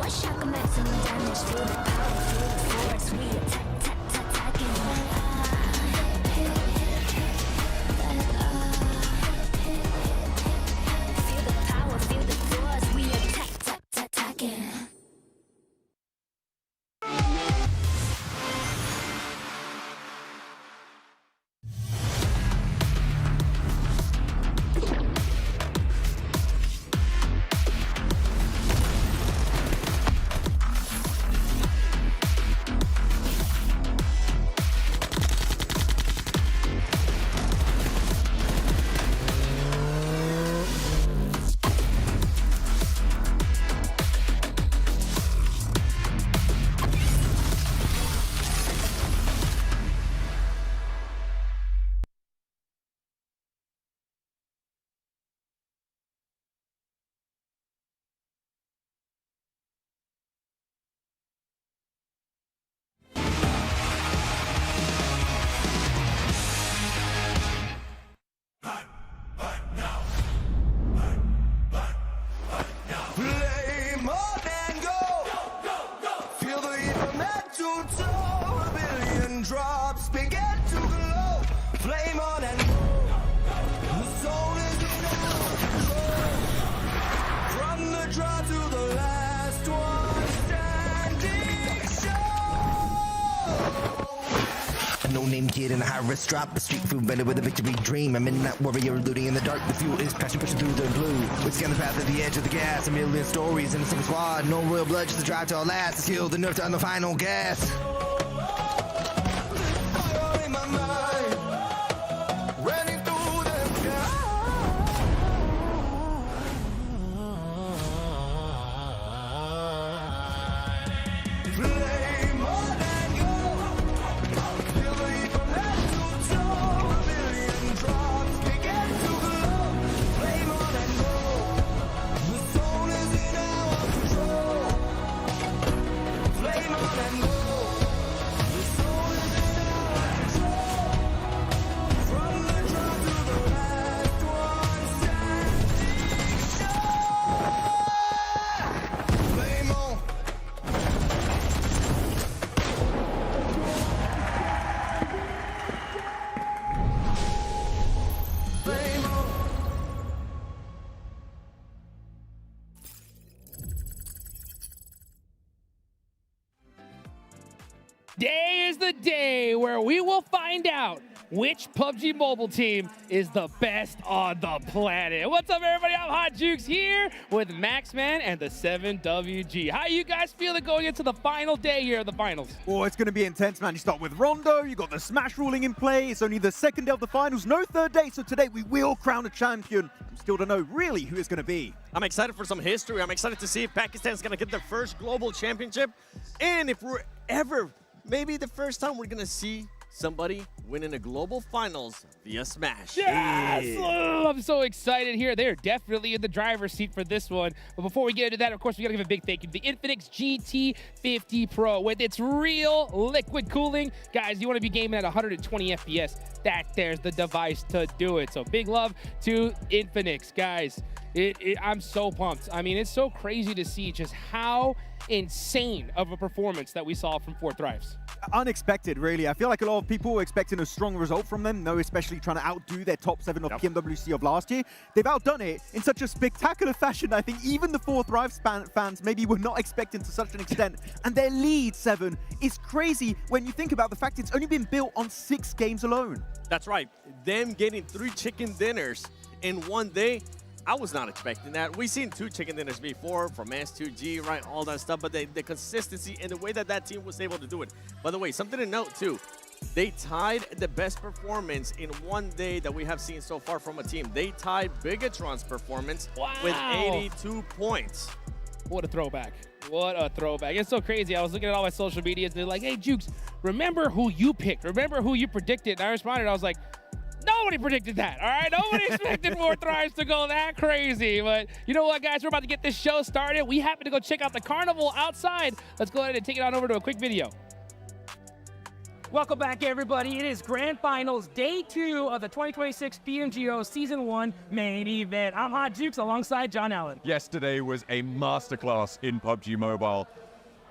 shock and maximum damage. Feel the power, feel the force. We attacking. Feel the power, feel the force. We attacking. Drops begin to glow, flame on and go. The soul is in our control. From the draw to the last one standing show. A no-name kid in a high-risk drop, a street food vendor with a victory dream. A midnight warrior looting in the dark. The fuel is passion pushing through the blue. We scan the path at the edge of the gas. A million stories in a single squad. No royal blood, just the drive to our last. The skill, the nerve to on the final gas. Today is the day where we will find out which PUBG Mobile team is the best on the planet. What's up, everybody? I'm Hot Jukes here with Maxman and the 7WG. How you guys feeling going into the final day here of the finals? Oh, it's going to be intense, man. You start with Rondo, you got the Smash ruling in play. It's only the second day of the finals, no third day. So today we will crown a champion. I'm still don't know really who it's going to be. I'm excited for some history. I'm excited to see if Pakistan's going to get their first global championship. And if we're ever, maybe the first time we're going to see somebody winning a global finals via Smash. Yes! Oh, I'm so excited here. They're definitely in the driver's seat for this one. But before we get into that, of course, we got to give a big thank you to the Infinix GT50 Pro with its real liquid cooling. Guys, you want to be gaming at 120 FPS, there's the device to do it. So big love to Infinix, guys. I'm so pumped. I mean, it's so crazy to see just how insane of a performance that we saw from Four Thrives. Unexpected, really. I feel like a lot of people were expecting a strong result from them, especially trying to outdo their top 7 of PMWC of last year. They've outdone it in such a spectacular fashion. I think even the Four Thrives fans maybe were not expecting to such an extent. And their lead, 7, is crazy when you think about the fact it's only been built on 6 games alone. That's right. Them getting 3 chicken dinners in one day, I was not expecting that. We've seen 2 chicken dinners before from S2G, right, all that stuff, but the consistency and the way that team was able to do it. By the way, something to note too, they tied the best performance in one day that we have seen so far from a team. They tied Bigatron's performance with 82 points. What a throwback. What a throwback. It's so crazy. I was looking at all my social medias and they're like, hey, Jukes, remember who you picked? Remember who you predicted? And I responded, I was like, nobody predicted that, all right? Nobody expected Four Thrives to go that crazy. But you know what, guys? We're about to get this show started. We happen to go check out the carnival outside. Let's go ahead and take it on over to a quick video. Welcome back, everybody. It is Grand Finals, Day 2 of the 2026 PMGO Season 1 main event. I'm Hot Jukes alongside John Allen. Yesterday was a masterclass in PUBG Mobile.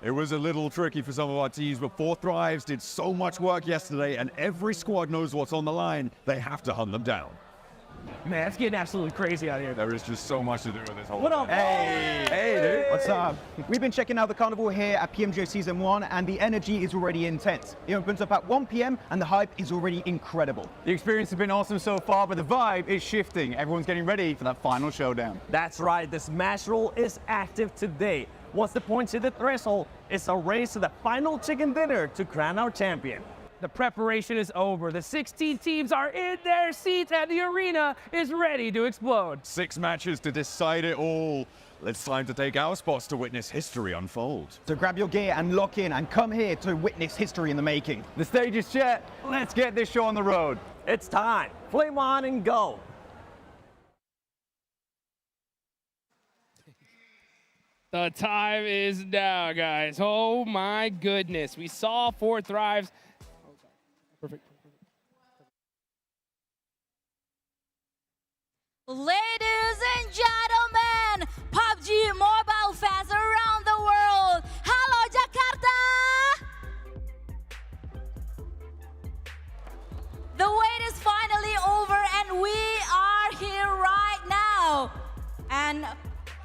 It was a little tricky for some of our teams, but 4 Thrives did so much work yesterday, and every squad knows what's on the line. They have to hunt them down. Man, it's getting absolutely crazy out here. There is just so much to do with this whole What up? Hey, dude. What's up? We've been checking out the carnival here at PMGO Season 1, and the energy is already intense. It opens up at 1 p.m. and the hype is already incredible. The experience has been awesome so far, but the vibe is shifting. Everyone's getting ready for that final showdown. That's right, the Smash Roll is active today. Once the points hit the threshold, it's a race to the final chicken dinner to crown our champion. The preparation is over. The 16 teams are in their seats and the arena is ready to explode. 6 matches to decide it all. It's time to take our spots to witness history unfold. So grab your gear and lock in and come here to witness history in the making. The stage is set. Let's get this show on the road. It's time. Flame on and go. The time is now, guys. Oh my goodness. We saw 4 Thrives. Perfect. Ladies and gentlemen, PUBG Mobile fans around the world, hello Jakarta! The wait is finally over and we are here right now. And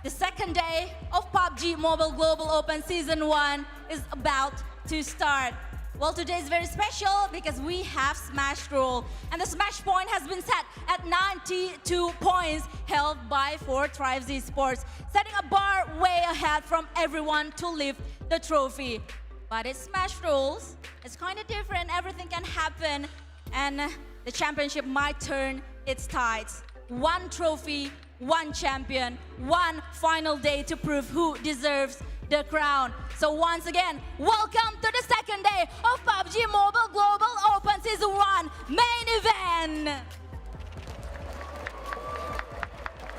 the second day of PUBG Mobile Global Open Season 1 is about to start. Well, today is very special because we have Smash Roll, and the Smash point has been set at 92 points held by 4 Thrives Esports, setting a bar way ahead from everyone to lift the trophy. But it's Smash Rolls, it's kind of different, everything can happen, and the championship might turn its tides. 1 trophy, 1 champion, 1 final day to prove who deserves the crown. So once again, welcome to the second day of PUBG Mobile Global Open Season 1 main event.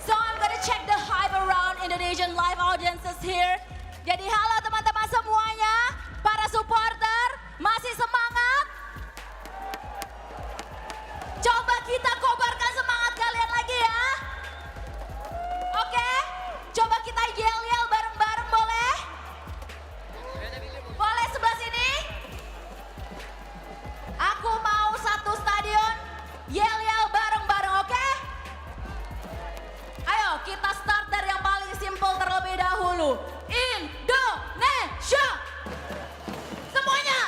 So I'm gonna check the hype around Indonesian live audiences here. Jadi halo teman-teman semuanya, para supporter, masih semangat? Coba kita kobarkan semangat kalian lagi ya. Oke, coba kita yel-yel bareng-bareng boleh? Boleh sebelah sini? Aku mau satu stadion, yel-yel bareng-bareng, oke? Ayo kita start dari yang paling simpel terlebih dahulu. Indonesia! Semuanya!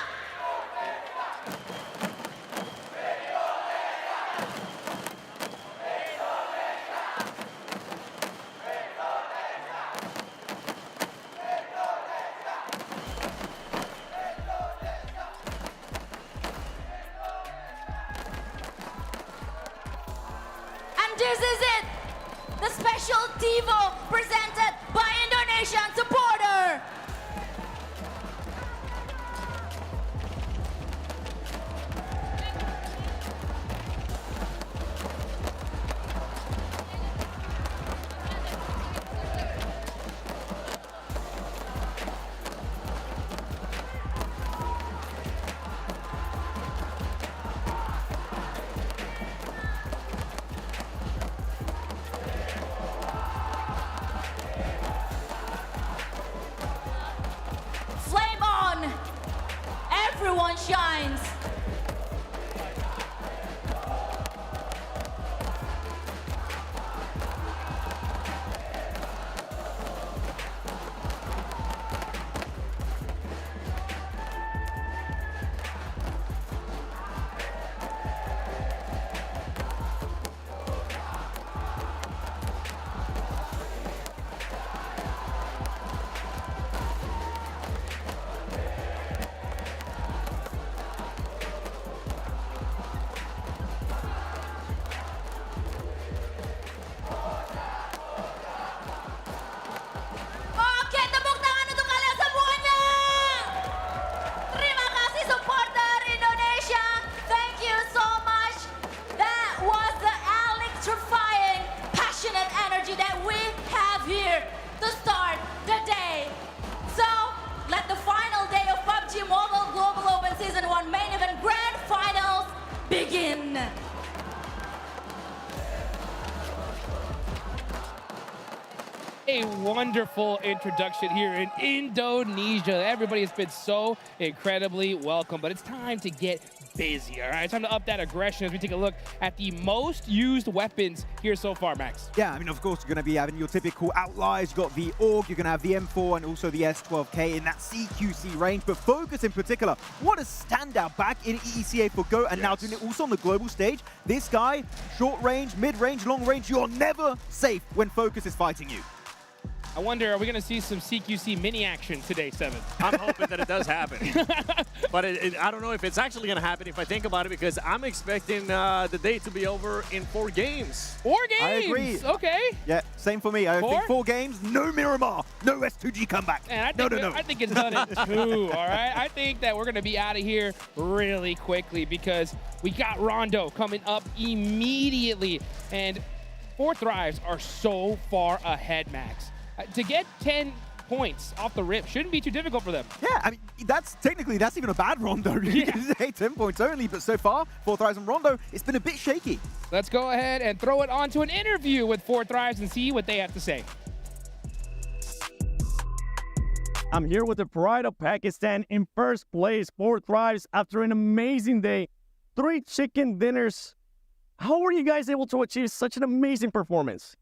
This is it, the special TiVo presented by Indonesian supporter. Flame on! Everyone shines! wonderful introduction here in Indonesia. Everybody has been so incredibly welcome, but it's time to get busy, all right? It's time to up that aggression as we take a look at the most used weapons here so far, Max. Yeah, I mean, of course, you're going to be having your typical outliers. You've got the AUG, you're going to have the M4 and also the S12K in that CQC range. But Focus in particular, what a standout back in EECA for Go, and now doing it also on the global stage. This guy, short range, mid-range, long range, you're never safe when Focus is fighting you. I wonder, are we going to see some CQC mini action today, Seven? I'm hoping that it does happen. But I don't know if it's actually going to happen if I think about it, because I'm expecting the day to be over in 4 games. 4 games? I agree. Okay. Yeah, same for me. I think 4 games, no Miramar, no S2G comeback. And I think it's done in 2, all right? I think that we're going to be out of here really quickly because we got Rondo coming up immediately. And 4 Thrives are so far ahead, Max. To get 10 points off the rip shouldn't be too difficult for them. Yeah, I mean, that's even a bad Rondo. You can say 10 points only, but so far, 4 Thrives and Rondo, it's been a bit shaky. Let's go ahead and throw it onto an interview with 4 Thrives and see what they have to say. I'm here with the pride of Pakistan in first place, 4 Thrives, after an amazing day. 3 chicken dinners. How were you guys able to achieve such an amazing performance?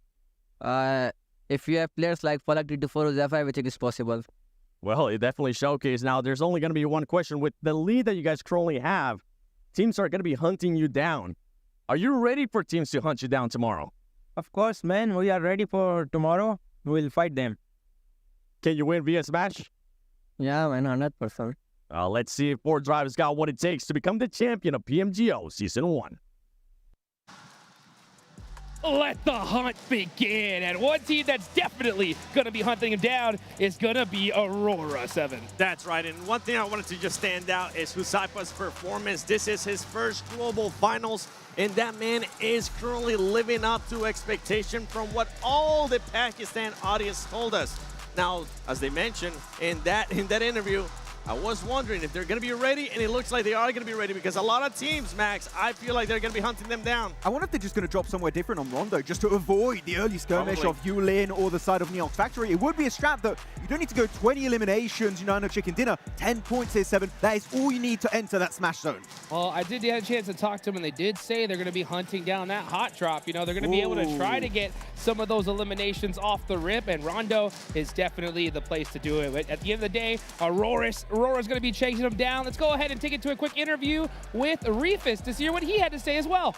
If you have players like Falak T24 Zephyr, everything is possible. Well, it definitely showcased. Now, there's only going to be one question. With the lead that you guys currently have, teams are going to be hunting you down. Are you ready for teams to hunt you down tomorrow? Of course, man. We are ready for tomorrow. We will fight them. Can you win via smash? Yeah, man, 100%. Let's see if 4 Thrives got what it takes to become the champion of PMGO Season 1. Let the hunt begin, and one team that's definitely going to be hunting him down is going to be Aurora 7. That's right, and one thing I wanted to just stand out is Husaifa's performance. This is his first global finals, and that man is currently living up to expectation from what all the Pakistan audience told us. Now, as they mentioned in that interview, I was wondering if they're going to be ready, and it looks like they are going to be ready because a lot of teams, Max, I feel like they're going to be hunting them down. I wonder if they're just going to drop somewhere different on Rondo just to avoid the early skirmish of Yulin or the side of Neox Factory. It would be a strat that you don't need to go 20 eliminations, you know, in a chicken dinner. 10 points here, 7. That is all you need to enter that smash zone. Well, I did get a chance to talk to them, and they did say they're going to be hunting down that hot drop. You know, they're going to be able to try to get some of those eliminations off the rip, and Rondo is definitely the place to do it. But at the end of the day, Aurora's going to be chasing him down. Let's go ahead and take it to a quick interview with Reefus to hear what he had to say as well.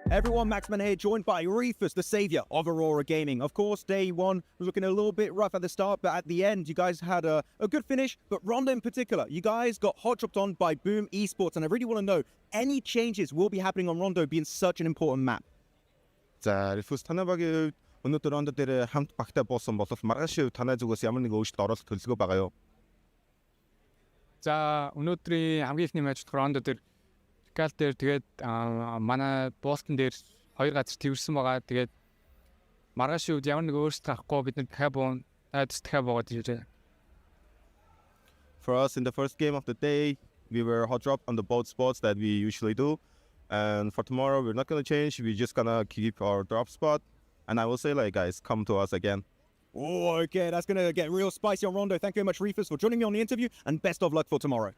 Everyone, Maxman here, joined by Reefus, the savior of Aurora Gaming. Of course, day 1 was looking a little bit rough at the start, but at the end, you guys had a good finish. But Rondo in particular, you guys got hot dropped on by Boom Esports, and I really want to know, any changes will be happening on Rondo being such an important map? За, Reefus танайбагийн өнөөдөр Рондо дээр хамт багтаа буусан болов маргааш танай зүгээс ямар нэг өөрчлөлт оруулалт төлөвлөгөө байгаа юу? За, өнөөдрийн хамгийн ихний матч Рондо дээр Кал дээр тэгээд манай Бостон дээр 2 газар тэрсэн байгаа. Тэгээд маргааш үед ямар нэг өөрчлөлт авахгүй бид нар дахиад буугаад ирээ. For us in the first game of the day, we were hot dropped on the both spots that we usually do. And for tomorrow, we're not going to change. We're just going to keep our drop spot. And I will say, like, guys, come to us again. Oh, okay, that's going to get real spicy on Rondo. Thank you very much, Reefus, for joining me on the interview, and best of luck for tomorrow.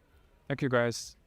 Thank you, guys.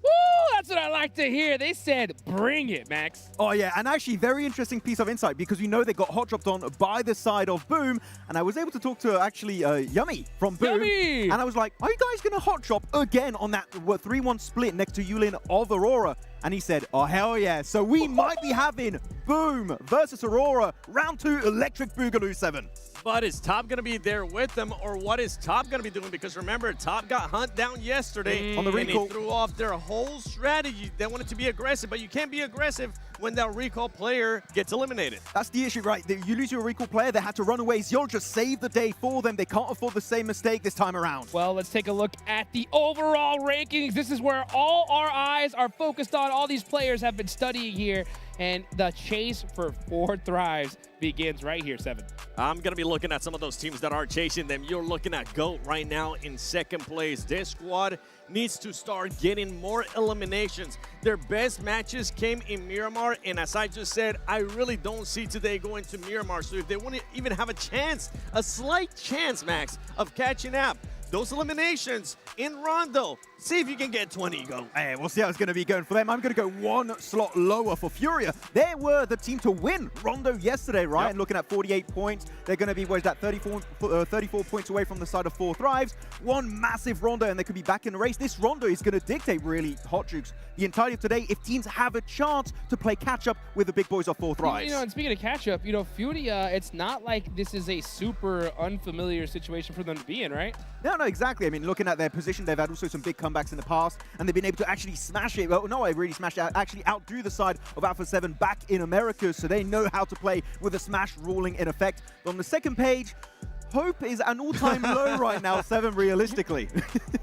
Woo! That's what I like to hear. They said, bring it, Max. Oh, yeah, and actually, very interesting piece of insight because we know they got hot dropped on by the side of Boom, and I was able to talk to, actually, Yummy from Boom. Yummy! And I was like, are you guys going to hot drop again on that 3-1 split next to Yulin of Aurora? And he said, oh, hell yeah. So we might be having Boom versus Aurora, round 2 Electric Boogaloo 7. But is Top going to be there with them, or what is Top going to be doing? Because remember, Top got hunt down yesterday on the recall. And they threw off their whole strategy. They wanted to be aggressive, but you can't be aggressive when that recall player gets eliminated. That's the issue, right? You lose your recall player, they had to run away. Zero just saved the day for them. They can't afford the same mistake this time around. Well, let's take a look at the overall rankings. This is where all our eyes are focused on. All these players have been studying here. And the chase for 4 thrives begins right here, 7. I'm going to be looking at some of those teams that are chasing them. You're looking at GOAT right now in 2nd place. This squad needs to start getting more eliminations. Their best matches came in Miramar, and as I just said, I really don't see today going to Miramar. So if they want to even have a chance, a slight chance, Max, of catching up, those eliminations in Rondo, see if you can get 20, Go. Hey, we'll see how it's going to be going for them. I'm going to go 1 slot lower for Furia. They were the team to win Rondo yesterday, right? Yep. And looking at 48 points, they're going to be, where's that, 34 points away from the side of 4 Thrives. 1 massive Rondo, and they could be back in the race. This Rondo is going to dictate, really, Hot Jukes, the entirety of today if teams have a chance to play catch-up with the big boys of 4 Thrives. You know, and speaking of catch-up, you know, Furia, it's not like this is a super unfamiliar situation for them to be in, right? No, exactly. I mean, looking at their position, they've had also some big comebacks in the past, and they've been able to actually smash it. Well, no, I really smashed it. Actually outdo the side of Alpha 7 back in America, so they know how to play with the smash ruling in effect. But on the second page, Hope is an all-time low right now, 7 realistically.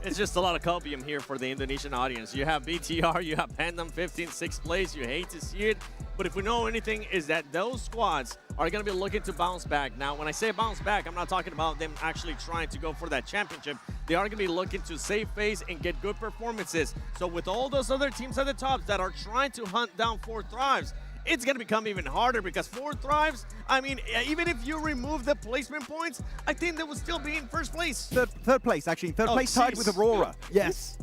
It's just a lot of copium here for the Indonesian audience. You have BTR, you have Pandem 15, 6th place. You hate to see it. But if we know anything, is that those squads are going to be looking to bounce back. Now, when I say bounce back, I'm not talking about them actually trying to go for that championship. They are going to be looking to save face and get good performances. So with all those other teams at the top that are trying to hunt down 4 Thrives, it's going to become even harder because 4 Thrives, I mean, even if you remove the placement points, I think they would still be in 1st place. Third place, actually. Third place tied with Aurora. Yes.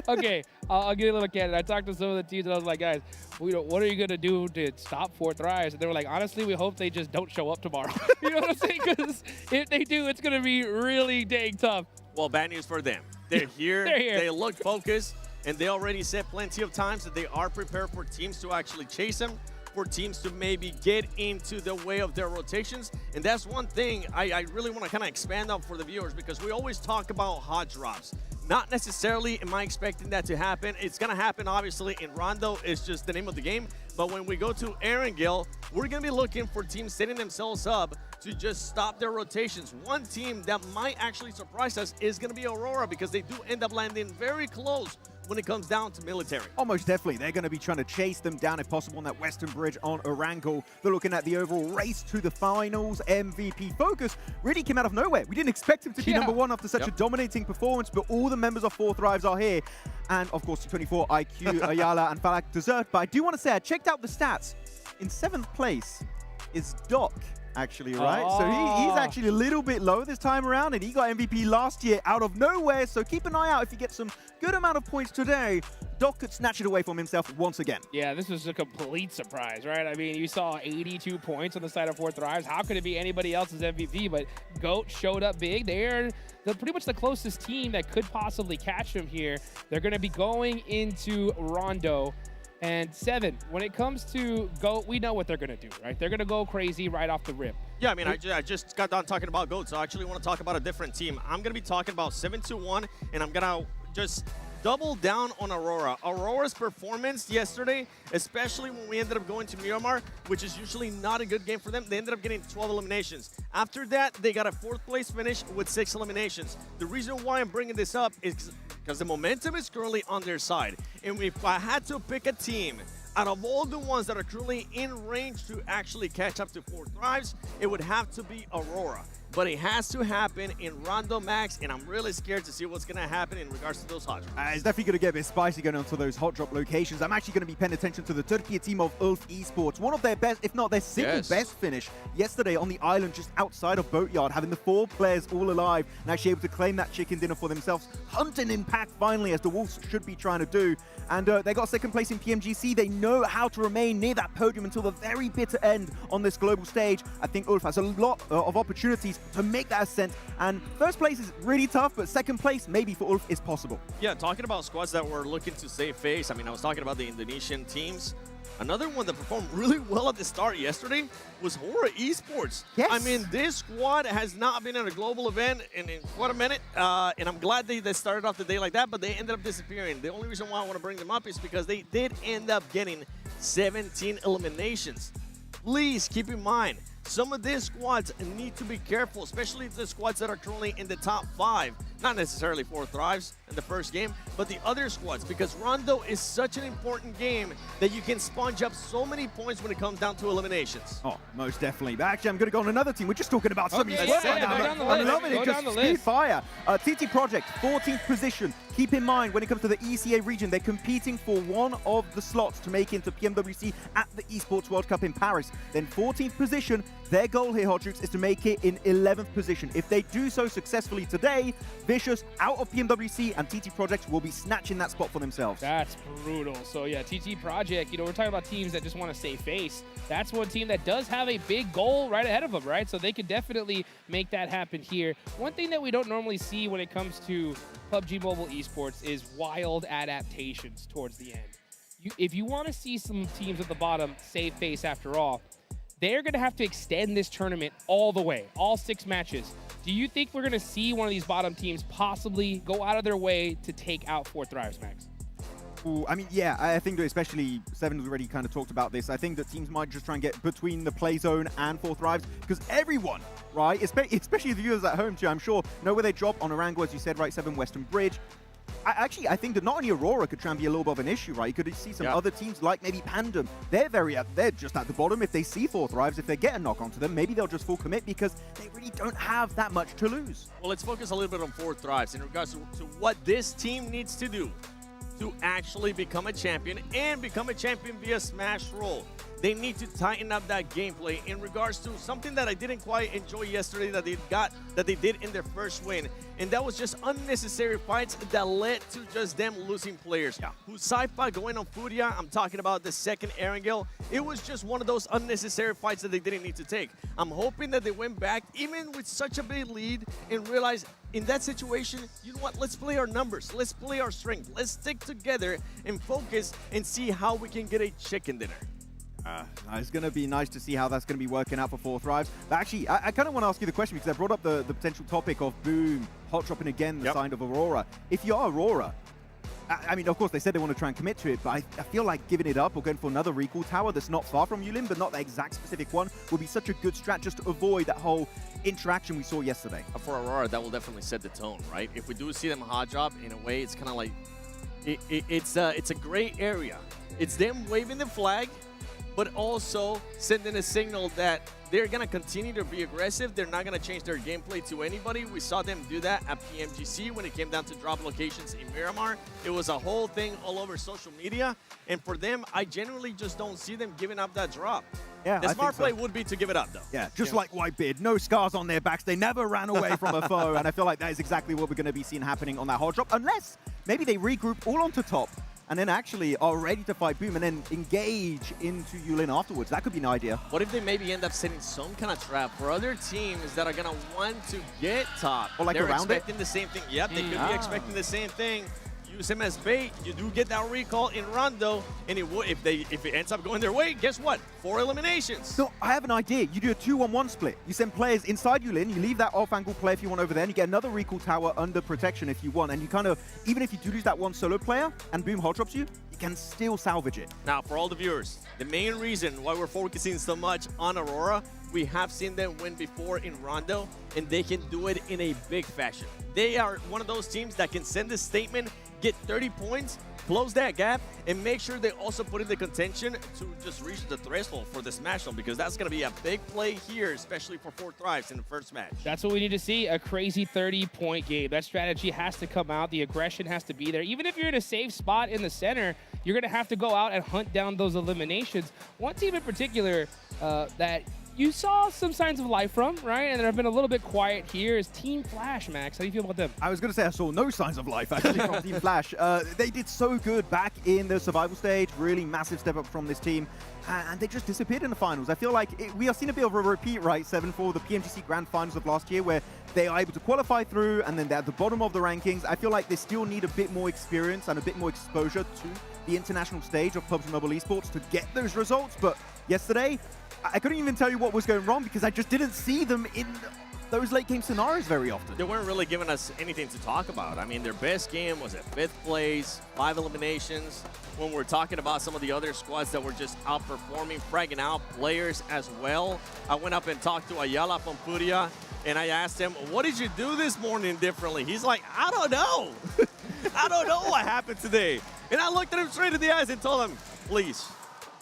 Okay, I'll get a little candid. I talked to some of the teams and I was like, guys, what are you going to do to stop 4 Thrives? And they were like, honestly, we hope they just don't show up tomorrow. You know what I'm saying? Because if they do, it's going to be really dang tough. Well, bad news for them. They're here. They're here. They look focused. And they already said plenty of times that they are prepared for teams to actually chase them, for teams to maybe get into the way of their rotations. And that's one thing I really want to kind of expand on for the viewers, because we always talk about hot drops. Not necessarily am I expecting that to happen. It's going to happen, obviously, in Rondo. It's just the name of the game. But when we go to Erangel, we're going to be looking for teams setting themselves up to just stop their rotations. One team that might actually surprise us is going to be Aurora, because they do end up landing very close when it comes down to military. Almost definitely. They're going to be trying to chase them down if possible on that western bridge on Erangel. They're looking at the overall race to the finals. MVP Focus really came out of nowhere. We didn't expect him to be number 1 after such a dominating performance, but all the members of 4 Thrives are here. And of course, 24 IQ, Ayala, and Falak deserved. But I do want to say, I checked out the stats. In 7th place is Doc, actually, right? So he's actually a little bit low this time around, and he got MVP last year out of nowhere. So keep an eye out if he gets some good amount of points today. Doc could snatch it away from himself once again. Yeah, this was a complete surprise, right? I mean, you saw 82 points on the side of 4 Thrives. How could it be anybody else's MVP? But GOAT showed up big. They're pretty much the closest team that could possibly catch him here. They're going to be going into Rondo. And 7, when it comes to GOAT, we know what they're going to do, right? They're going to go crazy right off the rip. Yeah, I mean, I just got done talking about GOAT, so I actually want to talk about a different team. I'm going to be talking about 7-1, and I'm going to just double down on Aurora. Aurora's performance yesterday, especially when we ended up going to Miramar, which is usually not a good game for them, they ended up getting 12 eliminations. After that, they got a 4th place finish with 6 eliminations. The reason why I'm bringing this up is because the momentum is currently on their side. And if I had to pick a team out of all the ones that are currently in range to actually catch up to 4 Thrives, it would have to be Aurora. But it has to happen in Rondo Max, and I'm really scared to see what's going to happen in regards to those hot drops. It's definitely going to get a bit spicy going on to those hot drop locations. I'm actually going to be paying attention to the Turkey team of Ulf Esports. One of their best, if not their single best finish yesterday on the island just outside of Boatyard, having the 4 players all alive and actually able to claim that chicken dinner for themselves. Hunting impact finally, as the Wolves should be trying to do. And they got 2nd place in PMGC. They know how to remain near that podium until the very bitter end on this global stage. I think Ulf has a lot of opportunities to make that ascent, and 1st place is really tough, but 2nd place maybe for Ulf is possible. Yeah, talking about squads that were looking to save face, I mean, I was talking about the Indonesian teams. Another one that performed really well at the start yesterday was Hora Esports. Yes. I mean, this squad has not been at a global event in quite a minute, and I'm glad they started off the day like that, but they ended up disappearing. The only reason why I want to bring them up is because they did end up getting 17 eliminations. Please keep in mind, some of these squads need to be careful, especially the squads that are currently in the top 5. Not necessarily 4 Thrives in the first game, but the other squads, because Rondo is such an important game that you can sponge up so many points when it comes down to eliminations. Oh, most definitely. But actually, I'm going to go on another team. We're just talking about some Okay, of yeah, these yeah, now. go down the I'm list. loving Go it. down Just the speed list. fire. TT Project, 14th position. Keep in mind, when it comes to the ECA region, they're competing for one of the slots to make into PMWC at the Esports World Cup in Paris. Then 14th position, their goal here, Hot Jukes, is to make it in 11th position. If they do so successfully today, Vicious out of PMWC and TT Project will be snatching that spot for themselves. That's brutal. So yeah, TT Project, we're talking about teams that just want to save face. That's one team that does have a big goal right ahead of them, right? So they could definitely make that happen here. One thing that we don't normally see when it comes to PUBG Mobile Esports is wild adaptations towards the end. If you want to see some teams at the bottom save face after all, they're going to have to extend this tournament all the way, all 6 matches. Do you think we're going to see one of these bottom teams possibly go out of their way to take out 4 Thrives, Max? Ooh, I mean, yeah, I think that especially Seven's already kind of talked about this. I think that teams might just try and get between the play zone and 4 Thrives because everyone, right, especially the viewers at home too, I'm sure, know where they drop on Orango, as you said, right, 7 Western Bridge. I think that not only Aurora could try and be a little bit of an issue, right? You could see some other teams like maybe Pandem. They're just at the bottom. If they see 4 Thrives, if they get a knock onto them, maybe they'll just full commit because they really don't have that much to lose. Well, let's focus a little bit on 4 Thrives in regards to what this team needs to do to actually become a champion and become a champion via Smash Roll. They need to tighten up that gameplay in regards to something that I didn't quite enjoy yesterday that they did in their first win, and that was just unnecessary fights that led to just them losing players. Who's Sci-Fi going on Furia? I'm talking about the second Erangel. It was just one of those unnecessary fights that they didn't need to take. I'm hoping that they went back, even with such a big lead, and realized in that situation, you know what, let's play our numbers, let's play our strength, let's stick together and focus and see how we can get a chicken dinner. It's going to be nice to see how that's going to be working out for 4 Thrives. But actually, I kind of want to ask you the question because I brought up the potential topic of Boom, hot dropping again the sign of Aurora. If you are Aurora, I mean, of course, they said they want to try and commit to it, but I feel like giving it up or going for another recall tower that's not far from Yulin, but not the exact specific one, would be such a good strat just to avoid that whole interaction we saw yesterday. For Aurora, that will definitely set the tone, right? If we do see them hot drop, in a way, it's kind of like, it's a gray area. It's them waving the flag, but also sending a signal that they're going to continue to be aggressive. They're not going to change their gameplay to anybody. We saw them do that at PMGC when it came down to drop locations in Miramar. It was a whole thing all over social media. And for them, I genuinely just don't see them giving up that drop. Yeah, the smart play would be to give it up, though. Yeah, just like Whitebeard, no scars on their backs. They never ran away from a foe. And I feel like that is exactly what we're going to be seeing happening on that hot drop. Unless maybe they regroup all onto top and then actually are ready to fight Boom and then engage into Yulin afterwards. That could be an idea. What if they maybe end up setting some kind of trap for other teams that are going to want to get top? Or like they're around expecting the same thing. Yep, they could be expecting the same thing. Use him as bait. You do get that recall in Rondo, and if it ends up going their way, guess what? 4 eliminations. So I have an idea. You do a 2-on-1 split. You send players inside Yulin, you leave that off-angle play if you want over there, and you get another recall tower under protection if you want. And you kind of, even if you do lose that one solo player and Boom hot drops you, you can still salvage it. Now, for all the viewers, the main reason why we're focusing so much on Aurora, we have seen them win before in Rondo, and they can do it in a big fashion. They are one of those teams that can send a statement, get 30 points, close that gap, and make sure they also put in the contention to just reach the threshold for the Smash Zone, because that's going to be a big play here, especially for 4 Thrives in the first match. That's what we need to see, a crazy 30-point game. That strategy has to come out. The aggression has to be there. Even if you're in a safe spot in the center, you're going to have to go out and hunt down those eliminations. One team in particular that you saw some signs of life from, right? And they've been a little bit quiet here is Team Flash, Max. How do you feel about them? I was going to say I saw no signs of life, actually, from Team Flash. They did so good back in the survival stage. Really massive step up from this team. And they just disappeared in the finals. I feel like we are seeing a bit of a repeat, right, 7-4, the PMGC Grand Finals of last year, where they are able to qualify through, and then they're at the bottom of the rankings. I feel like they still need a bit more experience and a bit more exposure to the international stage of PUBG Mobile Esports to get those results. But yesterday, I couldn't even tell you what was going wrong because I just didn't see them in those late game scenarios very often. They weren't really giving us anything to talk about. I mean, their best game was at 5th place, 5 eliminations. When we're talking about some of the other squads that were just outperforming, fragging out players as well. I went up and talked to Ayala from Furia, and I asked him, what did you do this morning differently? He's like, I don't know. I don't know what happened today. And I looked at him straight in the eyes and told him, please,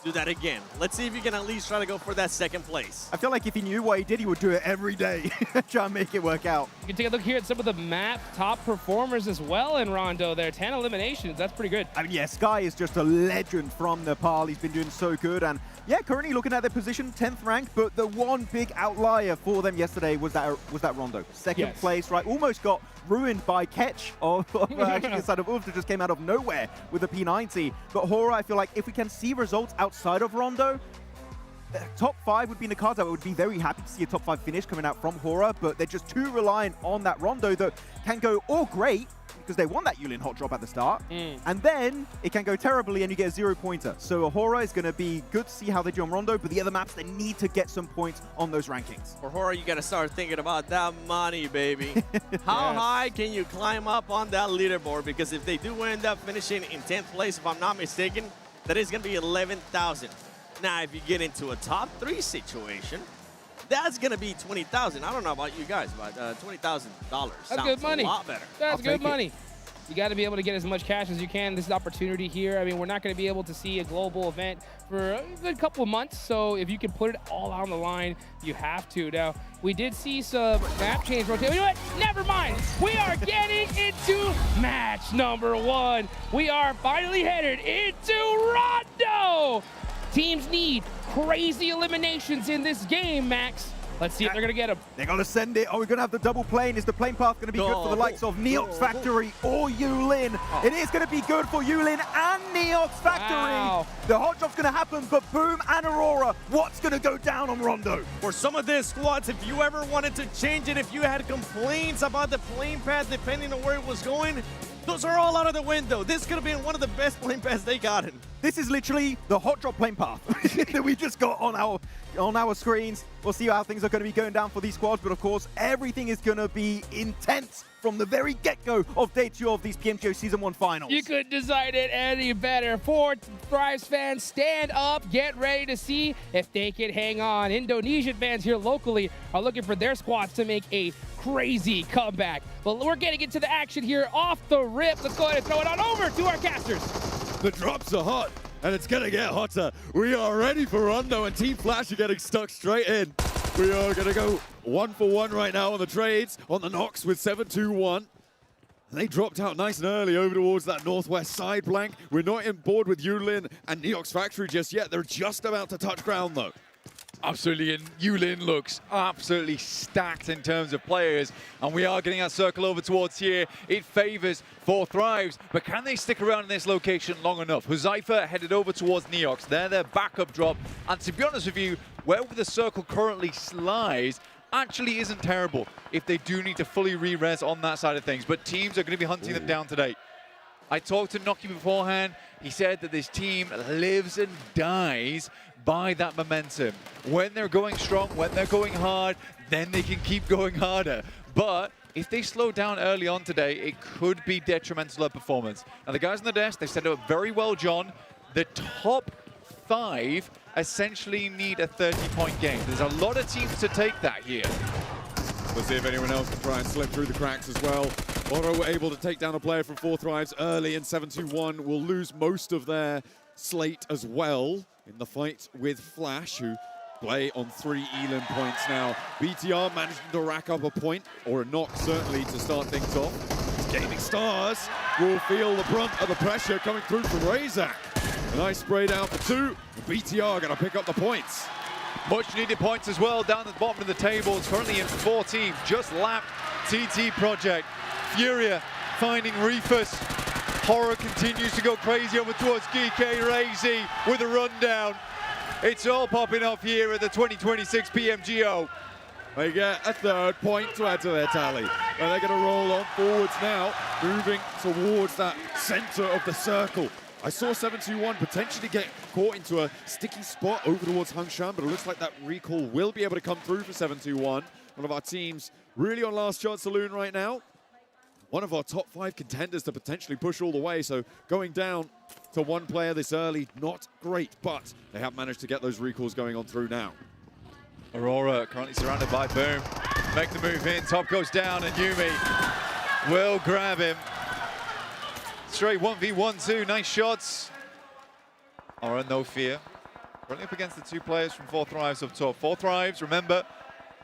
do that again. Let's see if you can at least try to go for that 2nd place. I feel like if he knew what he did, he would do it every day. Try and make it work out. You can take a look here at some of the map top performers as well in Rondo there. 10 eliminations, that's pretty good. I mean, yeah, Sky is just a legend from Nepal. He's been doing so good. And yeah, currently looking at their position, 10th rank, but the one big outlier for them yesterday was that Rondo. 2nd place, right? Almost got ruined by catch of actually the side of Ulf that just came out of nowhere with a P90. But Hora, I feel like if we can see results outside of Rondo, top 5 would be in the cards. I would be very happy to see a top 5 finish coming out from Hora, but they're just too reliant on that Rondo that can go all great because they won that Yulin hot drop at the start, and then it can go terribly and you get a 0-pointer. So Hora is going to be good to see how they do on Rondo, but the other maps, they need to get some points on those rankings. For Hora, you got to start thinking about that money, baby. How high can you climb up on that leaderboard? Because if they do end up finishing in 10th place, if I'm not mistaken, that is going to be 11,000. Now, if you get into a top 3 situation, that's going to be 20,000. I don't know about you guys, but $20,000 sounds good money. A lot better. That's good money. You got to be able to get as much cash as you can. This is opportunity here. I mean, we're not going to be able to see a global event for a good couple of months, so if you can put it all on the line, you have to. Now, we did see some map change rotation. You know what? Never mind. We are getting into match number 1. We are finally headed into Rondo. Teams need crazy eliminations in this game, Max. Let's see if they're going to get them. They're going to send it. Oh, we're going to have the double plane. Is the plane path going to be good for the likes of Neox Factory or Yulin? It is going to be good for Yulin and Neox Factory. Wow. The hot drop's going to happen, but Boom and Aurora, what's going to go down on Rondo? For some of these squads, if you ever wanted to change it, if you had complaints about the plane path depending on where it was going, those are all out of the window. This could have been one of the best plane paths they got in. This is literally the hot drop plane path that we just got on our screens. We'll see how things are going to be going down for these squads, but of course, everything is going to be intense from the very get-go of Day 2 of these PMGO Season 1 finals. You couldn't design it any better. 4 Thrives fans, stand up, get ready to see if they can hang on. Indonesian fans here locally are looking for their squads to make a crazy comeback. But we're getting into the action here off the rip. Let's go ahead and throw it on over to our casters. The drops are hot, and it's going to get hotter. We are ready for Rondo, and Team Flash are getting stuck straight in. We are going to go 1-for-1 right now on the trades, on the Nox with 7-2-1. They dropped out nice and early over towards that northwest side blank. We're not in board with Yulin and Neox Factory just yet. They're just about to touch ground, though. Absolutely, and Yulin looks absolutely stacked in terms of players, and we are getting our circle over towards here. It favors 4 Thrives, but can they stick around in this location long enough? Huzaifa headed over towards Neox. They're their backup drop, and to be honest with you, where the circle currently lies actually isn't terrible if they do need to fully re-res on that side of things, but teams are going to be hunting them down today. I talked to Noki beforehand. He said that this team lives and dies by that momentum. When they're going strong, when they're going hard, then they can keep going harder. But if they slow down early on today, it could be detrimental to their performance. Now, the guys on the desk, they set it up very well, John. The top 5 essentially need a 30-point game. There's a lot of teams to take that here. We'll see if anyone else can try and slip through the cracks as well. Oro were able to take down a player from 4 Thrives early in 7-2-1. Will lose most of their slate as well in the fight with Flash, who play on 3 Elan points now. BTR managing to rack up a point, or a knock certainly, to start things off. Gaming Stars will feel the brunt of the pressure coming through from Razak. A nice spray down for 2. BTR going to pick up the points. Much needed points as well down at the bottom of the table. It's currently in 14, just lapped TT Project. Furia finding Reefus. Horror continues to go crazy over towards GK Razy with a rundown. It's all popping off here at the 2026 PMGO. They get a 3rd point to add to their tally. And they're going to roll on forwards now, moving towards that center of the circle. I saw 721 potentially get caught into a sticky spot over towards Hangshan, but it looks like that recall will be able to come through for 721. One of our teams really on last chance saloon right now. One of our top 5 contenders to potentially push all the way, so going down to one player this early, not great, but they have managed to get those recalls going on through now. Aurora currently surrounded by Boom. Make the move in, top goes down, and Yumi will grab him. Straight 1v1-2, nice shots. Aura, no fear. Running up against the 2 players from 4 Thrives up top. 4 Thrives, remember,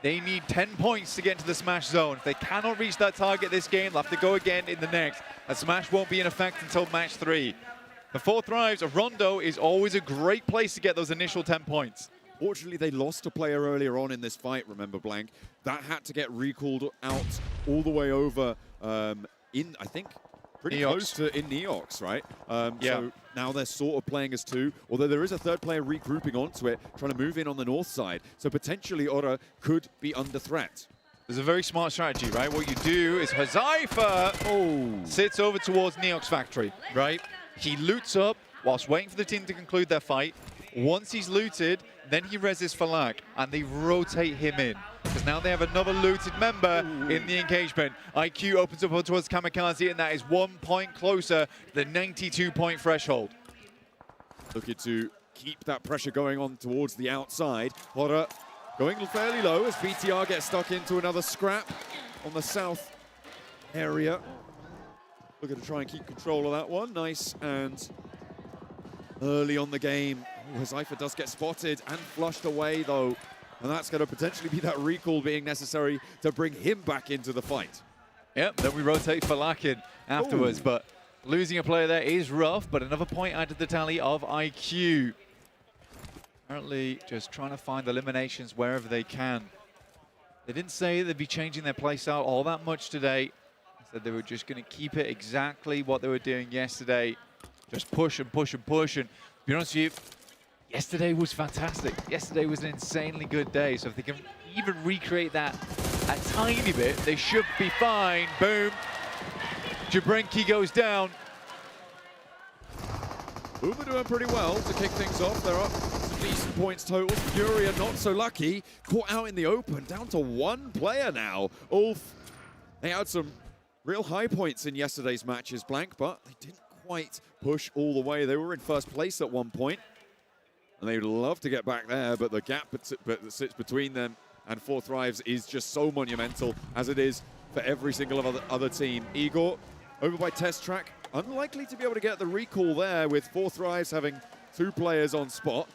they need 10 points to get into the Smash zone. If they cannot reach that target this game, they'll have to go again in the next. And Smash won't be in effect until match 3. The 4 Thrives, a Rondo is always a great place to get those initial 10 points. Fortunately, they lost a player earlier on in this fight, remember, Blank. That had to get recalled out all the way over in, I think, pretty Neox. close to in Neox, right? Yeah. So now they're sort of playing as 2, although there is a 3rd player regrouping onto it, trying to move in on the north side. So potentially Ora could be under threat. There's a very smart strategy, right? What you do is Hazaifa sits over towards Neox Factory, right? He loots up whilst waiting for the team to conclude their fight. Once he's looted, then he reses Falak, and they rotate him in. Because now they have another looted member in the engagement. IQ opens up towards Kamikaze, and that is 1 point closer to the 92-point threshold. Looking to keep that pressure going on towards the outside. Ora going fairly low as BTR gets stuck into another scrap on the south area. Looking to try and keep control of that one. Nice and early on the game. Hazaifa does get spotted and flushed away though. And that's going to potentially be that recall being necessary to bring him back into the fight. Yep, then we rotate Falak in afterwards, but losing a player there is rough, but another point added to the tally of IQ. Apparently just trying to find eliminations wherever they can. They didn't say they'd be changing their playstyle all that much today. They said they were just going to keep it exactly what they were doing yesterday. Just push and push and push. And to be honest with you, yesterday was fantastic. Yesterday was an insanely good day. So if they can even recreate that a tiny bit, they should be fine. Boom. Jabrenki goes down. Uber doing pretty well to kick things off. They're up some decent points total. Furia not so lucky. Caught out in the open. Down to 1 player now. Ulf, they had some real high points in yesterday's matches, Blank, but they didn't quite push all the way. They were in 1st place at one point. And they'd love to get back there, but the gap that sits between them and 4 Thrives is just so monumental, as it is for every single other team. Igor, over by Test Track, unlikely to be able to get the recall there with 4 Thrives having 2 players on spot.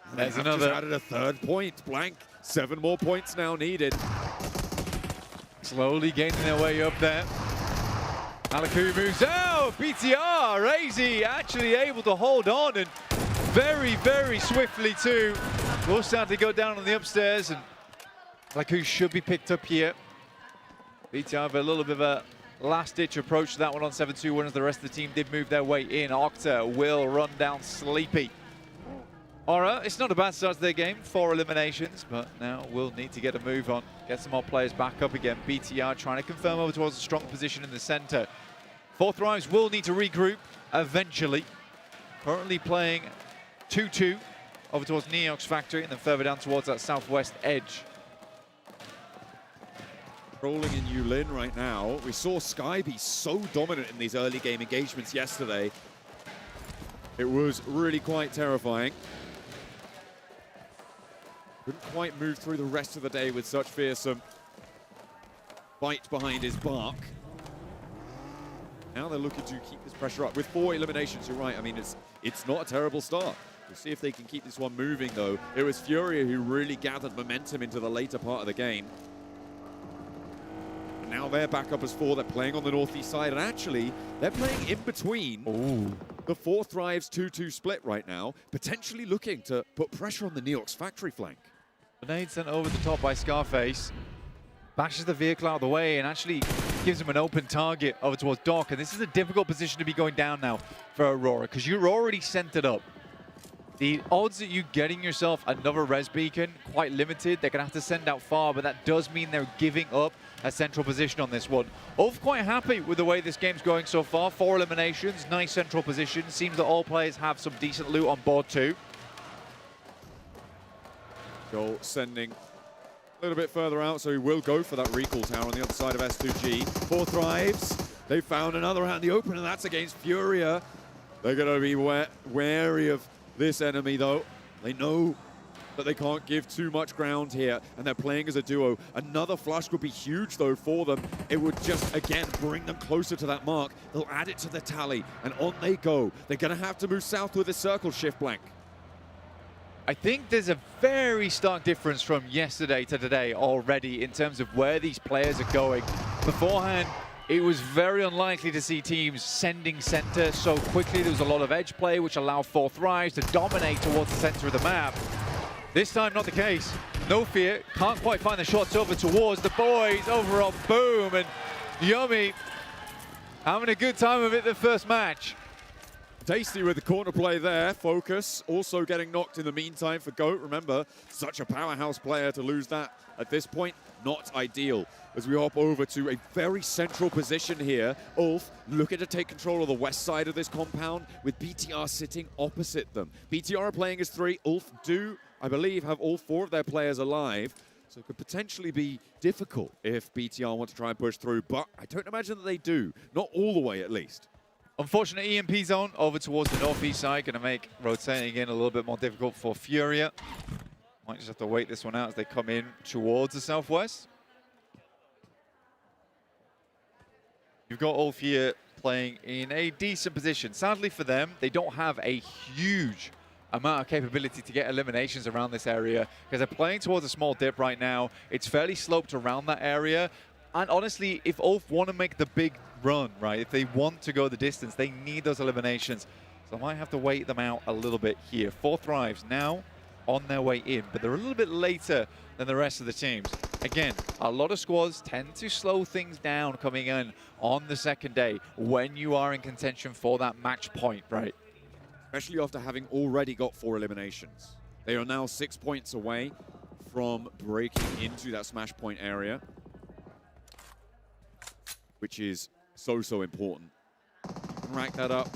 And There's they have another. just added a 3rd point. Blank, 7 more points now needed. Slowly gaining their way up there. Alaku moves out. BTR, AZ actually able to hold on, and very, very swiftly too. Will start to go down on the upstairs, and Alaku should be picked up here. BTR have a little bit of a last-ditch approach to that one on 7-2-1 as the rest of the team did move their way in. Octa will run down Sleepy. Aura, it's not a bad start to their game, 4 eliminations, but now we'll need to get a move on, get some more players back up again. BTR trying to confirm over towards a strong position in the center. 4 Thrives will need to regroup eventually. Currently playing 2-2 over towards Neox Factory and then further down towards that southwest edge. Rolling in Yulin right now. We saw Sky be so dominant in these early game engagements yesterday. It was really quite terrifying. Couldn't quite move through the rest of the day with such fearsome bite behind his bark. Now they're looking to keep this pressure up. With 4 eliminations, you're right. I mean, it's not a terrible start. We'll see if they can keep this one moving, though. It was Furia who really gathered momentum into the later part of the game. And now they're back up as 4. They're playing on the northeast side, and actually, they're playing in between the 4 Thrives 2-2 split right now, potentially looking to put pressure on the Neox Factory flank. Grenade sent over the top by Scarface. Bashes the vehicle out of the way and actually gives him an open target over towards Doc. And this is a difficult position to be going down now for Aurora, because you're already centered up. The odds that you getting yourself another res beacon, quite limited. They're going to have to send out far, but that does mean they're giving up a central position on this one. Ulf quite happy with the way this game's going so far. 4 eliminations, nice central position. Seems that all players have some decent loot on board too. Goal sending a little bit further out, so he will go for that recall tower on the other side of S2G. 4 Thrives. They found another out in the open, and that's against Furia. They're going to be wary of this enemy, though. They know that they can't give too much ground here, and they're playing as a duo. Another flush would be huge, though, for them. It would just, again, bring them closer to that mark. They'll add it to the tally, and on they go. They're going to have to move south with a circle shift blank. I think there's a very stark difference from yesterday to today already in terms of where these players are going. Beforehand, it was very unlikely to see teams sending center so quickly. There was a lot of edge play, which allowed 4 Thrives to dominate towards the center of the map. This time, not the case. No fear, can't quite find the shots over towards the boys over on Boom, and Yummy having a good time of it the first match. Tasty with the corner play there. Focus also getting knocked in the meantime for GOAT. Remember, such a powerhouse player to lose that at this point, not ideal. As we hop over to a very central position here, Ulf looking to take control of the west side of this compound with BTR sitting opposite them. BTR are playing as 3. Ulf do, I believe, have all 4 of their players alive. So it could potentially be difficult if BTR want to try and push through, but I don't imagine that they do. Not all the way, at least. Unfortunate EMP zone over towards the northeast side, going to make rotating in a little bit more difficult for Furia. Might just have to wait this one out as they come in towards the southwest. You've got Ulf here playing in a decent position. Sadly for them, they don't have a huge amount of capability to get eliminations around this area because they're playing towards a small dip right now. It's fairly sloped around that area. And honestly, if Ulf want to make the big run, right, if they want to go the distance, they need those eliminations. So I might have to wait them out a little bit here. 4 Thrives now on their way in, but they're a little bit later than the rest of the teams. Again, a lot of squads tend to slow things down coming in on the second day when you are in contention for that match point, right? Especially after having already got 4 eliminations. They are now 6 points away from breaking into that smash point area, which is so important. You can rack that up,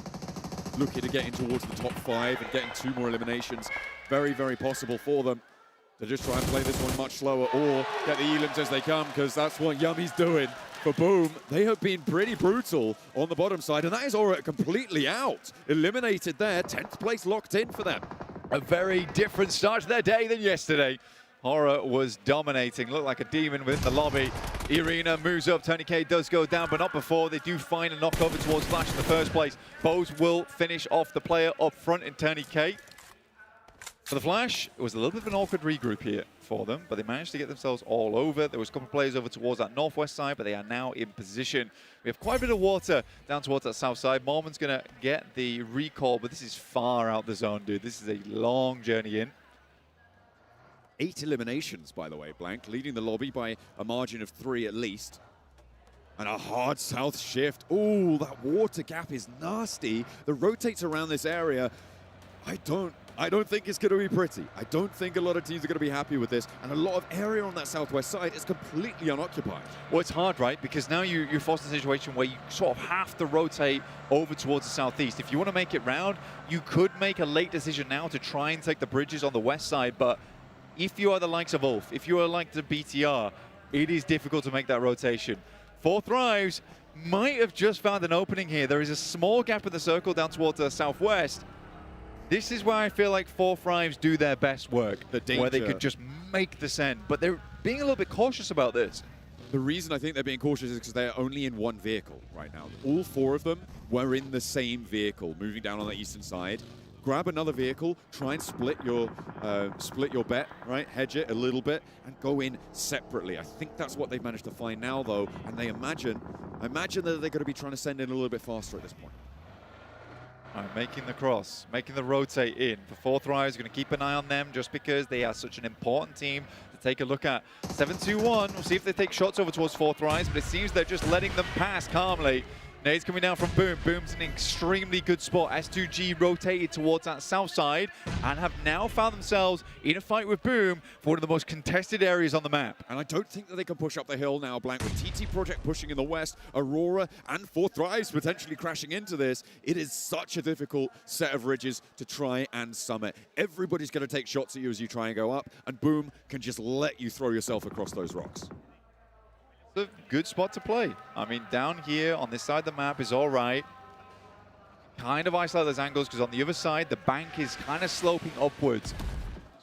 looking to get in towards the top 5 and getting 2 more eliminations. Very, very possible for them to just try and play this one much slower or get the elims as they come, because that's what Yummy's doing for Boom. They have been pretty brutal on the bottom side, and that is Aura completely out. Eliminated there, 10th place locked in for them. A very different start to their day than yesterday. Aura was dominating, looked like a demon within the lobby. Irina moves up, Tony K does go down, but not before. They do find a knockover towards Flash in the first place. Bose will finish off the player up front in Tony K. For the Flash, it was a little bit of an awkward regroup here for them, but they managed to get themselves all over. There was a couple of players over towards that northwest side, but they are now in position. We have quite a bit of water down towards that south side. Mormon's going to get the recall, but this is far out the zone, dude. This is a long journey in. 8 eliminations, by the way, Blank, leading the lobby by a margin of 3 at least. And a hard south shift. Ooh, that water gap is nasty. The rotates around this area. I don't think it's going to be pretty. I don't think a lot of teams are going to be happy with this. And a lot of area on that southwest side is completely unoccupied. Well, it's hard, right? Because now you're forced in a situation where you sort of have to rotate over towards the southeast. If you want to make it round, you could make a late decision now to try and take the bridges on the west side. But if you are the likes of Ulf, if you are like the BTR, it is difficult to make that rotation. 4 Thrives might have just found an opening here. There is a small gap in the circle down towards the southwest. This is where I feel like 4 Thrives do their best work, where they could just make the send, but they're being a little bit cautious about this. The reason I think they're being cautious is because they're only in 1 vehicle right now. All 4 of them were in the same vehicle, moving down on the eastern side. Grab another vehicle, try and split your bet, right? Hedge it a little bit and go in separately. I think that's what they've managed to find now, though, and they imagine that they're going to be trying to send in a little bit faster at this point. Making the cross, making the rotate in. For 4 Thrives, going to keep an eye on them just because they are such an important team to take a look at. 7-2-1, we'll see if they take shots over towards 4 Thrives, but it seems they're just letting them pass calmly. Nades coming down from Boom. Boom's in an extremely good spot. S2G rotated towards that south side and have now found themselves in a fight with Boom for one of the most contested areas on the map. And I don't think that they can push up the hill now, Blank, with TT Project pushing in the west, Aurora and 4Thrives potentially crashing into this. It is such a difficult set of ridges to try and summit. Everybody's going to take shots at you as you try and go up, and Boom can just let you throw yourself across those rocks. It's a good spot to play. I mean, down here on this side of the map is all right. Kind of isolate those angles because on the other side, the bank is kind of sloping upwards.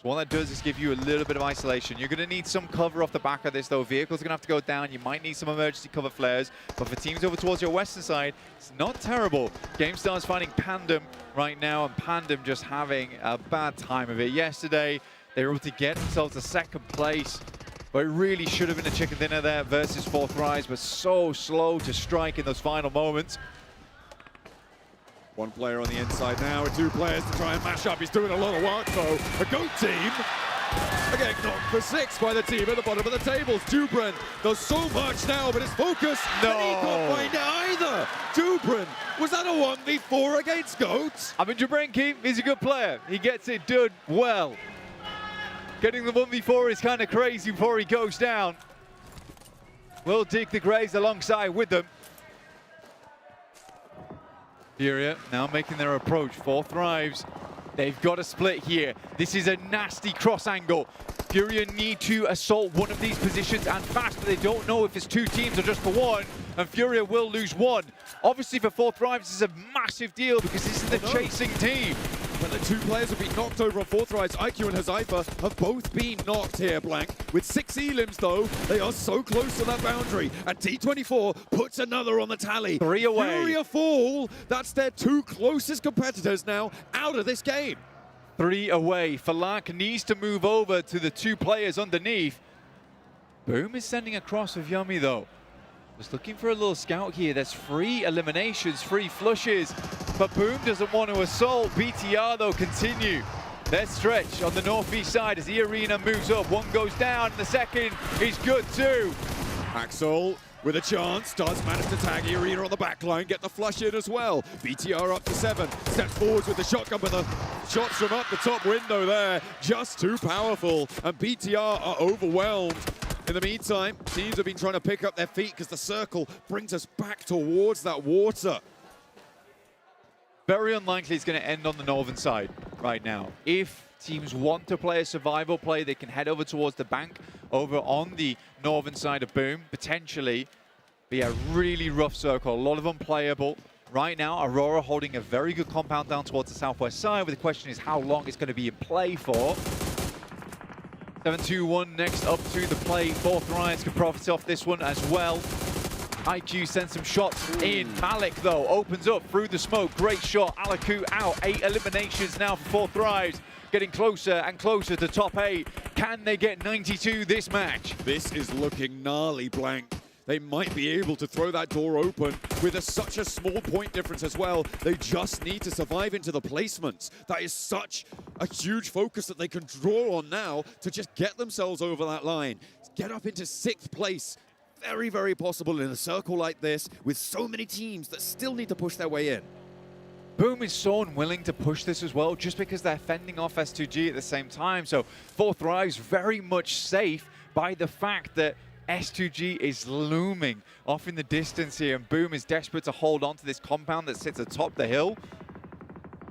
So what that does is give you a little bit of isolation. You're going to need some cover off the back of this, though. Vehicles are going to have to go down. You might need some emergency cover flares. But for teams over towards your western side, it's not terrible. GameStar is fighting Pandem right now, and Pandem just having a bad time of it. Yesterday, they were able to get themselves a second place. But it really should have been a chicken dinner there versus 4Thrives, but so slow to strike in those final moments. One player on the inside now, with two players to try and mash up. He's doing a lot of work, though. A GOAT team again knocked for 6 by the team at the bottom of the tables. Dubrin does so much now, but his focus, no. And he can't find it either. Dubrin, was that a 1v4 against GOAT? I mean, Jabrenki is a good player. He gets it done well. Getting the 1v4 is kind of crazy before he goes down. We'll dig the graves alongside with them. Furia now making their approach. 4Thrives. They've got a split here. This is a nasty cross angle. Furia need to assault one of these positions and fast, but they don't know if it's 2 teams or just for one. And Furia will lose 1. Obviously for 4Thrives, this is a massive deal because this is the chasing team. But the 2 players have been knocked over on 4Thrives. IQ and Hazaifa have both been knocked here, Blank. With 6 elims, though, they are so close to that boundary. And D24 puts another on the tally. 3 away. Furia fall. That's their 2 closest competitors now out of this game. 3 away. Falak needs to move over to the 2 players underneath. Boom is sending across with Yummy, though. Was looking for a little scout here. There's 3 eliminations, 3 flushes. But Boom doesn't want to assault. BTR, though, continue their stretch on the northeast side as the arena moves up. 1 goes down, and the second is good, too. Axel with a chance, does manage to tag the arena on the back line, get the flush in as well. BTR up to 7, steps forwards with the shotgun, but the shots from up the top window there, just too powerful, and BTR are overwhelmed. In the meantime, teams have been trying to pick up their feet because the circle brings us back towards that water. Very unlikely it's going to end on the northern side right now. If teams want to play a survival play, they can head over towards the bank over on the northern side of Boom, potentially be a really rough circle, a lot of unplayable. Right now, Aurora holding a very good compound down towards the southwest side, but the question is how long it's going to be in play for. 7-2-1 next up to the play. 4Thrives can profit off this one as well. IQ sends some shots in. Malik, though, opens up through the smoke. Great shot. Alaku out. 8 eliminations now for 4Thrives. Getting closer and closer to top 8. Can they get 92 this match? This is looking gnarly, Blank. They might be able to throw that door open with such a small point difference as well. They just need to survive into the placements. That is such a huge focus that they can draw on now to just get themselves over that line. Get up into 6th place. Very, very possible in a circle like this with so many teams that still need to push their way in. Boom is so unwilling to push this as well just because they're fending off S2G at the same time. So 4Thrives very much safe by the fact that S2G is looming off in the distance here, and Boom is desperate to hold on to this compound that sits atop the hill.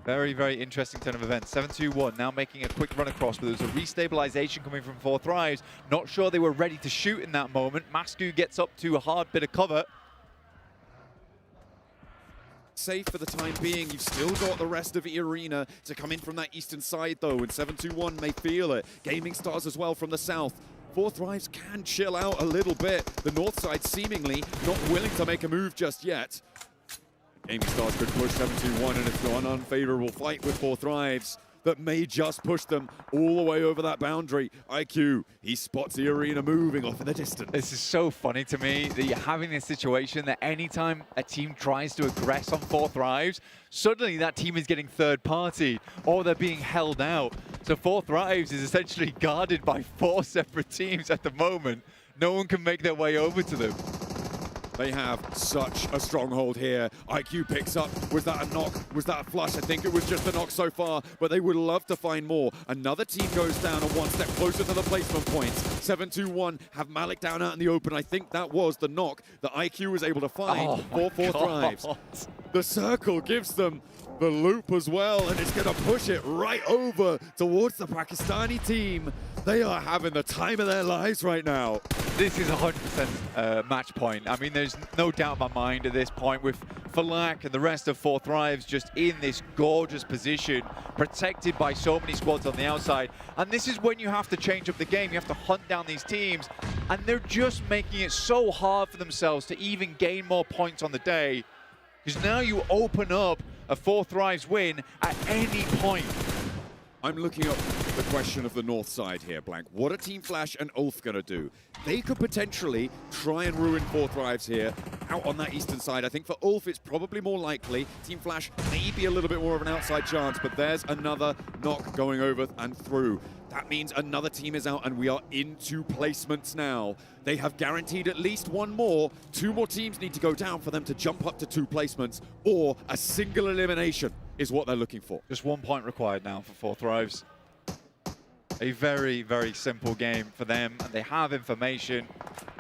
Very, very interesting turn of events. 7-2-1 now making a quick run across, but there was a restabilization coming from 4Thrives. Not sure they were ready to shoot in that moment. Masku gets up to a hard bit of cover. Safe for the time being. You've still got the rest of the arena to come in from that eastern side, though, and 7-2-1 may feel it. Gaming Stars as well from the south. 4Thrives can chill out a little bit. The north side seemingly not willing to make a move just yet. Gaming Stars could push 7-2-1, and it's an unfavorable fight with 4Thrives that may just push them all the way over that boundary. IQ, he spots the arena moving off in the distance. This is so funny to me that you're having this situation that anytime a team tries to aggress on 4Thrives, suddenly that team is getting third party or they're being held out. So 4Thrives is essentially guarded by 4 separate teams at the moment. No one can make their way over to them. They have such a stronghold here. IQ picks up. Was that a knock? Was that a flush? I think it was just a knock so far, but they would love to find more. Another team goes down and one step closer to the placement points. 7-2-1 have Malik down out in the open. I think that was the knock that IQ was able to find for Four Thrives. The circle gives them the loop as well, and it's going to push it right over towards the Pakistani team. They are having the time of their lives right now. This is 100% match point. I mean, there's no doubt in my mind at this point with Falak and the rest of Four Thrives just in this gorgeous position, protected by so many squads on the outside. And this is when you have to change up the game. You have to hunt down these teams, and they're just making it so hard for themselves to even gain more points on the day, because now you open up a Four Thrives win at any point. I'm looking up the question of the north side here, Blank. What are Team Flash and Ulf going to do? They could potentially try and ruin Four Thrives here out on that eastern side. I think for Ulf, it's probably more likely. Team Flash maybe a little bit more of an outside chance, but there's another knock going over and through. That means another team is out, and we are into placements now. They have guaranteed at least one more. 2 more teams need to go down for them to jump up to 2 placements, or a single elimination is what they're looking for. Just 1 point required now for Four Thrives. A very, very simple game for them, and they have information,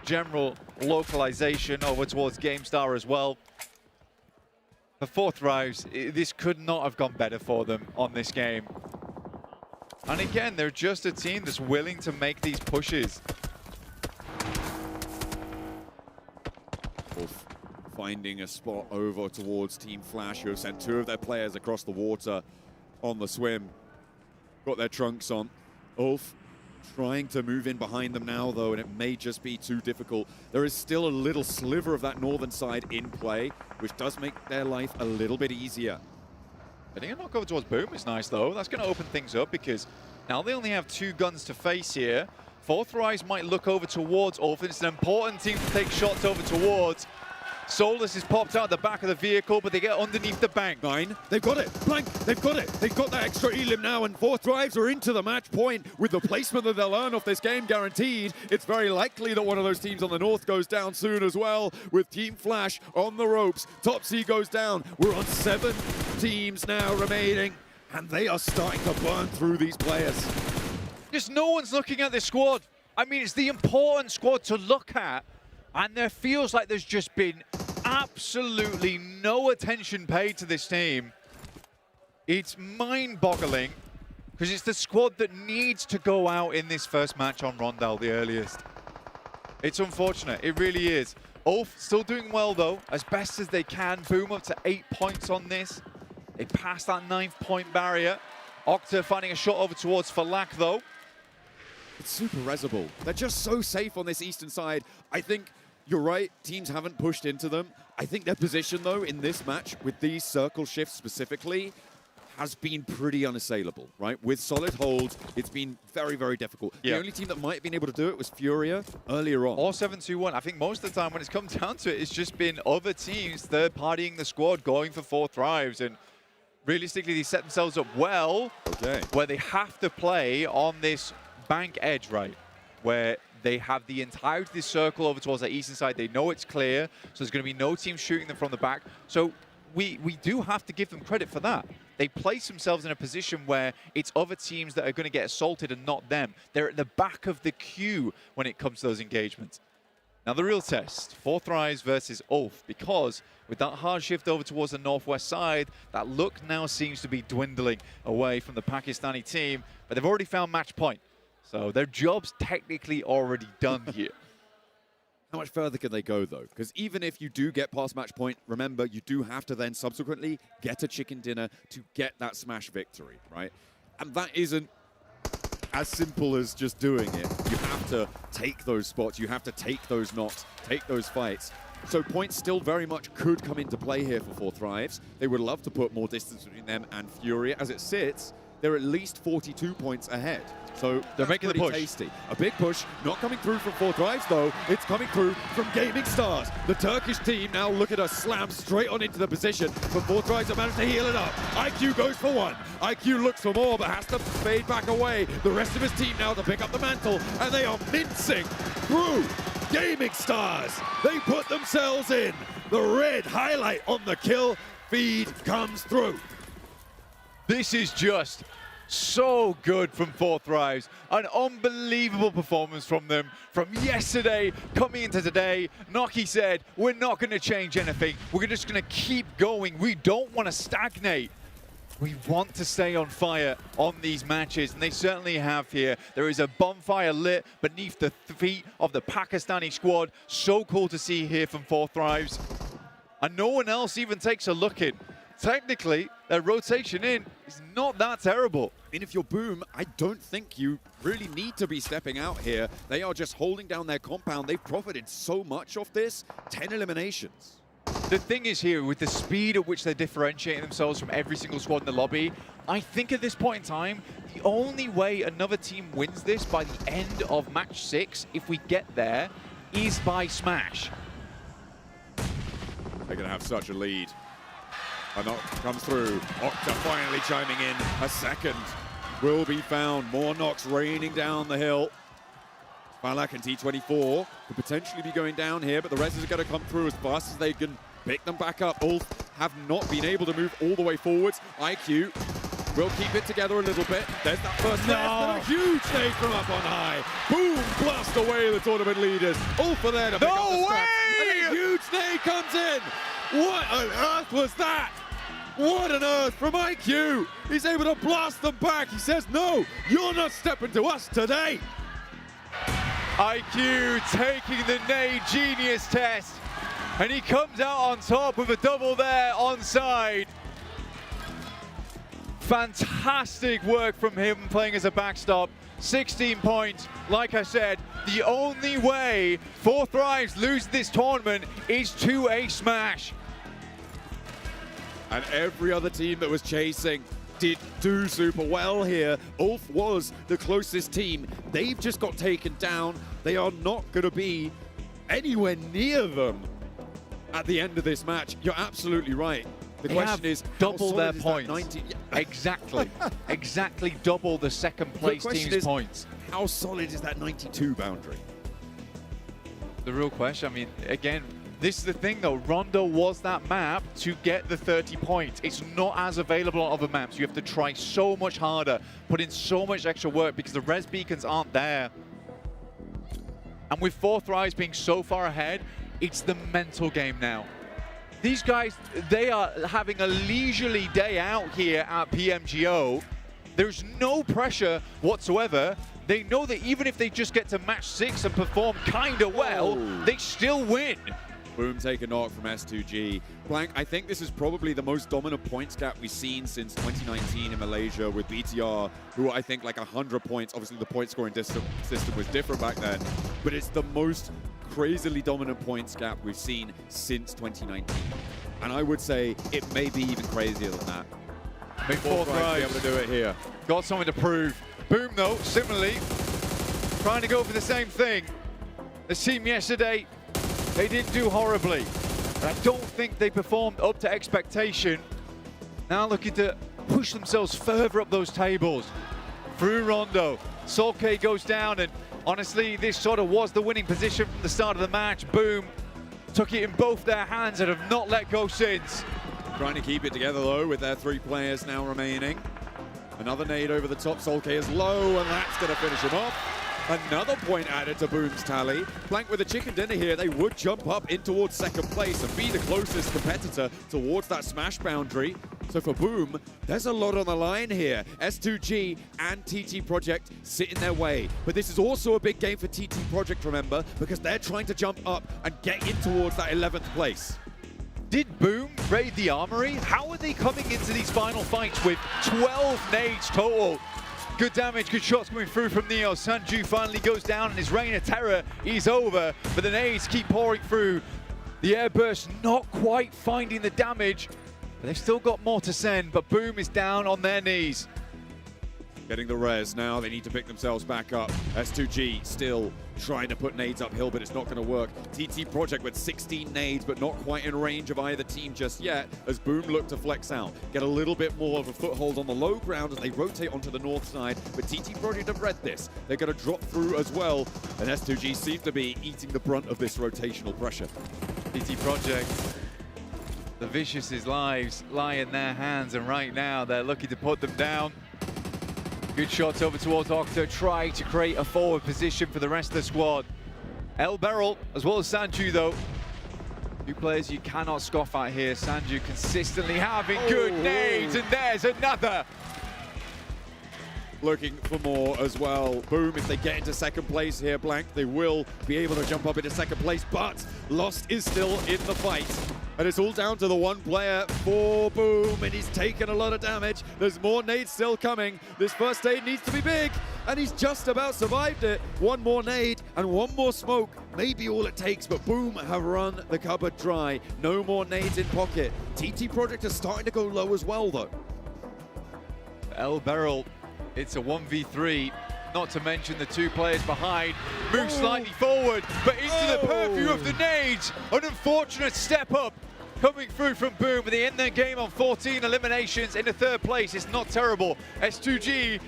general localization over towards GameStar as well. For Four Thrives, this could not have gone better for them on this game. And again, they're just a team that's willing to make these pushes. Wolf finding a spot over towards Team Flash, who have sent 2 of their players across the water on the swim. Got their trunks on. Ulf trying to move in behind them now, though, and it may just be too difficult. There is still a little sliver of that northern side in play, which does make their life a little bit easier. I think a knock over towards Boom is nice, though. That's going to open things up, because now they only have 2 guns to face here. Four Thrives might look over towards Ulf. It's an important team to take shots over towards. Solus is popped out the back of the vehicle, but they get underneath the bank. 9, they've got it. Blank, they've got it. They've got that extra elim now, and Four Thrives are into the match point with the placement that they'll earn off this game guaranteed. It's very likely that one of those teams on the north goes down soon as well, with Team Flash on the ropes. Top C goes down. We're on 7 teams now remaining, and they are starting to burn through these players. Just no one's looking at this squad. I mean, it's the important squad to look at, and there feels like there's just been absolutely no attention paid to this team. It's mind-boggling, because it's the squad that needs to go out in this first match on Rondell the earliest. It's unfortunate, it really is. Ulf still doing well, though, as best as they can. Boom up to 8 points on this. They passed that 9th point barrier. Octa finding a shot over towards Falak, though. It's super resable. They're just so safe on this eastern side. I think you're right, teams haven't pushed into them. I think their position, though, in this match, with these circle shifts specifically, has been pretty unassailable, right? With solid holds, it's been very, very difficult. Yeah. The only team that might have been able to do it was Furia earlier on. Or 7-2-1. I think most of the time when it's come down to it, it's just been other teams third-partying the squad, going for Four Thrives, and realistically, they set themselves up well, where they have to play on this bank edge, right? Where they have the entirety of this circle over towards the eastern side. They know it's clear, so there's going to be no team shooting them from the back. So we do have to give them credit for that. They place themselves in a position where it's other teams that are going to get assaulted and not them. They're at the back of the queue when it comes to those engagements. Now the real test, Four Thrives versus Ulf, because with that hard shift over towards the northwest side, that look now seems to be dwindling away from the Pakistani team, but they've already found match point. So their job's technically already done here. How much further can they go, though? Because even if you do get past match point, remember, you do have to then subsequently get a chicken dinner to get that smash victory, right? And that isn't as simple as just doing it. You have to take those spots. You have to take those knocks, take those fights. So points still very much could come into play here for Four Thrives. They would love to put more distance between them and Fury. As it sits, they're at least 42 points ahead. So they're making the push. Tasty. A big push, not coming through from Four Thrives, though. It's coming through from Gaming Stars. The Turkish team now look at us slam straight on into the position, but Four Thrives have managed to heal it up. IQ goes for one. IQ looks for more, but has to fade back away. The rest of his team now to pick up the mantle, and they are mincing through Gaming Stars. They put themselves in. The red highlight on the kill feed comes through. This is just so good from 4Thrives. An unbelievable performance from them. From yesterday, coming into today, Noki said, we're not going to change anything. We're just going to keep going. We don't want to stagnate. We want to stay on fire on these matches, and they certainly have here. There is a bonfire lit beneath the feet of the Pakistani squad. So cool to see here from 4Thrives. And no one else even takes a look in. Technically, their rotation in is not that terrible. And if you're Boom, I don't think you really need to be stepping out here. They are just holding down their compound. They've profited so much off this. 10 eliminations. The thing is here, with the speed at which they're differentiating themselves from every single squad in the lobby, I think at this point in time, the only way another team wins this by the end of match 6, if we get there, is by Smash. They're going to have such a lead. A knock comes through. Octa finally chiming in. A second will be found. More knocks raining down the hill. Balak and T24 could potentially be going down here, but the rest are going to come through as fast as they can pick them back up. Ulf have not been able to move all the way forwards. IQ will keep it together a little bit. There's that first nest, and a huge nade from up on high. Boom, blast away the tournament leaders. Ulf are there to pick up the scraps. And a huge nade comes in. What on earth was that? What on earth from IQ? He's able to blast them back. He says, no, you're not stepping to us today. IQ taking the nade genius test, and he comes out on top with a double there on side. Fantastic work from him playing as a backstop. 16 points. Like I said, the only way 4Thrives lose this tournament is to a Smash. And every other team that was chasing did do super well here. Ulf was the closest team. They've just got taken down. They are not going to be anywhere near them at the end of this match. You're absolutely right. The question is, double their points. 90? Exactly. Exactly double the second place team's points. How solid is that 92 boundary? The real question, I mean, again, this is the thing though, Rondo was that map to get the 30 points. It's not as available on other maps. You have to try so much harder, put in so much extra work because the res beacons aren't there. And with 4Thrives being so far ahead, it's the mental game now. These guys, they are having a leisurely day out here at PMGO. There's no pressure whatsoever. They know that even if they just get to match 6 and perform kind of well, they still win. Boom, take a knock from S2G. Blank, I think this is probably the most dominant points gap we've seen since 2019 in Malaysia with BTR, who I think like 100 points. Obviously, the point scoring system was different back then, but it's the most crazily dominant points gap we've seen since 2019. And I would say it may be even crazier than that. Big 4Thrives be able to do it here. Got something to prove. Boom, though, similarly, trying to go for the same thing. The team yesterday, they didn't do horribly. And I don't think they performed up to expectation. Now looking to push themselves further up those tables. Through Rondo, Solke goes down, and honestly, this sort of was the winning position from the start of the match. Boom took it in both their hands and have not let go since. Trying to keep it together though with their 3 players now remaining. Another nade over the top, Solke is low, and that's going to finish him off. Another point added to Boom's tally. Blank with a chicken dinner here, they would jump up in towards second place and be the closest competitor towards that Smash boundary. So for Boom, there's a lot on the line here. S2G and TT Project sit in their way. But this is also a big game for TT Project, remember, because they're trying to jump up and get in towards that 11th place. Did Boom raid the armory? How are they coming into these final fights with 12 nades total? Good damage, good shots coming through from Neo. Sanju finally goes down and his reign of terror is over, but the nades keep pouring through. The airburst not quite finding the damage, but they've still got more to send, but Boom is down on their knees. Getting the res now, they need to pick themselves back up. S2G still trying to put nades uphill, but it's not going to work. TT Project with 16 nades, but not quite in range of either team just yet, as Boom look to flex out, get a little bit more of a foothold on the low ground as they rotate onto the north side, but TT Project have read this. They're going to drop through as well, and S2G seems to be eating the brunt of this rotational pressure. TT Project, the Vicious's lives lie in their hands, and right now they're looking to put them down. Good shots over towards Octo, trying to create a forward position for the rest of the squad. El Beryl, as well as Sanju though. Two players you cannot scoff at here. Sanju consistently having good nades, and there's another. Looking for more as well. Boom, if they get into second place here, Blank, they will be able to jump up into second place, but Lost is still in the fight. And it's all down to the one player for Boom, and he's taken a lot of damage. There's more nades still coming. This first aid needs to be big, and he's just about survived it. One more nade and one more smoke may be all it takes, but Boom have run the cupboard dry. No more nades in pocket. TT Project is starting to go low as well, though. El Beryl, it's a 1v3. Not to mention the two players behind move slightly forward, but into the purview of the nades. An unfortunate step up coming through from Boom, but they end their game on 14 eliminations into third place. It's not terrible. S2G,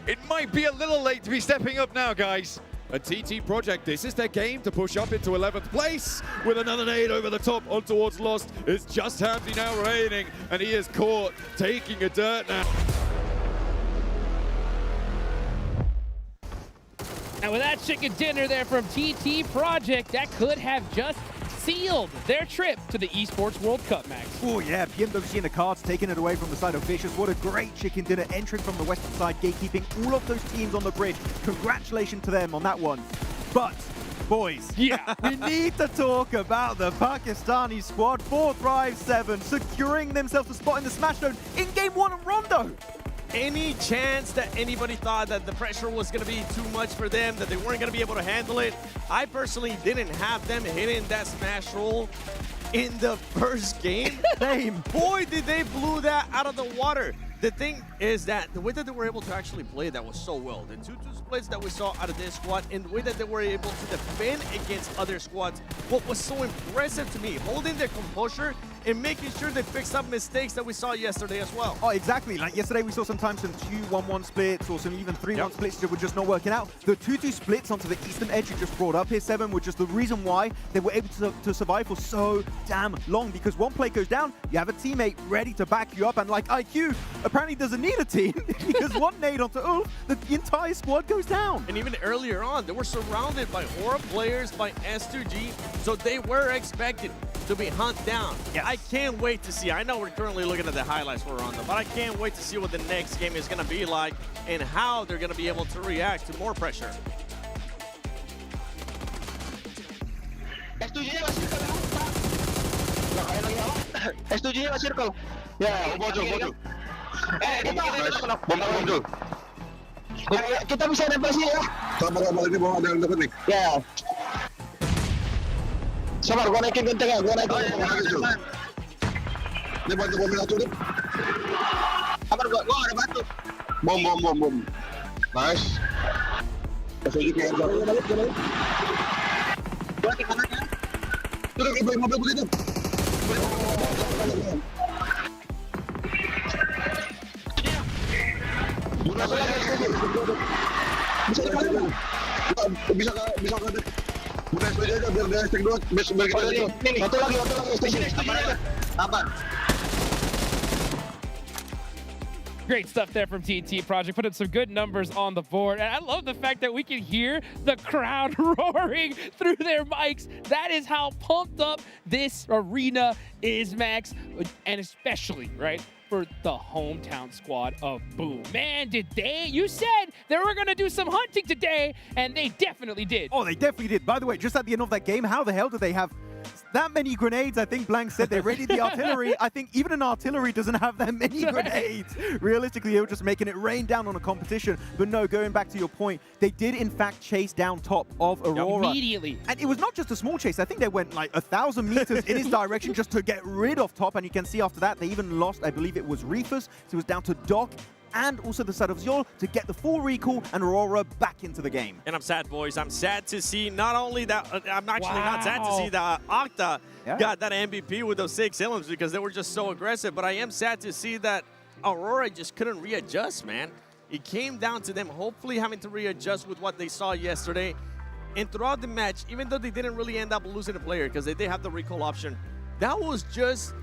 it might be a little late to be stepping up now, guys. A TT Project, this is their game to push up into 11th place with another nade over the top on towards Lost. It's just Hamdi now remaining, and he is caught taking a dirt now. And with that chicken dinner there from TT Project, that could have just sealed their trip to the Esports World Cup, Max. Oh yeah, PMGO in the cards, taking it away from the side of Vicious. What a great chicken dinner, entering from the western side, gatekeeping all of those teams on the bridge. Congratulations to them on that one. But, boys, yeah, we need to talk about the Pakistani squad. 4-3-7, securing themselves a spot in the Smashdown in Game 1 of Rondo. Any chance that anybody thought that the pressure was going to be too much for them, that they weren't going to be able to handle it? I personally didn't have them hitting that smash roll in the first game. Same. Boy, did they blew that out of the water. The thing is that the way that they were able to actually play that was so well. The 2-2 splits that we saw out of this squad and the way that they were able to defend against other squads, what was so impressive to me, holding their composure and making sure they fixed up mistakes that we saw yesterday as well. Oh, exactly. Like yesterday, we saw sometimes some 2-1-1 splits or some even 3-1 splits that were just not working out. The 2-2 splits onto the eastern edge you just brought up here, Seven, were just the reason why they were able to survive for so damn long. Because one play goes down, you have a teammate ready to back you up, and like IQ apparently doesn't need a team because one nade onto Ulf, the entire squad goes down. And even earlier on, they were surrounded by Aura players, by S2G, so they were expected to be hunted down. Yes. I can't wait to see. I know we're currently looking at the highlights for Rondo, but I can't wait to see what the next game is going to be like and how they're going to be able to react to more pressure. S2G lewat circle. Ya, muncul. Muncul. Kita bisa nempel sini ya. Sabar lagi bawa ada yang dekat nih. Ya. Sabar, gua naikin genteng ya, gua naikin. Ini bantu mobil satu nih. Sabar, gua ada batu. Bom. Nice. Kasih gitu ya. Gua di kanan ya. Tuh ke mobil begitu. Bisa udah aja biar dia stick dulu. Biar kita ini. Satu lagi. Aman. Great stuff there from TT Project. Put in some good numbers on the board. And I love the fact that we can hear the crowd roaring through their mics. That is how pumped up this arena is, Max. And especially, right, for the hometown squad of Boom. Man, did they? You said they were going to do some hunting today, and they definitely did. Oh, they definitely did. By the way, just at the end of that game, how the hell did they have that many grenades? I think Blank said they readied the artillery. I think even an artillery doesn't have that many grenades. Realistically, they were just making it rain down on a competition. But no, going back to your point, they did in fact chase down top of Aurora. Immediately. And it was not just a small chase. I think they went like 1,000 meters in his direction just to get rid of top. And you can see after that, they even lost, I believe it was Reefus. So it was down to Doc and also the side of Zol to get the full recall and Aurora back into the game. And I'm sad, boys. I'm sad to see not only that, I'm actually not sad to see that Octa got that MVP with those 6 elements because they were just so aggressive, but I am sad to see that Aurora just couldn't readjust, man. It came down to them hopefully having to readjust with what they saw yesterday. And throughout the match, even though they didn't really end up losing a player because they did have the recall option, that was just,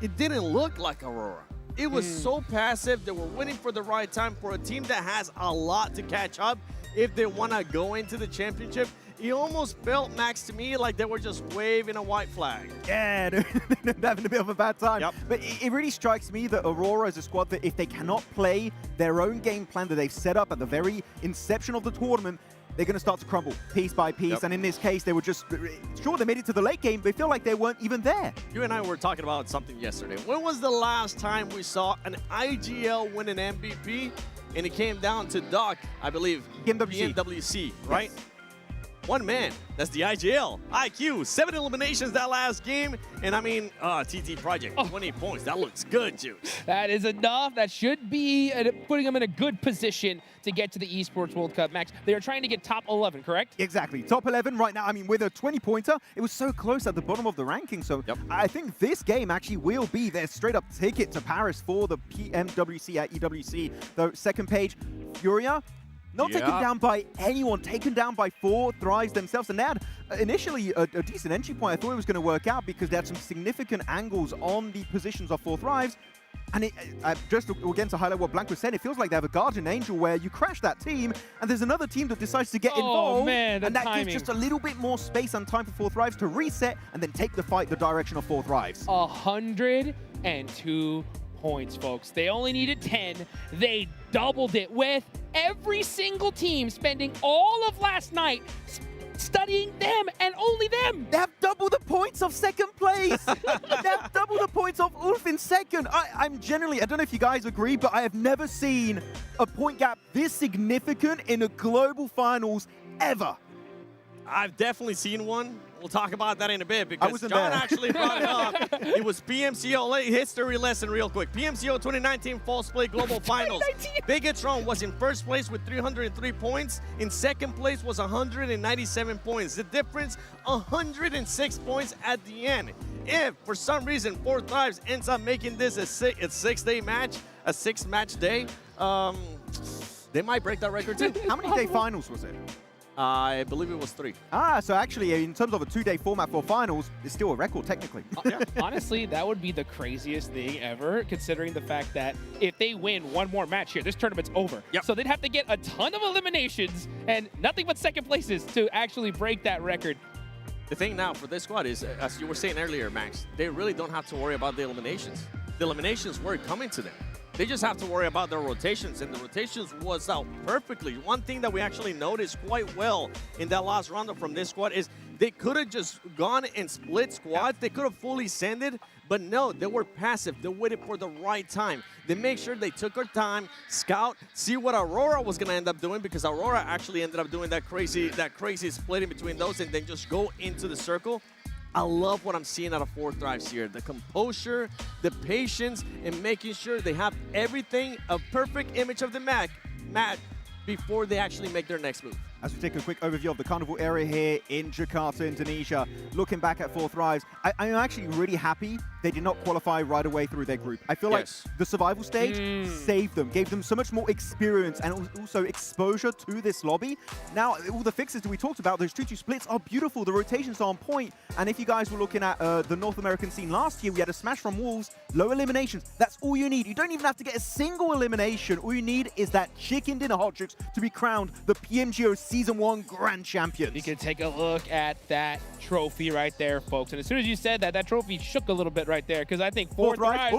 it didn't look like Aurora. It was so passive. They were waiting for the right time for a team that has a lot to catch up if they want to go into the championship. It almost felt, Max, to me like they were just waving a white flag. Yeah, they're having a bit of a bad time. But it really strikes me that Aurora is a squad that if they cannot play their own game plan that they've set up at the very inception of the tournament, they're going to start to crumble piece by piece. And in this case, they were just, sure, they made it to the late game, but they feel like they weren't even there. You and I were talking about something yesterday. When was the last time we saw an IGL win an MVP? And it came down to Doc, I believe, PMWC, right? Yes. One man, that's the IGL. IQ, 7 eliminations that last game. And I mean, TT Project, 20 points. That looks good, Juice. That is enough. That should be putting them in a good position to get to the Esports World Cup. Max, they are trying to get top 11, correct? Exactly. Top 11 right now. I mean, with a 20-pointer, it was so close at the bottom of the ranking. So I think this game actually will be their straight-up ticket to Paris for the PMWC at EWC. The second page, Furia, not taken down by anyone, taken down by 4 Thrives themselves. And they had initially a decent entry point. I thought it was going to work out because they had some significant angles on the positions of 4 Thrives. And just again to highlight what Blanco said, it feels like they have a Guardian Angel where you crash that team and there's another team that decides to get involved. Man, and that timing. gives just a little bit more space and time for 4 Thrives to reset and then take the fight the direction of 4 Thrives. 102 points, folks. They only needed 10. They doubled it with every single team spending all of last night studying them and only them. They have double the points of second place. They have double the points of Ulf in second. I'm generally, I don't know if you guys agree, but I have never seen a point gap this significant in a global finals ever. I've definitely seen one. We'll talk about that in a bit because John actually brought it up. It was PMCO history lesson real quick. PMCO 2019 False Play Global Finals. Bigatron was in first place with 303 points. In second place was 197 points. The difference, 106 points at the end. If, for some reason, 4 Thrives ends up making this a 6-day match, a 6-match day, they might break that record too. How many day finals was it? I believe it was 3. So actually, in terms of a 2-day format for finals, it's still a record technically. Honestly, that would be the craziest thing ever, considering the fact that if they win one more match here, this tournament's over. So they'd have to get a ton of eliminations and nothing but second places to actually break that record. The thing now for this squad is, as you were saying earlier, Max, they really don't have to worry about the eliminations. The eliminations were coming to them. They just have to worry about their rotations, and the rotations was out perfectly. One thing that we actually noticed quite well in that last round from this squad is they could have just gone and split squads. They could have fully sended, but no, they were passive. They waited for the right time. They made sure they took their time, scout, see what Aurora was going to end up doing, because Aurora actually ended up doing that crazy splitting between those and then just go into the circle. I love what I'm seeing out of 4 Thrives here. The composure, the patience, and making sure they have everything, a perfect image of the map before they actually make their next move. As we take a quick overview of the carnival area here in Jakarta, Indonesia, looking back at 4 Thrives, I'm actually really happy they did not qualify right away through their group. I feel like the survival stage saved them, gave them so much more experience and also exposure to this lobby. Now, all the fixes that we talked about, those 2-2 splits are beautiful. The rotations are on point. And if you guys were looking at the North American scene last year, we had a smash from Wolves, low eliminations. That's all you need. You don't even have to get a single elimination. All you need is that chicken dinner hot chicks to be crowned the PMGO Season 1 Grand Champions. You can take a look at that trophy right there, folks. And as soon as you said that, that trophy shook a little bit right there, because I think 4 Thrives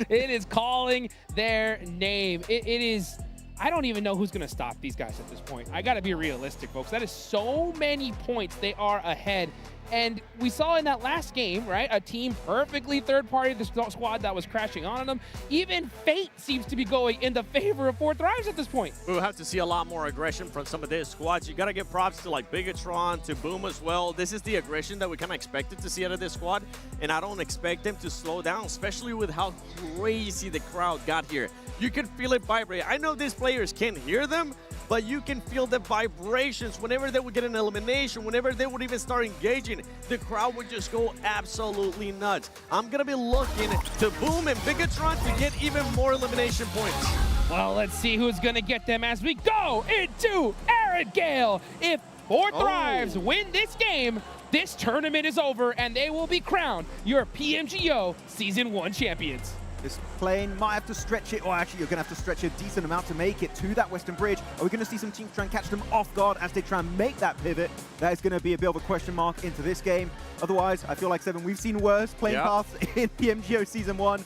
it is calling their name. It is, I don't even know who's going to stop these guys at this point. I got to be realistic, folks. That is so many points they are ahead. And we saw in that last game, right, a team perfectly third-party the squad that was crashing on them. Even Fate seems to be going in the favor of 4Thrives at this point. We'll have to see a lot more aggression from some of their squads. You got to give props to like Bigatron, to Boom as well. This is the aggression that we kind of expected to see out of this squad, and I don't expect them to slow down, especially with how crazy the crowd got here. You can feel it vibrate. I know these players can't hear them, but you can feel the vibrations whenever they would get an elimination, whenever they would even start engaging, the crowd would just go absolutely nuts. I'm going to be looking to Boom and Bigatron to get even more elimination points. Well, let's see who's going to get them as we go into Arid Gale. If 4Thrives win this game, this tournament is over and they will be crowned your PMGO Season 1 champions. This plane might have to stretch it, or actually you're going to have to stretch a decent amount to make it to that western bridge. Are we going to see some teams try and catch them off guard as they try and make that pivot? That is going to be a bit of a question mark into this game. Otherwise, I feel like, Seven, we've seen worse plane paths in PMGO Season 1.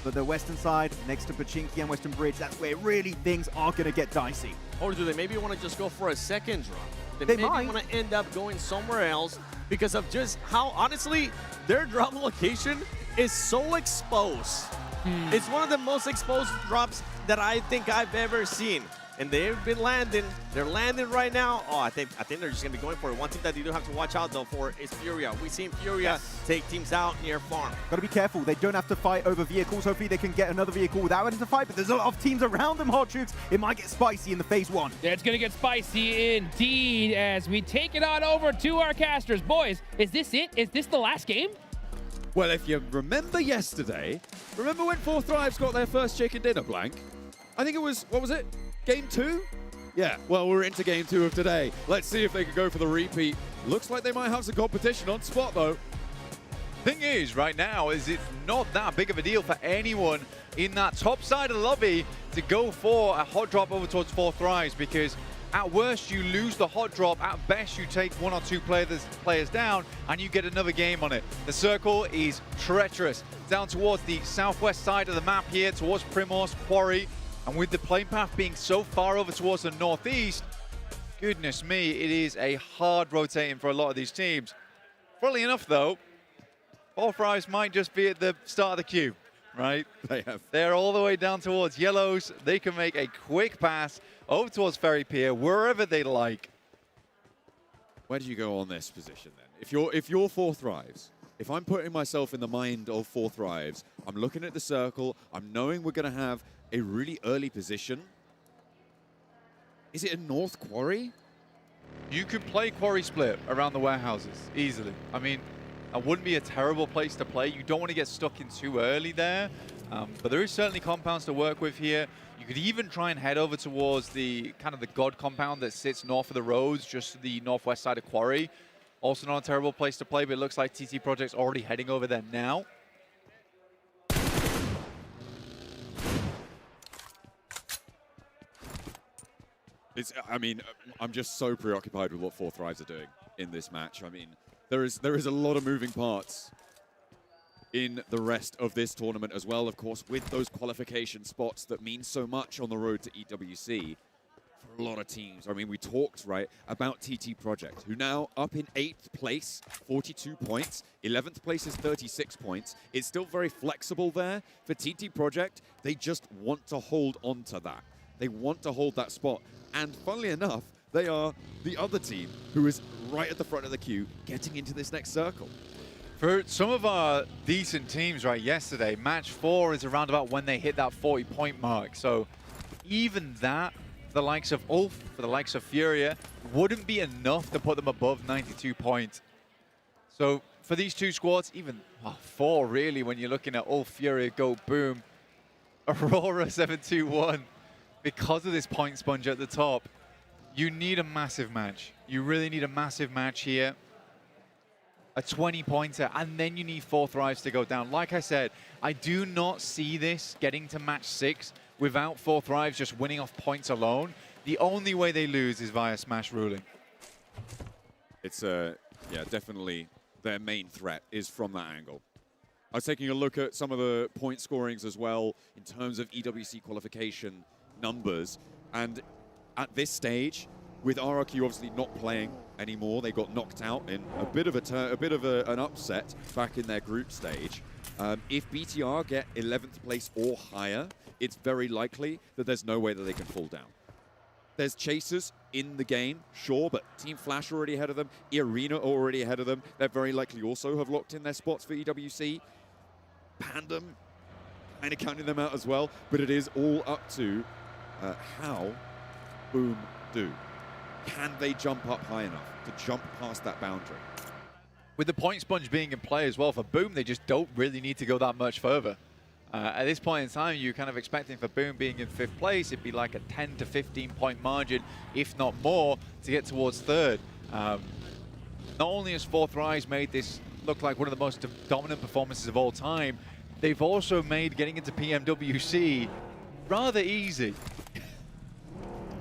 But the western side, next to Pachinki and Western Bridge, that's where really things are going to get dicey. Or do they maybe want to just go for a second drop? They maybe might. want to end up going somewhere else because of just how, honestly, their drop location is so exposed. It's one of the most exposed drops that I think I've ever seen. And they've been landing. They're landing right now. Oh, I think they're just going to be going for it. One thing that you do have to watch out, though, for is Furia. We've seen Furia take teams out near farm. Got to be careful. They don't have to fight over vehicles. Hopefully they can get another vehicle without having to fight. But there's a lot of teams around them, Hot Jukes. It might get spicy in the phase 1. Yeah, it's going to get spicy indeed as we take it on over to our casters. Boys, is this it? Is this the last game? Well, if you remember yesterday, remember when 4Thrives got their first chicken dinner, Blank? I think it was, what was it? Game 2? Yeah, well, we're into game 2 of today. Let's see if they can go for the repeat. Looks like they might have some competition on spot, though. Thing is, right now, is it's not that big of a deal for anyone in that top side of the lobby to go for a hot drop over towards 4Thrives, because at worst, you lose the hot drop. At best, you take 1 or 2 players down, and you get another game on it. The circle is treacherous. Down towards the southwest side of the map here, towards Primorsk Quarry. And with the plane path being so far over towards the northeast, goodness me, it is a hard rotating for a lot of these teams. Funnily enough, though, 4Thrives might just be at the start of the queue, right? They're all the way down towards yellows. They can make a quick pass over towards Ferry Pier, wherever they like. Where do you go on this position, then? If you're 4Thrives, if I'm putting myself in the mind of 4Thrives, I'm looking at the circle, I'm knowing we're going to have a really early position. Is it a North Quarry? You could play Quarry Split around the warehouses easily. I mean, that wouldn't be a terrible place to play. You don't want to get stuck in too early there, but there is certainly compounds to work with here. You could even try and head over towards the kind of the God compound that sits north of the roads, just to the northwest side of Quarry. Also not a terrible place to play, but it looks like TT Project's already heading over there now. I mean, I'm just so preoccupied with what 4Thrives are doing in this match. I mean, there is a lot of moving parts in the rest of this tournament as well, of course, with those qualification spots that mean so much on the road to EWC for a lot of teams. I mean, we talked, right, about TT Project, who now up in 8th place, 42 points. 11th place is 36 points. It's still very flexible there. For TT Project, they just want to hold on to that. They want to hold that spot. And funnily enough, they are the other team who is right at the front of the queue getting into this next circle. For some of our decent teams, right, yesterday, match 4 is around about when they hit that 40-point mark. So even that, for the likes of Ulf, for the likes of Furia, wouldn't be enough to put them above 92 points. So for these two squads, even 4 really, when you're looking at Ulf, Furia, Go, Boom, Aurora 721, because of this point sponge at the top, you need a massive match. You really need a massive match here. A 20-pointer, and then you need 4Thrives to go down. Like I said, I do not see this getting to match 6 without 4Thrives just winning off points alone. The only way they lose is via smash ruling. It's, yeah, definitely their main threat is from that angle. I was taking a look at some of the point scorings as well in terms of EWC qualification numbers, and at this stage, with RRQ obviously not playing anymore, they got knocked out in a bit of an upset back in their group stage. If BTR get 11th place or higher, it's very likely that there's no way that they can fall down. There's chasers in the game, sure, but Team Flash already ahead of them, Arena already ahead of them. They're very likely also have locked in their spots for EWC. Pandem, kind of counting them out as well, but it is all up to how Boom do. Can they jump up high enough to jump past that boundary? With the point sponge being in play as well for Boom, they just don't really need to go that much further. At this point in time, you're kind of expecting for Boom being in 5th place, it'd be like a 10 to 15 point margin, if not more, to get towards 3rd. Not only has 4thRives made this look like one of the most dominant performances of all time, they've also made getting into PMWC rather easy.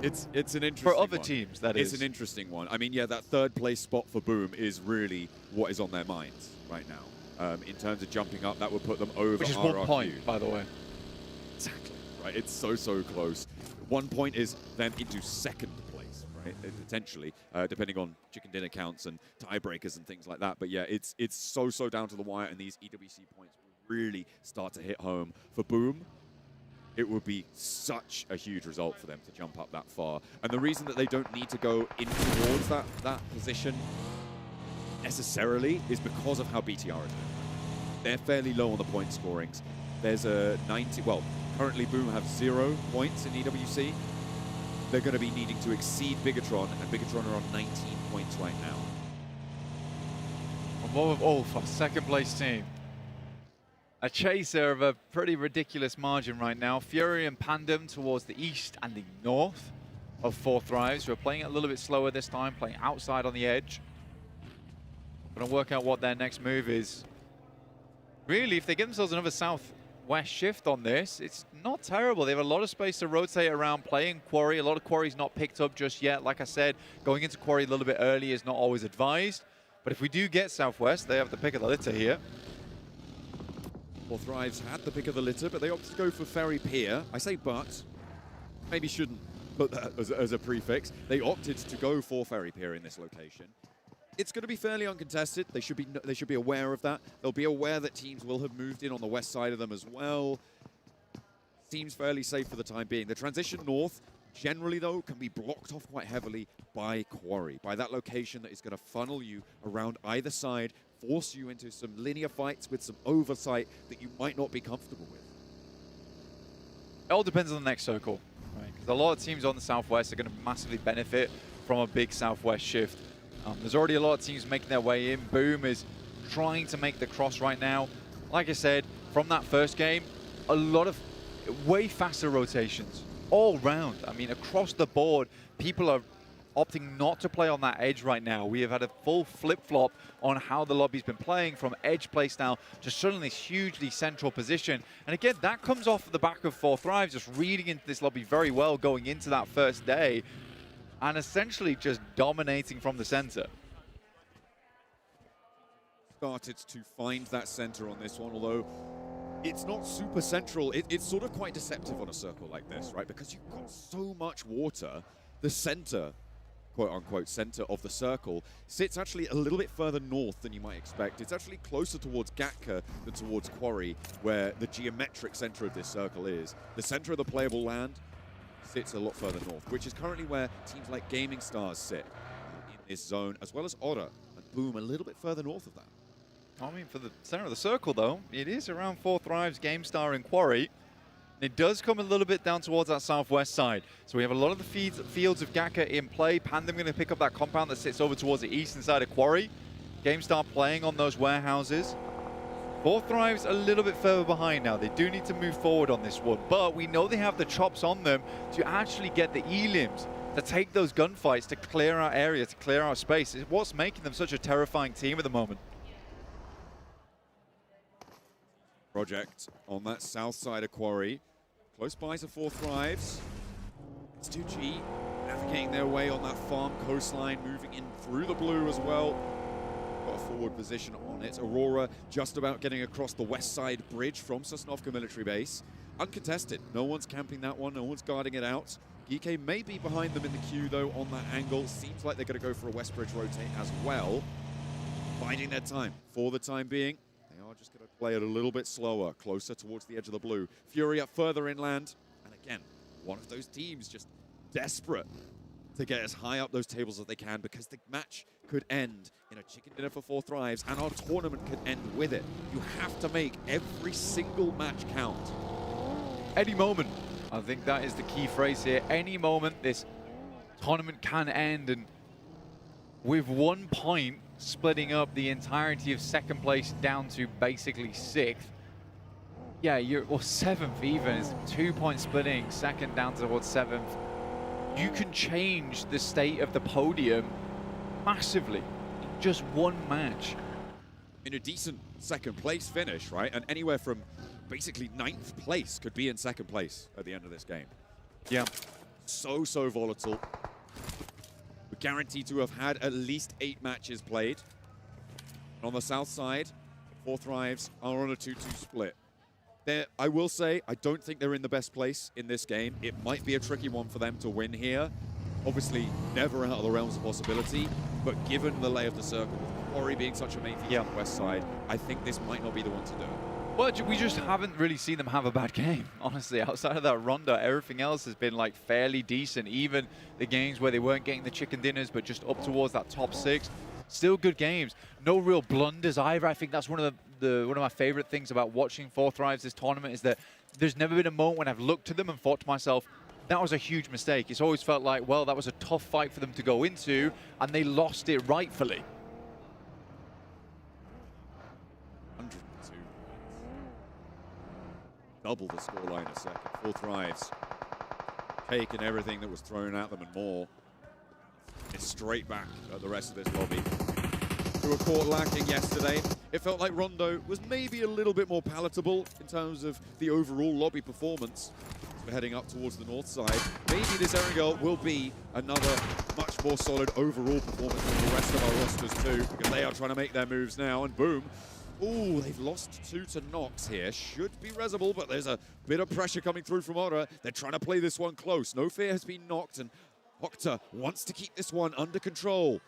It's an interesting for other one. teams, that is. It's an interesting one. I mean, yeah, that 3rd place spot for Boom is really what is on their minds right now. In terms of jumping up, that would put them over Which is RRQ. 1 point, by the way. Exactly, right? It's so close. 1 point is them into 2nd place, right? Potentially, depending on chicken dinner counts and tiebreakers and things like that. But yeah, it's so down to the wire, and these EWC points will really start to hit home. For Boom, it would be such a huge result for them to jump up that far. And the reason that they don't need to go in towards that position necessarily is because of how BTR is doing. They're fairly low on the point scorings. There's a 90, well, currently Boom have 0 points in EWC. They're going to be needing to exceed Bigatron, and Bigatron are on 19 points right now. And what of all for 2nd place team? A chaser of a pretty ridiculous margin right now. Fury and Pandem towards the east and the north of 4thRives, who are playing it a little bit slower this time, playing outside on the edge. Gonna work out what their next move is. Really, if they give themselves another southwest shift on this, it's not terrible. They have a lot of space to rotate around, playing Quarry. A lot of Quarry's not picked up just yet. Like I said, going into Quarry a little bit early is not always advised. But if we do get southwest, they have the pick of the litter here. 4thRives had the pick of the litter, but they opted to go for Ferry Pier. I say but, maybe shouldn't put that as a prefix. They opted to go for Ferry Pier in this location. It's going to be fairly uncontested. They should be aware of that. They'll be aware that teams will have moved in on the west side of them as well. Seems fairly safe for the time being. The transition north, generally though, can be blocked off quite heavily by Quarry, by that location that is going to funnel you around either side, force you into some linear fights with some oversight that you might not be comfortable with. It all depends on the next circle, right? Because a lot of teams on the southwest are going to massively benefit from a big southwest shift. There's already a lot of teams making their way in. Boom is trying to make the cross right now. Like I said, from that first game, a lot of way faster rotations all round. I mean, across the board, people are opting not to play on that edge right now. We have had a full flip-flop on how the lobby's been playing, from edge playstyle to suddenly this hugely central position. And again, that comes off the back of 4thRives, just reading into this lobby very well going into that first day, and essentially just dominating from the center. Started to find that center on this one, although it's not super central. It's sort of quite deceptive on a circle like this, right? Because you've got so much water, the center, quote-unquote center of the circle, sits actually a little bit further north than you might expect. It's actually closer towards Gatka than towards Quarry, where the geometric center of this circle is. The center of the playable land sits a lot further north, which is currently where teams like Gaming Stars sit in this zone, as well as Otter and Boom a little bit further north of that. I mean, for the center of the circle, though, it is around 4thRives, GameStar, and Quarry. It does come a little bit down towards that southwest side. So we have a lot of the fields of Gatka in play. Pandem going to pick up that compound that sits over towards the eastern side of Quarry. GameStar playing on those warehouses. 4thRives a little bit further behind now. They do need to move forward on this one, but we know they have the chops on them to actually get the elims, to take those gunfights, to clear our area, to clear our space. It's what's making them such a terrifying team at the moment. Project on that south side of Quarry, close by to 4thRives. It's 2G navigating their way on that farm coastline, moving in through the blue as well. Got a forward position on it. Aurora just about getting across the west side bridge from Sosnovka military base. Uncontested. No one's camping that one. No one's guarding it out. GK may be behind them in the queue, though, on that angle. Seems like they're going to go for a Westbridge rotate as well. Biding their time for the time being. They are just going to play it a little bit slower, closer towards the edge of the blue. Fury up further inland. And again, one of those teams just desperate to get as high up those tables as they can, because the match could end in a chicken dinner for 4 Thrives, and our tournament could end with it. You have to make every single match count. Any moment. I think that is the key phrase here. Any moment this tournament can end, and with 1 point splitting up the entirety of 2nd place down to basically 6th. Yeah, or 7th even. It's 2 point splitting, 2nd down towards 7th. You can change the state of the podium massively in just 1 match. In a decent 2nd place finish, right? And anywhere from basically 9th place could be in 2nd place at the end of this game. Yeah. So volatile. We're guaranteed to have had at least 8 matches played. And on the south side, 4 Thrives are on a 2-2 split. I will say, I don't think they're in the best place in this game. It might be a tricky one for them to win here. Obviously, never out of the realms of possibility, but given the lay of the circle, with Quarry being such a main feature on the west side, I think this might not be the one to do it. Well, we just haven't really seen them have a bad game, honestly. Outside of that Ronda, everything else has been like fairly decent. Even the games where they weren't getting the chicken dinners, but just up towards that top 6. Still good games. No real blunders either. I think that's one of my favorite things about watching 4 Thrives this tournament, is that there's never been a moment when I've looked at them and thought to myself, that was a huge mistake. It's always felt like, well, that was a tough fight for them to go into, and they lost it rightfully. 102. Double the scoreline a second. 4 Thrives. Taking everything that was thrown at them and more. It's straight back at the rest of this lobby. Who were caught lacking yesterday. It felt like Rondo was maybe a little bit more palatable in terms of the overall lobby performance. So we're heading up towards the north side. Maybe this Erangel will be another much more solid overall performance than the rest of our rosters too, because they are trying to make their moves now, and boom. Ooh, they've lost 2 to Nox here. Should be Resable, but there's a bit of pressure coming through from Ora. They're trying to play this one close. No Fear has been knocked, and Octa wants to keep this one under control.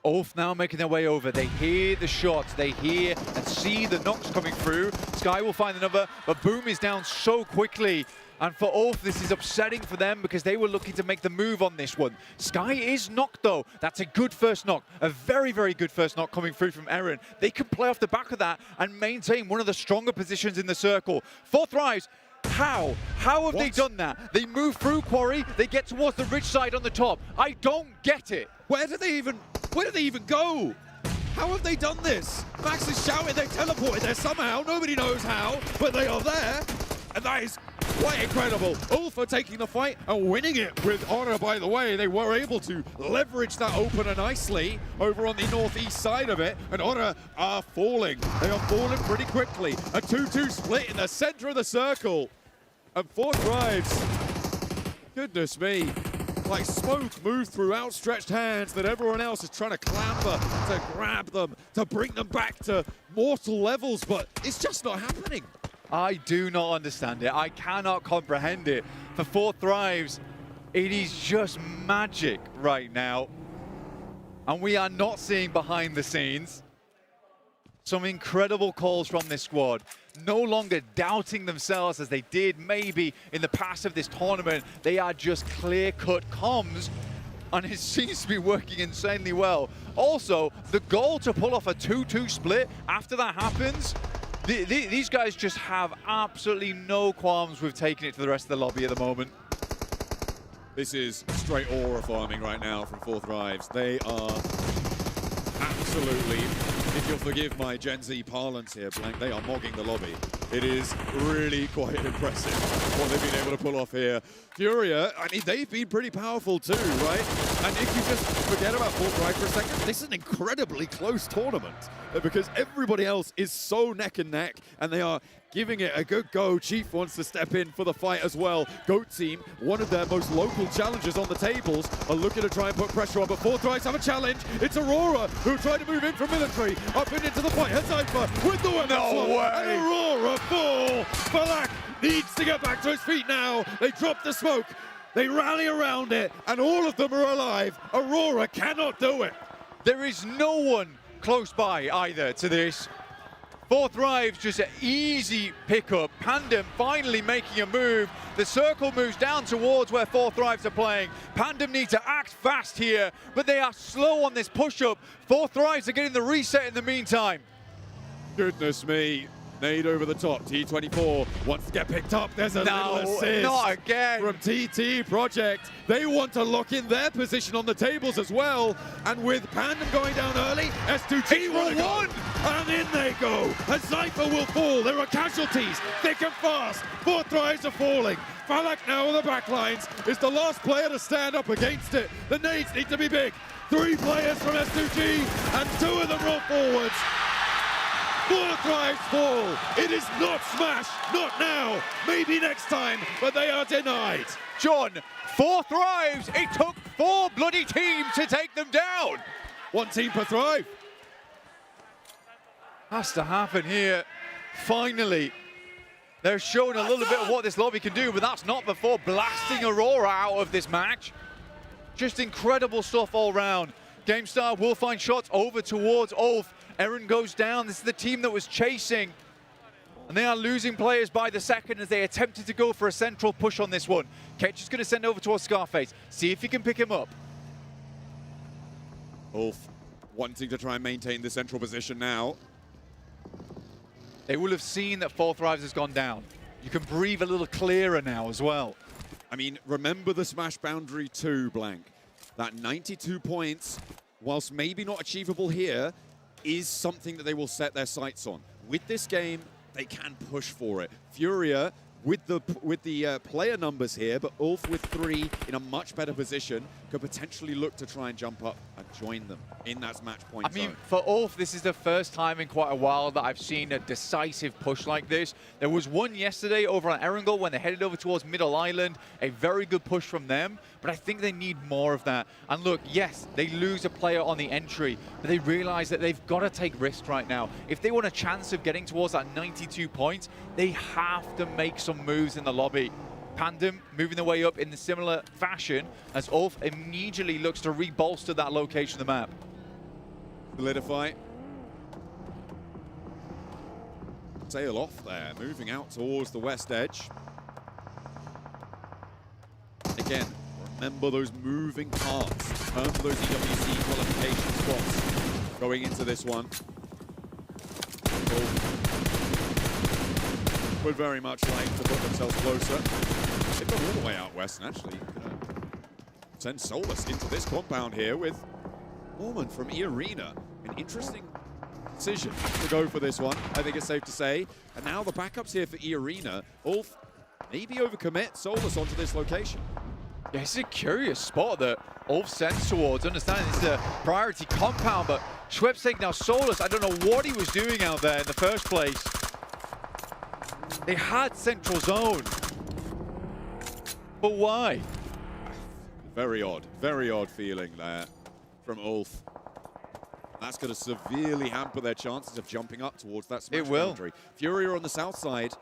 Oath now making their way over. They hear the shots. They hear and see the knocks coming through. Sky will find another, but Boom is down so quickly. And for Oath, this is upsetting for them because they were looking to make the move on this one. Sky is knocked, though. That's a good first knock. A very, very good first knock coming through from Eren. They can play off the back of that and maintain one of the stronger positions in the circle. 4 Thrives. How? How have they done that? They move through Quarry, they get towards the ridge side on the top. I don't get it. Where did they even go? How have they done this? Max is shouting, they teleported there somehow, nobody knows how, but they are there, and that is quite incredible. Ulf are taking the fight and winning it with honor, by the way. They were able to leverage that opener nicely over on the northeast side of it, and honor are falling. They are falling pretty quickly. A 2-2 split in the center of the circle. And 4 Thrives, goodness me, like smoke moved through outstretched hands that everyone else is trying to clamber to grab them, to bring them back to mortal levels, but it's just not happening. I do not understand it. I cannot comprehend it. For 4 Thrives, it is just magic right now. And we are not seeing behind the scenes. Some incredible calls from this squad. No longer doubting themselves as they did maybe in the past of this tournament. They are just clear-cut comms, and it seems to be working insanely well. Also, the goal to pull off a 2-2 split after that happens, these guys just have absolutely no qualms with taking it to the rest of the lobby at the moment. This is straight aura farming right now from 4 Thrives. They are absolutely, if you'll forgive my Gen Z parlance here, Blank, they are mogging the lobby. It is really quite impressive what they've been able to pull off here. Furia, I mean, they've been pretty powerful too, right? And if you just forget about 4 Thrives for a second, this is an incredibly close tournament because everybody else is so neck and neck, and they are giving it a good go. Chief wants to step in for the fight as well. GOAT team, one of their most local challengers on the tables, are looking to try and put pressure on, but 4 Thrives have a challenge. It's Aurora who tried to move in from military, up and into the fight. Hetzheimer with the weapon swap, and Aurora fall. Balak needs to get back to his feet now. They drop the smoke. They rally around it, and all of them are alive. Aurora cannot do it. There is no one close by either to this. Four Thrives, just an easy pickup. Pandem finally making a move. The circle moves down towards where Four Thrives are playing. Pandem need to act fast here, but they are slow on this push-up. Four Thrives are getting the reset in the meantime. Goodness me. Nade over the top. T24 wants to get picked up. There's a little assist. Not again. From TT Project. They want to lock in their position on the tables as well. And with Pandem going down early, S2G will go. And in they go. And Cypher will fall. There are casualties. Thick and fast. Four Thrives are falling. Falak now on the backlines is the last player to stand up against it. The nades need to be big. 3 players from S2G and 2 of them roll forwards. Four Thrives fall. It is not Smash, not now. Maybe next time, but they are denied. John, Four Thrives. It took 4 bloody teams to take them down. 1 team per Thrive. Has to happen here. Finally, they're showing a little bit of what this lobby can do, but that's not before blasting Aurora out of this match. Just incredible stuff all round. GameStar will find shots over towards Ulf. Eren goes down. This is the team that was chasing. And they are losing players by the second as they attempted to go for a central push on this one. Ketch is going to send over towards Scarface. See if he can pick him up. Ulf wanting to try and maintain the central position now. They will have seen that Four Thrives has gone down. You can breathe a little clearer now as well. I mean, remember the Smash boundary too, Blank. That 92 points, whilst maybe not achievable here, is something that they will set their sights on. With this game, they can push for it. Furia with the player numbers here, but Ulf with 3 in a much better position could potentially look to try and jump up and join them in that match point I mean, zone. for Ulf, this is the first time in quite a while that I've seen a decisive push like this. There was one yesterday over on Erangel when they headed over towards Middle Island. A very good push from them, but I think they need more of that. And look, yes, they lose a player on the entry, but they realize that they've got to take risks right now. If they want a chance of getting towards that 92 points, they have to make some moves in the lobby. Pandem moving their way up in the similar fashion as Ulf immediately looks to re-bolster that location of the map. Solidify. Sail off there, moving out towards the west edge. Again, remember those moving parts in terms of those EWC qualification spots going into this one. Would very much like to put themselves closer. They've gone all the way out west and actually send Solus into this compound here with Norman from E-Arena. An interesting decision to go for this one, I think it's safe to say. And now the backups here for E-Arena. Ulf maybe overcommit Solus onto this location. Yeah, it's a curious spot that Ulf sends towards. Understanding this is a priority compound, but Schweppes taking now Solus. I don't know what he was doing out there in the first place. They had central zone, but why? Very odd feeling there from Ulf. That's going to severely hamper their chances of jumping up towards that smash boundary. Fury are on the south side.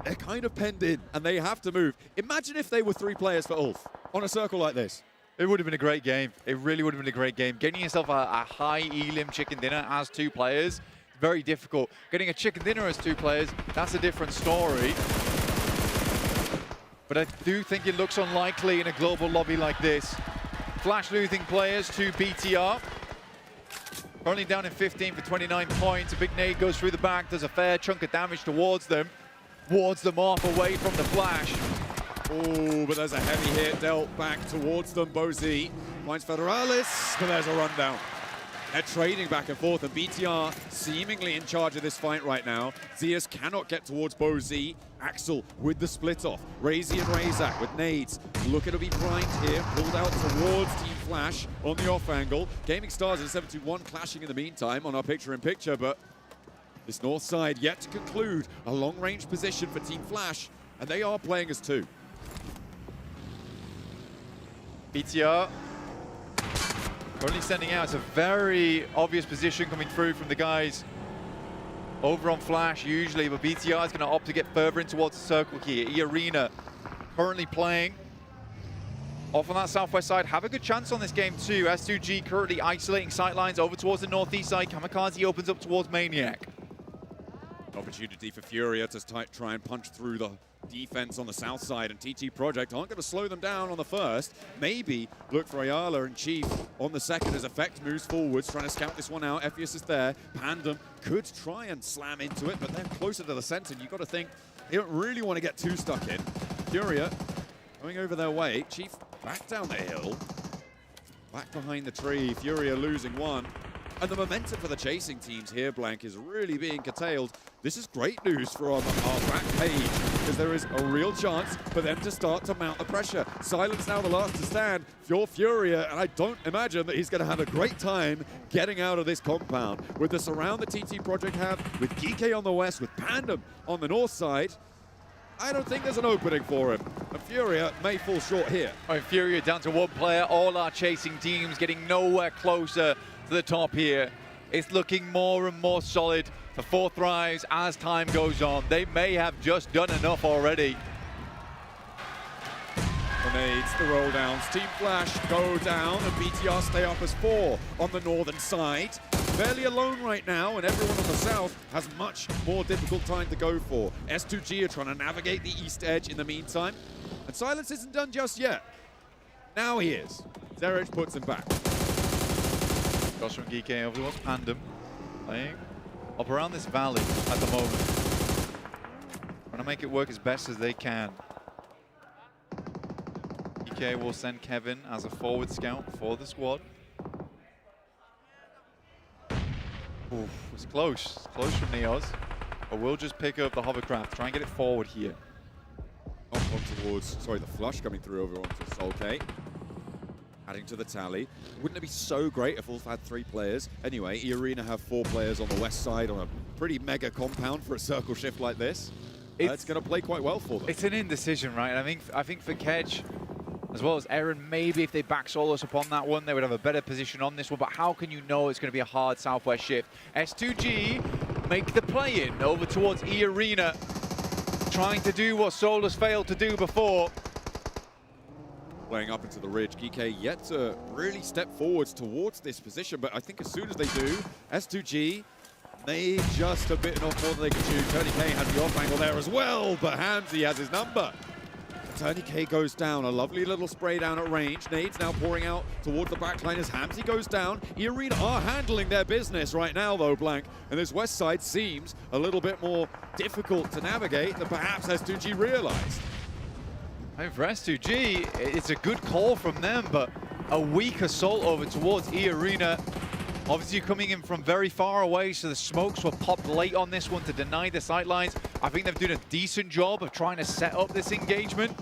They're kind of penned in, and they have to move. Imagine if they were 3 players for Ulf on a circle like this. It would have been a great game. It really would have been a great game. Getting yourself a high elim chicken dinner as 2 players, very difficult. Getting a chicken dinner as 2 players, that's a different story. But I do think it looks unlikely in a global lobby like this. Flash losing players to BTR. Currently down in 15 for 29 points. A big nade goes through the back, does a fair chunk of damage towards them. Wards them off away from the Flash. Oh, but there's a heavy hit dealt back towards them. Bozy finds Federalis, but there's a rundown. They're trading back and forth, and BTR seemingly in charge of this fight right now. Zeus cannot get towards Bozy. Axel with the split off. Razy and Razak with nades. Looking to be primed here. Pulled out towards Team Flash on the off angle. Gaming Stars and 721 clashing in the meantime on our picture-in-picture, but this north side yet to conclude a long-range position for Team Flash, and they are playing as 2. BTR currently sending out. It's a very obvious position coming through from the guys over on Flash usually, but BTR is going to opt to get further in towards the circle here. E-Arena currently playing off on that southwest side have a good chance on this game too. S2G currently isolating sightlines over towards the northeast side. Kamikaze opens up towards Maniac. Opportunity for Furia to try and punch through the defense on the south side, and TT Project aren't going to slow them down on the first. Maybe look for Ayala and Chief on the second as Effect moves forwards, trying to scout this one out. Ephius is there. Pandem could try and slam into it, but they're closer to the center. You've got to think they don't really want to get too stuck in. Furia going over their way. Chief back down the hill. Back behind the tree. Furia losing one. And the momentum for the chasing teams here, Blank, is really being curtailed. This is great news for our back page, because there is a real chance for them to start to mount the pressure. Silence now the last to stand. Furia, and I don't imagine that he's going to have a great time getting out of this compound. With the surround the TT Project have, with Geeky on the west, with Pandem on the north side, I don't think there's an opening for him. And Furia may fall short here. Furia down to one player. All our chasing teams getting nowhere closer to the top here. It's looking more and more solid for 4 Thrives as time goes on. They may have just done enough already. Grenades, the roll downs. Team Flash go down, and BTR stay up as 4 on the northern side. Fairly alone right now, and everyone on the south has much more difficult time to go for. S2G are trying to navigate the east edge in the meantime, and Silence isn't done just yet. Now he is. Zerich puts him back. Goes from Geeky over towards Pandem. Playing up around this valley at the moment. Trying to make it work as best as they can. Geeky will send Kevin as a forward scout for the squad. Oof, it's close. It's close from Neos. But we'll just pick up the hovercraft. Try and get it forward here. Up on towards, sorry, the flush coming through over onto Solkay. Adding to the tally. Wouldn't it be so great if Wolf had 3 players? Anyway, E-Arena have 4 players on the west side on a pretty mega compound for a circle shift like this. It's going to play quite well for them. It's an indecision, right? And I think for Kedge, as well as Aaron, maybe if they back Solos upon that one, they would have a better position on this one. But how can you know it's going to be a hard southwest shift? S2G make the play-in over towards E-Arena, trying to do what Solos failed to do before. Playing up into the ridge. Geeky yet to really step forwards towards this position, but I think as soon as they do, S2G may just have bitten off more than they could chew. Tony K has the off angle there as well, but Hamzy has his number. Tony K goes down, a lovely little spray down at range. Nades now pouring out towards the backline as Hamzy goes down. E-Arena are handling their business right now though, Blank, and this west side seems a little bit more difficult to navigate than perhaps S2G realized. I mean, for S2G, it's a good call from them, but a weak assault over towards E-Arena. Obviously coming in from very far away, so the smokes were popped late on this one to deny the sightlines. I think they've done a decent job of trying to set up this engagement.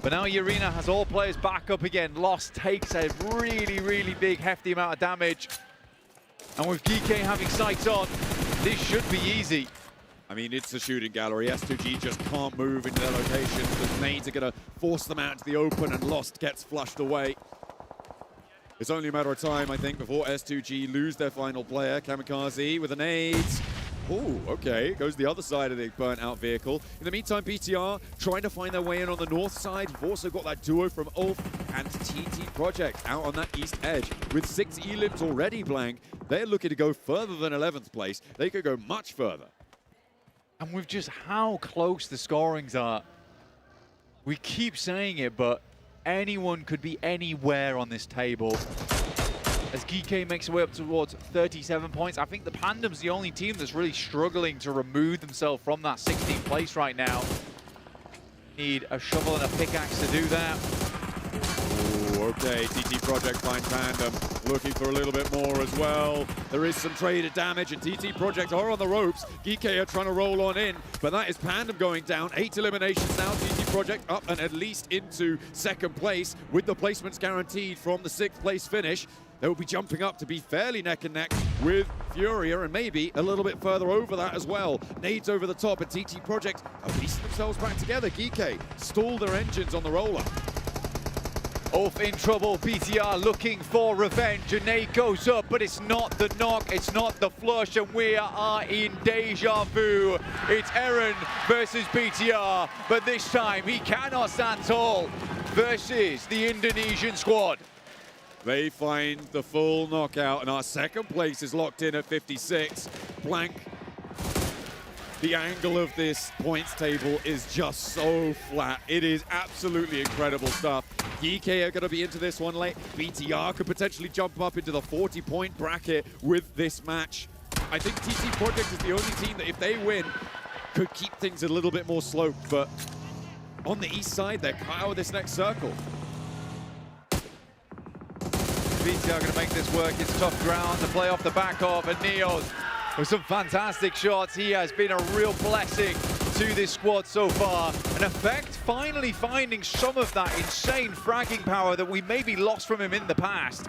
But now E-Arena has all players back up again. Lost takes a really, really big, hefty amount of damage. And with Geeky having sights on, this should be easy. I mean, it's a shooting gallery. S2G just can't move into their locations. The nades are going to force them out into the open, and Lost gets flushed away. It's only a matter of time, I think, before S2G lose their final player. Kamikaze with the nades. Oh, okay. Goes the other side of the burnt-out vehicle. In the meantime, BTR trying to find their way in on the north side. We've also got that duo from Ulf and TT Project out on that east edge. With 6 elims already, Blank, they're looking to go further than 11th place. They could go much further. And with just how close the scorings are, we keep saying it, but anyone could be anywhere on this table. As Geeky makes her way up towards 37 points, I think the Pandem's the only team that's really struggling to remove themselves from that 16th place right now. Need a shovel and a pickaxe to do that. Ooh, okay, TT Project find Pandem, looking for a little bit more as well. There is some traded damage, and TT Project are on the ropes. Geeky are trying to roll on in, but that is Pandem going down. 8 eliminations now. TT Project up and at least into 2nd place with the placements guaranteed from the 6th place finish. They will be jumping up to be fairly neck and neck with Furia, and maybe a little bit further over that as well. Nades over the top, and TT Project are piecing themselves back together. Geeky stalled their engines on the roller. Ulf in trouble, BTR looking for revenge. A nade goes up, but it's not the knock, it's not the flush, and we are in deja vu. It's Eren versus BTR, but this time he cannot stand tall. versus the Indonesian squad. They find the full knockout, and our second place is locked in at 56. Blank. The angle of this points table is just so flat. It is absolutely incredible stuff. GK are going to be into this one late. BTR could potentially jump up into the 40-point bracket with this match. I think TT Project is the only team that if they win, could keep things a little bit more sloped, but on the east side, they're cut out of this next circle. BTR going to make this work. It's tough ground to play off the back of, and Neos with some fantastic shots. He has been a real blessing to this squad so far. An Effect finally finding some of that insane fragging power that we maybe lost from him in the past.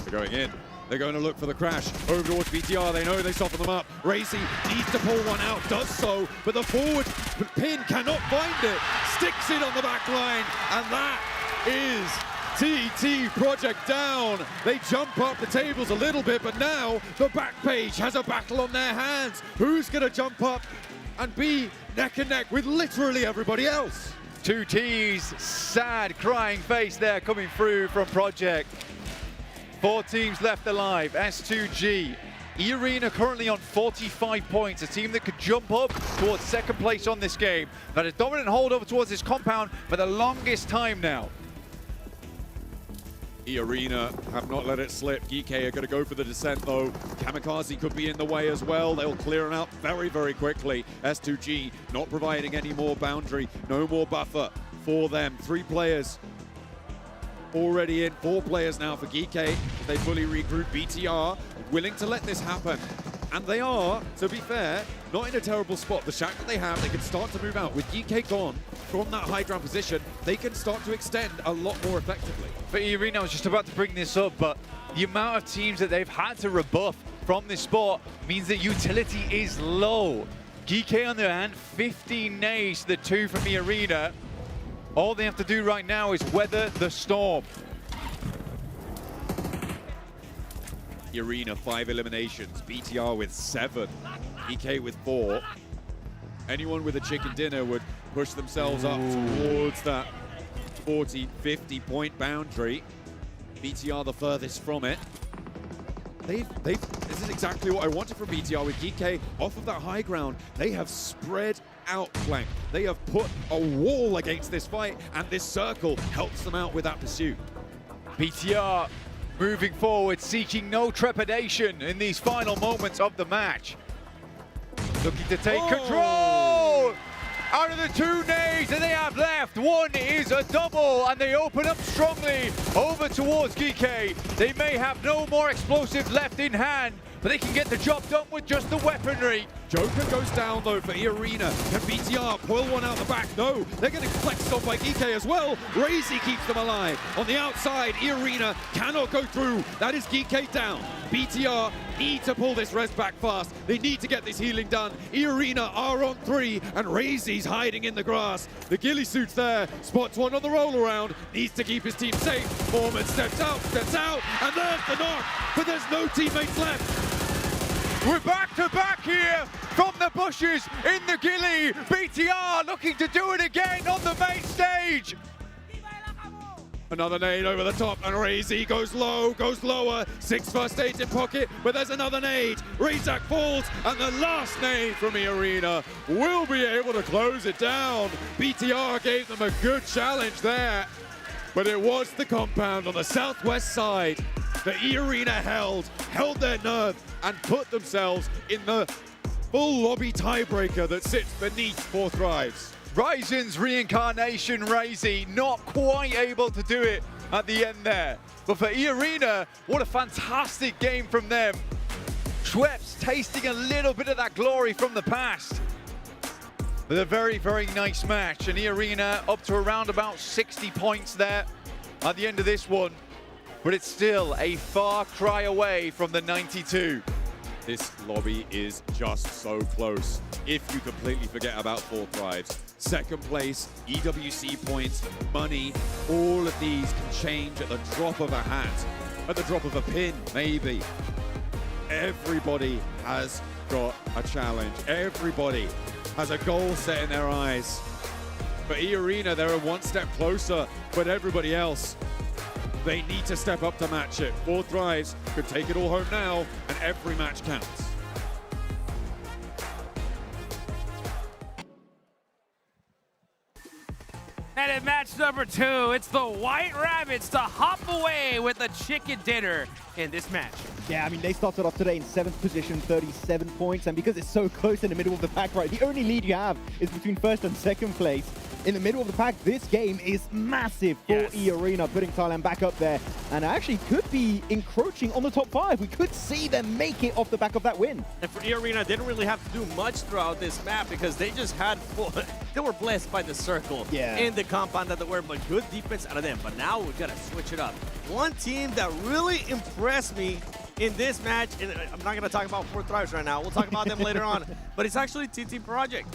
They're going in. They're going to look for the crash. Over towards BTR, they know they soften them up. Racy needs to pull one out, does so, but the forward pin cannot find it. Sticks it on the back line, and that is TT Project down. They jump up the tables a little bit, but now the back page has a battle on their hands. Who's going to jump up and be neck and neck with literally everybody else? Two T's, sad crying face there coming through from Project. 4 teams left alive. S2G. E-Arena currently on 45 points, a team that could jump up towards second place on this game. But a dominant hold over towards this compound for the longest time now. E-Arena have not let it slip. GK are going to go for the descent though. Kamikaze could be in the way as well. They'll clear it out very, very quickly. S2G not providing any more boundary, no more buffer for them. 3 players already in, 4 players now for GK. They fully regroup. BTR willing to let this happen. And they are, to be fair, not in a terrible spot. The shack that they have, they can start to move out. With GK gone from that high ground position, they can start to extend a lot more effectively. For E-Arena, I was just about to bring this up, but the amount of teams that they've had to rebuff from this spot means that utility is low. GK on the other hand, 15 nades, the 2 from E-Arena. All they have to do right now is weather the storm. Arena 5 eliminations, BTR with 7, EK with 4. Anyone with a chicken dinner would push themselves up towards that 40, 50 point boundary. BTR the furthest from it. This is exactly what I wanted from BTR with GK off of that high ground. They have spread out flank. They have put a wall against this fight, and this circle helps them out with that pursuit. BTR moving forward, seeking no trepidation in these final moments of the match. Looking to take control! Out of the 2 nades that they have left, 1 is a double, and they open up strongly over towards GK. They may have no more explosive left in hand, but they can get the job done with just the weaponry. Joker goes down though for E-Arena. Can BTR pull one out the back? No, they're getting flexed on by GK as well. Razy keeps them alive. On the outside, E-Arena cannot go through. That is GK down. BTR need to pull this res back fast. They need to get this healing done. E-Arena are on 3, and Razy's hiding in the grass. The ghillie suit's there, spots one on the roll around, needs to keep his team safe. Foreman steps out, and there's the knock, but there's no teammates left. We're back to back here from the bushes in the ghillie. BTR looking to do it again on the main stage. Another nade over the top, and Razy goes low, goes lower. 6 first aids in pocket, but there's another nade. Razak falls, and the last nade from E-Arena will be able to close it down. BTR gave them a good challenge there, but it was the compound on the southwest side that E-Arena held their nerve, and put themselves in the full lobby tiebreaker that sits beneath 4 Thrives. Ryzen's reincarnation, Razy, not quite able to do it at the end there. But for E-Arena, what a fantastic game from them. Schweppes tasting a little bit of that glory from the past. With a very, very nice match. And E-Arena up to around about 60 points there at the end of this one. But it's still a far cry away from the 92. This lobby is just so close. If you completely forget about 4 Thrives. Second place, EWC points, money, all of these can change at the drop of a hat, at the drop of a pin, maybe. Everybody has got a challenge. Everybody has a goal set in their eyes. For E-Arena, they're one step closer, but everybody else, they need to step up to match it. 4Thrives could take it all home now, and every match counts. And in match number 2, it's the White Rabbits to hop away with a chicken dinner in this match. Yeah, I mean, they started off today in 7th position, 37 points, and because it's so close in the middle of the pack, right, the only lead you have is between 1st and 2nd place. In the middle of the pack, this game is massive for E-Arena, putting Thailand back up there, and actually could be encroaching on the top 5. We could see them make it off the back of that win. And for E-Arena, they didn't really have to do much throughout this map because they just had they were blessed by the circle and the compound that they were, but good defense out of them. But now we gotta switch it up. One team that really impressed me in this match, and I'm not going to talk about 4Thrives right now. We'll talk about them later on. But it's actually TT Project.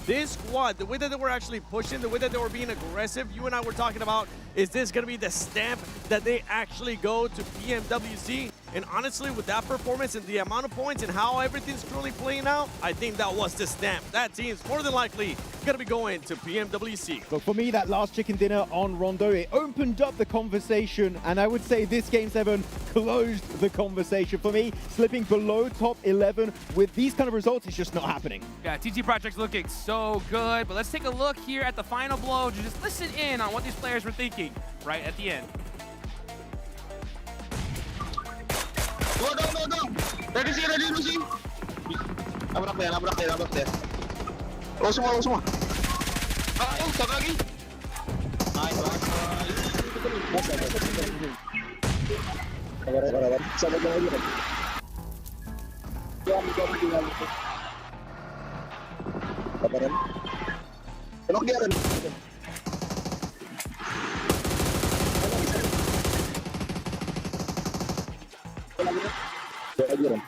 This squad, the way that they were actually pushing, the way that they were being aggressive, you and I were talking about, is this going to be the stamp that they actually go to PMWC? And honestly, with that performance and the amount of points and how everything's currently playing out, I think that was the stamp. That team's more than likely going to be going to PMWC. But for me, that last chicken dinner on Rondo, it opened up the conversation, and I would say this Game 7 closed the conversation. For me, slipping below top 11 with these kind of results is just not happening. Yeah, TT Project's looking so good, but let's take a look here at the final blow to just listen in on what these players were thinking right at the end. Go. Ready sih. Nabrak deh. Lo semua. Satu lagi. Nice. Sabar. Sabar lagi. Sabaran. Kenok dia Ren. Lagi Ren.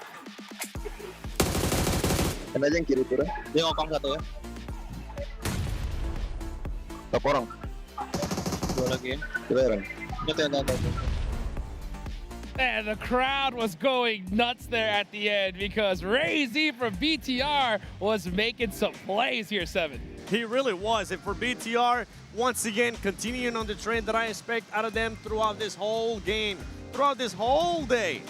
Kena aja yang kiri tuh, dia ngokang satu ya. Berapa orang? 2 lagi ya. Coba Ren. And the crowd was going nuts there at the end because Ray Z from BTR was making some plays here, 7. He really was. And for BTR, once again, continuing on the trend that I expect out of them throughout this whole game, throughout this whole day.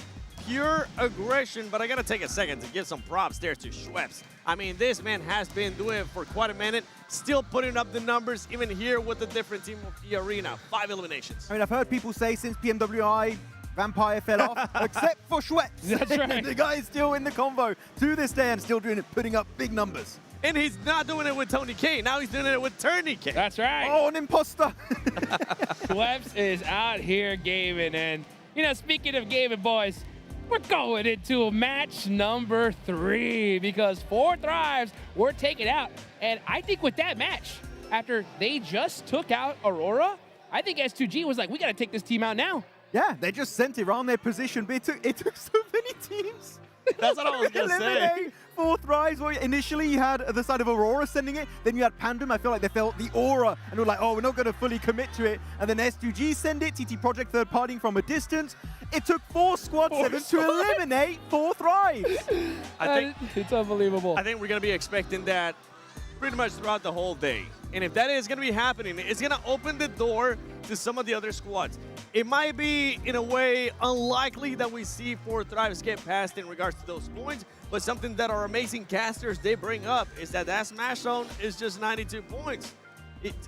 Pure aggression, but I gotta take a second to give some props there to Schweppes. I mean, this man has been doing it for quite a minute, still putting up the numbers, even here with the different team of E-Arena. 5 eliminations. I mean, I've heard people say since PMWI, Vampire fell off, except for Schweppes. That's right. The guy is still in the combo to this day and still doing it, putting up big numbers. And he's not doing it with Tony K. Now he's doing it with Turney K. That's right. Oh, an imposter. Schweppes is out here gaming. And, you know, speaking of gaming, boys, we're going into match number 3 because 4Thrives were taken out. And I think with that match, after they just took out Aurora, I think S2G was like, we got to take this team out now. Yeah, they just sent it around their position, but it took so many teams. That's what I was going to say. 4Thrives, well, initially you had the side of Aurora sending it, then you had Pandem. I feel like they felt the aura and were like, oh, we're not going to fully commit to it. And then S2G send it, TT Project third partying from a distance. It took 4 squad 7s to eliminate 4Thrives. I think it's unbelievable. I think we're going to be expecting that pretty much throughout the whole day. And if that is going to be happening, it's going to open the door to some of the other squads. It might be, in a way, unlikely that we see 4Thrives get past in regards to those points, but something that our amazing casters, they bring up is that Smash Zone is just 92 points.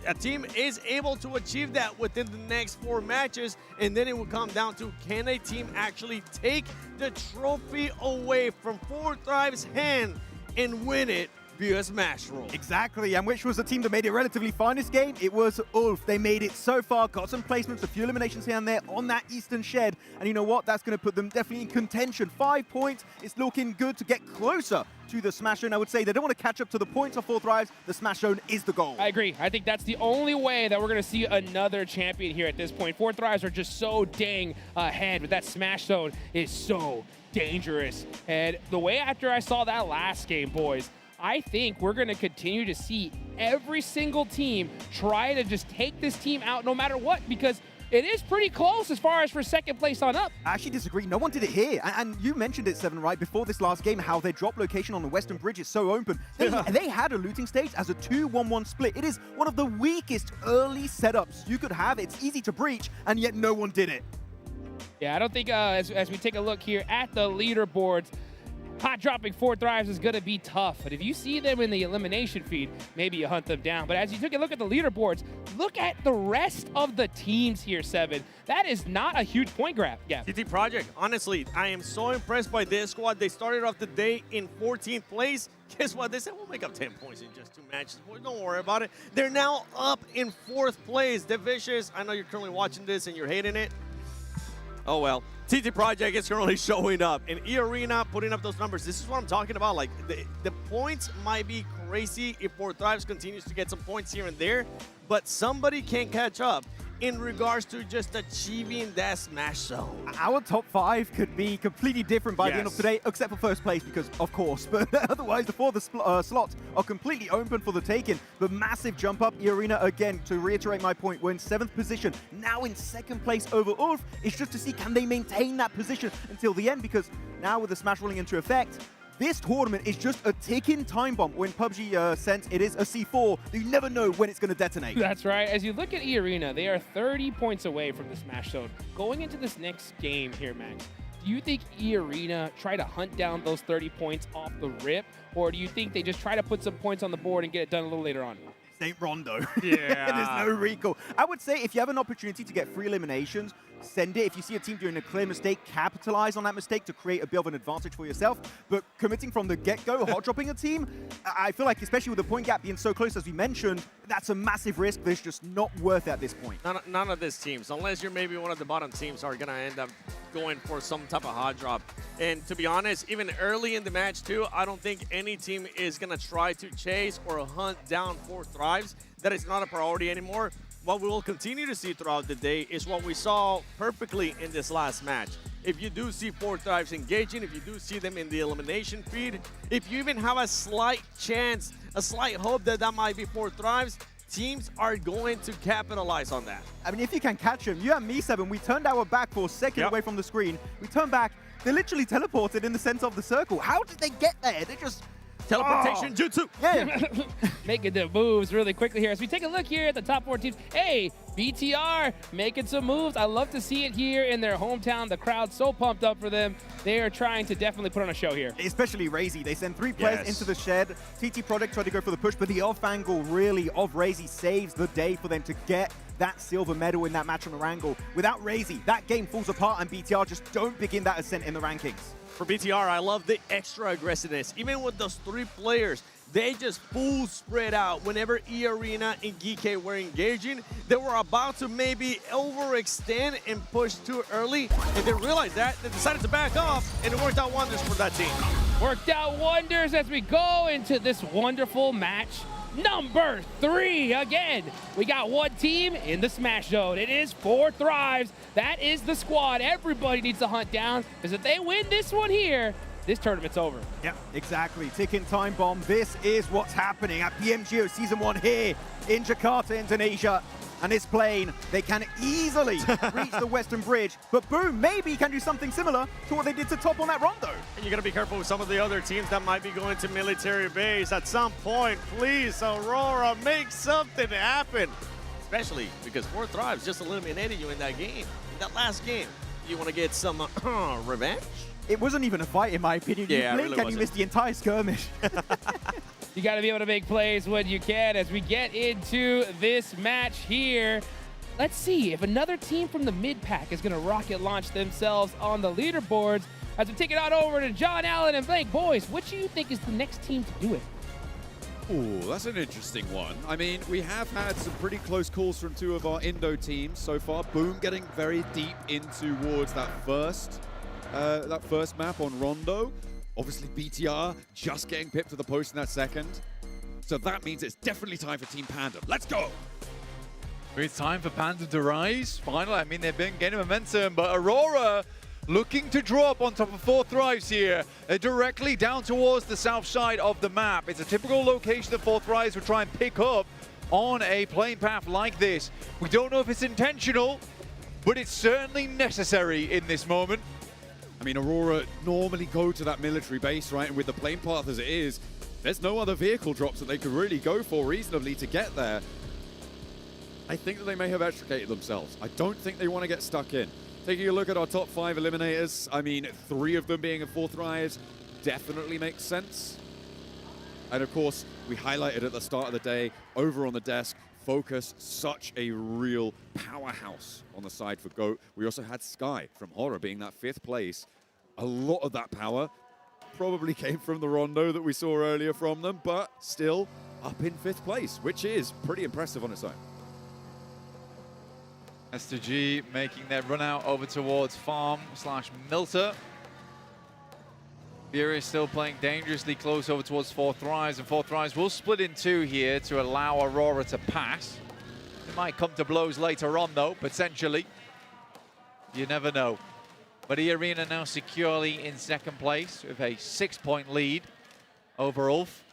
A team is able to achieve that within the next 4 matches, and then it will come down to, can a team actually take the trophy away from 4Thrives' hand and win it via Smash Roll? Exactly, and which was the team that made it relatively fine this game? It was Ulf. They made it so far, got some placements, a few eliminations here and there on that Eastern Shed, and you know what? That's going to put them definitely in contention. 5 points, it's looking good to get closer to the Smash Zone. I would say they don't want to catch up to the points of 4Thrives. The Smash Zone is the goal. I agree. I think that's the only way that we're going to see another champion here at this point. 4Thrives are just so dang ahead, but that Smash Zone is so dangerous. And the way after I saw that last game, boys, I think we're going to continue to see every single team try to just take this team out no matter what, because it is pretty close as far as for second place on up. I actually disagree. No one did it here. And you mentioned it, Seven, right, before this last game, how their drop location on the Western Bridge is so open. They had a looting stage as a 2-1-1 split. It is one of the weakest early setups you could have. It's easy to breach, and yet no one did it. Yeah, I don't think as we take a look here at the leaderboards, hot dropping 4 thrives is going to be tough. But if you see them in the elimination feed, maybe you hunt them down. But as you take a look at the leaderboards, look at the rest of the teams here, Seven. That is not a huge point grab. Yeah. TT Project, honestly, I am so impressed by this squad. They started off the day in 14th place. Guess what? They said we'll make up 10 points in just 2 matches. Boy, don't worry about it. They're now up in 4th place. The Vicious, I know you're currently watching this and you're hating it. Oh well. TT Project is currently showing up in E-Arena, putting up those numbers. This is what I'm talking about. Like, the points might be crazy if 4Thrives continues to get some points here and there, but somebody can catch up in regards to just achieving that smash zone. Our top 5 could be completely different by the end of today, except for first place, because of course. But otherwise, the 4 slots are completely open for the taking. The massive jump up, E-Arena, again, to reiterate my point, we're in 7th position, now in 2nd place over Ulf. It's just to see, can they maintain that position until the end? Because now with the smash rolling into effect, this tournament is just a ticking time bomb. When PUBG sent, it is a C4. You never know when it's going to detonate. That's right. As you look at E-Arena, they are 30 points away from the smash zone. Going into this next game here, Max, do you think E-Arena try to hunt down those 30 points off the rip, or do you think they just try to put some points on the board and get it done a little later on? St. Rondo. Yeah. There's no recall. I would say if you have an opportunity to get free eliminations, send it. If you see a team doing a clear mistake, capitalize on that mistake to create a bit of an advantage for yourself. But committing from the get-go, hot dropping a team, I feel like, especially with the point gap being so close as we mentioned, that's a massive risk that's just not worth it at this point. None of these teams, unless you're maybe one of the bottom teams, are going to end up going for some type of hot drop. And to be honest, even early in the match too, I don't think any team is going to try to chase or hunt down 4Thrives. That is not a priority anymore. What we will continue to see throughout the day is what we saw perfectly in this last match. If you do see 4Thrives engaging, if you do see them in the elimination feed, if you even have a slight chance, a slight hope that that might be 4Thrives, teams are going to capitalize on that. I mean, if you can catch them, you and me, Seven, we turned our back for a second away from the screen. We turned back, they literally teleported in the center of the circle. How did they get there? They just... Teleportation jutsu. Yeah. Making the moves really quickly here. As we take a look here at the top 4 teams, hey, BTR making some moves. I love to see it here in their hometown. The crowd's so pumped up for them. They are trying to definitely put on a show here. Especially Razy. They send 3 players into the shed. TT Project tried to go for the push, but the off angle really of Razy saves the day for them to get that silver medal in that match on the Wrangle. Without Razy, that game falls apart and BTR just don't begin that ascent in the rankings. For BTR, I love the extra aggressiveness. Even with those 3 players, they just full spread out. Whenever E-Arena and GK were engaging, they were about to maybe overextend and push too early, and they realized that. They decided to back off, and it worked out wonders for that team. Worked out wonders as we go into this wonderful match. Number 3 again. We got one team in the smash zone. It is 4Thrives. That is the squad everybody needs to hunt down, because if they win this one here, this tournament's over. Yeah, exactly. Ticking time bomb. This is what's happening at PMGO Season 1 here in Jakarta, Indonesia. And it's plain, they can easily reach the Western Bridge, but Boom maybe can do something similar to what they did to Top on that Rondo. And you got to be careful with some of the other teams that might be going to military base at some point. Please, Aurora, make something happen. Especially because 4Thrives just eliminated you in that game, in that last game. You want to get some revenge? It wasn't even a fight, in my opinion. Yeah, you blink really and you missed the entire skirmish. You got to be able to make plays when you can as we get into this match here. Let's see if another team from the mid-pack is going to rocket launch themselves on the leaderboards. As we take it out over to John Allen and Blake. Boys, what do you think is the next team to do it? Ooh, that's an interesting one. I mean, we have had some pretty close calls from 2 of our Indo teams so far. Boom getting very deep in towards that first map on Rondo. Obviously, BTR just getting pipped to the post in that second. So that means it's definitely time for Team Panda. Let's go! It's time for Panda to rise. Finally, I mean, they've been gaining momentum, but Aurora looking to drop on top of 4Thrives here, directly down towards the south side of the map. It's a typical location that 4Thrives would try and pick up on a playing path like this. We don't know if it's intentional, but it's certainly necessary in this moment. I mean, Aurora normally go to that military base, right? And with the plane path as it is, there's no other vehicle drops that they could really go for reasonably to get there. I think that they may have extricated themselves. I don't think they want to get stuck in. Taking a look at our top 5 eliminators, I mean, 3 of them being at 4 thrives definitely makes sense. And of course, we highlighted at the start of the day, over on the desk, Focus, such a real powerhouse on the side for GOAT. We also had Sky from Horror being that 5th place. A lot of that power probably came from the Rondo that we saw earlier from them, but still up in 5th place, which is pretty impressive on its own. S2G making their run out over towards Farm/Milter. Furious still playing dangerously close over towards 4 thrives, and 4 thrives will split in 2 here to allow Aurora to pass. It might come to blows later on though, potentially. You never know. But E-Arena now securely in 2nd place with a 6-point lead over Ulf,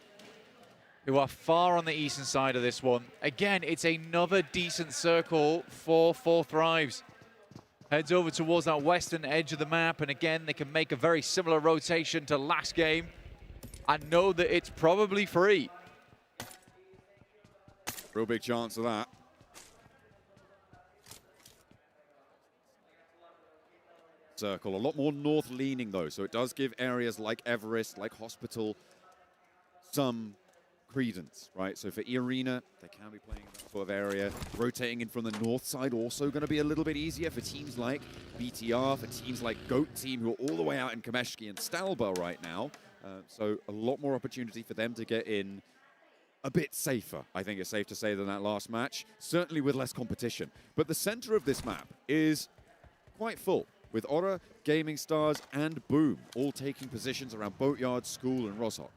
who are far on the eastern side of this one. Again, it's another decent circle for 4 thrives. Heads over towards that western edge of the map, and again, they can make a very similar rotation to last game and know that it's probably free. Real big chance of that. Circle, a lot more north leaning though, so it does give areas like Everest, like Hospital, some credence, right? So for E-Arena, they can be playing that sort of area. Rotating in from the north side also going to be a little bit easier for teams like BTR, for teams like GOAT Team, who are all the way out in Kameshki and Stalba right now. So a lot more opportunity for them to get in a bit safer, I think it's safe to say, than that last match. Certainly with less competition. But the center of this map is quite full, with Aura, Gaming Stars, and Boom all taking positions around Boatyard, School, and Roshok.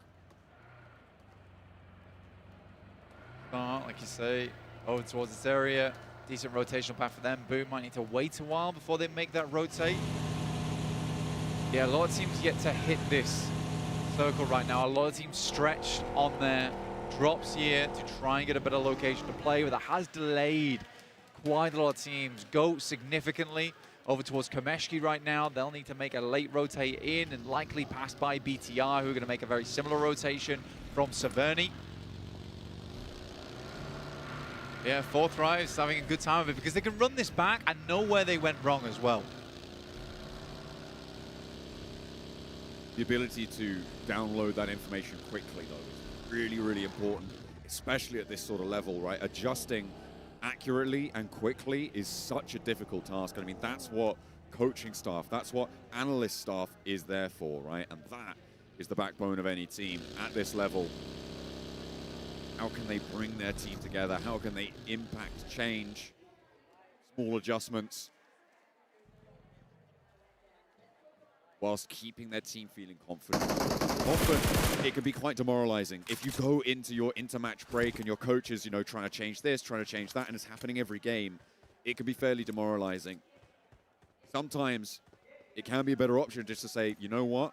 Like you say, over towards this area. Decent rotational path for them. Boom might need to wait a while before they make that rotate. Yeah, a lot of teams yet to hit this circle right now. A lot of teams stretched on their drops here to try and get a better location to play, but that has delayed quite a lot of teams. GOAT significantly over towards Kameshki right now. They'll need to make a late rotate in and likely pass by BTR, who are going to make a very similar rotation from Severny. Yeah, 4 thrives having a good time of it because they can run this back and know where they went wrong as well. The ability to download that information quickly, though, is really, really important, especially at this sort of level, right? Adjusting accurately and quickly is such a difficult task. I mean, that's what coaching staff, that's what analyst staff is there for, right? And that is the backbone of any team at this level. How can they bring their team together? How can they impact change? Small adjustments, whilst keeping their team feeling confident. Often, it can be quite demoralizing if you go into your intermatch break and your coach is, you know, trying to change this, trying to change that, and it's happening every game. It can be fairly demoralizing. Sometimes, it can be a better option just to say, you know what?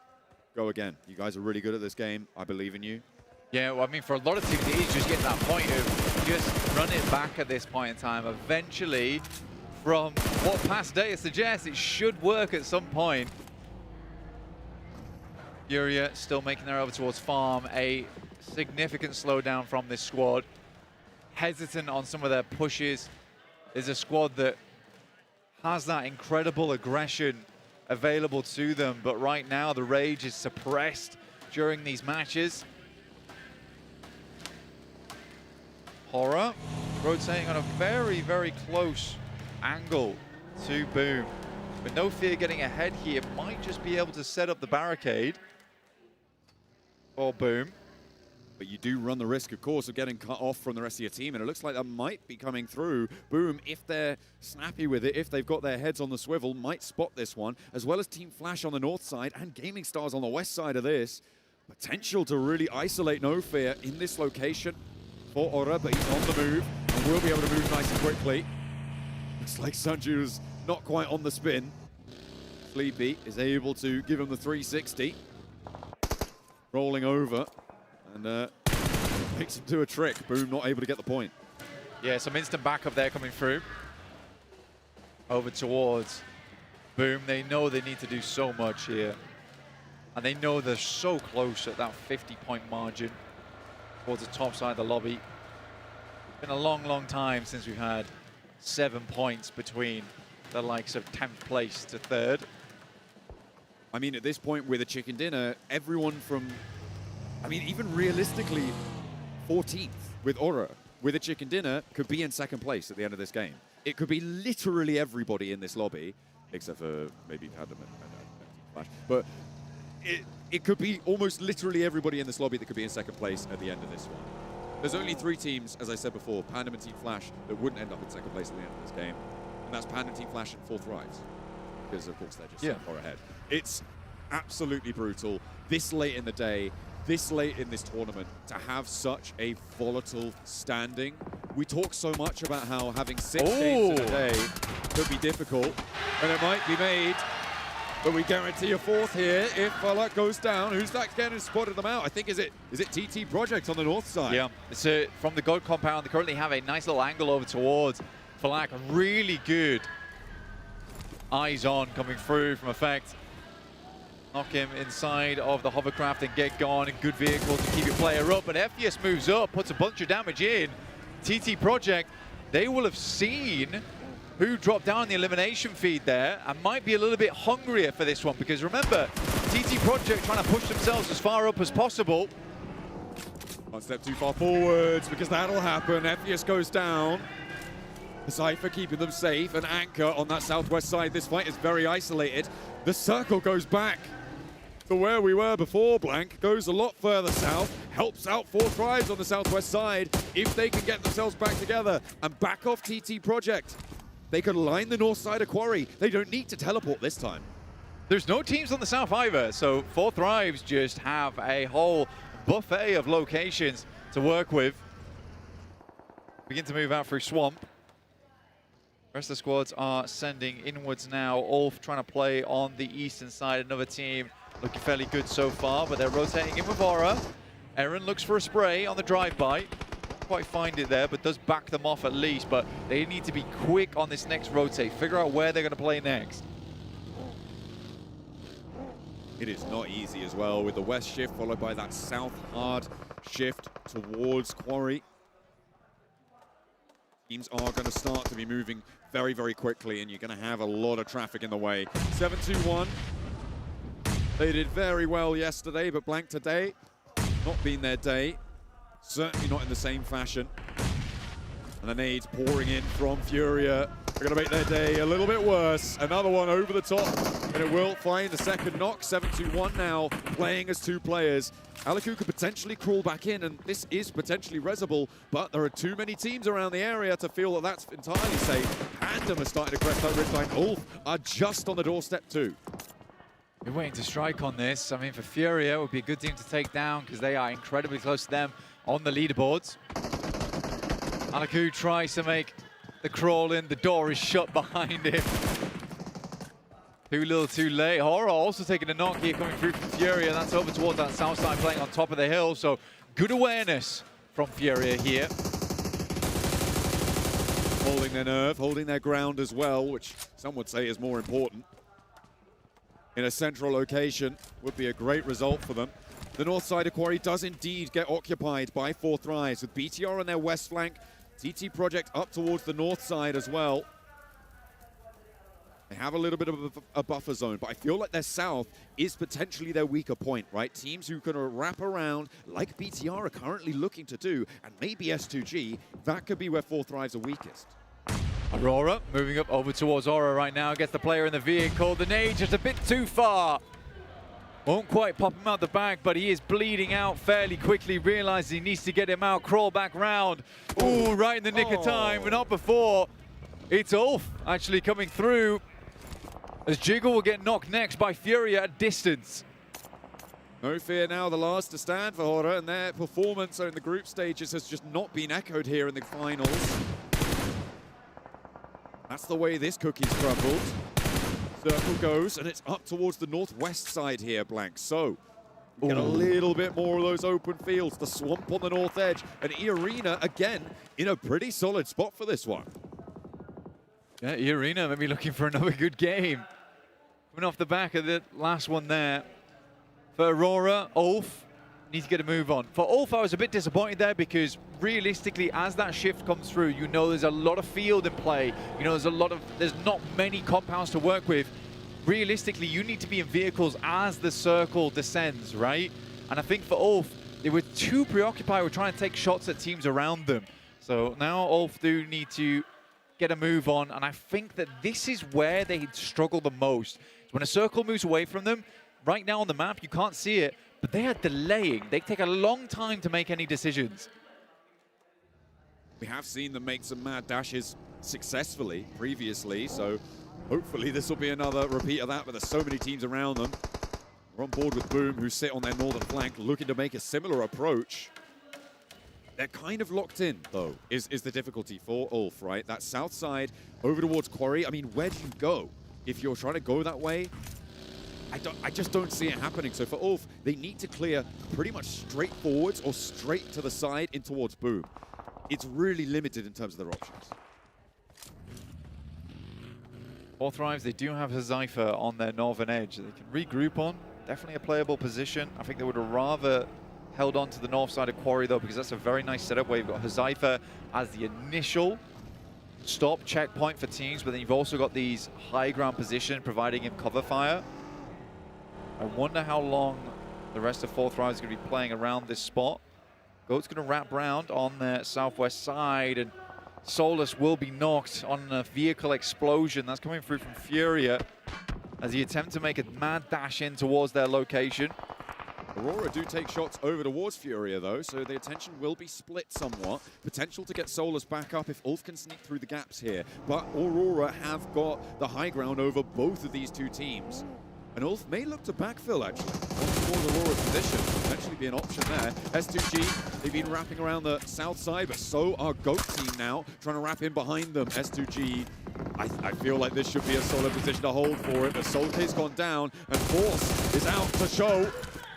Go again. You guys are really good at this game. I believe in you. Yeah, well, I mean, for a lot of teams, it is just getting that point of just run it back at this point in time. Eventually, from what past data suggests, it should work at some point. Furia still making their over towards Farm. A significant slowdown from this squad. Hesitant on some of their pushes. There's a squad that has that incredible aggression available to them, but right now the rage is suppressed during these matches. Horror rotating on a very, very close angle to Boom. But no fear getting ahead here. Might just be able to set up the barricade for Boom. But you do run the risk, of course, of getting cut off from the rest of your team, and it looks like that might be coming through. Boom, if they're snappy with it, if they've got their heads on the swivel, might spot this one, as well as Team Flash on the north side and Gaming Stars on the west side of this. Potential to really isolate No Fear in this location for Aura, but he's on the move and will be able to move nice and quickly. Looks like Sanju's not quite on the spin. Sleepy is able to give him the 360. Rolling over and picks him to a trick. Boom not able to get the point. Yeah, some instant backup there coming through. over towards Boom. They know they need to do so much here. And they know they're so close at that 50-point margin towards the top side of the lobby. It's been a long, long time since we've had 7 points between the likes of 10th place to 3rd. I mean, at this point with a chicken dinner, everyone from, I mean, even realistically, 14th with Aura, with a chicken dinner, could be in 2nd place at the end of this game. It could be literally everybody in this lobby, except for maybe Adam and Flash. But it could be almost literally everybody in this lobby that could be in 2nd place at the end of this one. There's only 3 teams, as I said before, Pandem and Team Flash, that wouldn't end up in 2nd place at the end of this game. And that's Pandem, Team Flash, and 4th Thrives. Because, of course, they're just so far ahead. It's absolutely brutal. This late in the day, this late in this tournament, to have such a volatile standing. We talk so much about how having 6 games in a day could be difficult, and it might be made. But we guarantee a 4th here if Falak goes down. Who's that again who spotted them out? I think, is it TT Project on the north side? Yeah, it's from the God compound. They currently have a nice little angle over towards Falak. Really good eyes on coming through from Effect. Knock him inside of the hovercraft and get gone. A good vehicle to keep your player up. But Ephius moves up, puts a bunch of damage in. TT Project, they will have seen who dropped down the elimination feed there and might be a little bit hungrier for this one, because remember, TT Project trying to push themselves as far up as possible. One step too far forwards, because that'll happen. Ephius goes down. Cypher keeping them safe, and Anchor on that southwest side. This fight is very isolated. The circle goes back to where we were before. Blank goes a lot further south, helps out 4 Thrives on the southwest side if they can get themselves back together and back off TT Project. They could line the north side of Quarry. They don't need to teleport this time. There's no teams on the south either, so 4 Thrives just have a whole buffet of locations to work with. Begin to move out through Swamp. The rest of the squads are sending inwards now. Ulf trying to play on the eastern side. Another team looking fairly good so far, but they're rotating in with Aura. Eren looks for a spray on the drive-by. Quite find it there, but does back them off at least. But they need to be quick on this next rotate. Figure out where they're going to play next. It is not easy as well with the west shift followed by that south hard shift towards Quarry. Teams are going to start to be moving very, very quickly, and you're going to have a lot of traffic in the way. 7-2-1. They did very well yesterday, but Blank today, not been their day. Certainly not in the same fashion. And the nades pouring in from Furia. They're going to make their day a little bit worse. Another one over the top, and it will find the second knock. 7-2-1 now, playing as 2 players. Aliku could potentially crawl back in, and this is potentially resable, but there are too many teams around the area to feel that that's entirely safe. Pandem are starting to crest that ridgeline. Ulf are just on the doorstep too. We're waiting to strike on this. I mean, for Furia, it would be a good team to take down because they are incredibly close to them on the leaderboards. Aliku tries to make the crawl in. The door is shut behind him. Too little, too late. Horror also taking a knock here coming through from Furia. That's over towards that south side, playing on top of the hill. So good awareness from Furia here. Holding their nerve, holding their ground as well, which some would say is more important. In a central location would be a great result for them. The north side of Quarry does indeed get occupied by 4 Thrives, with BTR on their west flank, TT Project up towards the north side as well. They have a little bit of a buffer zone, but I feel like their south is potentially their weaker point, right? Teams who can wrap around, like BTR are currently looking to do, and maybe S2G, that could be where 4 Thrives are weakest. Aurora moving up over towards Aura right now, gets the player in the vehicle. The nade just a bit too far. Won't quite pop him out the back, but he is bleeding out fairly quickly, realizes he needs to get him out, crawl back round. Ooh, right in the nick of time, but not before. It's Ulf actually coming through, as Jiggle will get knocked next by Furia at distance. No fear now, the last to stand for Horror, and their performance in the group stages has just not been echoed here in the finals. That's the way this cookie's crumbled. Circle goes, and it's up towards the northwest side here, Blank. So, we get a little bit more of those open fields. The swamp on the north edge, and E-Arena, again, in a pretty solid spot for this one. Yeah, Irina may be looking for another good game. Coming off the back of the last one there. For Aurora, Ulf needs to get a move on. For Ulf, I was a bit disappointed there because realistically, as that shift comes through, you know there's a lot of field in play. You know there's not many compounds to work with. Realistically, you need to be in vehicles as the circle descends, right? And I think for Ulf, they were too preoccupied with trying to take shots at teams around them. So now Ulf do need to get a move on, and I think that this is where they struggle the most. When a circle moves away from them, right now on the map, you can't see it, but they are delaying. They take a long time to make any decisions. We have seen them make some mad dashes successfully previously, so hopefully this will be another repeat of that, but there's so many teams around them. We're on board with Boom, who sit on their northern flank, looking to make a similar approach. They're kind of locked in, though, is the difficulty for Ulf, right? That south side over towards Quarry. I mean, where do you go? If you're trying to go that way, I just don't see it happening. So for Ulf, they need to clear pretty much straight forwards or straight to the side in towards Boom. It's really limited in terms of their options. Fourth Thrives, they do have Hazaifa on their northern edge that they can regroup on. Definitely a playable position. I think they would have rather held on to the north side of Quarry, though, because that's a very nice setup where you've got Hazaifa as the initial stop checkpoint for teams, but then you've also got these high ground position providing him cover fire. I wonder how long the rest of Fourth Thrives is going to be playing around this spot. Goat's going to wrap round on the southwest side, and Solus will be knocked on a vehicle explosion that's coming through from Furia as he attempts to make a mad dash in towards their location. Aurora do take shots over towards Furia, though, so the attention will be split somewhat. Potential to get Solus back up if Ulf can sneak through the gaps here. But Aurora have got the high ground over both of these two teams. And Ulf may look to backfill, actually, towards Aurora's position. Potentially be an option there. S2G, they've been wrapping around the south side, but so are Goat team now, trying to wrap in behind them. S2G, I feel like this should be a solid position to hold for it, but Solk's gone down, and Force is out to show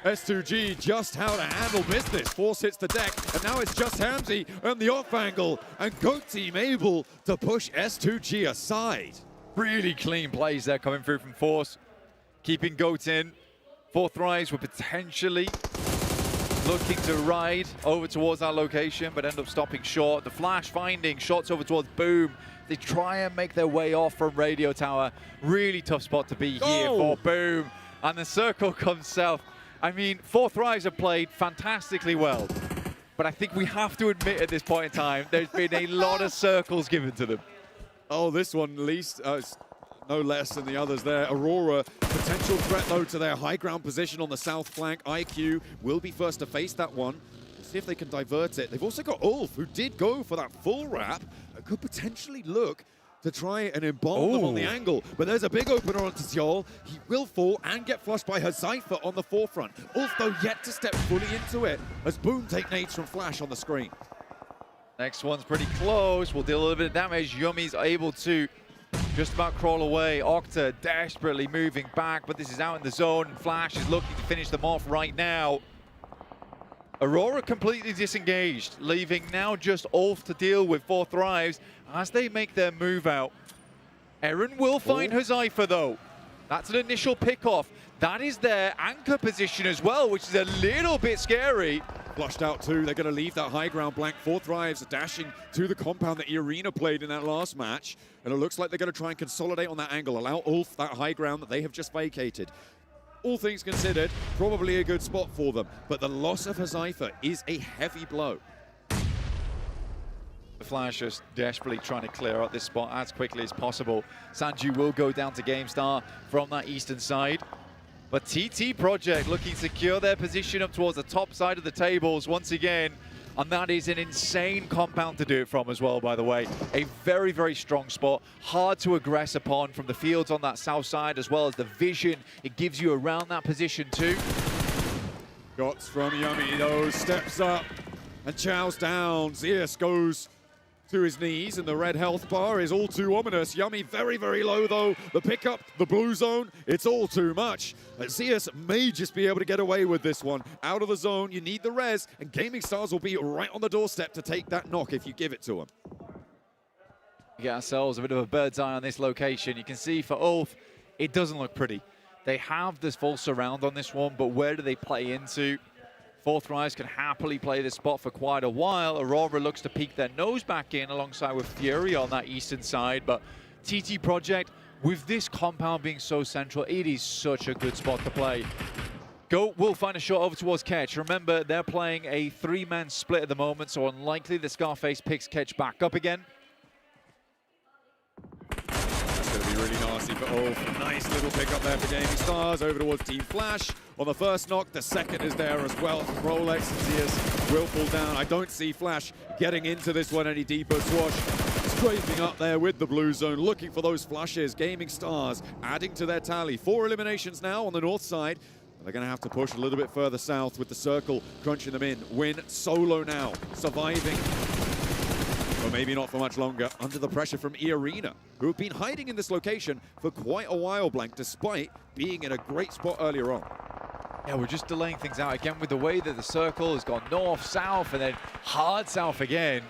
S2G just how to handle business. Force hits the deck, and now it's just Hamzy on the off angle, and Goat team able to push S2G aside. Really clean plays there coming through from Force, keeping Goat in. Fourth Thrives were potentially looking to ride over towards that location, but end up stopping short. The Flash finding shots over towards Boom. They try and make their way off from Radio Tower. Really tough spot to be here for Boom. And the circle comes south. I mean, Fourth Thrives have played fantastically well, but I think we have to admit at this point in time, there's been a lot of circles given to them. Oh, this one least, no less than the others there. Aurora, potential threat though to their high ground position on the south flank. IQ will be first to face that one. We'll see if they can divert it. They've also got Ulf, who did go for that full wrap, and could potentially look to try and embalm them on the angle. But there's a big opener onto Tjol. He will fall and get flushed by Hazaifa on the forefront. Ulf, though, yet to step fully into it as Boom take nades from Flash on the screen. Next one's pretty close. Will deal a little bit of damage. Yumi's able to just about crawl away. Octa desperately moving back, but this is out in the zone, and Flash is looking to finish them off right now. Aurora completely disengaged, leaving now just Ulf to deal with Fourth Thrives as they make their move out. Eren will find Hazaifa, though. That's an initial pick-off. That is their anchor position as well, which is a little bit scary. Flushed out too. They're going to leave that high ground blank. Fourth Thrives are dashing to the compound that Irina played in that last match. And it looks like they're going to try and consolidate on that angle, allow Ulf that high ground that they have just vacated. All things considered, probably a good spot for them. But the loss of Hazaifa is a heavy blow. The Flash just desperately trying to clear out this spot as quickly as possible. Sanju will go down to GameStar from that eastern side. But TT Project looking to secure their position up towards the top side of the tables once again. And that is an insane compound to do it from as well, by the way. A very, very strong spot. Hard to aggress upon from the fields on that south side, as well as the vision it gives you around that position too. Shots from Yummy, though, steps up and chows down. Zeus goes to his knees, and the red health bar is all too ominous. Yummy very, very low, though. The pickup, the blue zone, it's all too much. Zeus may just be able to get away with this one. Out of the zone, you need the res, and Gaming Stars will be right on the doorstep to take that knock if you give it to him. Get ourselves a bit of a bird's eye on this location. You can see for Ulf, it doesn't look pretty. They have this full surround on this one, but where do they play into? Fourth Rise can happily play this spot for quite a while. Aurora looks to peek their nose back in alongside with Fury on that eastern side, but TT Project, with this compound being so central, it is such a good spot to play. Goat will find a shot over towards Ketch. Remember, they're playing a 3-man split at the moment, so unlikely the Scarface picks Ketch back up again. That's going to be really nasty for Ulf. Nice little pick up there for Gaming Stars. Over towards Team Flash. On the first knock, the second is there as well. Rolex and Zeus will fall down. I don't see Flash getting into this one any deeper. Swash scraping up there with the blue zone, looking for those flashes. Gaming Stars adding to their tally. 4 eliminations now on the north side. They're going to have to push a little bit further south with the circle crunching them in. Win solo now, surviving. But maybe not for much longer, under the pressure from E-Arena, who have been hiding in this location for quite a while, Blank, despite being in a great spot earlier on. Yeah, we're just delaying things out again with the way that the circle has gone north, south, and then hard south again.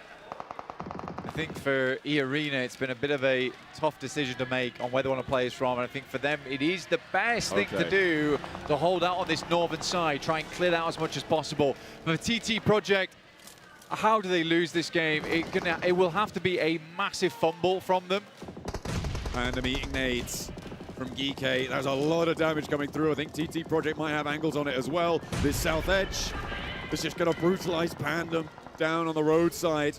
I think for E-Arena, it's been a bit of a tough decision to make on where they want to play this from, and I think for them, it is the best thing to do to hold out on this northern side, try and clear out as much as possible. For TT Project, how do they lose this game? It will have to be a massive fumble from them. And the meeting nades from Geeky. There's a lot of damage coming through. I think TT Project might have angles on it as well. This south edge is just going to brutalize Pandem down on the roadside.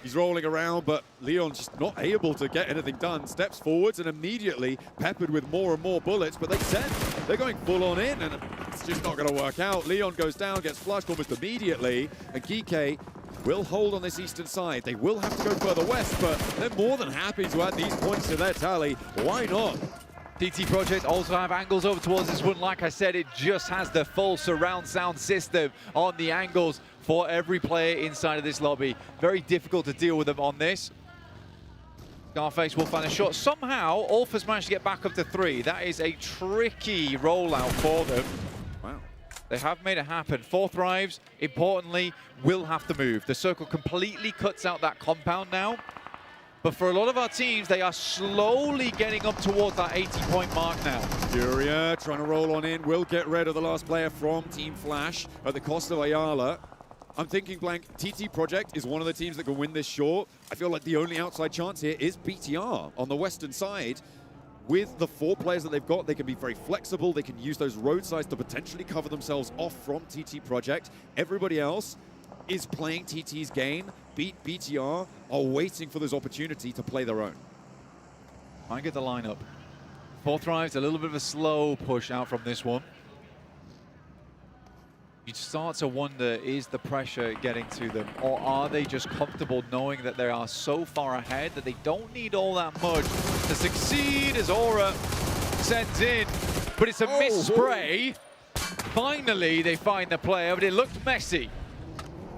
He's rolling around, but Leon's just not able to get anything done. Steps forwards and immediately peppered with more and more bullets, but they said they're going full on in, and it's just not going to work out. Leon goes down, gets flushed almost immediately, and Geeky will hold on this eastern side. They will have to go further west, but they're more than happy to add these points to their tally. Why not? TT Project also have angles over towards this one. Like I said, it just has the full surround sound system on the angles for every player inside of this lobby. Very difficult to deal with them on this. Scarface will find a shot. Somehow, Ulf has managed to get back up to 3. That is a tricky rollout for them. Wow. They have made it happen. Fourth Rives, importantly, will have to move. The circle completely cuts out that compound now. But for a lot of our teams, they are slowly getting up towards that 80-point mark now. Furia trying to roll on in, will get rid of the last player from Team Flash at the cost of Ayala. I'm thinking, Blank, TT Project is one of the teams that can win this short. I feel like the only outside chance here is BTR on the western side. With the 4 players that they've got, they can be very flexible. They can use those roadsides to potentially cover themselves off from TT Project. Everybody else is playing TT's game. BTR are waiting for this opportunity to play their own. I get the lineup. Fourth Rives, a little bit of a slow push out from this one. You start to wonder, is the pressure getting to them, or are they just comfortable knowing that they are so far ahead that they don't need all that much to succeed as Aura sends in, but it's a missed spray. Finally, they find the player, but it looked messy.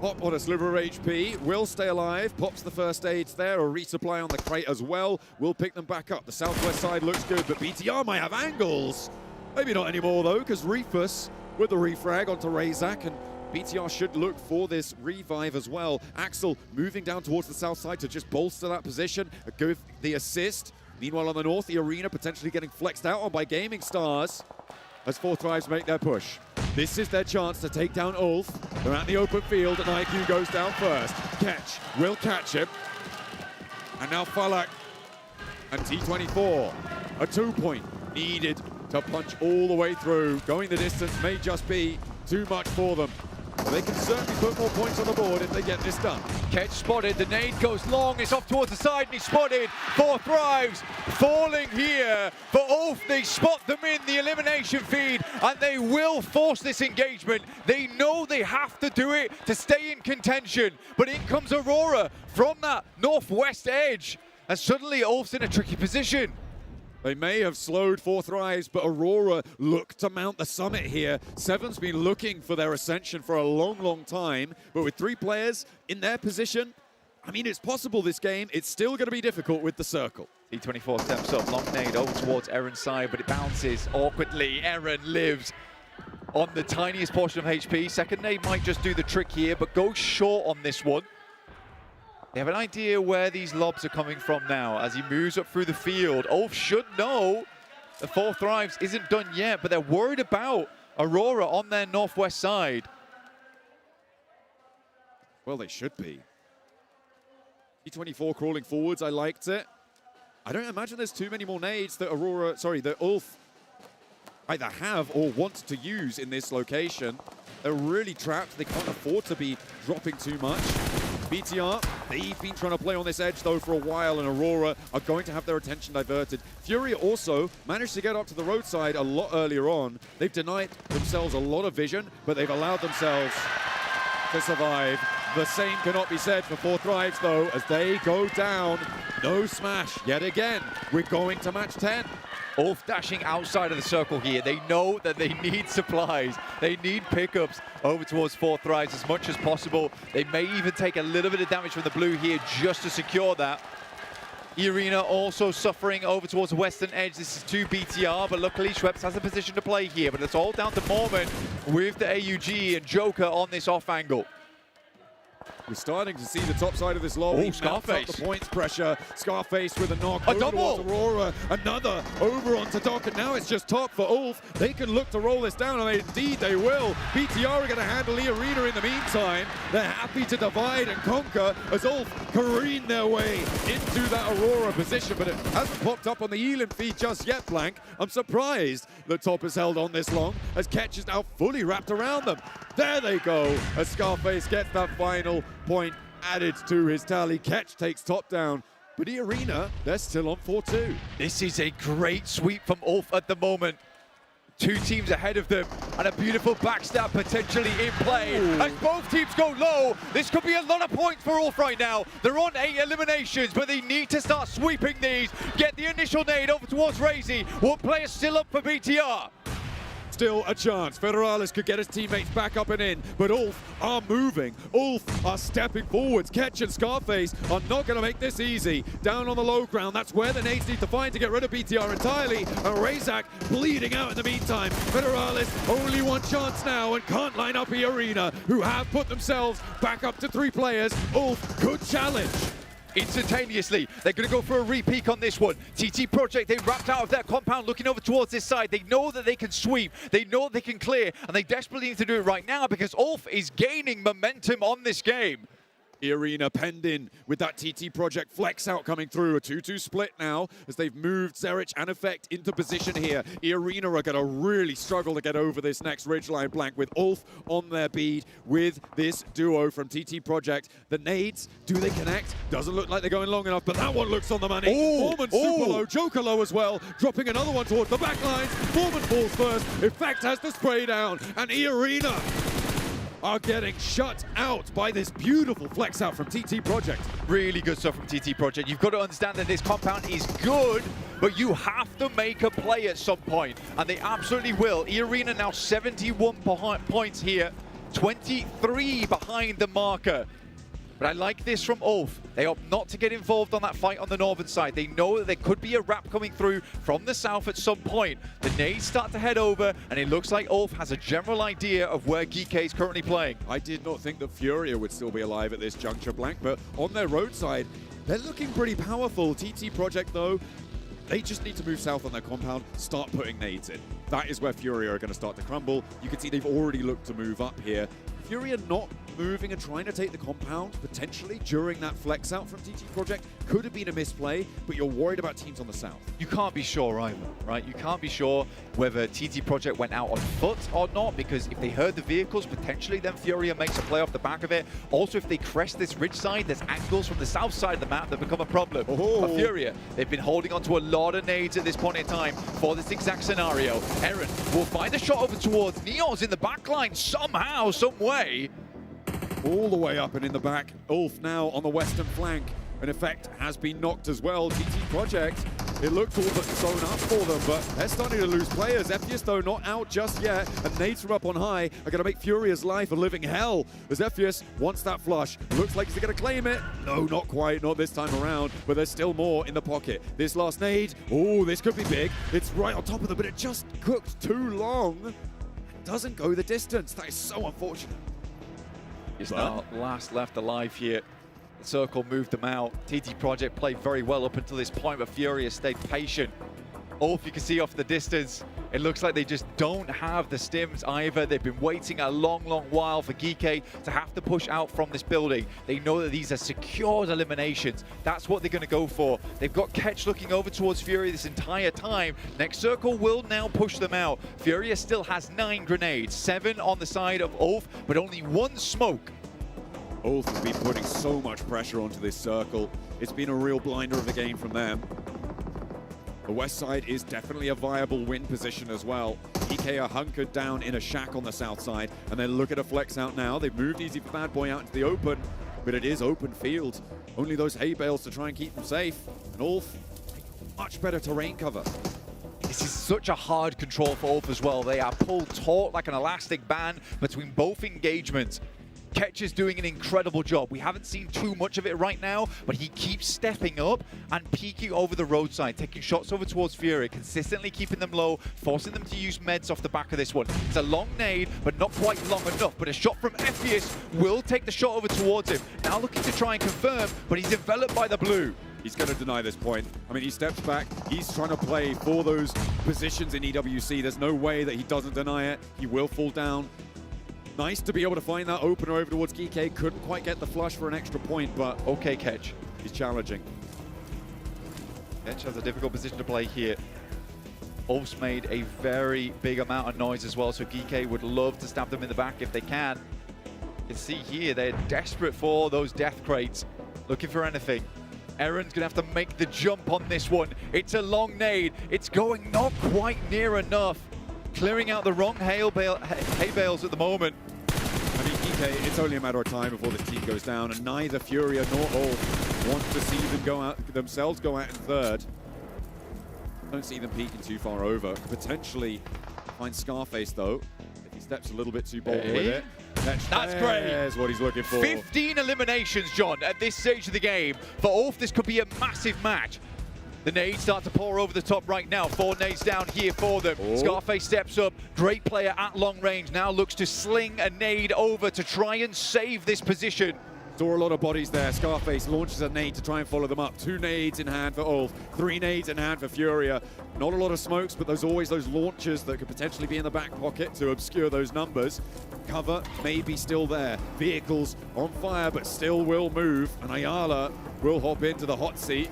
Pop on a sliver of HP, will stay alive, pops the first aid there, a resupply on the crate as well, will pick them back up. The southwest side looks good, but BTR might have angles. Maybe not anymore though, because Reefus with the refrag onto Razak, and BTR should look for this revive as well. Axel moving down towards the south side to just bolster that position, go the assist. Meanwhile on the north, the arena potentially getting flexed out on by Gaming Stars as Fourth Rives make their push. This is their chance to take down Ulf. They're at the open field and IQ goes down first. Catch will catch him. And now Falak and T24. A 2-point needed to punch all the way through. Going the distance may just be too much for them. But they can certainly put more points on the board if they get this done. Ketch spotted, the nade goes long, it's off towards the side, and he's spotted. Fourth Rives falling here for Ulf. They spot them in the elimination feed, and they will force this engagement. They know they have to do it to stay in contention, but in comes Aurora from that northwest edge, and suddenly Ulf's in a tricky position. They may have slowed Fourth Rives, but Aurora look to mount the summit here. Seven's been looking for their ascension for a long, long time, but with 3 players in their position, I mean, it's possible this game. It's still going to be difficult with the circle. T24 steps up, long nade over towards Aaron's side, but it bounces awkwardly. Aaron lives on the tiniest portion of HP. Second nade might just do the trick here, but goes short on this one. They have an idea where these lobs are coming from now as he moves up through the field. Ulf should know the 4 Thrives isn't done yet, but they're worried about Aurora on their northwest side. Well, they should be. T24 crawling forwards, I liked it. I don't imagine there's too many more nades that that Ulf either have or want to use in this location. They're really trapped. They can't afford to be dropping too much. BTR, they've been trying to play on this edge though for a while, and Aurora are going to have their attention diverted. Furia also managed to get up to the roadside a lot earlier on. They've denied themselves a lot of vision, but they've allowed themselves to survive. The same cannot be said for 4 Thrives though, as they go down. No smash yet again. We're going to match 10. Ulf dashing outside of the circle here. They know that they need supplies. They need pickups over towards 4 Thrives as much as possible. They may even take a little bit of damage from the blue here just to secure that. Irina also suffering over towards the western edge. This is 2 BTR, but luckily Schweppes has a position to play here. But it's all down to Mormon with the AUG and Joker on this off angle. We're starting to see the top side of this lobby. Oh, Scarface. The points pressure. Scarface with a knock. A over double. towards Aurora. Another over onto Doc, and now it's just top for Ulf. They can look to roll this down, and indeed they will. BTR are going to handle the arena in the meantime. They're happy to divide and conquer as Ulf careen their way into that Aurora position, but it hasn't popped up on the Elim feed just yet, Blank. I'm surprised the top is held on this long, as Ketch is now fully wrapped around them. There they go, as Scarface gets that final point added to his tally. Ketch takes top down, but the arena, they're still on 4-2. This is a great sweep from Ulf at the moment. 2 teams ahead of them, and a beautiful backstab potentially in play. Ooh. As both teams go low, this could be a lot of points for Ulf right now. They're on 8 eliminations, but they need to start sweeping these. Get the initial nade over towards Razy. One player still up for BTR. Still a chance. Federalis could get his teammates back up and in, but Ulf are moving. Ulf are stepping forwards. Ketch and Scarface are not going to make this easy. Down on the low ground, that's where the nades need to find to get rid of BTR entirely. And Razak bleeding out in the meantime. Federalis only one chance now and can't line up the arena, who have put themselves back up to 3 players. Ulf could challenge. Instantaneously, they're going to go for a repeak on this one. TT Project, they wrapped out of their compound looking over towards this side. They know that they can sweep, they know they can clear, and they desperately need to do it right now because Ulf is gaining momentum on this game. Arena penned in with that TT Project flex out coming through. A 2-2 split now as they've moved Zerich and Effect into position here. Arena are going to really struggle to get over this next ridgeline, Blank, with Ulf on their bead with this duo from TT Project. The nades, do they connect? Doesn't look like they're going long enough, but that one looks on the money. Mormon super low, Joker low as well, dropping another one towards the back lines. Mormon falls first. Effect has the spray down, and Arena are getting shut out by this beautiful flex out from TT Project. Really good stuff from TT Project. You've got to understand that this compound is good, but you have to make a play at some point, and they absolutely will. Arena now 71 points here, 23 behind the marker. But I like this from Ulf. They opt not to get involved on that fight on the northern side. They know that there could be a wrap coming through from the south at some point. The nades start to head over, and it looks like Ulf has a general idea of where Geek is currently playing. I did not think that Furia would still be alive at this juncture, Blank, but on their roadside, they're looking pretty powerful. TT Project, though, they just need to move south on their compound, start putting nades in. That is where Furia are going to start to crumble. You can see they've already looked to move up here. Furia not moving and trying to take the compound, potentially, during that flex out from TT Project, could have been a misplay, but you're worried about teams on the south. You can't be sure either, right? You can't be sure whether TT Project went out on foot or not, because if they heard the vehicles, potentially then Furia makes a play off the back of it. Also, if they crest this ridge side, there's angles from the south side of the map that become a problem. Oh. But Furia, they've been holding on to a lot of nades at this point in time for this exact scenario. Eren will find a shot over towards Neos in the backline somehow, some way. All the way up and in the back. Ulf now on the western flank. An Effect has been knocked as well. TT Project, it looked all but thrown up for them, but they're starting to lose players. Ephius, though, not out just yet, and nades from up on high are going to make Furia's life a living hell, as Ephius wants that flush. Looks like he's going to claim it. No, not quite, not this time around, but there's still more in the pocket. This last nade, oh, this could be big. It's right on top of them, but it just cooked too long. It doesn't go the distance. That is so unfortunate. He's now last left alive here. The circle moved them out. TT Project played very well up until this point, but Furia stayed patient. Ulf, you can see off the distance, it looks like they just don't have the stims either. They've been waiting a long, long while for Geeky to have to push out from this building. They know that these are secured eliminations. That's what they're going to go for. They've got Ketch looking over towards Furia this entire time. Next circle will now push them out. Furia still has 9 grenades, 7 on the side of Ulf, but only 1 smoke. Ulf has been putting so much pressure onto this circle. It's been a real blinder of the game from them. The west side is definitely a viable win position as well. EK are hunkered down in a shack on the south side, and then look at a flex out now. They've moved Easy for Bad Boy out into the open, but it is open field. Only those hay bales to try and keep them safe. And Ulf, much better terrain cover. This is such a hard control for Ulf as well. They are pulled taut like an elastic band between both engagements. Ketch is doing an incredible job. We haven't seen too much of it right now, but he keeps stepping up and peeking over the roadside, taking shots over towards Fury, consistently keeping them low, forcing them to use meds off the back of this one. It's a long nade, but not quite long enough. But a shot from Ephius will take the shot over towards him. Now looking to try and confirm, but he's enveloped by the blue. He's going to deny this point. I mean, he steps back. He's trying to play for those positions in EWC. There's no way that he doesn't deny it. He will fall down. Nice to be able to find that opener over towards Geeky. Couldn't quite get the flush for an extra point, but okay, Ketch. He's challenging. Ketch has a difficult position to play here. Ulf's made a very big amount of noise as well, so Geeky would love to stab them in the back if they can. You can see here, they're desperate for those death crates, looking for anything. Aaron's gonna have to make the jump on this one. It's a long nade. It's going not quite near enough. Clearing out the wrong hay bales at the moment. I mean, EK, it's only a matter of time before this team goes down, and neither Furia nor Ulf want to see them go out in third. Don't see them peeking too far over. Potentially find Scarface though. If he steps a little bit too bold with it. That's great. That's what he's looking for. 15 eliminations, John, at this stage of the game. For Ulf, this could be a massive match. The nades start to pour over the top right now. 4 nades down here for them. Oh. Scarface steps up. Great player at long range. Now looks to sling a nade over to try and save this position. Saw a lot of bodies there. Scarface launches a nade to try and follow them up. 2 nades in hand for Ulf. 3 nades in hand for Furia. Not a lot of smokes, but there's always those launchers that could potentially be in the back pocket to obscure those numbers. Cover may be still there. Vehicles on fire, but still will move. And Ayala will hop into the hot seat.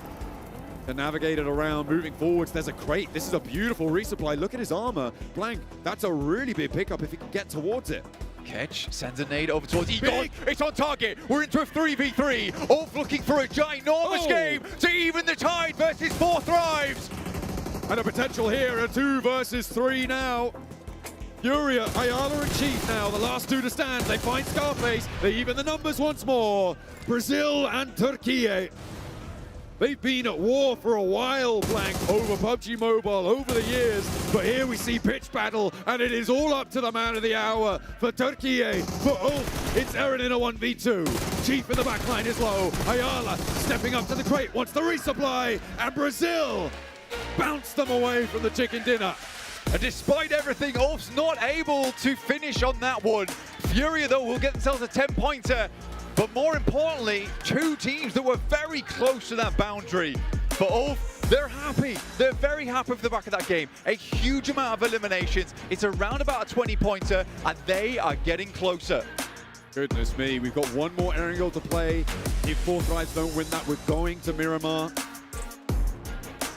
To navigate it around, moving forwards. There's a crate. This is a beautiful resupply. Look at his armor. Blank, that's a really big pickup if he can get towards it. Ketch sends a nade over towards Egon. It's on target. We're into a 3v3. Ulf looking for a ginormous game to even the tide versus 4 Thrives. And a potential here, a 2 versus 3 now. Furia, Ayala and Chief now, the last 2 to stand. They find Scarface. They even the numbers once more. Brazil and Turkey. They've been at war for a while, Blank, over PUBG Mobile over the years. But here we see pitch battle, and it is all up to the man of the hour. For Turkey, for Ulf, it's Eren in a 1v2. Chief in the backline is low. Ayala stepping up to the crate, wants the resupply. And Brazil bounced them away from the chicken dinner. And despite everything, Ulf's not able to finish on that one. Furia, though, will get themselves a 10-pointer. But more importantly, 2 teams that were very close to that boundary. For Ulf, they're happy. They're very happy with the back of that game. A huge amount of eliminations. It's around about a 20-pointer, and they are getting closer. Goodness me, we've got 1 more Erangel to play. If 4 Thrives don't win that, we're going to Miramar.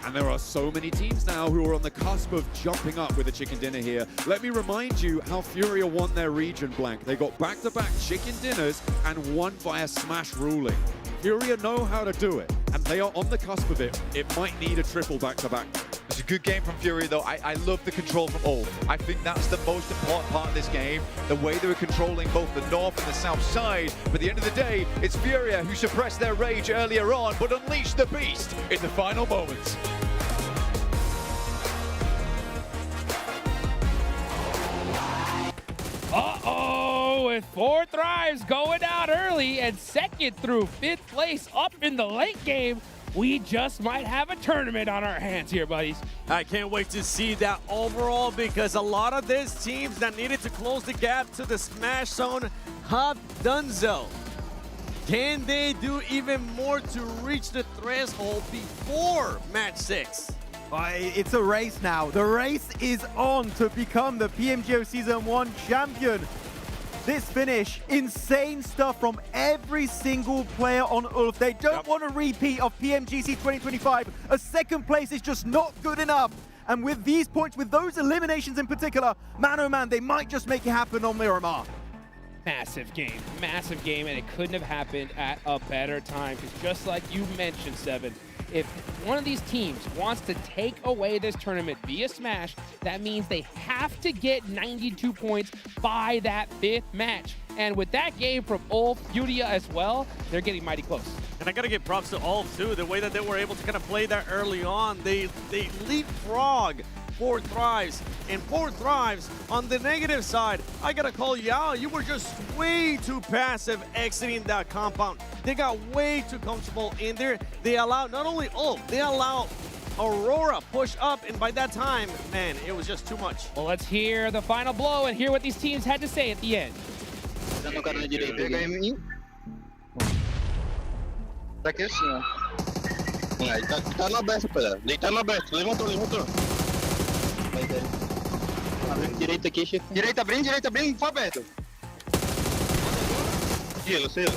And there are so many teams now who are on the cusp of jumping up with a chicken dinner here. Let me remind you how Furia won their region, Blank. They got back-to-back chicken dinners and won via smash ruling. Furia know how to do it, and they are on the cusp of it. It might need a triple back-to-back. It's a good game from Furia, though. I love the control from Ulf. I think that's the most important part of this game, the way they were controlling both the north and the south side. But at the end of the day, it's Furia who suppressed their rage earlier on, but unleashed the beast in the final moments. Uh-oh, with 4 Thrives going out early and 2nd through 5th place up in the late game, we just might have a tournament on our hands here, buddies. I can't wait to see that overall, because a lot of these teams that needed to close the gap to the Smash Zone have done so. Can they do even more to reach the threshold before match 6? It's a race now. The race is on to become the PMGO Season 1 champion. This finish, insane stuff from every single player on Ulf. They don't want a repeat of PMGC 2025. A second place is just not good enough. And with these points, with those eliminations in particular, man oh man, they might just make it happen on Miramar. Massive game, and it couldn't have happened at a better time, because just like you mentioned, Seven, if one of these teams wants to take away this tournament via Smash, that means they have to get 92 points by that 5th match. And with that game from Ulf, Yudia as well, they're getting mighty close. And I gotta give props to Ulf too, the way that they were able to kind of play that early on. They leapfrog 4 Thrives, and 4 Thrives on the negative side. I gotta call you out. You were just way too passive exiting that compound. They got way too comfortable in there. They allowed not only Ulf, they allowed Aurora push up, and by that time, man, it was just too much. Well, let's hear the final blow and hear what these teams had to say at the end. Tá na besta, pedra. Deitar na besta. Levantou. Direita aqui, chefe. Direita bem, foi aberto. Selo. Deixa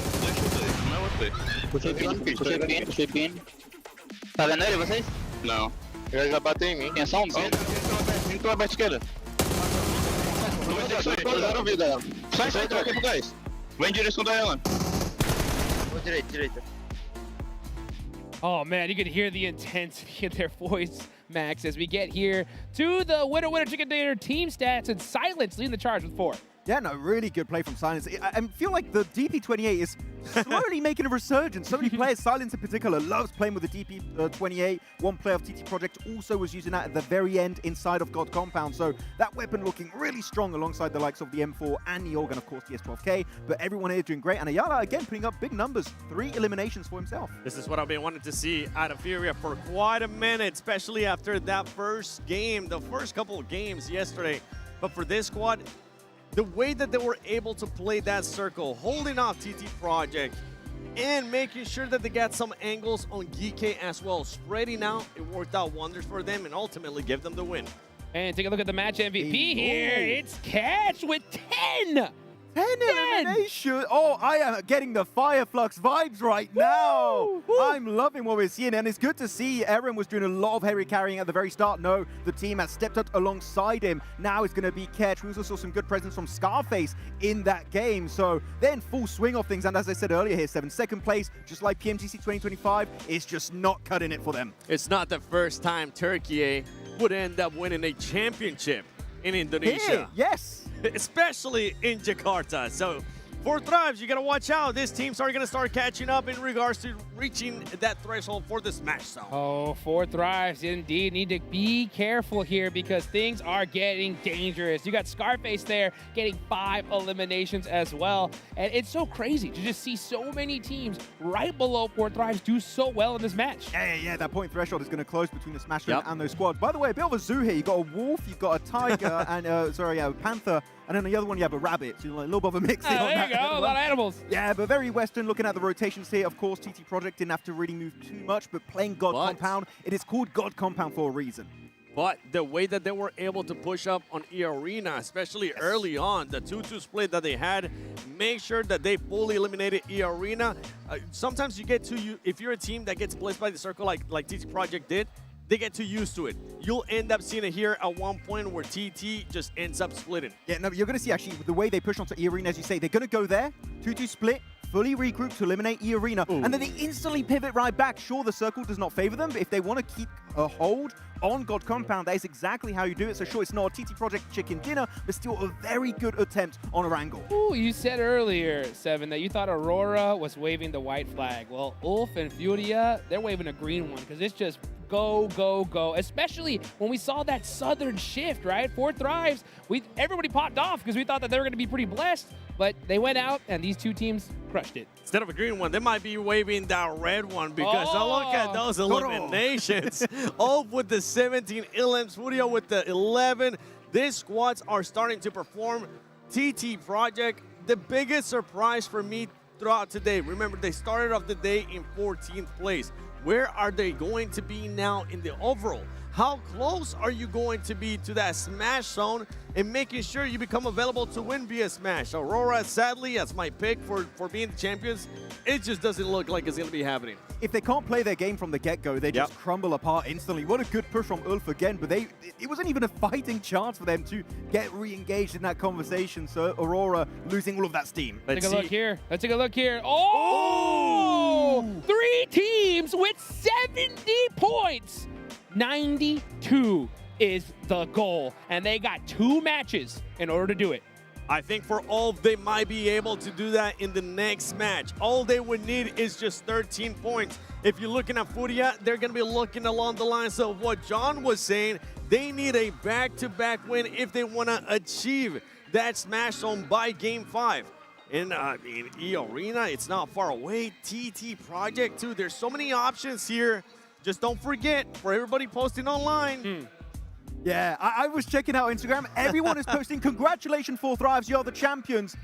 eu ver. Puxei pino. Tá vendo ele, vocês? Não. Ele já bateu em mim. Tem só um pino. Entrou aberto esquerda. Zero vida. Sai, troca pro gás. Vai em direção da ela. Vou direita. Oh man, you can hear the intensity in their voice, Max, as we get here to the winner chicken dinner team stats, and Silence leading the charge with 4. Yeah, no, really good play from Silence. I feel like the DP28 is slowly making a resurgence. So many players, Silence in particular, loves playing with the DP28. One player of TT Project also was using that at the very end inside of God Compound. So that weapon looking really strong alongside the likes of the M4 and the Org, and of course the S12K. But everyone here doing great. And Ayala, again, putting up big numbers. 3 eliminations for himself. This is what I've been wanting to see out of Furia for quite a minute, especially after that first game, the first couple of games yesterday. But for this squad, the way that they were able to play that circle, holding off TT Project, and making sure that they got some angles on GK as well, spreading out, it worked out wonders for them and ultimately give them the win. And take a look at the match MVP here. It's Catch with 10. 10 elimination. Oh, I am getting the Fireflux vibes right now. Woo! I'm loving what we're seeing, and it's good to see Eren was doing a lot of heavy carrying at the very start. No, the team has stepped up alongside him. Now it's going to be Ketch. We also saw some good presence from Scarface in that game. So they're in full swing of things. And as I said earlier here, 2nd place, just like PMGC 2025, is just not cutting it for them. It's not the first time Turkey would end up winning a championship in Indonesia. Here, yes. Especially in Jakarta. So for Thrives, you got to watch out. These teams are going to start catching up in regards to reaching that threshold for the Smash Zone. Oh, for Thrives, indeed. Need to be careful here because things are getting dangerous. You got Scarface there getting 5 eliminations as well. And it's so crazy to just see so many teams right below Fort Thrives do so well in this match. Yeah, that point threshold is going to close between the Smash Zone and those squads. By the way, a bit of a zoo here. You've got a wolf, you've got a tiger, and a panther. And then the other one, you have a rabbit. So a little bit of a mix. There you go, a lot of animals. Yeah, but very Western. Looking at the rotations here, of course, TT Project didn't have to really move too much, but playing God Compound, it is called God Compound for a reason. But the way that they were able to push up on E-Arena, especially early on, the 2-2 split that they had, make sure that they fully eliminated E-Arena. Sometimes you get to, if you're a team that gets blitzed by the circle like TT Project did, they get too used to it. You'll end up seeing it here at one point where TT just ends up splitting. Yeah, no, you're going to see actually the way they push onto E-Arena, as you say, they're going to go there, 2-2 split, fully regroup to eliminate E-Arena, and then they instantly pivot right back. Sure, the circle does not favor them, but if they want to keep a hold on God Compound, that is exactly how you do it. So sure, it's not a TT Project chicken dinner, but still a very good attempt on a wrangle. Ooh, you said earlier, Seven, that you thought Aurora was waving the white flag. Well, Ulf and Furia, they're waving a green one because it's just go, go, go. Especially when we saw that southern shift, right? Fort Thrives, everybody popped off because we thought that they were going to be pretty blessed, but they went out and these two teams crushed it. Instead of a green one, they might be waving that red one because look at those eliminations. Ulf with the 17 elims, Furia with the 11. These squads are starting to perform. TT Project, the biggest surprise for me throughout today. Remember, they started off the day in 14th place. Where are they going to be now in the overall? How close are you going to be to that Smash zone and making sure you become available to win via Smash? Aurora, sadly, as my pick for being the champions, it just doesn't look like it's going to be happening. If they can't play their game from the get-go, they just crumble apart instantly. What a good push from Ulf again, but it wasn't even a fighting chance for them to get re-engaged in that conversation. So Aurora losing all of that steam. Let's take a look here. Let's take a look here. Oh! 3 teams with 70 points. 92 is the goal, and they got 2 matches in order to do it. I think for Ulf, they might be able to do that in the next match. All they would need is just 13 points. If you're looking at Furia, they're going to be looking along the lines of what John was saying. They need a back-to-back win if they want to achieve that Smash Zone by Game 5. In E-Arena, it's not far away. TT Project, too. There's so many options here. Just don't forget, for everybody posting online. Yeah, I was checking out Instagram. Everyone is posting, congratulations, 4Thrives, you're the champions.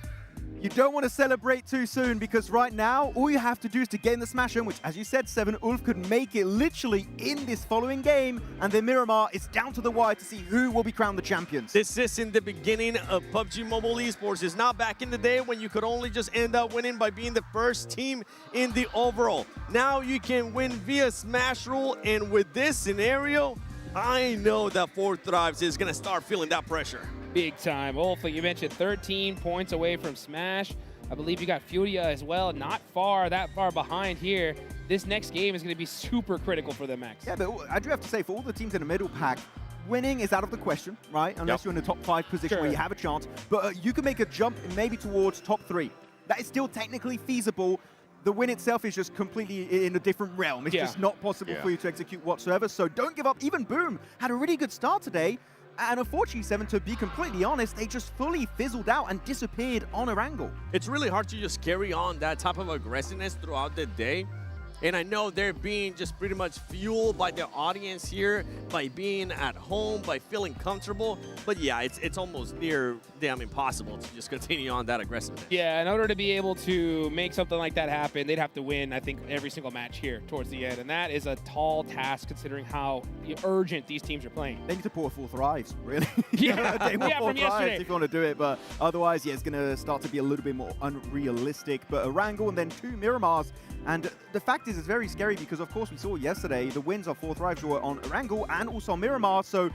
You don't want to celebrate too soon because right now, all you have to do is to get in the Smash Zone, which, as you said, 7, Ulf could make it literally in this following game. And then Miramar, it's down to the wire to see who will be crowned the champions. This is in the beginning of PUBG Mobile Esports. It's not back in the day when you could only just end up winning by being the first team in the overall. Now you can win via Smash Rule, and with this scenario, I know that 4Thrives is going to start feeling that pressure. Big time. Ulf, like you mentioned, 13 points away from Smash. I believe you got Furia as well, not that far behind here. This next game is going to be super critical for them, Max. Yeah, but I do have to say, for all the teams in the middle pack, winning is out of the question, right? Unless you're in the top 5 position where you have a chance. But you can make a jump maybe towards top 3. That is still technically feasible. The win itself is just completely in a different realm. It's just not possible for you to execute whatsoever. So don't give up. Even Boom had a really good start today. And unfortunately, 7, to be completely honest, they just fully fizzled out and disappeared on a wrangle. It's really hard to just carry on that type of aggressiveness throughout the day. And I know they're being just pretty much fueled by their audience here, by being at home, by feeling comfortable. But yeah, it's almost near damn impossible to just continue on that aggressiveness. Yeah, in order to be able to make something like that happen, they'd have to win, I think, every single match here towards the end. And that is a tall task considering how urgent these teams are playing. They need to pour 4Thrives, really. Yeah, from yesterday. If you want to do it. But otherwise, yeah, it's going to start to be a little bit more unrealistic. But a wrangle and then 2 Miramars. And the fact is, it's very scary because, of course, we saw yesterday the wins of 4Thrives were on Wrangle and also on Miramar. So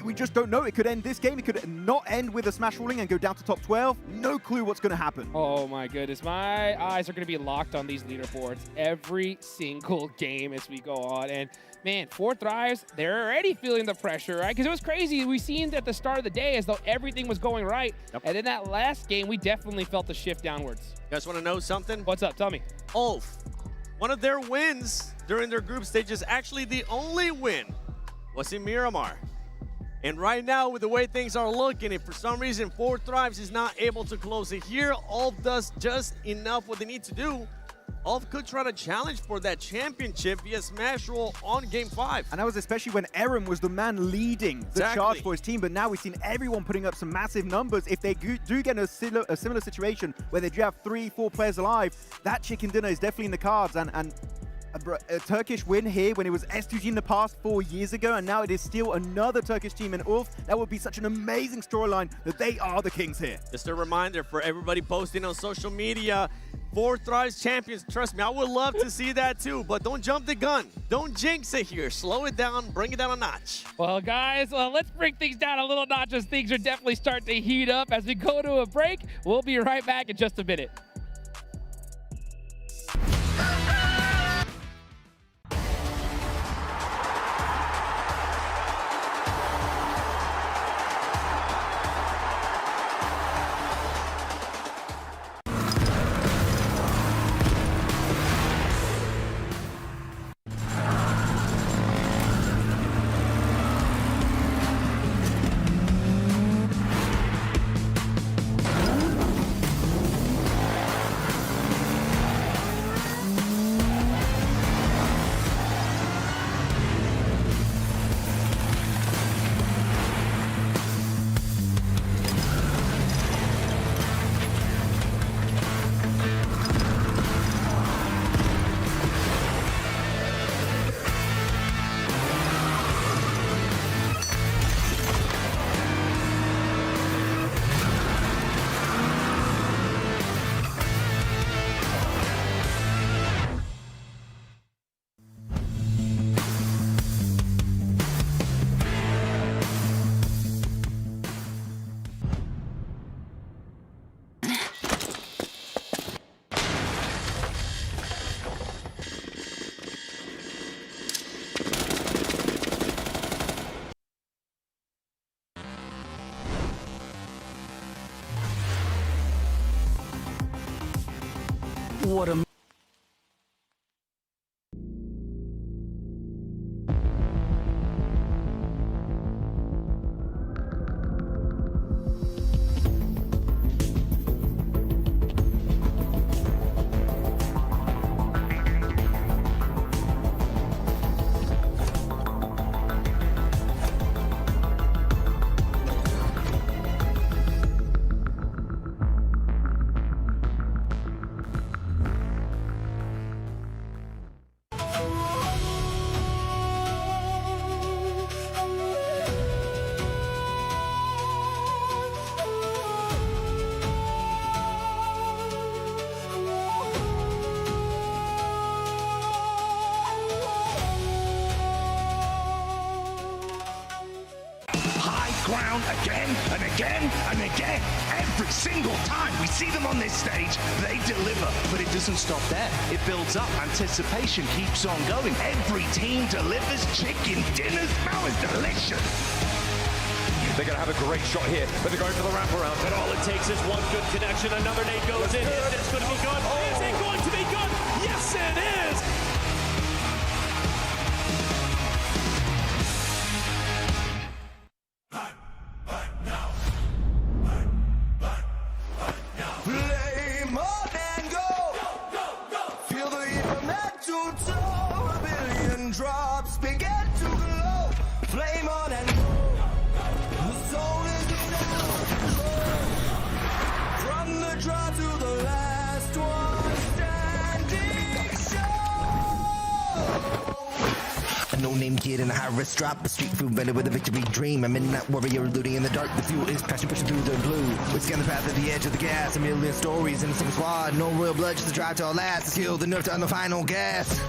we just don't know. It could end this game. It could not end with a Smash ruling and go down to top 12. No clue what's going to happen. Oh, my goodness. My eyes are going to be locked on these leaderboards every single game as we go on. And, man, 4Thrives, they're already feeling the pressure, right? Because it was crazy. We seen at the start of the day as though everything was going right. And in that last game, we definitely felt the shift downwards. You guys want to know something? What's up? Tell me. Ulf, one of their wins during their group stages, actually the only win, was in Miramar. And right now, with the way things are looking, if for some reason 4Thrives is not able to close it here, Ulf does just enough what they need to do. Ulf could try to challenge for that championship via Smash Roll on Game 5. And that was especially when Eren was the man leading the charge for his team. But now we've seen everyone putting up some massive numbers. If they do get a similar situation where they do have 3-4 players alive, that chicken dinner is definitely in the cards. And a Turkish win here when it was S2G in the past 4 years ago, and now it is still another Turkish team in Ulf. That would be such an amazing storyline that they are the kings here. Just a reminder for everybody posting on social media, 4Thrives champions. Trust me, I would love to see that too, but don't jump the gun. Don't jinx it here. Slow it down, bring it down a notch. Well, guys, let's bring things down a little notch as things are definitely starting to heat up. As we go to a break, we'll be right back in just a minute. What a ground again and again and again. Every single time we see them on this stage, they deliver. But it doesn't stop there. It builds up. Anticipation keeps on going. Every team delivers chicken dinners. Smells delicious. They're going to have a great shot here, but they're going for the wraparound. And all it takes is one good connection. Another nade goes in. It's going to be good. Is it going to be good? Yes, it is. Drops begin to glow, flame on and go. The soul is from the draw to the last one standing show. A no-name kid in a high-risk drop, a street food vendor with a victory dream. A midnight warrior looting in the dark. The fuel is passion pushing through the blue. We scan the path at the edge of the gas. A million stories in a single squad. No royal blood, just a drive to our last. The skill, the nerve to on the final gas.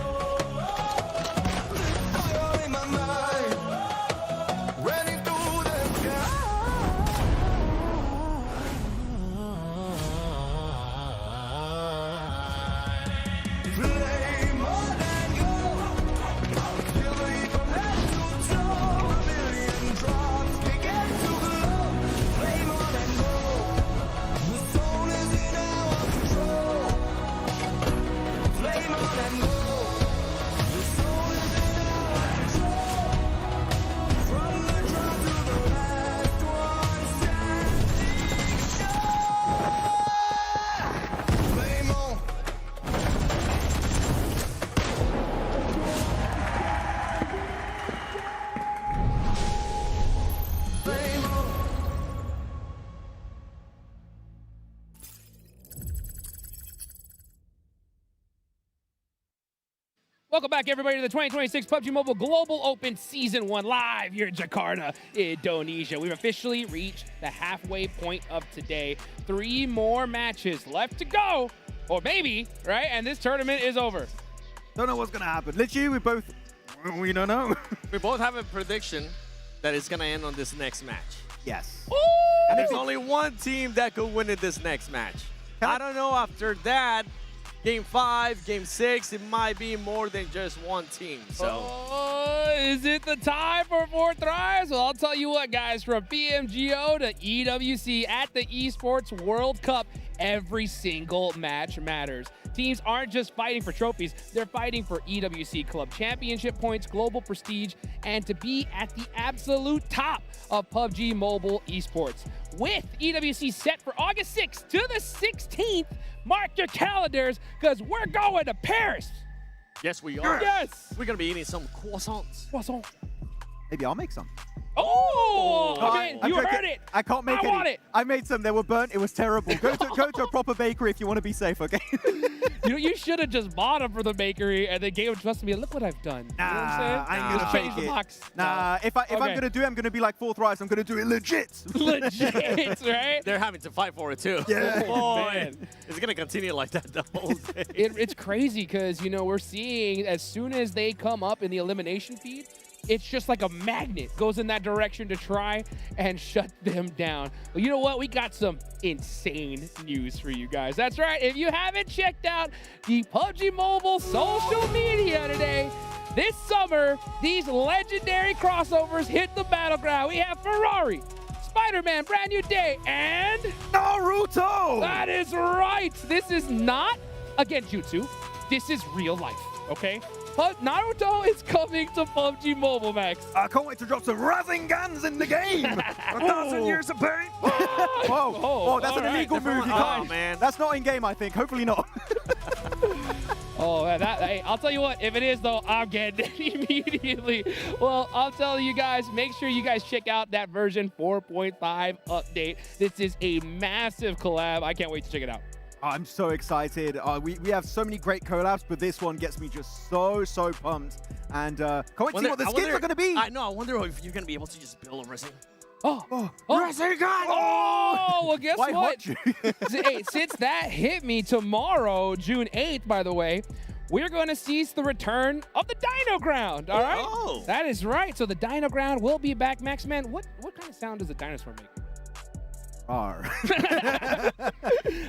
Welcome back, everybody, to the 2026 PUBG Mobile Global Open Season 1 live here in Jakarta, Indonesia. We've officially reached the halfway point of today. 3 more matches left to go, or maybe, right? And this tournament is over. Don't know what's going to happen. Literally, we don't know. We both have a prediction that it's going to end on this next match. Yes. Ooh! And there's only one team that could win in this next match. I don't know after that. Game 5, Game 6, it might be more than just one team. So, is it the time for 4 Thrives? Well, I'll tell you what, guys, from PMGO to EWC at the Esports World Cup, every single match matters. Teams aren't just fighting for trophies, they're fighting for EWC Club Championship points, global prestige, and to be at the absolute top of PUBG Mobile Esports. With EWC set for August 6th to the 16th, mark your calendars, because we're going to Paris. yes, we are. Yes. We're going to be eating some croissants. Croissant. Maybe I'll make some. Oh, No, okay, I'm you joking. heard it. I can't make any. I want it. I made some. They were burnt. It was terrible. Go to a proper bakery if you want to be safe, okay? You should have just bought them for the bakery and then gave them to me. Look what I've done. Nah, you know what I'm saying? I ain't gonna Just fake change the it. box. Nah, if I'm gonna do it, I'm gonna be like 4th Rise. I'm gonna do it legit. Legit, right? They're having to fight for it too. Yeah. Oh, man. It's going to continue like that the whole day. It's crazy because, we're seeing as soon as they come up in the elimination feed, it's just like a magnet goes in that direction to try and shut them down. Well, you know what? We got some insane news for you guys. That's right. If you haven't checked out the PUBG Mobile social media today, this summer, these legendary crossovers hit the battleground. We have Ferrari, Spider-Man, Brand New Day, and Naruto! That is right. This is not again, Jutsu, this is real life, okay? But Naruto is coming to PUBG Mobile, Max. I can't wait to drop some Razengans in the game. 1,000 years of pain. Whoa. Oh, that's an illegal move. You can't. Man. That's not in game, I think. Hopefully not. Oh, man, hey, I'll tell you what, if it is, though, I'm getting it immediately. Well, I'm telling you guys, make sure you guys check out that version 4.5 update. This is a massive collab. I can't wait to check it out. I'm so excited. We have so many great collabs, but this one gets me just so pumped. And can't wait to see what the skins are going to be. I wonder if you're going to be able to just build a Rasengan. Rasengan! Oh, well, guess Why what? hot Hey, since that hit me tomorrow, June 8th, by the way, we're going to seize the return of the Dino Ground, all right? Oh. That is right. So the Dino Ground will be back. Max, man, what kind of sound does a dinosaur make? R.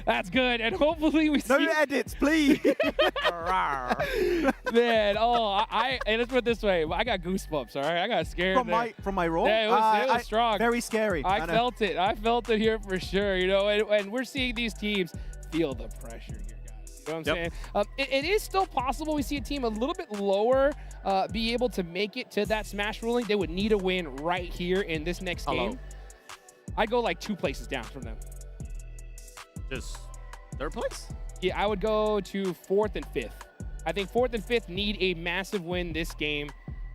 That's good, and hopefully we see. No edits, please. Man, hey, let's put it this way. I got goosebumps, all right? I got scared. From my roll? Yeah, it was strong. Very scary. I felt it. I felt it here for sure, you know, and we're seeing these teams feel the pressure here, guys. You know what I'm saying? It is still possible we see a team a little bit lower be able to make it to that smash ruling. They would need a win right here in this next game. I'd go like 2 places down from them. Just 3rd place? Yeah, I would go to 4th and 5th. I think 4th and 5th need a massive win this game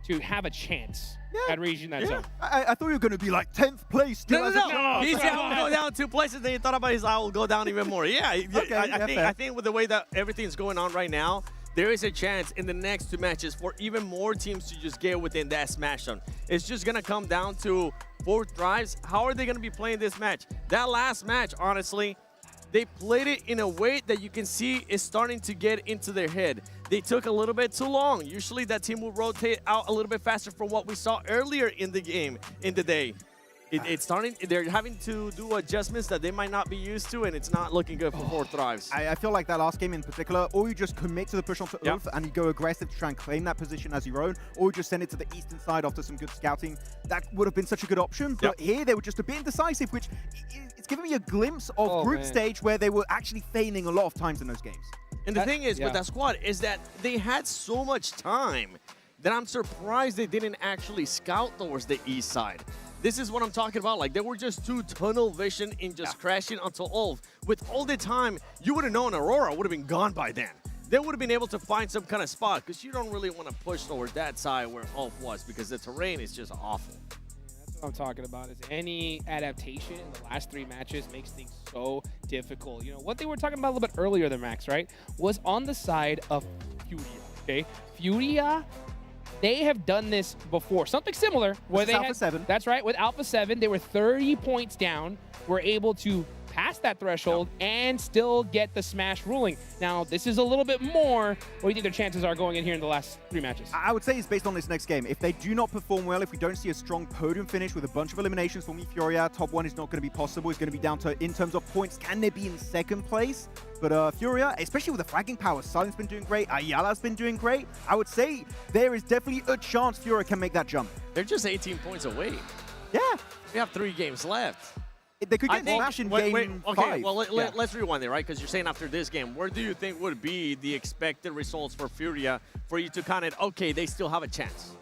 to have a chance at reaching that zone. I thought you were going to be like 10th place. Still No. He said I will go down 2 places, then he thought about his I will go down even more. Yeah, I think with the way that everything's going on right now, there is a chance in the next 2 matches for even more teams to just get within that smash zone. It's just going to come down to 4th drives. How are they going to be playing this match? That last match, honestly, they played it in a way that you can see is starting to get into their head. They took a little bit too long. Usually that team will rotate out a little bit faster from what we saw earlier in the game, in the day. It's starting, they're having to do adjustments that they might not be used to, and it's not looking good for 4th drives. I feel like that last game in particular, or you just commit to the push onto Ulf and you go aggressive to try and claim that position as your own, or you just send it to the eastern side after some good scouting. That would have been such a good option, but here they were just a bit indecisive, which it's giving me a glimpse of group stage where they were actually feigning a lot of times in those games. And the thing is with that squad is that they had so much time that I'm surprised they didn't actually scout towards the east side. This is what I'm talking about. Like, they were just too tunnel vision in just crashing onto Ulf. With all the time, you would have known Aurora would have been gone by then. They would have been able to find some kind of spot because you don't really want to push towards that side where Ulf was because the terrain is just awful. That's what I'm talking about. Is any adaptation in the last 3 matches makes things so difficult. You know, what they were talking about a little bit earlier than Max, right, was on the side of Furia, okay? Furia, they have done this before. Something similar. Where they Alpha 7. That's right. With Alpha 7, they were 30 points down, were able to pass that threshold and still get the smash ruling. Now, this is a little bit more. What do you think their chances are going in here in the last 3 matches? I would say it's based on this next game. If they do not perform well, if we don't see a strong podium finish with a bunch of eliminations for me, Furia, top 1 is not going to be possible. It's going to be down to, in terms of points, can they be in 2nd place? But Furia, especially with the fragging power, Silent's been doing great, Ayala's been doing great. I would say there is definitely a chance Furia can make that jump. They're just 18 points away. Yeah. We have 3 games left. They could get smashed in game 5. Okay, well, let's rewind it, right? Because you're saying after this game, where do you think would be the expected results for Furia for you to count it, okay, they still have a chance?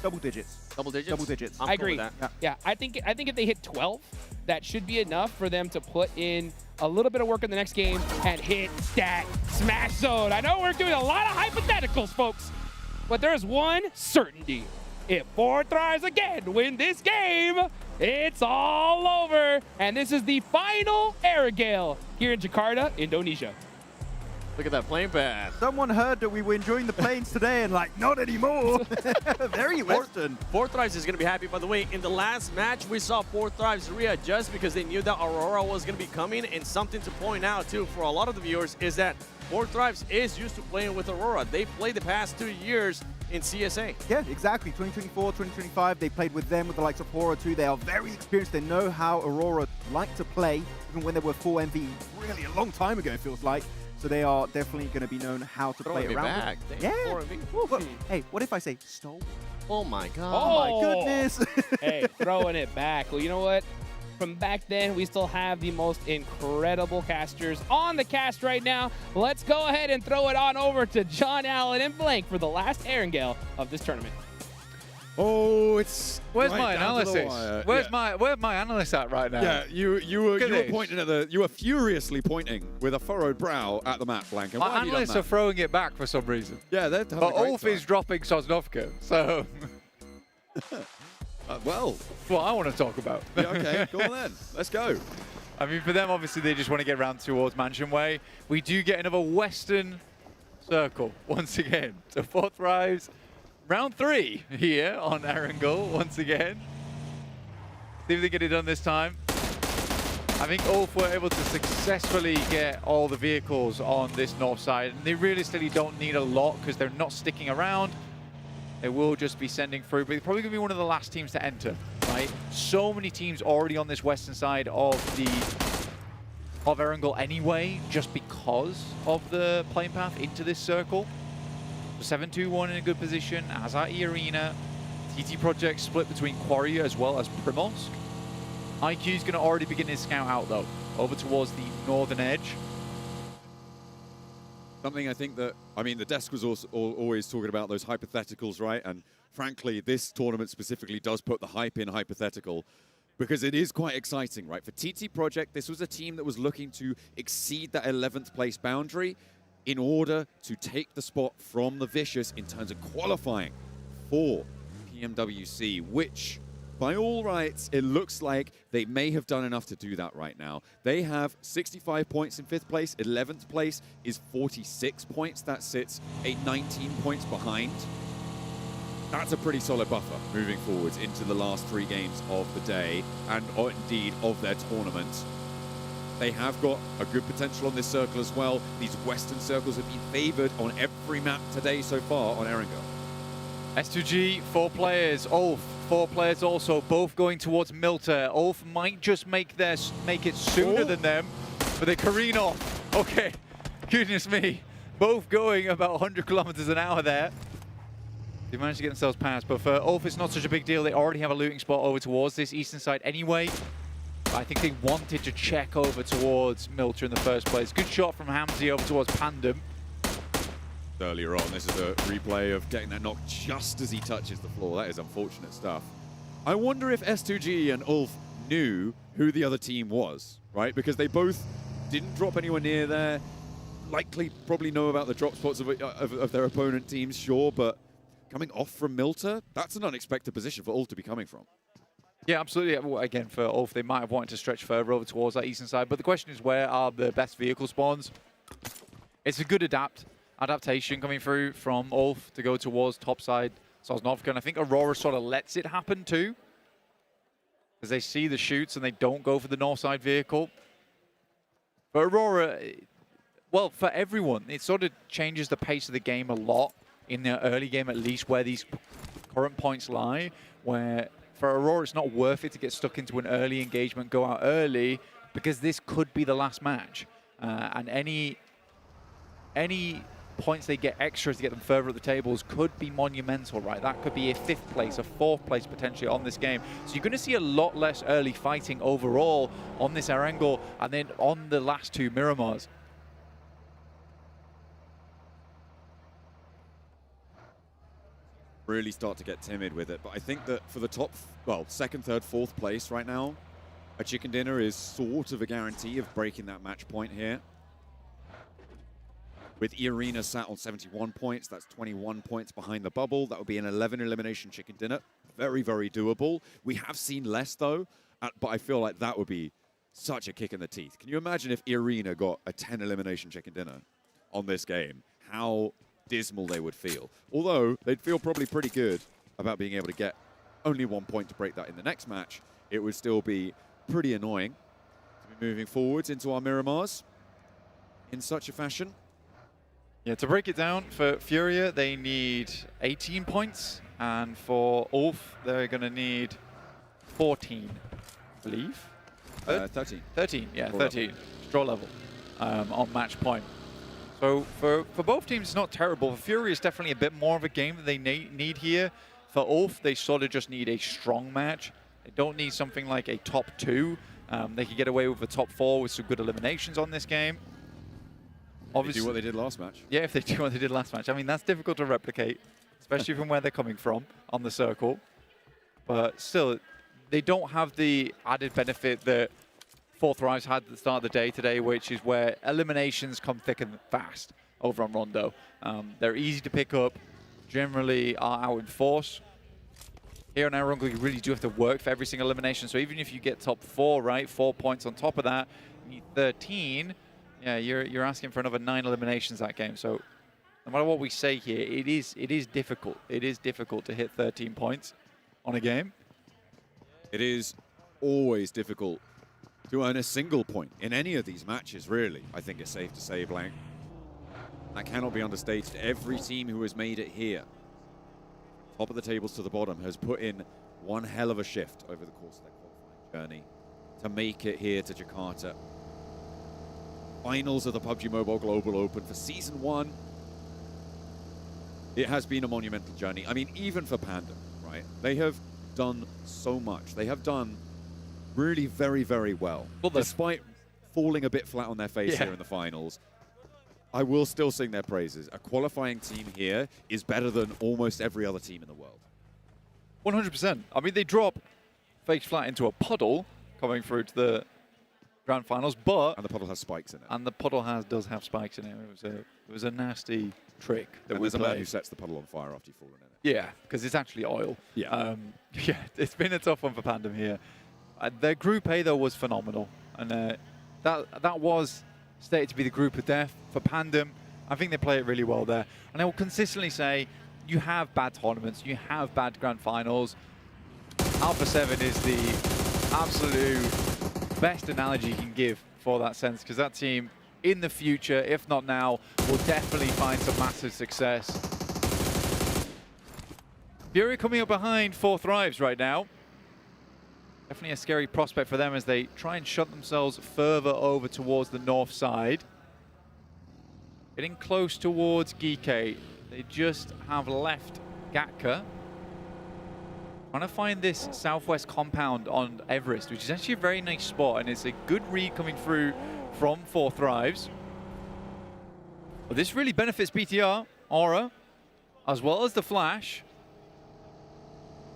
Double digits. Double digits? Double digits. I agree. Yeah, I think if they hit 12, that should be enough for them to put in a little bit of work in the next game and hit that smash zone. I know we're doing a lot of hypotheticals, folks, but there's one certainty. If 4 Thrives again win this game, it's all over. And this is the final Aerogale here in Jakarta, Indonesia. Look at that plane path. Someone heard that we were enjoying the planes today and like, not anymore. Very Western. 4 Thrives is going to be happy. By the way, in the last match, we saw 4 Thrives readjust because they knew that Aurora was going to be coming. And something to point out, too, for a lot of the viewers is that 4 Thrives is used to playing with Aurora. They played the past 2 years in CSA. Yeah, exactly. 2024, 2025, they played with them, with the likes of Aurora too. They are very experienced. They know how Aurora like to play, even when they were 4 MV really a long time ago, it feels like. So they are definitely going to be known how to play around. Back. Yeah. 4 MV. Look, hey, what if I say stole? Oh my god. Oh my goodness. Hey, throwing it back. Well, you know what? from back then. We still have the most incredible casters on the cast right now. Let's go ahead and throw it on over to John Allen and Blank for the last Erangel of this tournament. Oh, it's where's right my analysis? Where's my analyst at right now? Yeah, you were pointing at you were furiously pointing with a furrowed brow at the map, Blank. And why My have you done analysts that? are throwing it back for some reason. Yeah, they're but Ulf is dropping Sosnovka, so well, that's what I want to talk about. Yeah, okay, go on then. Let's go. I mean, for them, obviously, they just want to get around towards Mansion Way. We do get another Western circle once again. So 4 thrives. Round 3 here on Erangel once again. See if they get it done this time. I think Ulf were able to successfully get all the vehicles on this north side. And they realistically don't need a lot because they're not sticking around. They will just be sending through, but they're probably going to be one of the last teams to enter, right? So many teams already on this western side of Erangel anyway, just because of the playing path into this circle. 7-2-1 in a good position, as are Arena. TT Project split between Quarry as well as Primorsk. IQ is going to already begin his scout out though, over towards the northern edge. Something I think that, I mean, the desk was also always talking about those hypotheticals, right? And frankly, this tournament specifically does put the hype in hypothetical because it is quite exciting, right? For TT Project, this was a team that was looking to exceed that 11th place boundary in order to take the spot from the Vicious in terms of qualifying for PMWC, which by all rights, it looks like they may have done enough to do that right now. They have 65 points in 5th place. 11th place is 46 points. That sits 19 points behind. That's a pretty solid buffer moving forwards into the last 3 games of the day and indeed of their tournament. They have got a good potential on this circle as well. These western circles have been favored on every map today so far on Erangel. S2G, 4 players. Ulf, 4 players also, both going towards Milter. Ulf might just make it sooner than them, but they careen off. Okay, goodness me. Both going about 100 kilometers an hour there. They managed to get themselves past, but for Ulf, it's not such a big deal. They already have a looting spot over towards this eastern side anyway. I think they wanted to check over towards Milter in the first place. Good shot from Hamzy over towards Pandem. Earlier on, this is a replay of getting that knock just as he touches the floor. That is unfortunate stuff. I wonder if S2G and Ulf knew who the other team was, right? Because they both didn't drop anywhere near there. Likely probably know about the drop spots of their opponent teams, sure, but coming off from Milter, that's an unexpected position for Ulf to be coming from. Yeah, absolutely. Well, again, for Ulf, they might have wanted to stretch further over towards that eastern side, but the question is, where are the best vehicle spawns? It's a good adaptation coming through from Ulf to go towards topside Sosnovka, and I think Aurora sort of lets it happen too, because they see the shoots and they don't go for the north side vehicle. For Aurora, well, for everyone, it sort of changes the pace of the game a lot, in the early game at least, where these current points lie, where for Aurora, it's not worth it to get stuck into an early engagement, go out early, because this could be the last match. And any points they get extras to get them further up the tables could be monumental, right? That could be a 5th place, a 4th place potentially on this game. So you're going to see a lot less early fighting overall on this Erangel and then on the last 2 Miramars. Really start to get timid with it, but I think that for the top, well, 2nd, 3rd, 4th place right now, a chicken dinner is sort of a guarantee of breaking that match point here. With Arena sat on 71 points, that's 21 points behind the bubble. That would be an 11 elimination chicken dinner. Very, very doable. We have seen less though, but I feel like that would be such a kick in the teeth. Can you imagine if Arena got a 10 elimination chicken dinner on this game? How dismal they would feel. Although they'd feel probably pretty good about being able to get only 1 point to break that in the next match. It would still be pretty annoying to be moving forwards into our Miramars in such a fashion. Yeah, to break it down, for Furia, they need 18 points, and for Ulf, they're going to need 14, I believe. 13. 13, yeah, Draw 13. Level. Draw level on match point. So for both teams, it's not terrible. For Fury, it's definitely a bit more of a game that they need here. For Ulf, they sort of just need a strong match. They don't need something like a top 2. They could get away with a top 4 with some good eliminations on this game. Obviously, do what they did last match. Yeah, if they do what they did last match. I mean, that's difficult to replicate, especially from where they're coming from on the circle. But still, they don't have the added benefit that Fourth Rise had at the start of the day today, which is where eliminations come thick and fast over on Rondo. They're easy to pick up, generally are out in force. Here on Arongo, you really do have to work for every single elimination. So even if you get top 4, right, 4 points on top of that, you need 13, yeah, you're asking for another 9 eliminations that game. So no matter what we say here, it is difficult. It is difficult to hit 13 points on a game. It is always difficult to earn a single point in any of these matches, really, I think it's safe to say, Blank. That cannot be understated. Every team who has made it here, top of the tables to the bottom, has put in one hell of a shift over the course of their qualifying journey to make it here to Jakarta. Finals of the PUBG Mobile Global Open for Season 1. It has been a monumental journey. I mean, even for Panda, right? They have done so much. They have done really very, very well. Despite falling a bit flat on their face here in the finals, I will still sing their praises. A qualifying team here is better than almost every other team in the world. 100%. I mean, they drop Fake Flat into a puddle coming through to the grand finals, but... And the puddle has spikes in it. And the puddle does have spikes in it. It was a nasty trick that there's a man who sets the puddle on fire after you've fallen in it. Yeah, because it's actually oil. Yeah. Yeah, it's been a tough one for Pandem here. Their Group A, though, was phenomenal. And that was stated to be the group of death for Pandem. I think they play it really well there. And I will consistently say, you have bad tournaments, you have bad grand finals. Alpha 7 is the absolute best analogy you can give for that sense, because that team, in the future, if not now, will definitely find some massive success. Fury coming up behind Four Thrives right now. Definitely a scary prospect for them as they try and shut themselves further over towards the north side. Getting close towards Geekay. They just have left Gatka. Trying to find this southwest compound on Everest, which is actually a very nice spot, and it's a good read coming through from Four Thrives. But this really benefits BTR, Aura, as well as the Flash.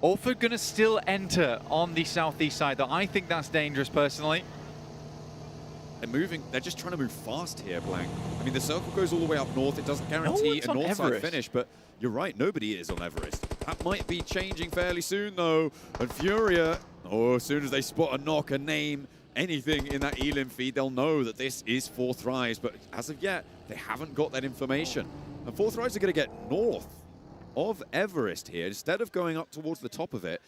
Orford gonna still enter on the southeast side, though. I think that's dangerous personally. They're just trying to move fast here, Blank. I mean, the circle goes all the way up north. It doesn't guarantee a north side finish, but you're right, nobody is on Everest. That might be changing fairly soon, though. And Furia, as soon as they spot a knock, a name, anything in that Elim feed, they'll know that this is Four Thrives. But as of yet, they haven't got that information. And Four Thrives are going to get north of Everest here. Instead of going up towards the top of it,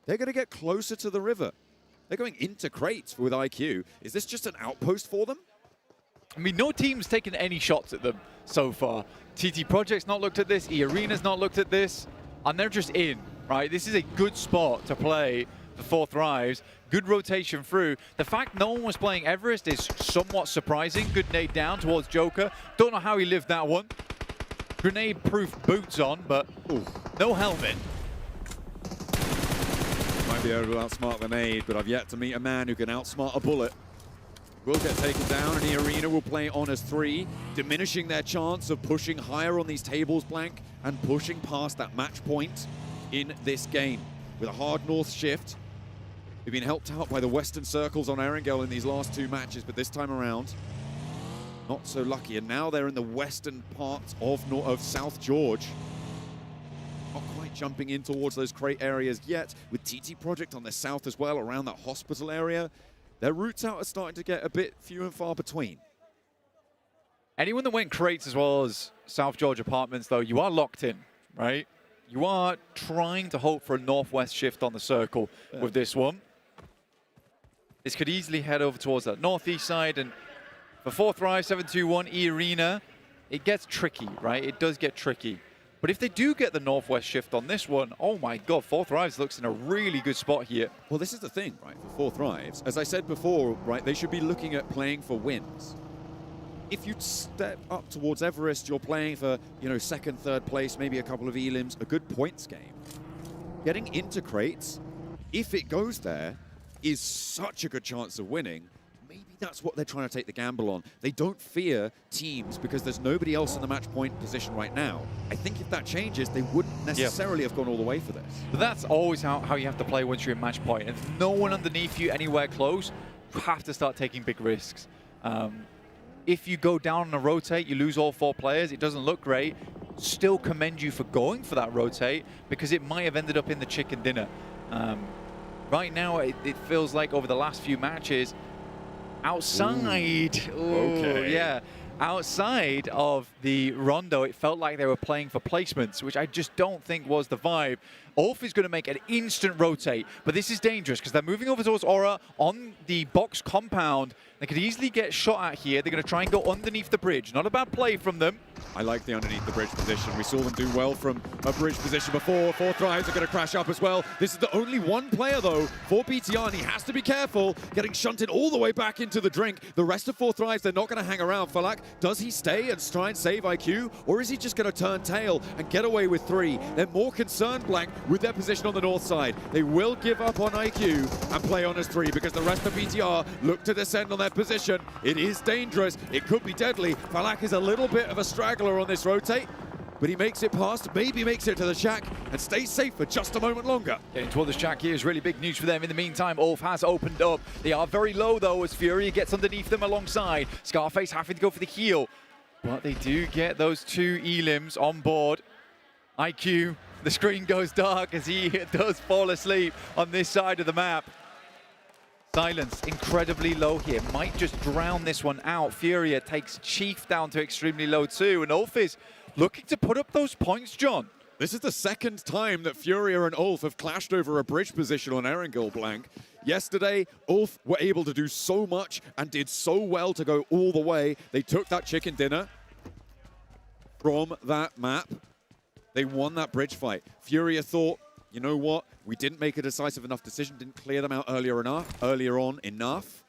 they're going to get closer to the river. They're going into crates with IQ. Is this just an outpost for them? I mean, no team's taken any shots at them so far. TT Project's not looked at this, E-Arena's not looked at this, and they're just in, right? This is a good spot to play the Four Thrives. Good rotation through. The fact no one was playing Everest is somewhat surprising. Good nade down towards Joker. Don't know how he lived that one. Grenade-proof boots on, but no helmet. Might be able to outsmart the nade, but I've yet to meet a man who can outsmart a bullet. Will get taken down, and the Arena will play on as 3, diminishing their chance of pushing higher on these tables, Blank, and pushing past that match point in this game. With a hard north shift, we've been helped out by the western circles on Erangel in these last 2 matches, but this time around, not so lucky. And now they're in the western part of South George. Not quite jumping in towards those crate areas yet, with TT Project on the south as well, around that hospital area. Their routes out are starting to get a bit few and far between. Anyone that went crates as well as South George Apartments, though, you are locked in, right? You are trying to hope for a northwest shift on the circle with this one. This could easily head over towards that northeast side, and for Four Thrive, 721 E-Arena, it gets tricky, right? It does get tricky. But if they do get the northwest shift on this one, oh my god, Four Thrives looks in a really good spot here. Well, this is the thing, right, for Four Thrives. As I said before, right, they should be looking at playing for wins. If you step up towards Everest, you're playing for, you know, 2nd, 3rd place, maybe a couple of elims, a good points game. Getting into crates if it goes there, is such a good chance of winning. Maybe that's what they're trying to take the gamble on. They don't fear teams because there's nobody else in the match point position right now. I think if that changes, they wouldn't necessarily have gone all the way for this. But that's always how you have to play once you're in match point. If no one underneath you anywhere close, you have to start taking big risks. If you go down on a rotate, you lose all 4 players, it doesn't look great. Still commend you for going for that rotate because it might have ended up in the chicken dinner. Right now, it feels like over the last few matches, outside, outside of the Rondo, it felt like they were playing for placements, which I just don't think was the vibe. Ulf is going to make an instant rotate, but this is dangerous because they're moving over towards Aura on the box compound. They could easily get shot at here. They're going to try and go underneath the bridge. Not a bad play from them. I like the underneath the bridge position. We saw them do well from a bridge position before. 4 Thrives are going to crash up as well. This is the only one player, though, for BTR, and he has to be careful, getting shunted all the way back into the drink. The rest of 4 Thrives, they're not going to hang around. Falak, does he stay and try and save IQ, or is he just going to turn tail and get away with 3? They're more concerned, Blank, with their position on the north side. They will give up on IQ and play on as 3 because the rest of BTR look to descend on their position. It is dangerous. It could be deadly. Falak is a little bit of a straggler on this rotate, but he makes it past, maybe makes it to the shack, and stays safe for just a moment longer. Getting toward the shack here is really big news for them. In the meantime, Ulf has opened up. They are very low, though, as Fury gets underneath them alongside. Scarface having to go for the heal, but they do get those 2 elims on board. IQ, the screen goes dark as he does fall asleep on this side of the map. Silence incredibly low here, might just drown this one out. Furia takes Chief down to extremely low too, and Ulf is looking to put up those points, John. This is the second time that Furia and Ulf have clashed over a bridge position on Erangel, Blank. Yesterday, Ulf were able to do so much and did so well to go all the way. They took that chicken dinner from that map. They won that bridge fight. Furia thought, you know what? We didn't make a decisive enough decision, didn't clear them out earlier on enough.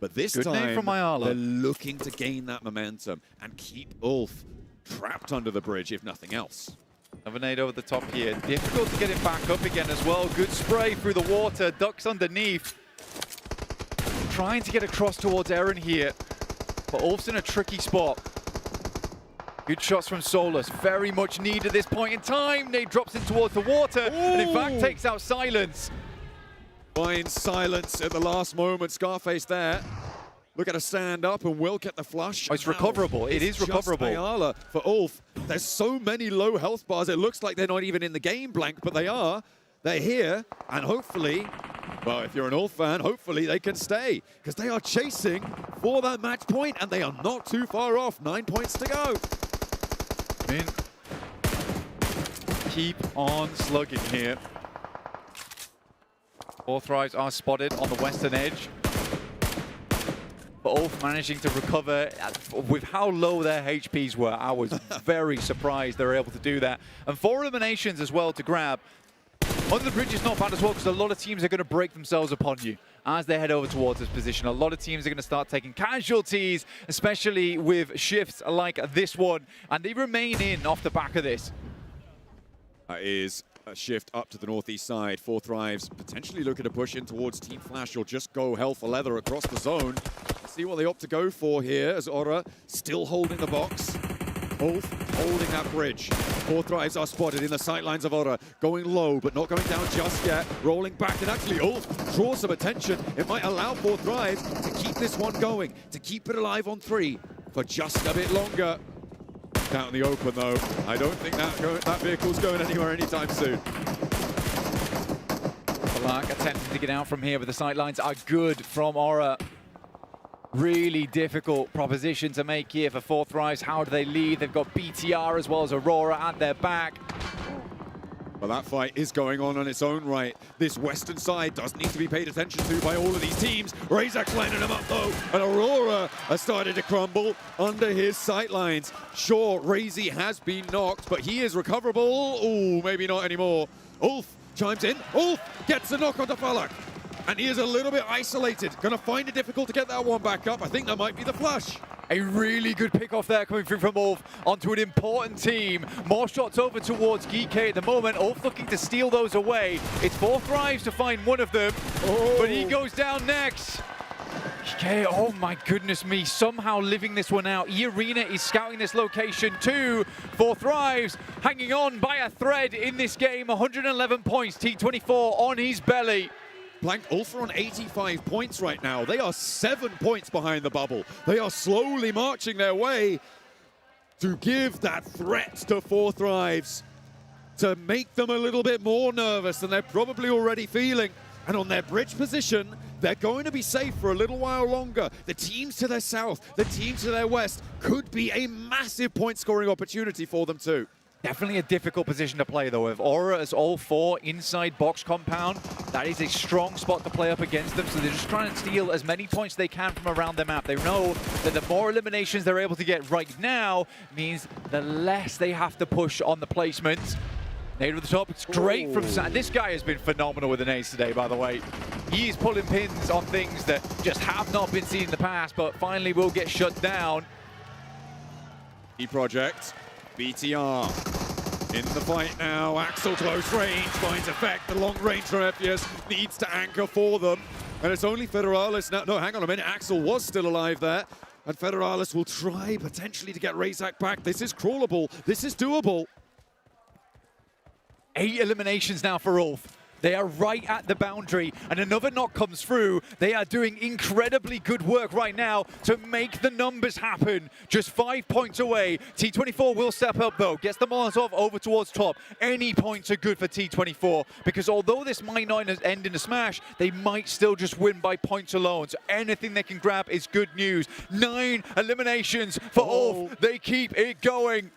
But this Good time, name from Ayala. they're looking to gain that momentum and keep Ulf trapped under the bridge, if nothing else. Another nade over the top here. Difficult to get him back up again as well. Good spray through the water. Ducks underneath. Trying to get across towards Eren here. But Ulf's in a tricky spot. Good shots from Solus. Very much needed at this point in time. Nade drops in towards the water. And in fact takes out Silence. Finds Silence at the last moment. Scarface there. Look at her stand up and will get the flush. Oh, it's recoverable. It is recoverable. Just Ayala for Ulf. There's so many low health bars. It looks like they're not even in the game, Blank, but they are. They're here, and hopefully, well, if you're an Ulf fan, hopefully they can stay, because they are chasing for that match point, and they are not too far off. 9 points to go. Keep on slugging here. 4 Thrives are spotted on the western edge. But Ulf managing to recover with how low their HPs were. I was very surprised they were able to do that. And 4 eliminations as well to grab. Under the bridge is not bad as well because a lot of teams are going to break themselves upon you as they head over towards this position. A lot of teams are going to start taking casualties, especially with shifts like this one. And they remain in off the back of this. That is a shift up to the northeast side. 4 Thrives potentially looking to push in towards Team Flash or just go hell for leather across the zone. Let's see what they opt to go for here as Aura still holding the box. Ulf holding that bridge. 4 Thrives are spotted in the sightlines of Aura, going low but not going down just yet. Rolling back, and actually Ulf draws some attention. It might allow 4 Thrives to keep this one going, to keep it alive on 3 for just a bit longer. Out in the open though, I don't think that vehicle's going anywhere anytime soon. Falak attempting to get out from here, but the sightlines are good from Aura. Really difficult proposition to make here for 4 Thrives. How do they lead? They've got BTR as well as Aurora at their back. Well, that fight is going on its own right. This western side does need to be paid attention to by all of these teams. Razak lining them up though, and Aurora has started to crumble under his sightlines. Sure, Razy has been knocked, but he is recoverable. Ooh, maybe not anymore. Ulf chimes in. Ulf gets a knock onto Falak. And he is a little bit isolated. Gonna find it difficult to get that one back up. I think that might be the flush. A really good pick off there coming through from Ulf onto an important team. More shots over towards Geek at the moment. Ulf looking to steal those away. It's 4 Thrives to find one of them, but he goes down next. Okay, oh my goodness me, somehow living this one out. E-Arena is scouting this location too. 4 Thrives hanging on by a thread in this game. 111 points, T24 on his belly. Blank Ulf are on 85 points right now. They are 7 points behind the bubble. They are slowly marching their way to give that threat to 4 Thrives, to make them a little bit more nervous than they're probably already feeling. And on their bridge position, they're going to be safe for a little while longer. The teams to their south, the teams to their west could be a massive point-scoring opportunity for them too. Definitely a difficult position to play, though. With Aura as all 4 inside box compound, that is a strong spot to play up against them, so they're just trying to steal as many points they can from around the map. They know that the more eliminations they're able to get right now means the less they have to push on the placements. Nade with the top, it's great from Sam. This guy has been phenomenal with an ace today, by the way. He is pulling pins on things that just have not been seen in the past, but finally will get shut down. E-Project, BTR in the fight now. Axel close range finds effect. The long range from FPS needs to anchor for them. And it's only Federalis now. No, hang on a minute. Axel was still alive there. And Federalis will try potentially to get Razak back. This is crawlable. This is doable. 8 eliminations now for Ulf. They are right at the boundary, and another knock comes through. They are doing incredibly good work right now to make the numbers happen. Just 5 points away. T24 will step up, though. Gets the Molotov over towards top. Any points are good for T24, because although this might not end in a smash, they might still just win by points alone. So anything they can grab is good news. 9 eliminations for Ulf. They keep it going.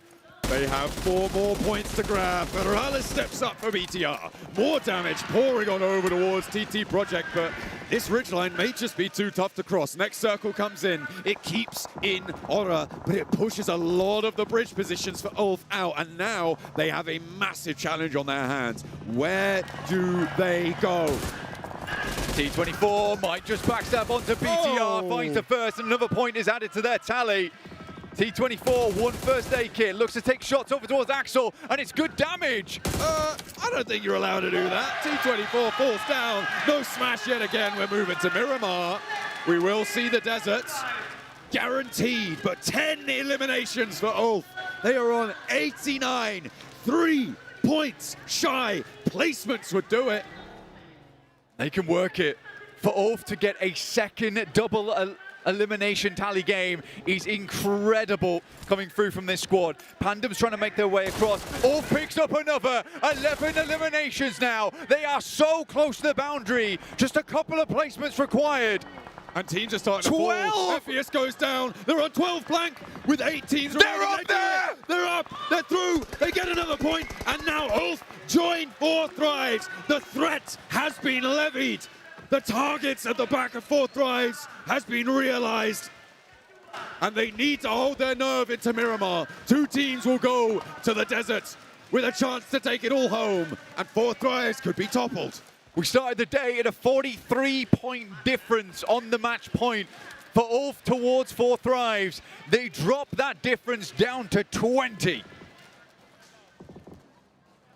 They have 4 more points to grab. Federalis steps up for BTR. More damage pouring on over towards TT Project, but this ridgeline may just be too tough to cross. Next circle comes in. It keeps in Aura, but it pushes a lot of the bridge positions for Ulf out, and now they have a massive challenge on their hands. Where do they go? T24 might just backstab onto BTR, finds the first, and another point is added to their tally. T24, 1 first aid kit, looks to take shots over towards Axel, and it's good damage. I don't think you're allowed to do that. T24 falls down. No smash yet again. We're moving to Miramar. We will see the deserts. Guaranteed, but 10 eliminations for Ulf. They are on 89. 3 points shy. Placements would do it. They can work it. For Ulf to get a second double elimination tally game is incredible coming through from this squad. Pandem's trying to make their way across. Ulf picks up another 11 eliminations now. They are so close to the boundary. Just a couple of placements required. And teams are starting to fall. FES goes down. They're on 12 blank with 8 teams. They're up there! They're up. They're through. They get another point. And now Ulf join 4 Thrives. The threat has been levied. The targets at the back of 4 Thrives has been realized. And they need to hold their nerve into Miramar. 2 teams will go to the desert with a chance to take it all home. And 4 Thrives could be toppled. We started the day at a 43-point difference on the match point for Ulf towards 4 Thrives. They drop that difference down to 20.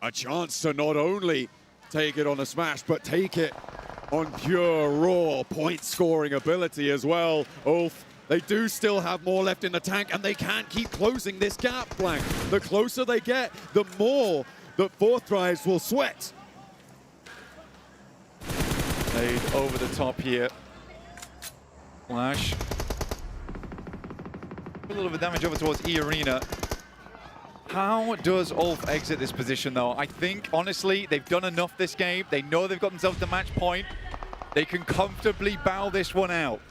A chance to not only take it on a smash, but take it on pure, raw point-scoring ability as well. Ulf, they do still have more left in the tank, and they can't keep closing this gap, Blank. The closer they get, the more that 4 Thrives will sweat. Laid over the top here. Flash. A little bit of damage over towards E-Arena. How does Ulf exit this position, though? I think, honestly, they've done enough this game. They know they've got themselves the match point. They can comfortably bow this one out.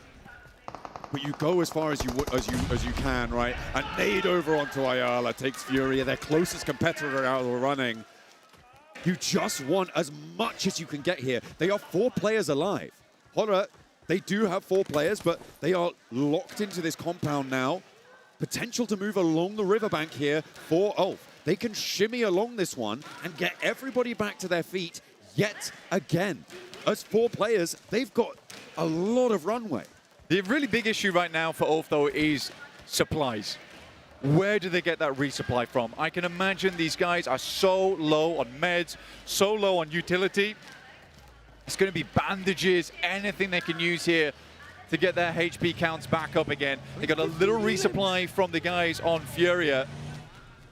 But you go as far as you can, right? And nade over onto Ayala takes Fury, their closest competitor out of the running. You just want as much as you can get here. They are 4 players alive. Horror, they do have 4 players, but they are locked into this compound now. Potential to move along the riverbank here for Ulf. They can shimmy along this one and get everybody back to their feet yet again. As 4 players, they've got a lot of runway. The really big issue right now for Ulf, though, is supplies. Where do they get that resupply from? I can imagine these guys are so low on meds, so low on utility. It's going to be bandages, anything they can use here to get their HP counts back up again. They got a little resupply from the guys on Furia,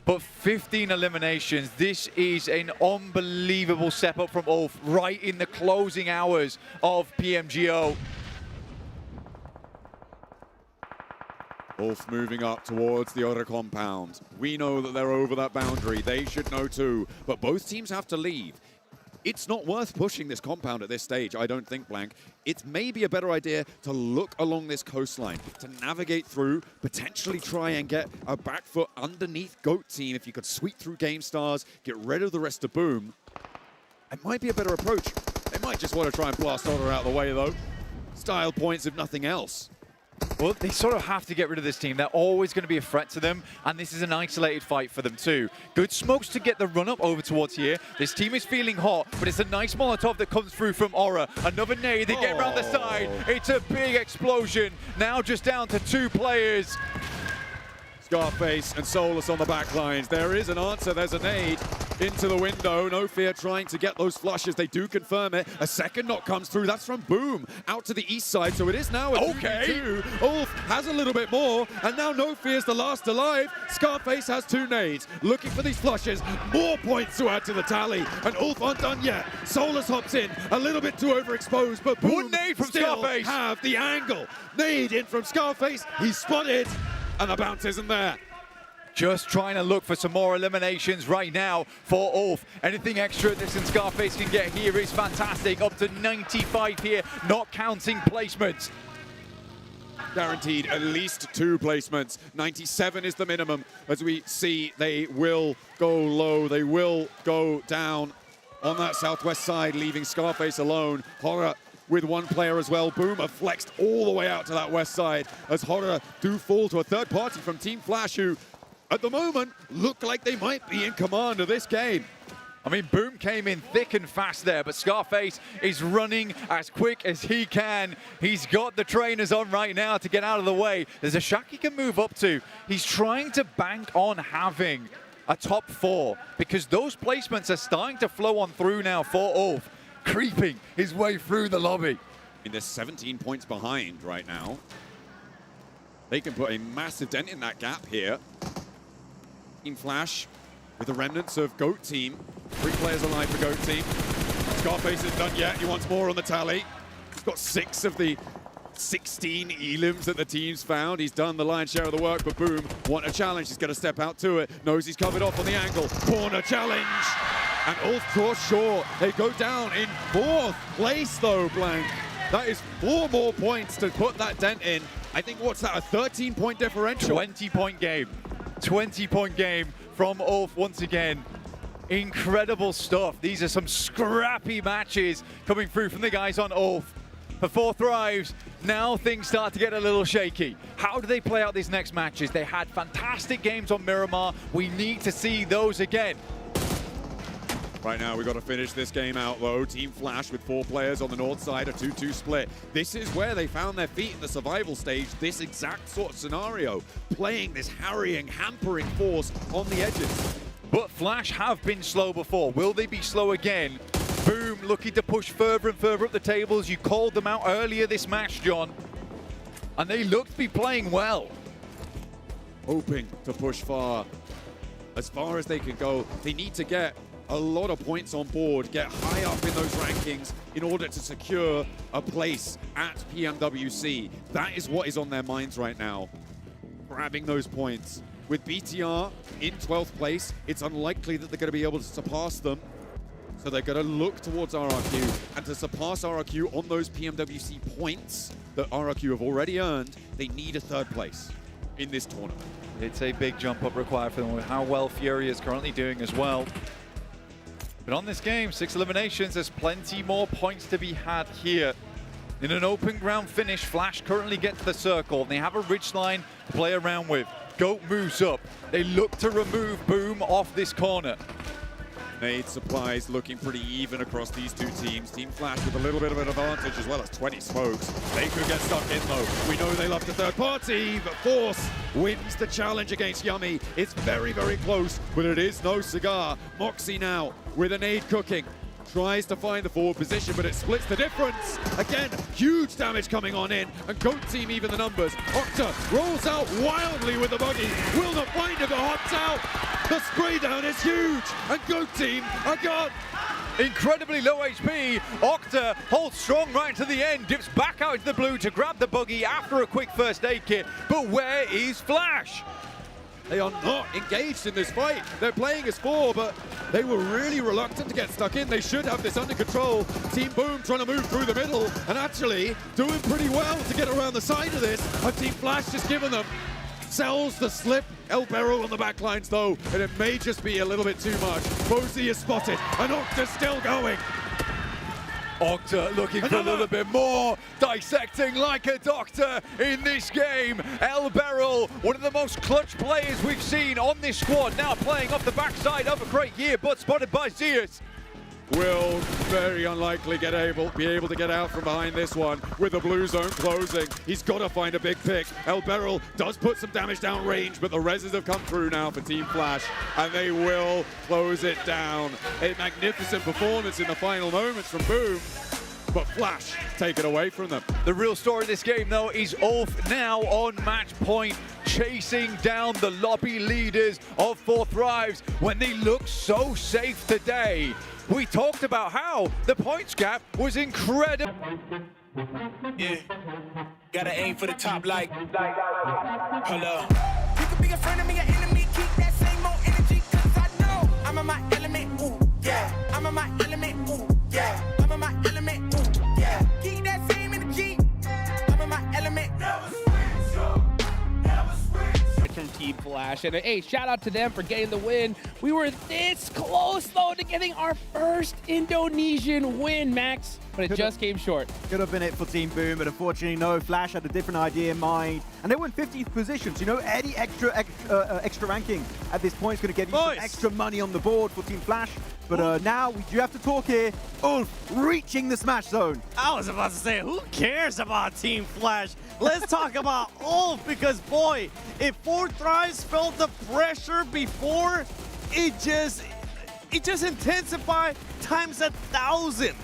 but 15 eliminations. This is an unbelievable step up from Ulf right in the closing hours of PMGO. Ulf moving up towards the other compound. We know that they're over that boundary. They should know too, but both teams have to leave. It's not worth pushing this compound at this stage, I don't think, Blank. It's maybe a better idea to look along this coastline, to navigate through, potentially try and get a back foot underneath GOAT team. If you could sweep through Game Stars, get rid of the rest of Boom, it might be a better approach. They might just want to try and blast Honor out of the way, though. Style points, if nothing else. Well, they sort of have to get rid of this team. They're always going to be a threat to them, and this is an isolated fight for them too. Good smokes to get the run up over towards here. This team is feeling hot, but it's a nice Molotov that comes through from Aura. Another nade, they get around the side. It's a big explosion. Now just down to 2 players. Scarface and Solus on the back lines. There is an answer. There's a nade into the window. No Fear trying to get those flushes. They do confirm it. A second knock comes through. That's from Boom out to the east side. So it is now a 2v2. Ulf has a little bit more. And now No Fear's the last alive. Scarface has 2 nades. Looking for these flushes. More points to add to the tally. And Ulf aren't done yet. Solus hops in. A little bit too overexposed. But Boom One nade from still Scarface. have the angle. Nade in from Scarface. He's spotted. And the bounce isn't there. Just trying to look for some more eliminations right now for Ulf. Anything extra this and Scarface can get here is fantastic. Up to 95 here, not counting placements. Guaranteed at least 2 placements. 97 is the minimum. As we see, they will go low. They will go down on that southwest side, leaving Scarface alone. Horror with 1 player as well. Boom have flexed all the way out to that west side as Horror do fall to a third party from Team Flash, who at the moment look like they might be in command of this game. I mean, Boom came in thick and fast there, but Scarface is running as quick as he can. He's got the trainers on right now to get out of the way. There's a shack he can move up to. He's trying to bank on having a top 4 because those placements are starting to flow on through now for Ulf, creeping his way through the lobby. And they're 17 points behind right now. They can put a massive dent in that gap here. Team Flash with the remnants of GOAT team. 3 players alive for GOAT team. Scarface isn't done yet. He wants more on the tally. He's got 6 of the 16 elims that the team's found. He's done the lion's share of the work, but Boom want a challenge. He's going to step out to it. Knows he's covered off on the angle. Corner challenge. And Ulf draws short. They go down in 4th place though, Blank. That is 4 more points to put that dent in. I think, what's that, a 13-point differential? 20-point game. 20-point game from Ulf once again. Incredible stuff. These are some scrappy matches coming through from the guys on Ulf. For 4 Thrives, now things start to get a little shaky. How do they play out these next matches? They had fantastic games on Miramar. We need to see those again. Right now, we've got to finish this game out, though. Team Flash with 4 players on the north side, a 2-2 split. This is where they found their feet in the survival stage, this exact sort of scenario. Playing this harrying, hampering force on the edges. But Flash have been slow before. Will they be slow again? Boom, looking to push further and further up the tables. You called them out earlier this match, John. And they look to be playing well. Hoping to push as far as they can go. They need to get a lot of points on board, get high up in those rankings in order to secure a place at PMWC. That is what is on their minds right now. Grabbing those points. With BTR in 12th place, it's unlikely that they're going to be able to surpass them. So they're going to look towards RRQ, and to surpass RRQ on those PMWC points that RRQ have already earned, they need a 3rd place in this tournament. It's a big jump up required for them with how well Fury is currently doing as well. But on this game, 6 eliminations, there's plenty more points to be had here. In an open ground finish, Flash currently gets the circle, and they have a ridge line to play around with. GOAT moves up. They look to remove Boom off this corner. Nade supplies looking pretty even across these two teams. Team Flash with a little bit of an advantage as well as 20 smokes. They could get stuck in though. We know they love the third party, but Force wins the challenge against Yummy. It's very, very close, but it is no cigar. Moxie now with a nade cooking. Tries to find the forward position, but it splits the difference. Again, huge damage coming on in, and GOAT team even the numbers. Octa rolls out wildly with the buggy. Will not find it, but hops out. The spray down is huge, and GOAT team are gone. Incredibly low HP. Octa holds strong right to the end, dips back out into the blue to grab the buggy after a quick first aid kit. But where is Flash? They are not engaged in this fight. They're playing as 4, but they were really reluctant to get stuck in. They should have this under control. Team Boom trying to move through the middle and actually doing pretty well to get around the side of this. Team Flash just given them. Sells the slip. El Barrel on the backlines though, and it may just be a little bit too much. Bozy is spotted, and Octa's still going. Octa looking for a little bit more, dissecting like a doctor in this game. El Barrel, one of the most clutch players we've seen on this squad, now playing off the backside of a great year, but spotted by Zeus. Will very unlikely be able to get out from behind this one with the blue zone closing. He's got to find a big pick. El Barrel does put some damage down range, but the reses have come through now for Team Flash, and they will close it down. A magnificent performance in the final moments from Boom, but Flash take it away from them. The real story of this game, though, is Ulf now on match point, chasing down the lobby leaders of 4 Thrives when they look so safe today. We talked about how the points gap was incredible. Yeah, gotta aim for the top like, hello. You could be a friend of me, an enemy, keep that same old energy, cause I know I'm in my element, ooh, yeah. I'm in my element, ooh, yeah. I'm in my element, ooh, yeah. Keep that same energy, I'm in my element. Never switch up, never switch. From Team Flash, and hey, shout out to them for getting the win. We were this close though to getting our first Indonesian win, Max, but it just came short. Could have been it for Team Boom, but unfortunately no. Flash had a different idea in mind, and they were in 50th positions. You know, any extra ranking at this point is going to get you some extra money on the board for Team Flash. But now we do have to talk here. Ulf reaching the smash zone. I was about to say, who cares about Team Flash? Let's talk about Ulf, because boy, if 4 Thrives felt the pressure before, it just intensified times 1,000.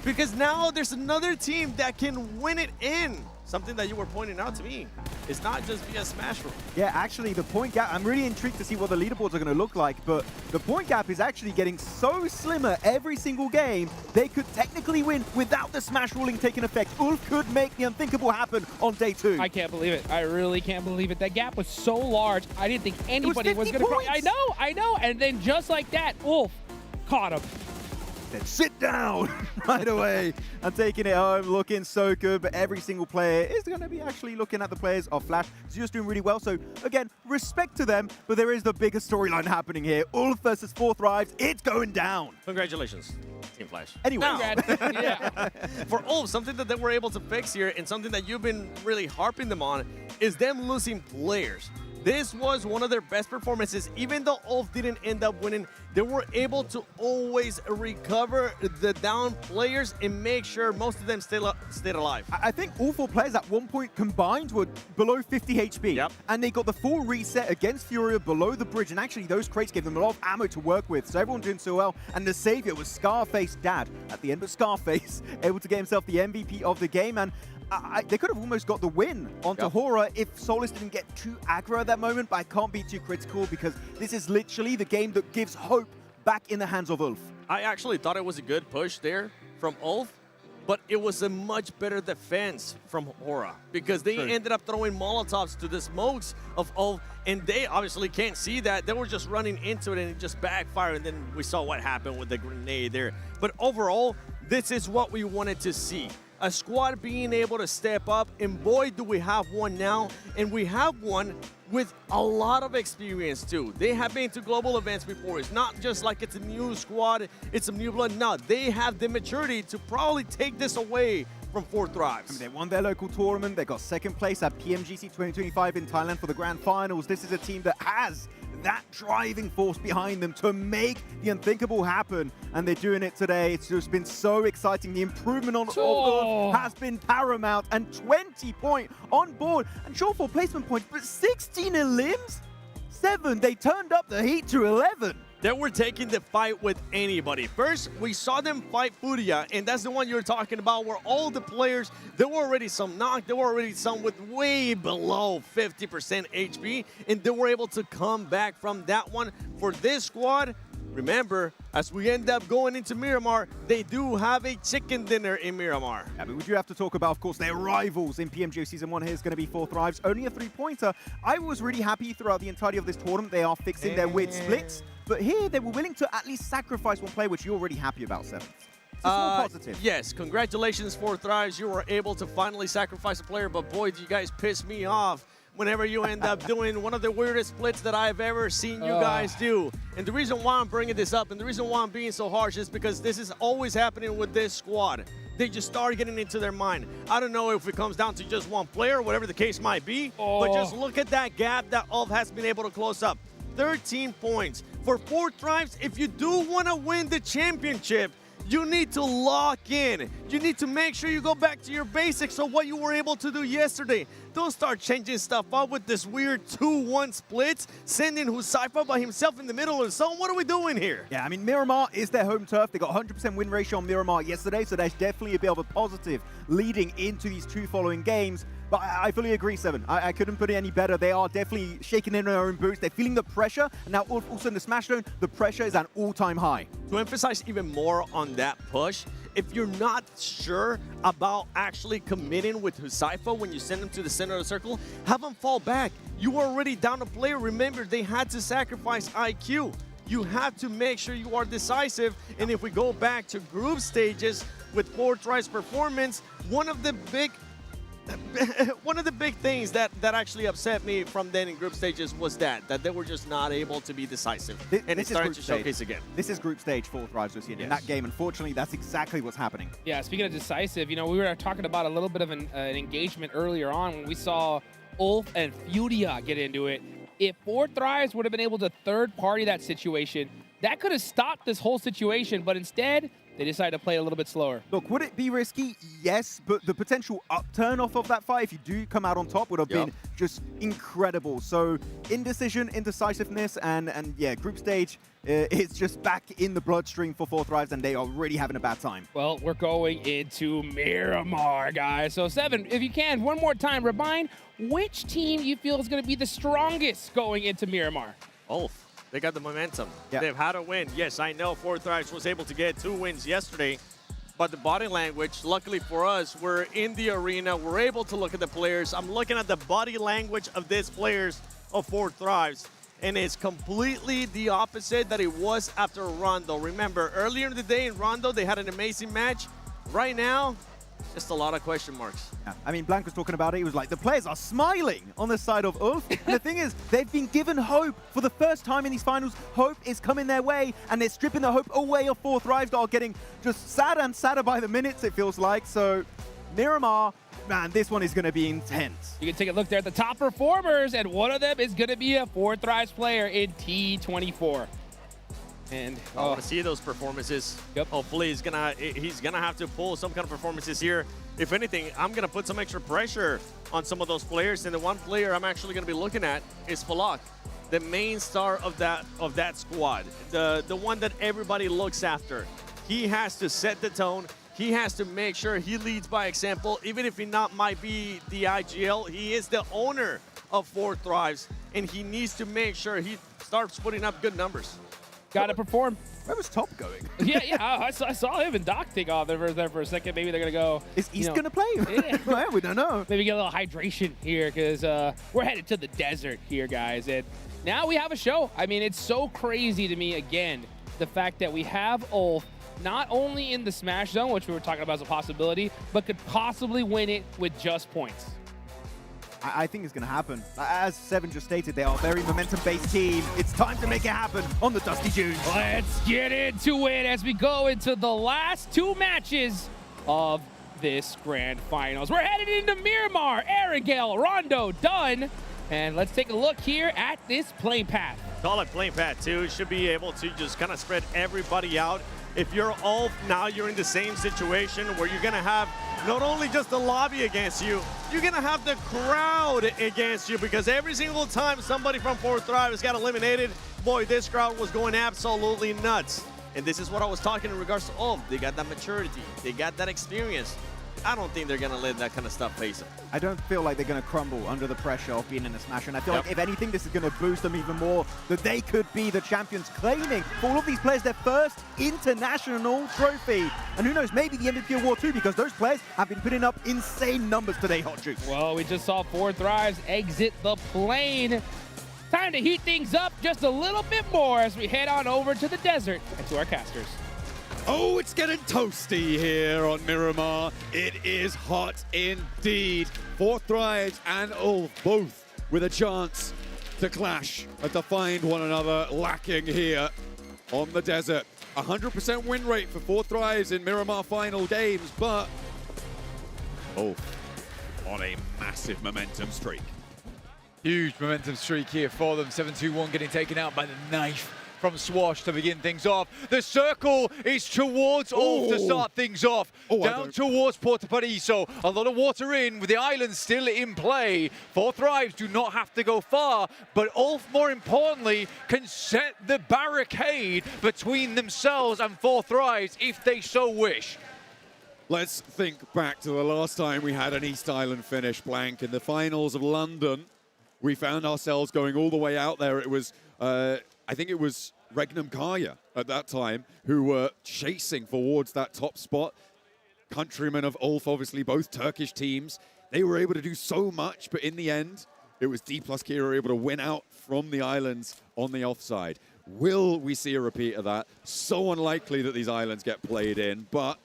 Because now there's another team that can win it in. Something that you were pointing out to me. It's not just via smash room. Yeah, actually, the point gap, I'm really intrigued to see what the leaderboards are going to look like, but the point gap is actually getting so slimmer every single game, they could technically win without the smash ruling taking effect. Ulf could make the unthinkable happen on day 2. I can't believe it. I really can't believe it. That gap was so large, I didn't think anybody was going to... I know. And then just like that, Ulf caught him. Then sit down right away and taking it home, looking so good. But every single player is going to be actually looking at the players of Flash. Zeus doing really well. So again, respect to them. But there is the bigger storyline happening here. Ulf versus 4 Thrives. It's going down. Congratulations, Team Flash. Anyway, for Ulf, something that they were able to fix here, and something that you've been really harping them on, is them losing players. This was one of their best performances. Even though Ulf didn't end up winning, they were able to always recover the down players and make sure most of them stayed alive. I think all 4 players at one point combined were below 50 HP. Yep. And they got the full reset against Furia below the bridge. And actually, those crates gave them a lot of ammo to work with. So everyone doing so well. And the savior was Scarface Dad at the end, but Scarface able to get himself the MVP of the game. And they could have almost got the win onto Hora if Solus didn't get too aggro at that moment, but I can't be too critical because this is literally the game that gives hope back in the hands of Ulf. I actually thought it was a good push there from Ulf, but it was a much better defense from Hora because they ended up throwing Molotovs to the smokes of Ulf, and they obviously can't see that. They were just running into it and it just backfired, and then we saw what happened with the grenade there. But overall, this is what we wanted to see. A squad being able to step up, and boy, do we have one now. And we have one with a lot of experience too. They have been to global events before. It's not just like it's a new squad, it's some new blood. No, they have the maturity to probably take this away from 4 Thrives. I mean, they won their local tournament. They got 2nd place at PMGC 2025 in Thailand for the grand finals. This is a team that has that driving force behind them to make the unthinkable happen. And they're doing it today. It's just been so exciting. The improvement on Earth has been paramount, and 20 point on board. And shortfall placement points, but 16 elims? 7. They turned up the heat to 11. They were taking the fight with anybody. First, we saw them fight Furia, and that's the one you were talking about, where all the players, there were already some knocked, there were already some with way below 50% HP, and they were able to come back from that one. For this squad, remember, as we end up going into Miramar, they do have a chicken dinner in Miramar. Yeah, but we do have to talk about, of course, their rivals in PMGO Season 1 here is going to be 4Thrives. Only a 3-pointer. I was really happy throughout the entirety of this tournament. They are fixing their weird splits. But here, they were willing to at least sacrifice one player, which you're already happy about, Seven. It's a small positive. Yes, congratulations, 4Thrives. You were able to finally sacrifice a player, but boy, do you guys piss me off whenever you end up doing one of the weirdest splits that I've ever seen you guys do. And the reason why I'm bringing this up and the reason why I'm being so harsh is because this is always happening with this squad. They just start getting into their mind. I don't know if it comes down to just one player, whatever the case might be, but just look at that gap that Ulf has been able to close up. 13 points. For 4Thrives, if you do want to win the championship, you need to lock in. You need to make sure you go back to your basics of what you were able to do yesterday. Don't start changing stuff up with this weird 2-1 splits, sending Husaifa by himself in the middle of the zone. What are we doing here? Yeah, I mean, Miramar is their home turf. They got 100% win ratio on Miramar yesterday, so there's definitely a bit of a positive leading into these 2 following games. But I fully agree, Seven. I couldn't put it any better. They are definitely shaking in their own boots. They're feeling the pressure. And now also in the Smash Zone, the pressure is at all-time high. To emphasize even more on that push, if you're not sure about actually committing with Husaifa when you send him to the center of the circle, have him fall back. You were already down a player. Remember, they had to sacrifice IQ. You have to make sure you are decisive. And if we go back to group stages with 4Thrives performance, one of the big things that actually upset me from then in group stages was that they were just not able to be decisive. And it's starting to showcase again. This is group stage 4Thrives we're seeing in that game. Unfortunately, that's exactly what's happening. Yeah, speaking of decisive, you know, we were talking about a little bit of an engagement earlier on when we saw Ulf and Furia get into it. If 4Thrives would have been able to third-party that situation, that could have stopped this whole situation, but instead, they decided to play a little bit slower. Look, would it be risky? Yes, but the potential upturn off of that fight, if you do come out on top, would have been just incredible. So indecision, indecisiveness, and yeah, group stage is just back in the bloodstream for 4Thrives, and they are really having a bad time. Well, we're going into Miramar, guys. So, Seven, if you can, one more time, remind which team you feel is going to be the strongest going into Miramar. Ulf. They got the momentum. They've had a win. Yes, I know 4Thrives was able to get 2 wins yesterday, but the body language, luckily for us, we're in the arena. We're able to look at the players. I'm looking at the body language of these players of 4Thrives, and it's completely the opposite that it was after Rondo. Remember, earlier in the day in Rondo, they had an amazing match. Right now, just a lot of question marks. Yeah. I mean, Blank was talking about it. He was like, the players are smiling on the side of Ulf. And the thing is, they've been given hope for the first time in these finals. Hope is coming their way, and they're stripping the hope away of 4Thrives that are getting just sadder and sadder by the minutes, it feels like. So, Miramar, man, this one is going to be intense. You can take a look there at the top performers, and one of them is going to be a 4Thrives player in T24. And I want to see those performances. Hopefully he's gonna have to pull some kind of performances here. If anything, I'm gonna put some extra pressure on some of those players. And the one player I'm actually gonna be looking at is Falak, the main star of that squad, the one that everybody looks after. He has to set the tone. He has to make sure he leads by example. Even if he might be the IGL, he is the owner of 4Thrives, and he needs to make sure he starts putting up good numbers. Got to perform. Where was Top going? I saw him and Doc take off there for a second. Maybe they're going to go. Is East going to play? Yeah. We don't know. Maybe get a little hydration here because we're headed to the desert here, guys. And now we have a show. I mean, it's so crazy to me, again, the fact that we have Ulf not only in the Smash Zone, which we were talking about as a possibility, but could possibly win it with just points. I think it's going to happen. As Seven just stated, they are a very momentum-based team. It's time to make it happen on the Dusty Dunes. Let's get into it as we go into the last 2 matches of this Grand Finals. We're headed into Miramar. Arigel, Rondo, done. And let's take a look here at this play path. Call it playing pad 2. Should be able to just kind of spread everybody out. If you're Ulf, now you're in the same situation where you're going to have not only just the lobby against you, you're going to have the crowd against you, because every single time somebody from 4th Thrives got eliminated, boy, this crowd was going absolutely nuts. And this is what I was talking in regards to Ulf. They got that maturity. They got that experience. I don't think they're going to let that kind of stuff face them. I don't feel like they're going to crumble under the pressure of being in a Smash, and I feel like if anything, this is going to boost them even more, that they could be the champions, claiming for all of these players their first international trophy. And who knows, maybe the MVP award too, because those players have been putting up insane numbers today, Hot Juice. Well, we just saw 4th Thrives exit the plane. Time to heat things up just a little bit more as we head on over to the desert and to our casters. Oh, it's getting toasty here on Miramar. It is hot indeed. 4th Thrives and Ulf both with a chance to clash and to find one another, lacking here on the desert. 100% win rate for 4th Thrives in Miramar final games, but Ulf on a massive momentum streak. Huge momentum streak here for them. 7-2-1 getting taken out by the knife from Swash to begin things off. The circle is towards Ulf to start things off. Down towards Puerto Paraiso. A lot of water in with the island still in play. 4th Thrives do not have to go far, but Ulf, more importantly, can set the barricade between themselves and 4th Thrives if they so wish. Let's think back to the last time we had an East Island finish, Blank, in the finals of London. We found ourselves going all the way out there. It was I think it was Regnum Kaya at that time who were chasing towards that top spot. Countrymen of Ulf, obviously both Turkish teams. They were able to do so much, but in the end, it was D plus Kira able to win out from the islands on the offside. Will we see a repeat of that? So unlikely that these islands get played in, but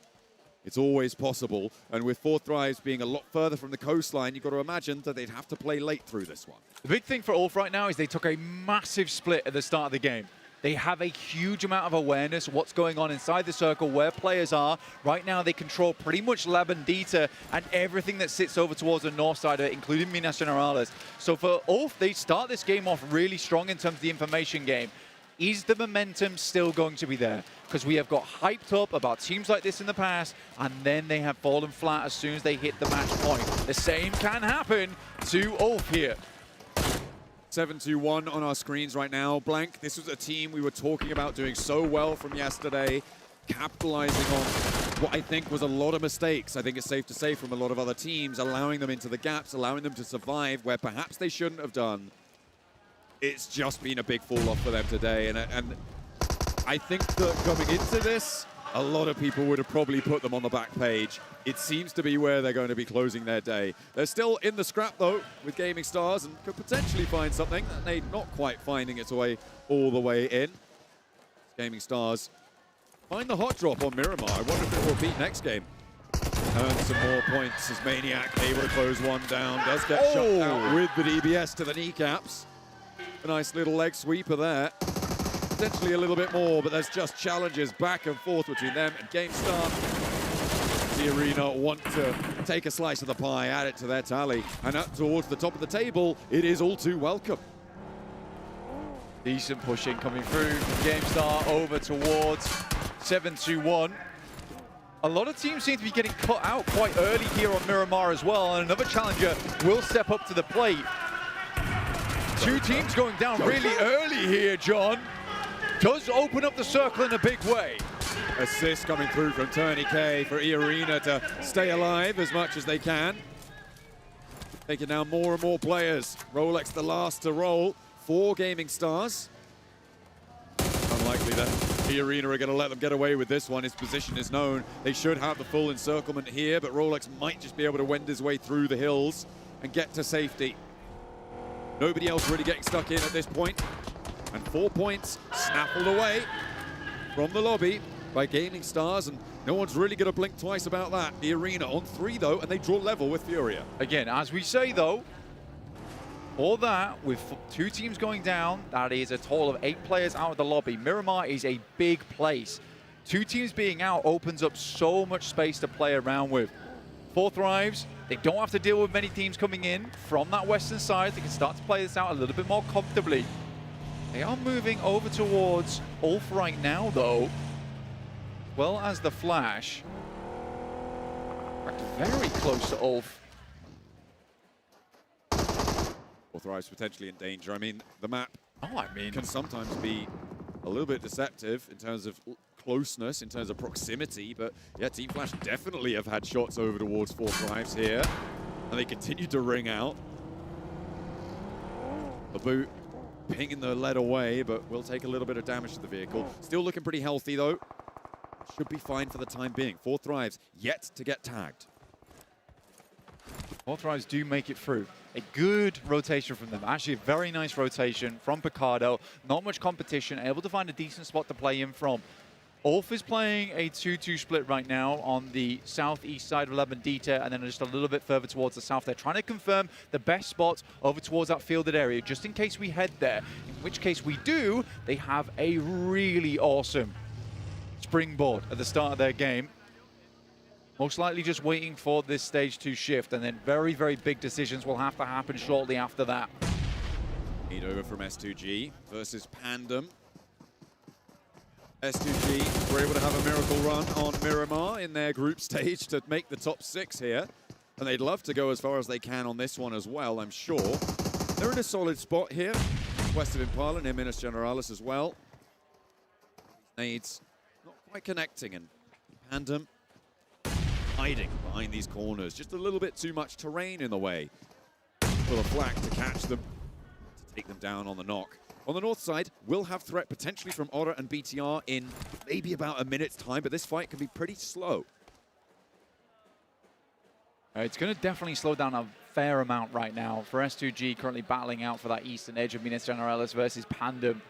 it's always possible. And with 4th Thrives being a lot further from the coastline, you've got to imagine that they'd have to play late through this one. The big thing for Ulf right now is they took a massive split at the start of the game. They have a huge amount of awareness of what's going on inside the circle, where players are. Right now, they control pretty much La Bandita and everything that sits over towards the north side of it, including Minas Generales. So for Ulf, they start this game off really strong in terms of the information game. Is the momentum still going to be there? Because we have got hyped up about teams like this in the past, and then they have fallen flat as soon as they hit the match point. The same can happen to Ulf here. 7-2-1 on our screens right now. Blank, this was a team we were talking about doing so well from yesterday, capitalizing on what I think was a lot of mistakes, I think it's safe to say, from a lot of other teams, allowing them into the gaps, allowing them to survive where perhaps they shouldn't have done. It's just been a big fall off for them today, and I think that coming into this, a lot of people would have probably put them on the back page. It seems to be where they're going to be closing their day. They're still in the scrap, though, with Gaming Stars, and could potentially find something. They're not quite finding its way all the way in. Gaming Stars find the hot drop on Miramar. I wonder if it will repeat next game. Earn some more points as Maniac able to close one down. Does get shut out with the DBS to the kneecaps. A nice little leg sweeper there. Potentially a little bit more, but there's just challenges back and forth between them and GameStar. The Arena want to take a slice of the pie, add it to their tally, and up towards the top of the table, it is all too welcome. Decent pushing coming through from GameStar over towards 7-2-1. A lot of teams seem to be getting cut out quite early here on Miramar as well, and another challenger will step up to the plate. Two teams going down really early here, John. Does open up the circle in a big way. Assist coming through from Turney K for E-Arena to stay alive as much as they can. Taking down more and more players. Rolex the last to roll. 4 Gaming Stars. Unlikely that E-Arena are going to let them get away with this one. His position is known. They should have the full encirclement here, but Rolex might just be able to wend his way through the hills and get to safety. Nobody else really getting stuck in at this point. And 4 points snaffled away from the lobby by Gaming Stars, and no one's really going to blink twice about that. The Arena on 3, though, and they draw level with Furia. Again, as we say, though, all that, with 2 teams going down, that is a total of 8 players out of the lobby. Miramar is a big place. 2 teams being out opens up so much space to play around with. 4th Thrives, they don't have to deal with many teams coming in from that western side. They can start to play this out a little bit more comfortably. They are moving over towards Ulf right now, though. Well as the Flash. Very close to Ulf. Thrives potentially in danger. I mean, the map can sometimes be a little bit deceptive in terms of closeness, in terms of proximity, but yeah, Team Flash definitely have had shots over towards 4Thrives here, and they continue to ring out. The boot pinging the lead away, but will take a little bit of damage to the vehicle. Still looking pretty healthy, though. Should be fine for the time being. 4Thrives yet to get tagged. 4Thrives do make it through. A good rotation from them. Actually, a very nice rotation from Picardo. Not much competition. Able to find a decent spot to play in from. Ulf is playing a 2-2 split right now on the southeast side of Labandita, and then just a little bit further towards the south. They're trying to confirm the best spot over towards that fielded area, just in case we head there. In which case we do, they have a really awesome springboard at the start of their game. Most likely just waiting for this stage to shift, and then very, very big decisions will have to happen shortly after that. Lead over from S2G versus Pandem. S2G were able to have a miracle run on Miramar in their group stage to make the top 6 here. And they'd love to go as far as they can on this one as well, I'm sure. They're in a solid spot here. West of Impala, near Minas Generalis as well. Nades not quite connecting, and Pandem hiding behind these corners. Just a little bit too much terrain in the way for the Flak to catch them, to take them down on the knock. On the north side, we'll have threat potentially from Otter and BTR in maybe about a minute's time, but this fight can be pretty slow. It's going to definitely slow down a fair amount right now. For S2G currently battling out for that eastern edge of Minas Generalis versus Pandem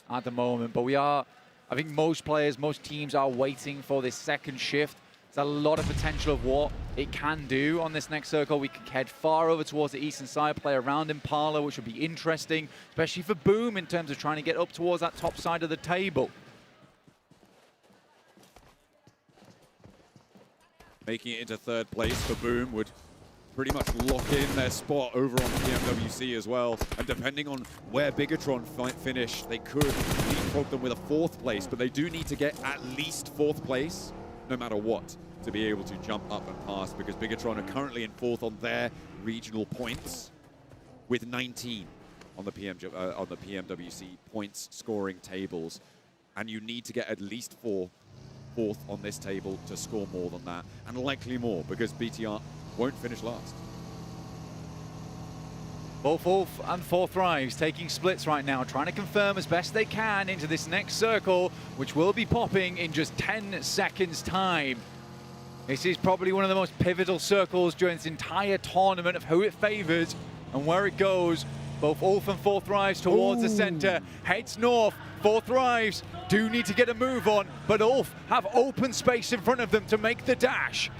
at the moment. But we are, I think most players, most teams are waiting for this second shift. There's a lot of potential of what it can do on this next circle. We can head far over towards the eastern side, play around Impala, which would be interesting, especially for Boom in terms of trying to get up towards that top side of the table. Making it into third place for Boom would pretty much lock in their spot over on PMWC as well. And depending on where Bigatron finish, they could leapfrog them with a 4th place, but they do need to get at least 4th place, no matter what, to be able to jump up and pass, because Bigatron are currently in 4th on their regional points with 19 on the PMWC points scoring tables. And you need to get at least 4th on this table to score more than that, and likely more, because BTR won't finish last. Both Ulf and 4Thrives taking splits right now, trying to confirm as best they can into this next circle, which will be popping in just 10 seconds time. This is probably one of the most pivotal circles during this entire tournament of who it favors and where it goes. Both Ulf and 4Thrives towards the center, heads north. 4Thrives do need to get a move on, but Ulf have open space in front of them to make the dash.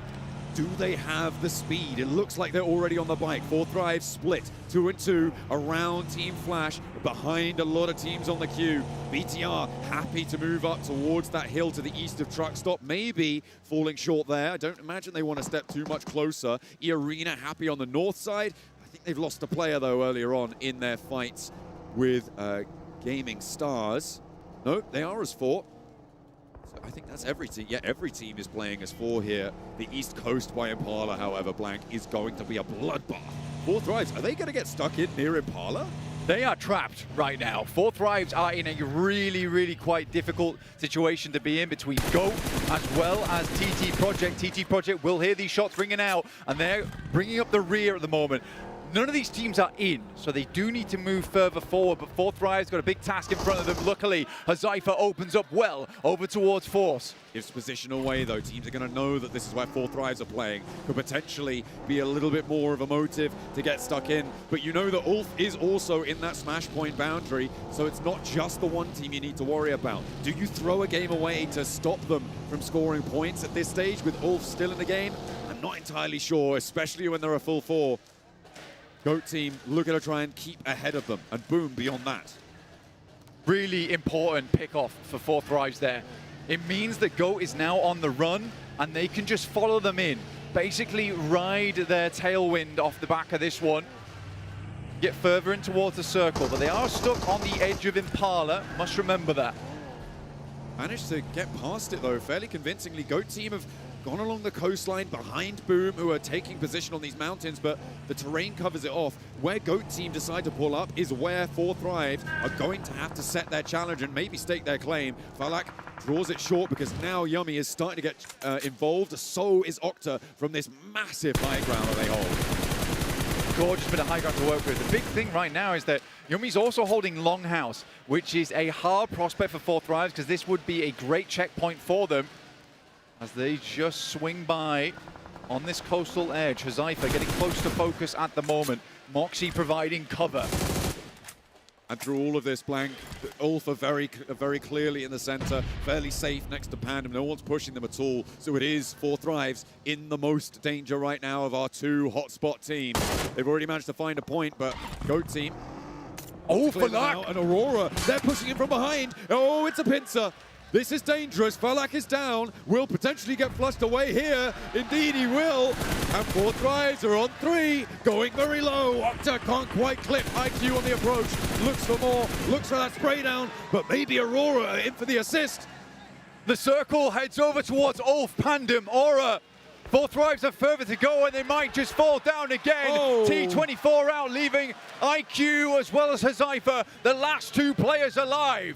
Do they have the speed? It looks like they're already on the bike. 4Thrives split 2 and 2 around Team Flash, behind a lot of teams on the queue. BTR happy to move up towards that hill to the east of Truck Stop, maybe falling short there. I don't imagine they want to step too much closer. E-Arena happy on the north side. I think they've lost a player though earlier on in their fights with Gaming Stars. Nope, they are as 4. I think that's every team. Yeah, every team is playing as 4 here. The East Coast by Impala, however, Blank, is going to be a bloodbath. 4Thrives, are they going to get stuck in near Impala? They are trapped right now. 4Thrives are in a really, really quite difficult situation to be in between GOAT as well as TT Project. TT Project will hear these shots ringing out, and they're bringing up the rear at the moment. None of these teams are in, so they do need to move further forward, but 4Thrives got a big task in front of them. Luckily, Hazaifa opens up well over towards Force. Gives position away, though. Teams are going to know that this is where 4Thrives are playing. Could potentially be a little bit more of a motive to get stuck in. But you know that Ulf is also in that smash point boundary, so it's not just the one team you need to worry about. Do you throw a game away to stop them from scoring points at this stage with Ulf still in the game? I'm not entirely sure, especially when they're a full 4. GOAT team looking to try and keep ahead of them, and Boom beyond that. Really important pick-off for 4Thrives there. It means that GOAT is now on the run, and they can just follow them in. Basically ride their tailwind off the back of this one. get further in towards the circle, but they are stuck on the edge of Impala. Must remember that. Managed to get past it though, fairly convincingly. Goat team have gone along the coastline behind Boom, who are taking position on these mountains, but the terrain covers it off. Where Goat team decide to pull up is where 4 Thrives are going to have to set their challenge and maybe stake their claim. Falak draws it short because now Yummy is starting to get involved. So is Octa from this massive high ground that they hold. Gorgeous bit of high ground to work with. The big thing right now is that Yummy's also holding Longhouse, which is a hard prospect for 4 Thrives because this would be a great checkpoint for them as they just swing by on this coastal edge. Hazaifa getting close to focus at the moment. Moxie providing cover. And through all of this, Blank, Ulf are very clearly in the center, fairly safe next to Pandem. No one's pushing them at all. So it is 4 Thrives in the most danger right now of our 2 hotspot teams. They've already managed to find a point, but Goat team. Oh, Falak and Aurora, they're pushing him from behind. Oh, it's a pincer. This is dangerous. Falak is down. Will potentially get flushed away here. Indeed, he will. And 4 Thrives are on 3, going very low. Octa can't quite clip. IQ on the approach. Looks for more. Looks for that spray down. But maybe Aurora in for the assist. The circle heads over towards Ulf, Pandem, Aura. 4 Thrives have further to go, and they might just fall down again. Oh. T24 out, leaving IQ as well as Hazaifa, the last 2 players alive.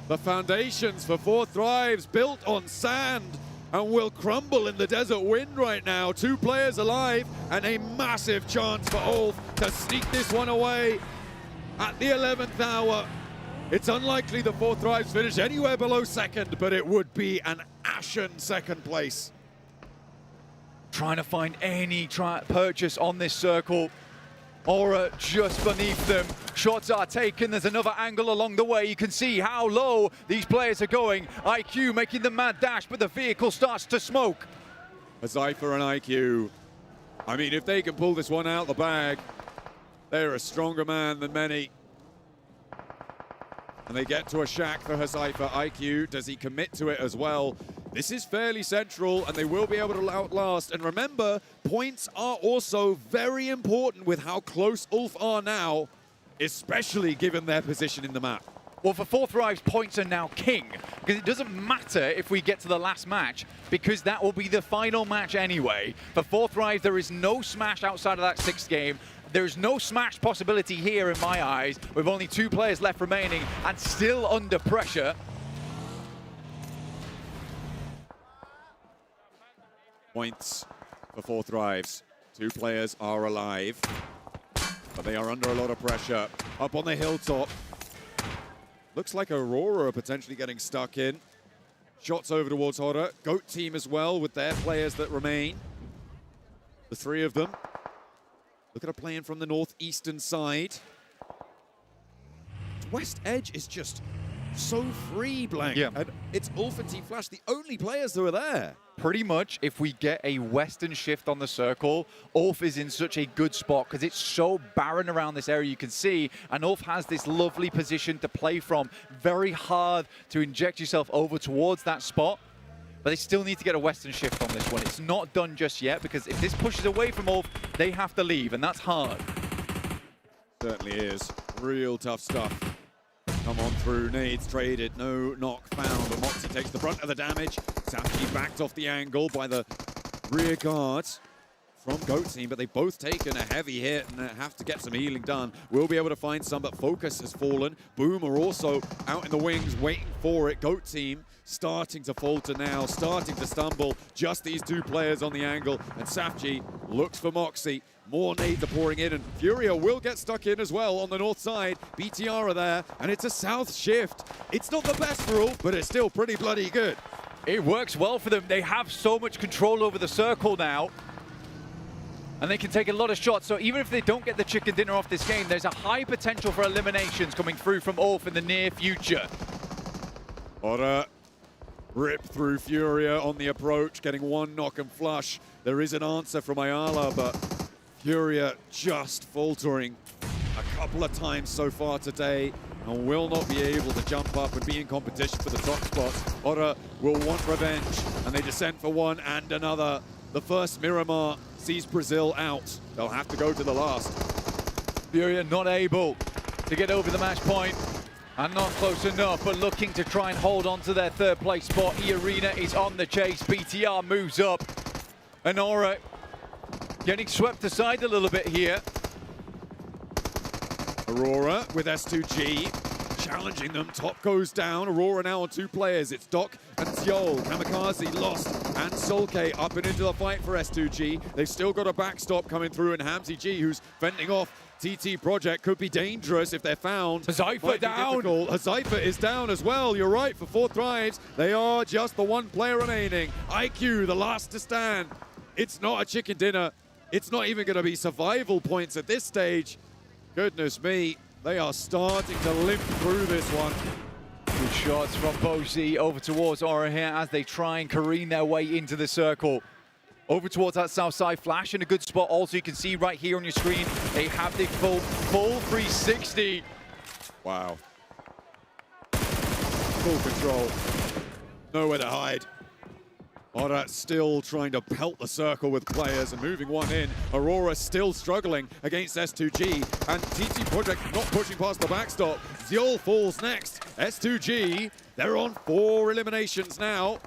The foundations for 4 Thrives built on sand and will crumble in the desert wind right now. 2 players alive and a massive chance for Ulf to sneak this one away at the 11th hour. It's unlikely the 4 Thrives finish anywhere below second, but it would be an ashen second place. Trying to find any purchase on this circle. Aura just beneath them. Shots are taken. There's another angle along the way. You can see how low these players are going. IQ making the mad dash, but the vehicle starts to smoke. Hazaifa and IQ. I mean, if they can pull this one out the bag, they're a stronger man than many. And they get to a shack for Hazaifa. IQ, does he commit to it as well? This is fairly central, and they will be able to outlast. And remember, points are also very important with how close Ulf are now, especially given their position in the map. Well, for 4 Thrives, points are now king, because it doesn't matter if we get to the last match, because that will be the final match anyway. For 4 Thrives, there is no smash outside of that 6th game. There's no smash possibility here in my eyes, with only 2 players left remaining and still under pressure. Points for 4 Thrives. 2 players are alive, but they are under a lot of pressure. Up on the hilltop. Looks like Aurora are potentially getting stuck in. Shots over towards Horror. Goat team as well with their players that remain. The 3 of them. Look at a play in from the northeastern side. West Edge is just so free, Blank. Yeah. And it's Ulf and Team Flash, the only players who are there. Pretty much, if we get a western shift on the circle, Ulf is in such a good spot because it's so barren around this area, you can see, and Ulf has this lovely position to play from. Very hard to inject yourself over towards that spot, but they still need to get a western shift on this one. It's not done just yet, because if this pushes away from Ulf, they have to leave, and that's hard. Certainly is. Real tough stuff. Come on through, nades traded, no knock found, but Moxie takes the brunt of the damage. Safety backed off the angle by the rear guards from Goat team, but they've both taken a heavy hit and have to get some healing done. We'll be able to find some, but Focus has fallen. Boom are also out in the wings waiting for it. Goat team starting to falter now, starting to stumble. Just these 2 players on the angle, and Safji looks for Moxie. More nades are pouring in, and Furia will get stuck in as well on the north side. BTR are there, and it's a south shift. It's not the best for Ulf, but it's still pretty bloody good. It works well for them. They have so much control over the circle now, and they can take a lot of shots. So even if they don't get the chicken dinner off this game, there's a high potential for eliminations coming through from Ulf in the near future. Otter rip through Furia on the approach, getting 1 knock and flush. There is an answer from Ayala, but Furia just faltering a couple of times so far today and will not be able to jump up and be in competition for the top spot. Otter will want revenge, and they descend for one and another. The first Miramar sees Brazil out. They'll have to go to the last. Furia not able to get over the match point and not close enough, but looking to try and hold on to their third place spot. E-Arena is on the chase. BTR moves up. And Aura getting swept aside a little bit here. Aurora with S2G challenging them. Top goes down. Aurora now on 2 players. It's Doc and Zyol. Kamikaze lost. And Solke up and into the fight for S2G. They've still got a backstop coming through, and Hamzy G, who's fending off TT Project, could be dangerous if they're found. Zypher down. Zypher is down as well. You're right, for 4 Thrives, they are just the 1 player remaining. IQ, the last to stand. It's not a chicken dinner. It's not even going to be survival points at this stage. Goodness me, they are starting to limp through this one. Good shots from Bozy over towards Aura here as they try and careen their way into the circle. Over towards that south side, Flash in a good spot. Also, you can see right here on your screen, they have the full 360. Wow. Full control. Nowhere to hide. Aura still trying to pelt the circle with players and moving one in. Aurora still struggling against S2G, and TT Project not pushing past the backstop. Zyol falls next. S2G, they're on 4 eliminations now.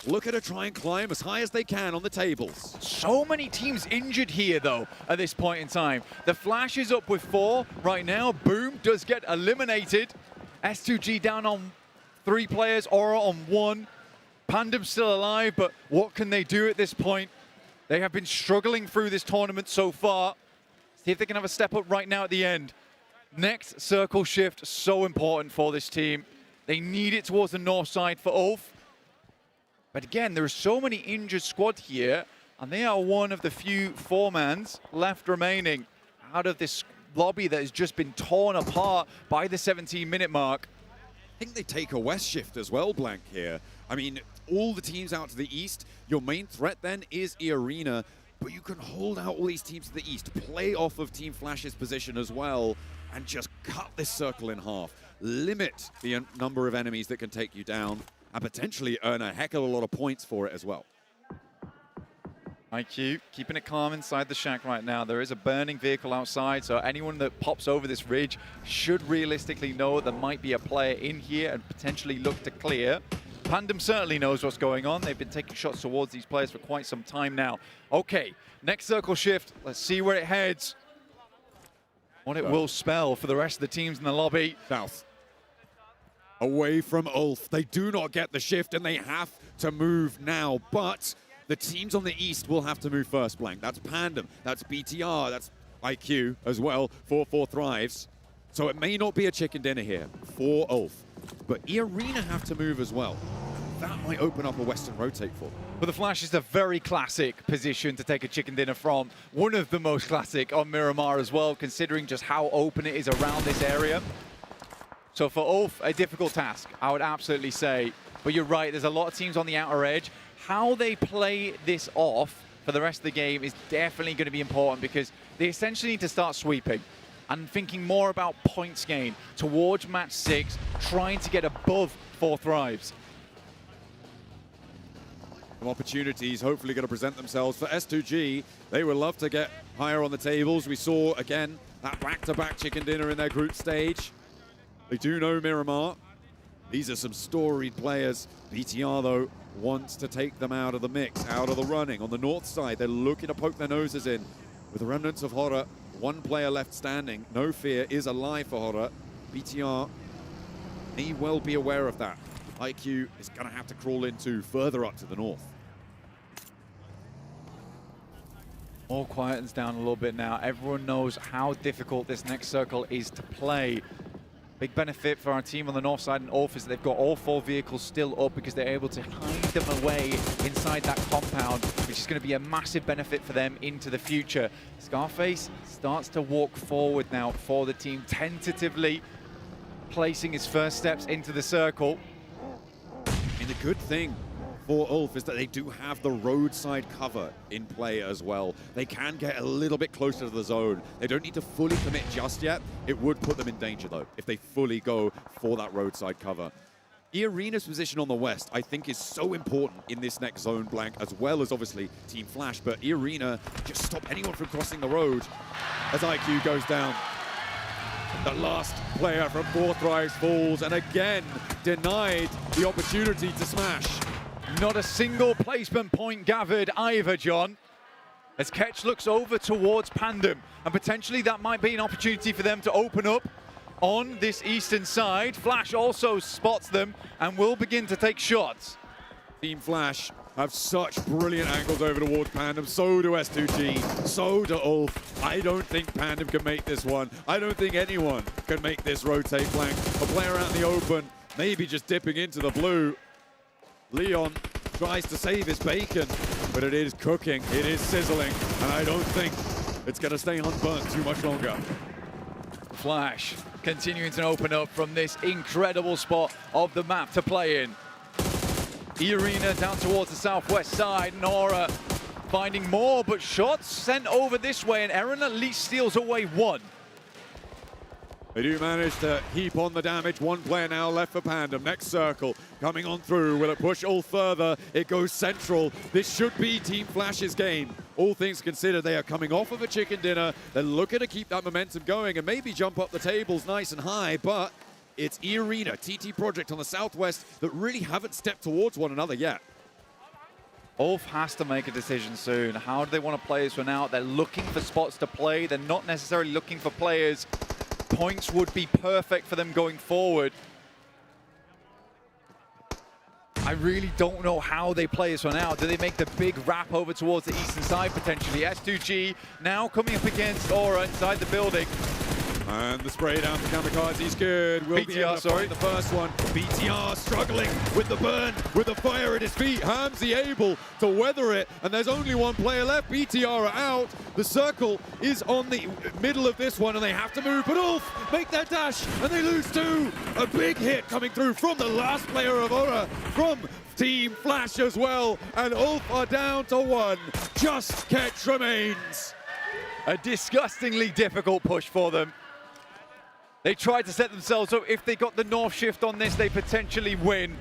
Looking to try and climb as high as they can on the tables. So many teams injured here, though, at this point in time. The Flash is up with 4 right now. Boom does get eliminated. S2G down on 3 players, Aura on 1. Pandem's still alive, but what can they do at this point? They have been struggling through this tournament so far. See if they can have a step up right now at the end. Next circle shift, so important for this team. They need it towards the north side for Ulf. But again, there are so many injured squad here, and they are one of the few 4-mans left remaining out of this lobby that has just been torn apart by the 17-minute mark. I think they take a west shift as well, Blank, here. I mean, all the teams out to the east, your main threat then is E-Arena, but you can hold out all these teams to the east, play off of Team Flash's position as well, and just cut this circle in half. Limit the number of enemies that can take you down, and potentially earn a heck of a lot of points for it as well. IQ keeping it calm inside the shack right now. There is a burning vehicle outside, so anyone that pops over this ridge should realistically know there might be a player in here and potentially look to clear. Pandem certainly knows what's going on. They've been taking shots towards these players for quite some time now. Okay, next circle shift. Let's see where it heads. What it will spell for the rest of the teams in the lobby. South. Away from Ulf. They do not get the shift, and they have to move now, but the teams on the east will have to move first, Blank. That's Pandem, that's BTR, that's IQ as well for 4 Thrives. So it may not be a chicken dinner here for Ulf, but E-Arena have to move as well. That might open up a Western rotate for them. But the Flash is a very classic position to take a chicken dinner from. One of the most classic on Miramar as well, considering just how open it is around this area. So for Ulf, a difficult task, I would absolutely say. But you're right, there's a lot of teams on the outer edge. How they play this off for the rest of the game is definitely going to be important, because they essentially need to start sweeping and thinking more about points gain towards match 6, trying to get above 4 Thrives. Some opportunities hopefully going to present themselves for S2G. They would love to get higher on the tables. We saw, again, that back-to-back chicken dinner in their group stage. They do know Miramar. These are some storied players. BTR, though, wants to take them out of the mix, out of the running. On the north side, they're looking to poke their noses in. With the remnants of Horror, 1 player left standing. No Fear is alive for Horror. BTR may well be aware of that. IQ is going to have to crawl into further up to the north. All quietens down a little bit now. Everyone knows how difficult this next circle is to play. Big benefit for our team on the north side and Ulf is that they've got all 4 vehicles still up, because they're able to hide them away inside that compound, which is going to be a massive benefit for them into the future. Scarface starts to walk forward now for the team, tentatively placing his first steps into the circle. And the good thing for Ulf is that they do have the roadside cover in play as well. They can get a little bit closer to the zone. They don't need to fully commit just yet. It would put them in danger, though, if they fully go for that roadside cover. E-Arena's position on the west, I think, is so important in this next zone, Blank, as well as, obviously, Team Flash. But E-Arena just stop anyone from crossing the road as IQ goes down. The last player from 4thrives falls and again denied the opportunity to smash. Not a single placement point gathered either, John. As Ketch looks over towards Pandem, and potentially that might be an opportunity for them to open up on this eastern side. Flash also spots them and will begin to take shots. Team Flash have such brilliant angles over towards Pandem. So do S2G, so do Ulf. I don't think Pandem can make this one. I don't think anyone can make this rotate flank. A player out in the open, maybe just dipping into the blue. Leon tries to save his bacon, but it is cooking, it is sizzling, and I don't think it's going to stay unburnt too much longer. Flash continuing to open up from this incredible spot of the map to play in. E-Arena down towards the southwest side. Nora finding more, but shots sent over this way, and Eren at least steals away one. They do manage to heap on the damage. One player now left for Pandem. Next circle coming on through. Will it push all further? It goes central. This should be Team Flash's game. All things considered, they are coming off of a chicken dinner. They're looking to keep that momentum going and maybe jump up the tables nice and high, but it's E-Arena, TT Project on the southwest that really haven't stepped towards one another yet. Ulf has to make a decision soon. How do they want to play this one out? They're looking for spots to play. They're not necessarily looking for players. Points would be perfect for them going forward. I really don't know how they play this one out. Do they make the big wrap over towards the eastern side potentially? S2G now coming up against Aura inside the building. And the spray down for Kamikaze's good. Will be able to find the first one. BTR struggling with the burn, with the fire at his feet. Hamzy able to weather it, and there's only one player left. BTR are out. The circle is on the middle of this one, and they have to move. But Ulf make that dash, and they lose two. A big hit coming through from the last player of Aura, from Team Flash as well. And Ulf are down to one. Just Ketch remains. A disgustingly difficult push for them. They tried to set themselves up. If they got the north shift on this, they potentially win.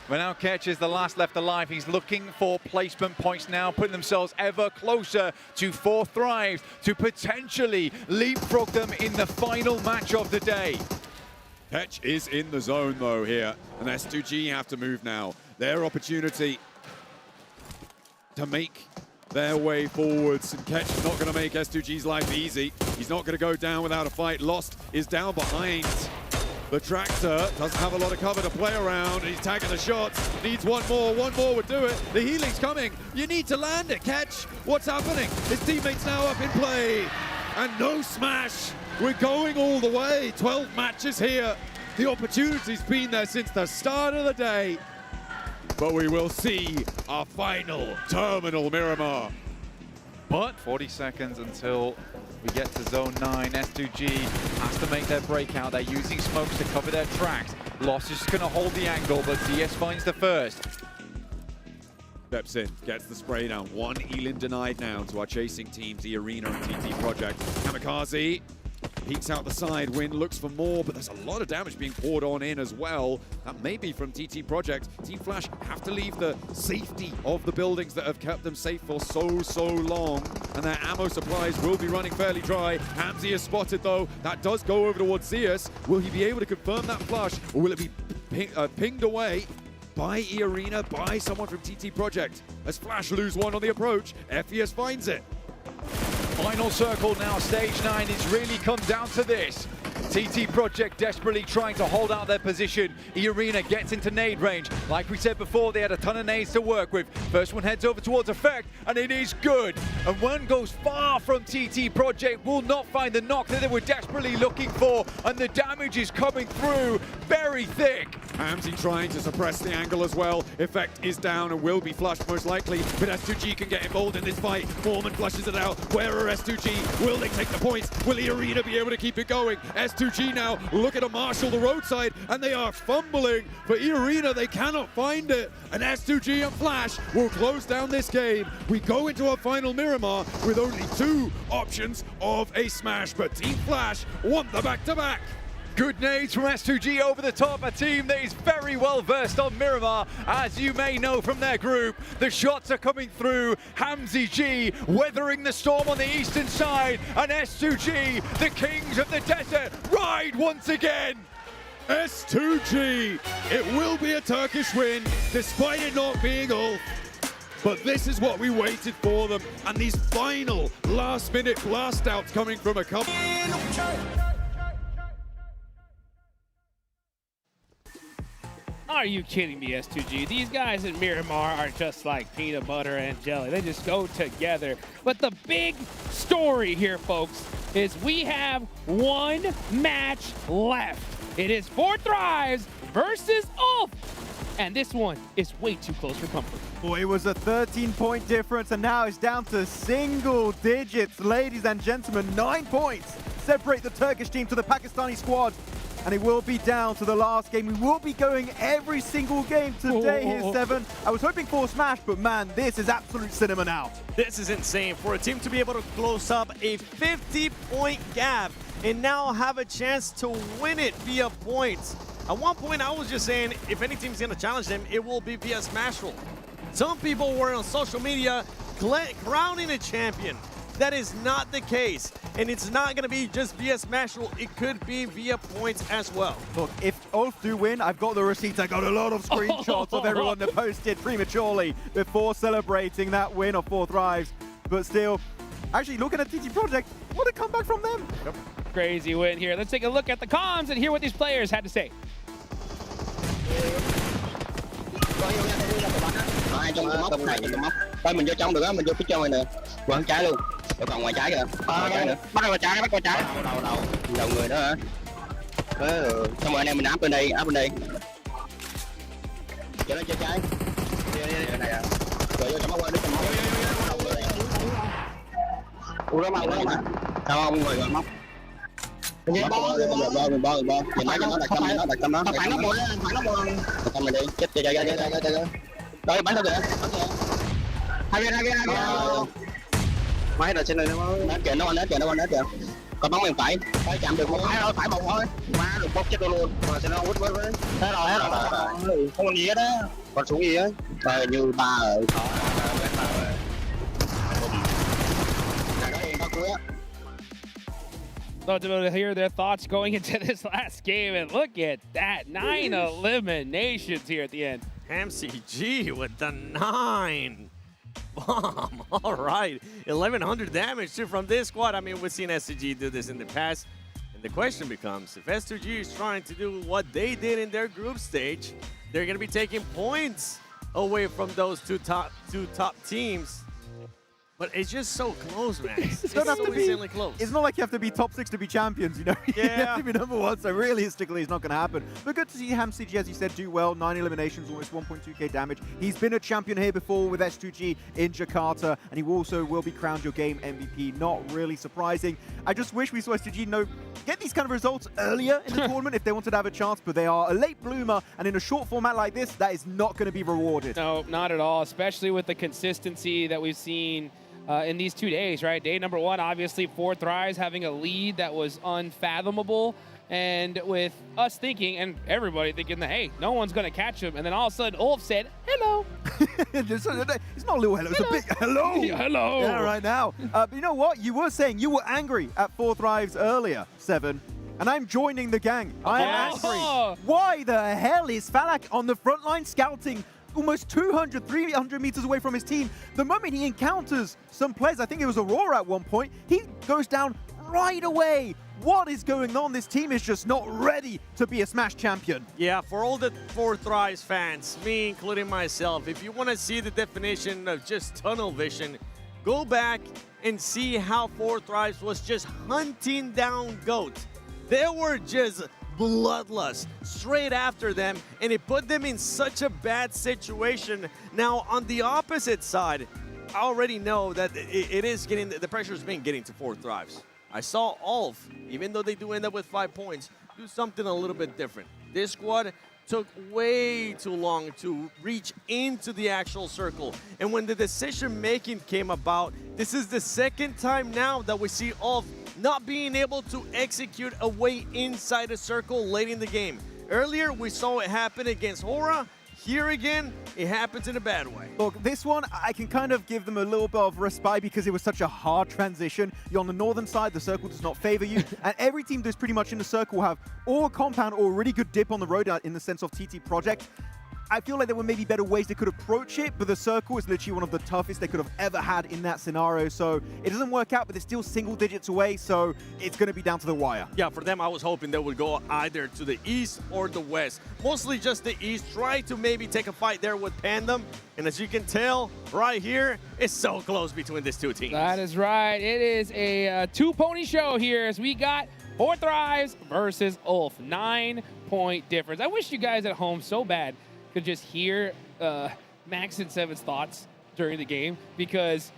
But now Ketch is the last left alive. He's looking for placement points now, putting themselves ever closer to 4thrives to potentially leapfrog them in the final match of the day. Ketch is in the zone though here, and S2G have to move now. Their opportunity to make their way forwards, and Ketch is not going to make S2G's life easy. He's not going to go down without a fight. Lost is down behind. The tractor doesn't have a lot of cover to play around, and he's tagging the shots. Needs one more would do it. The healing's coming. You need to land it, Ketch. What's happening? His teammates now up in play, and no smash. We're going all the way. 12 matches here. The opportunity's been there since the start of the day. But we will see our final terminal Miramar. But 40 seconds until we get to zone 9. S2G has to make their breakout. They're using smokes to cover their tracks. Loss is just going to hold the angle, but DS finds the first. Steps in, gets the spray down. One Elin denied now to our chasing teams, the Arena and TT Project. Kamikaze peeks out the side. Win looks for more, but there's a lot of damage being poured on in as well. That may be from TT Project. Team Flash have to leave the safety of the buildings that have kept them safe for so long, and their ammo supplies will be running fairly dry. Hamzy is spotted though. That does go over towards Zeus. Will he be able to confirm that flush, or will it be pinged away by E-Arena, by someone from TT Project? As Flash lose one on the approach, Ephius finds it. Final circle now, stage 9. It's really come down to this. TT Project desperately trying to hold out their position. E-Arena gets into nade range. Like we said before, they had a ton of nades to work with. First one heads over towards Effect, and it is good. And one goes far from TT Project, will not find the knock that they were desperately looking for, and the damage is coming through very thick. Hamzy trying to suppress the angle as well. Effect is down and will be flushed most likely, but S2G can get involved in this fight. Foreman flushes it out. Where are S2G? Will they take the points? Will E-Arena be able to keep it going? S2G now looking to marshal the roadside, and they are fumbling. For E-Arena, they cannot find it. And S2G and Flash will close down this game. We go into our final Miramar with only 2 options of a smash, but Team Flash want the back-to-back. Good nades from S2G over the top, a team that is very well versed on Miramar, as you may know from their group. The shots are coming through. Hamzy G weathering the storm on the eastern side, and S2G, the kings of the desert, ride once again. S2G, it will be a Turkish win, despite it not being all. But this is what we waited for them, and these final last-minute blast-outs coming from a couple. Are you kidding me, S2G? These guys in Miramar are just like peanut butter and jelly. They just go together. But the big story here, folks, is we have one match left. It is 4Thrives versus Ulf. And this one is way too close for comfort. Boy, it was a 13-point difference, and now it's down to single digits. Ladies and gentlemen, 9 points separate the Turkish team to the Pakistani squad. And it will be down to the last game. We will be going every single game today here, Seven. I was hoping for a smash, but man, this is absolute cinema now. This is insane for a team to be able to close up a 50-point gap and now have a chance to win it via points. At one point, I was just saying, if any team's going to challenge them, it will be via smash roll. Some people were on social media crowning a champion. That is not the case, and it's not going to be just via smash roll. It could be via points as well. Look, if Ulf do win, I've got the receipts. I got a lot of screenshots of everyone that posted prematurely before celebrating that win of 4Thrives. But still, actually looking at TT Project, what a comeback from them. Yep. Crazy win here. Let's take a look at the comms and hear what these players had to say. Ai trong cái móc này, trong cái móc. Thôi mình vô trong được á, mình vô phía trong này nè. Quăng trái luôn. Rồi còn ngoài trái kìa. Ngoài trái nữa. Bắt qua trái, bắt qua trái. Đầu. Đầu người đó hả? Xong rồi anh em mình áp bên đây, Cho nó chơi trái. Đây này à. Rồi vô trong móc qua, đứt trong móc. Đó mà. Sao không người móc. Mình bo. Phải nó đặt tâm nó. Phải nó mua đó, phải nó mua. Đặt tâm mình đi. Chết chơi. Đấy, bắn sao kìa. Hai bên. Máy rồi trên này nó kìa, nó kìa. Còn bắn mình phải chạm được một cái thôi, phải một thôi. Má được bốc chết luôn. Rồi sẽ nó quýt với. Thế rồi. Không còn gì hết á. Còn xuống gì á. Rồi như ba rồi. So to be able to hear their thoughts going into this last game, and look at that, 9 eliminations here at the end. Hamzy G with the 9 bomb. All right, 1,100 damage too from this squad. I mean, we've seen S2G do this in the past, and the question becomes, if S2G is trying to do what they did in their group stage, they're going to be taking points away from those two top teams. But it's just so close, man. It's so insanely close. It's not like you have to be top 6 to be champions, you know? Yeah. You have to be number 1, so realistically it's not going to happen. But good to see Hamzy G, as you said, do well. 9 eliminations, almost 1.2k damage. He's been a champion here before with S2G in Jakarta, and he also will be crowned your game MVP. Not really surprising. I just wish we saw S2G get these kind of results earlier in the tournament if they wanted to have a chance, but they are a late bloomer, and in a short format like this, that is not going to be rewarded. No, not at all, especially with the consistency that we've seen in these 2 days, right? Day number 1, obviously 4Thrives having a lead that was unfathomable, and with us thinking, and everybody thinking that, hey, no one's gonna catch him, and then all of a sudden Ulf said, hello. It's not a little hello, it's a big hello. Yeah, hello. Yeah, right now. But you know what? You were saying you were angry at 4Thrives earlier, Seven. And I'm joining the gang. I am angry. Why the hell is Falak on the front line scouting almost 200, 300 meters away from his team? The moment he encounters some players, I think it was Aurora at one point, he goes down right away. What is going on? This team is just not ready to be a Smash champion. Yeah, for all the 4Thrives fans, me including myself, if you want to see the definition of just tunnel vision, go back and see how 4Thrives was just hunting down GOAT. They were just bloodlust straight after them, and it put them in such a bad situation. Now, on the opposite side, I already know that it is getting, the pressure is getting to 4Thrives. I saw Ulf, even though they do end up with 5 points, do something a little bit different. This squad took way too long to reach into the actual circle. And when the decision making came about, this is the second time now that we see Ulf not being able to execute a way inside a circle late in the game. Earlier, we saw it happen against Hora. Here again, it happens in a bad way. Look, this one, I can kind of give them a little bit of respite because it was such a hard transition. You're on the northern side, the circle does not favor you, and every team that's pretty much in the circle will have or a compound or a really good dip on the road in the sense of TT Project. I feel like there were maybe better ways they could approach it, but the circle is literally one of the toughest they could have ever had in that scenario. So it doesn't work out, but they're still single digits away, so it's going to be down to the wire. Yeah, for them, I was hoping they would go either to the east or the west. Mostly just the east. Try to maybe take a fight there with Pandem. And as you can tell, right here, it's so close between these two teams. That is right. It is a two-pony show here as we got 4 Thrives versus Ulf. 9-point difference. I wish you guys at home so bad could just hear Max and Seven's thoughts during the game, because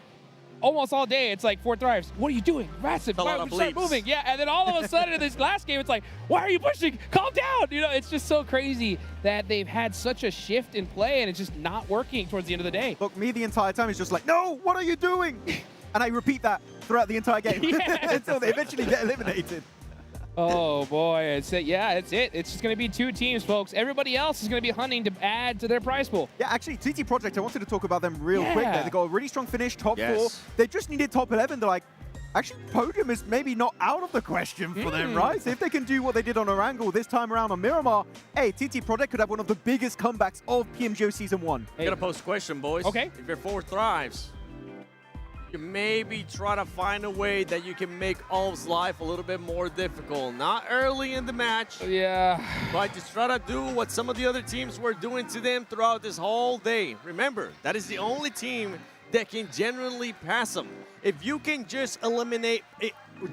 almost all day it's like 4 Thrives. What are you doing? Massive. Why don't we start moving? Yeah, and then all of a sudden in this last game, it's like, why are you pushing? Calm down. You know, it's just so crazy that they've had such a shift in play and it's just not working towards the end of the day. Look, me the entire time is just like, no, what are you doing? And I repeat that throughout the entire game until they eventually get eliminated. Oh boy, it's it. Yeah, it's it. It's just going to be 2 teams, folks. Everybody else is going to be hunting to add to their prize pool. Yeah, actually, TT Project, I wanted to talk about them real quick there. They got a really strong finish, top 4. They just needed top 11. They're like, actually, podium is maybe not out of the question for them, right? So if they can do what they did on Orangle this time around on Miramar, hey, TT Project could have one of the biggest comebacks of PMGO Season 1. I got to post a question, boys. Okay. If you're 4 Thrives, you maybe try to find a way that you can make Ulf's life a little bit more difficult. Not early in the match. Yeah. But just try to do what some of the other teams were doing to them throughout this whole day. Remember, that is the only team that can generally pass them. If you can just eliminate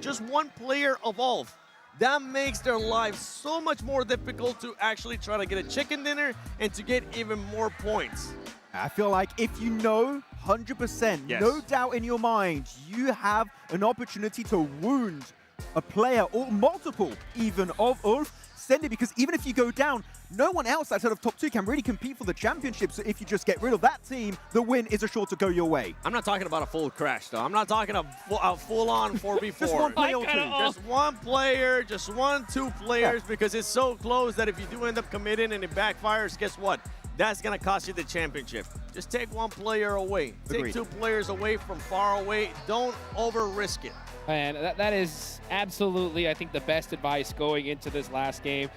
just one player of Ulf, that makes their lives so much more difficult to actually try to get a chicken dinner and to get even more points. I feel like if you know 100%, no doubt in your mind, you have an opportunity to wound a player or multiple even of Ulf, send it, because even if you go down, no one else outside of top 2 can really compete for the championship. So if you just get rid of that team, the win is sure to go your way. I'm not talking about a full crash, though. I'm not talking a full-on 4v4. Just one player or 2. Just one player, just 1-2 players, because it's so close that if you do end up committing and it backfires, guess what? That's going to cost you the championship. Just take one player away. Agreed. Take 2 players away from far away. Don't over-risk it. And that is absolutely, I think, the best advice going into this last game.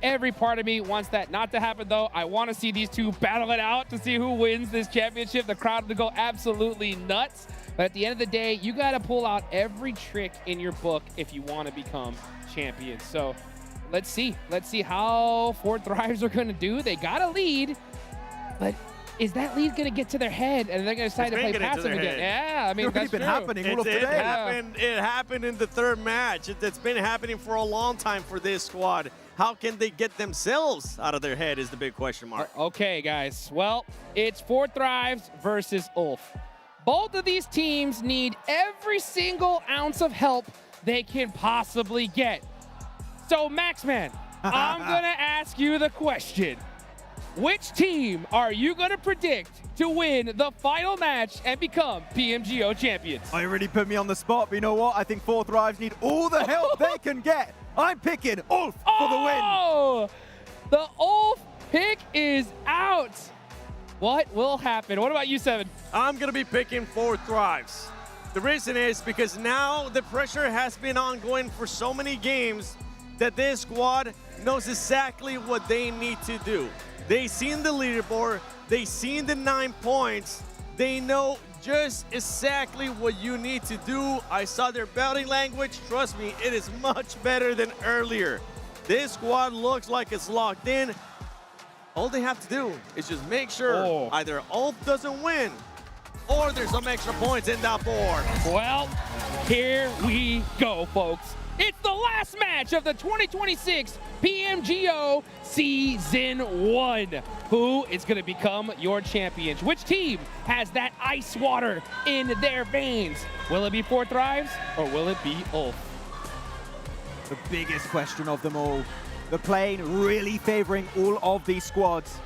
Every part of me wants that not to happen, though. I want to see these 2 battle it out to see who wins this championship. The crowd will go absolutely nuts. But at the end of the day, you got to pull out every trick in your book if you want to become champions. So let's see. Let's see how 4 Thrives are going to do. They got a lead, but is that lead going to get to their head and they're going to decide to play passive again? Yeah, I mean, that's been true. happening all of today. It happened in the 3rd match. It's been happening for a long time for this squad. How can they get themselves out of their head is the big question mark. Okay, guys. Well, it's 4 Thrives versus Ulf. Both of these teams need every single ounce of help they can possibly get. So, Maxman, I'm going to ask you the question. Which team are you going to predict to win the final match and become PMGO champions? Oh, you really put me on the spot, but you know what? I think 4 Thrives need all the help they can get. I'm picking Ulf for the win. Oh, the Ulf pick is out. What will happen? What about you, Seven? I'm going to be picking 4 Thrives. The reason is because now the pressure has been ongoing for so many games that this squad knows exactly what they need to do. They've seen the leaderboard, they've seen the 9 points, they know just exactly what you need to do. I saw their body language, trust me, it is much better than earlier. This squad looks like it's locked in. All they have to do is just make sure either Ulf doesn't win or there's some extra points in that board. Well, here we go, folks. It's the last match of the 2026 PMGO Season 1. Who is going to become your champions? Which team has that ice water in their veins? Will it be 4 Thrives or will it be Ulf? The biggest question of them all. The plane really favoring all of these squads.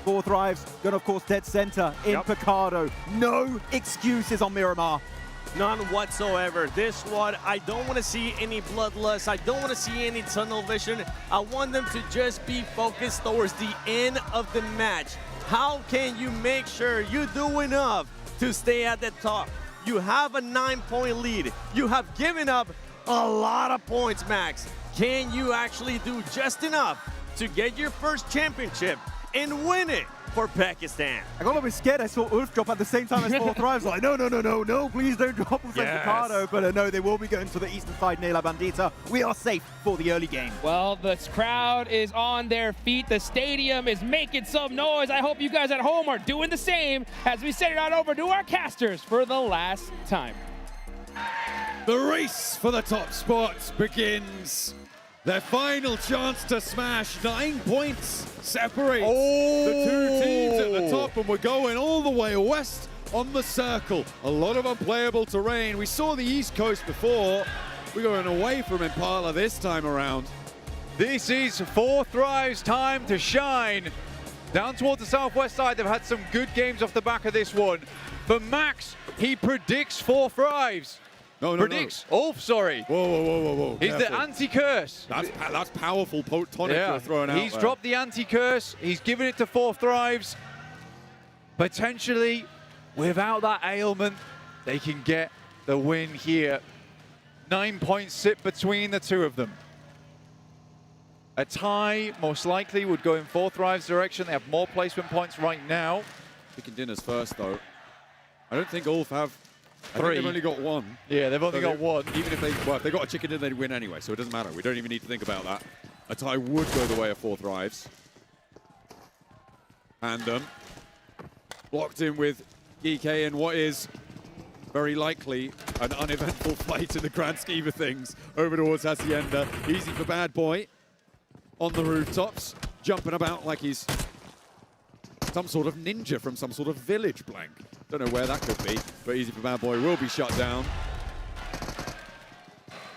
4 Thrives, gonna of course dead center in Picardo. No excuses on Miramar. None whatsoever. This squad, I don't want to see any bloodlust. I don't want to see any tunnel vision. I want them to just be focused towards the end of the match. How can you make sure you do enough to stay at the top? You have a 9-point lead. You have given up a lot of points, Max. Can you actually do just enough to get your first championship and win it for Pakistan? I got a little bit scared. I saw Ulf drop at the same time as 4 Thrives. Like, no, please don't drop Ulf Yes. Ricardo. But no, they will be going to the eastern side near La Bandita. We are safe for the early game. Well, the crowd is on their feet. The stadium is making some noise. I hope you guys at home are doing the same as we send it on over to our casters for the last time. The race for the top spots begins. Their final chance to smash. 9 points separates the two teams at the top, and we're going all the way west on the circle. A lot of unplayable terrain. We saw the East Coast before. We're going away from Impala this time around. This is 4 Thrives' time to shine. Down towards the southwest side, they've had some good games off the back of this one. For Max, he predicts 4 Thrives. No. Predicts. Ulf, sorry. Whoa. He's the anti-curse. That's powerful tonic you're throwing out. He's dropped the anti-curse. He's given it to 4 Thrives. Potentially, without that ailment, they can get the win here. 9 points sit between the two of them. A tie, most likely, would go in 4 Thrives' direction. They have more placement points right now. Chicken dinners first, though. I don't think Ulf have... 3. I think they've only got 1. Yeah, they've only got 1. Even if they got a chicken dinner, they'd win anyway, so it doesn't matter. We don't even need to think about that. A tie would go the way of 4 Thrives. And blocked in with GK in what is very likely an uneventful fight in the grand scheme of things over towards Hacienda. Easy for Bad Boy on the rooftops, jumping about like he's some sort of ninja from some sort of village blank. Don't know where that could be, but Easy for Bad Boy will be shut down.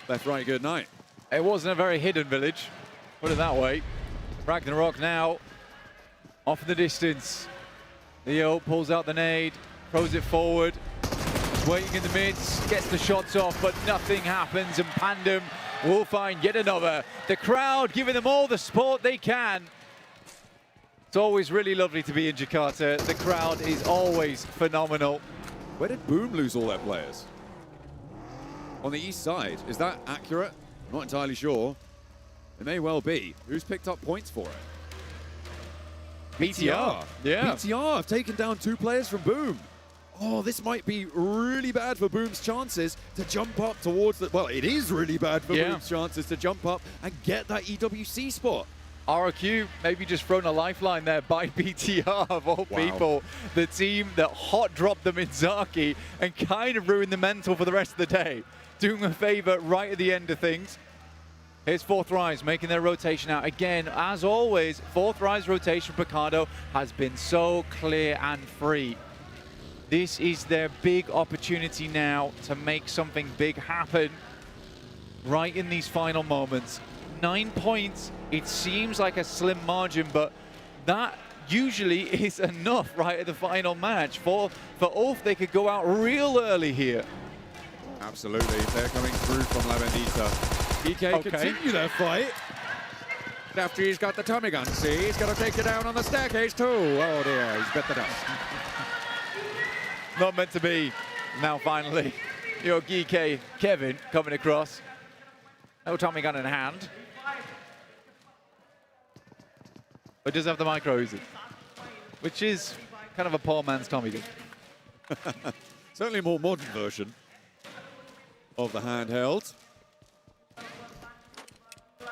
Left, right, good night. It wasn't a very hidden village, put it that way. Ragnarok now off in the distance. Leo pulls out the nade, throws it forward. He's waiting in the mids, gets the shots off, but nothing happens, and Pandem will find yet another. The crowd giving them all the support they can. It's always really lovely to be in Jakarta. The crowd is always phenomenal. Where did Boom lose all their players? On the east side. Is that accurate? Not entirely sure. It may well be. Who's picked up points for it? BTR. Yeah. BTR have taken down 2 players from Boom. Oh, this might be really bad for Boom's chances to jump up towards the... Well, it is really bad for Boom's chances to jump up and get that EWC spot. RQ maybe just thrown a lifeline there by BTR of all people. The team that hot dropped them in Zaki and kind of ruined the mental for the rest of the day. Doing them a favor right at the end of things. Here's 4 Thrives making their rotation out. Again, as always, 4 Thrives rotation Picardo has been so clear and free. This is their big opportunity now to make something big happen right in these final moments. 9 points, it seems like a slim margin, but that usually is enough right at the final match. For Ulf, they could go out real early here. Absolutely, they're coming through from La Bendita. PK continue their fight. After he's got the Tommy gun, see, he's going to take you down on the staircase too. Oh dear, he's bit the dust. Not meant to be now finally. Your GK Kevin coming across. No Tommy gun in hand. But does have the micro Uzi, which is kind of a poor man's Tommy gun. Certainly a more modern version of the handheld.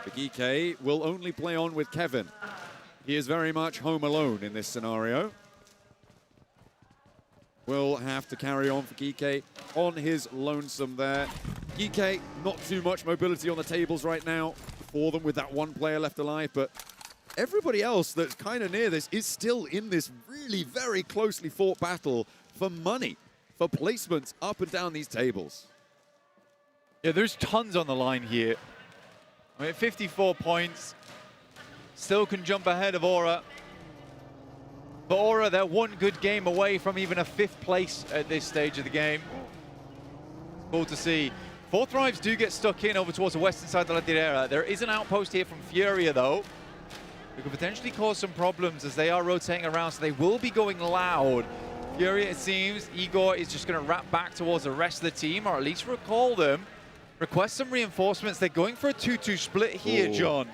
The GK will only play on with Kevin. He is very much home alone in this scenario. Will have to carry on for GK on his lonesome there. GK, not too much mobility on the tables right now for them with that 1 player left alive, but everybody else that's kind of near this is still in this really very closely fought battle for money, for placements up and down these tables. Yeah, there's tons on the line here. I mean, 54 points. Still can jump ahead of Aura. But Aura, they're 1 good game away from even a 5th place at this stage of the game. Cool to see. Four Thrives do get stuck in over towards the western side of the Ladera. There is an outpost here from Furia, though, who could potentially cause some problems as they are rotating around, so they will be going loud. Furia, it seems, Igor is just going to wrap back towards the rest of the team, or at least recall them. Request some reinforcements. They're going for a 2-2 split here, John.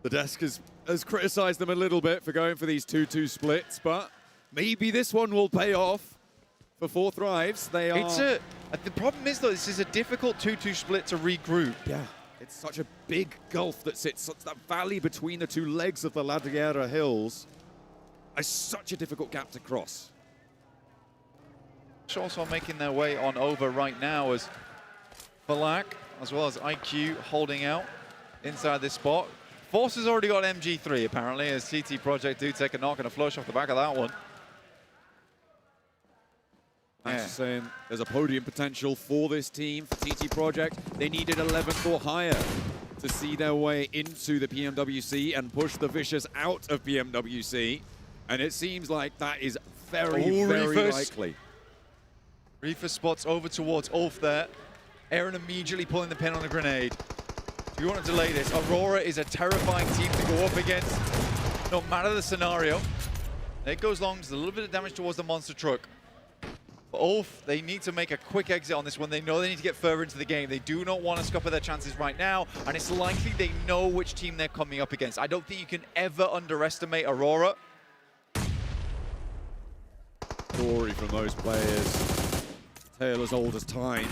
The desk has criticized them a little bit for going for these 2-2 splits, but maybe this one will pay off for Four Thrives. They are... The problem is, though, this is a difficult 2-2 split to regroup. Yeah, it's such a big gulf that sits, that valley between the two legs of the Ladera Hills. It's such a difficult gap to cross. Also making their way on over right now as Balak, as well as IQ, holding out inside this spot. Force has already got MG3, apparently, as TT Project do take a knock and a flush off the back of that one. Max saying there's a podium potential for this team, for TT Project. They needed 11th or higher to see their way into the PMWC and push the Vicious out of PMWC. And it seems like that is very, very likely. Reefer spots over towards Ulf there. Aaron immediately pulling the pin on a grenade. Do you want to delay this? Aurora is a terrifying team to go up against, no matter the scenario. It goes long, there's a little bit of damage towards the monster truck. For Ulf, they need to make a quick exit on this one. They know they need to get further into the game. They do not want to scupper their chances right now, and it's likely they know which team they're coming up against. I don't think you can ever underestimate Aurora. Story from those players, tale as old as time.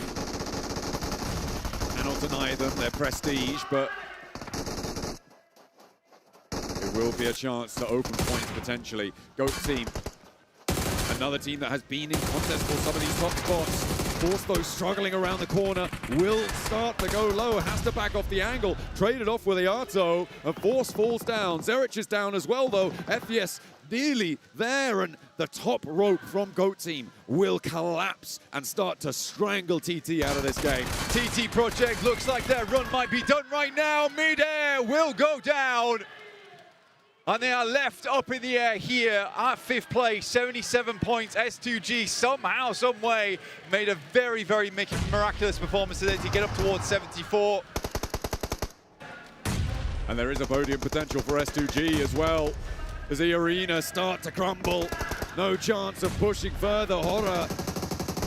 Cannot deny them their prestige, but it will be a chance to open points potentially. Goat team, another team that has been in contest for some of these top spots. Force, though, struggling around the corner, will start to go low, has to back off the angle, traded off with Iato, and Force falls down. Zerich is down as well, though. FES nearly there, and the top rope from Goat Team will collapse and start to strangle TT out of this game. TT Project looks like their run might be done right now. Mid-air will go down. And they are left up in the air here at 5th place, 77 points. S2G somehow, some way, made a very, very miraculous performance today to get up towards 74. And there is a podium potential for S2G as well, as the arena start to crumble. No chance of pushing further. Horror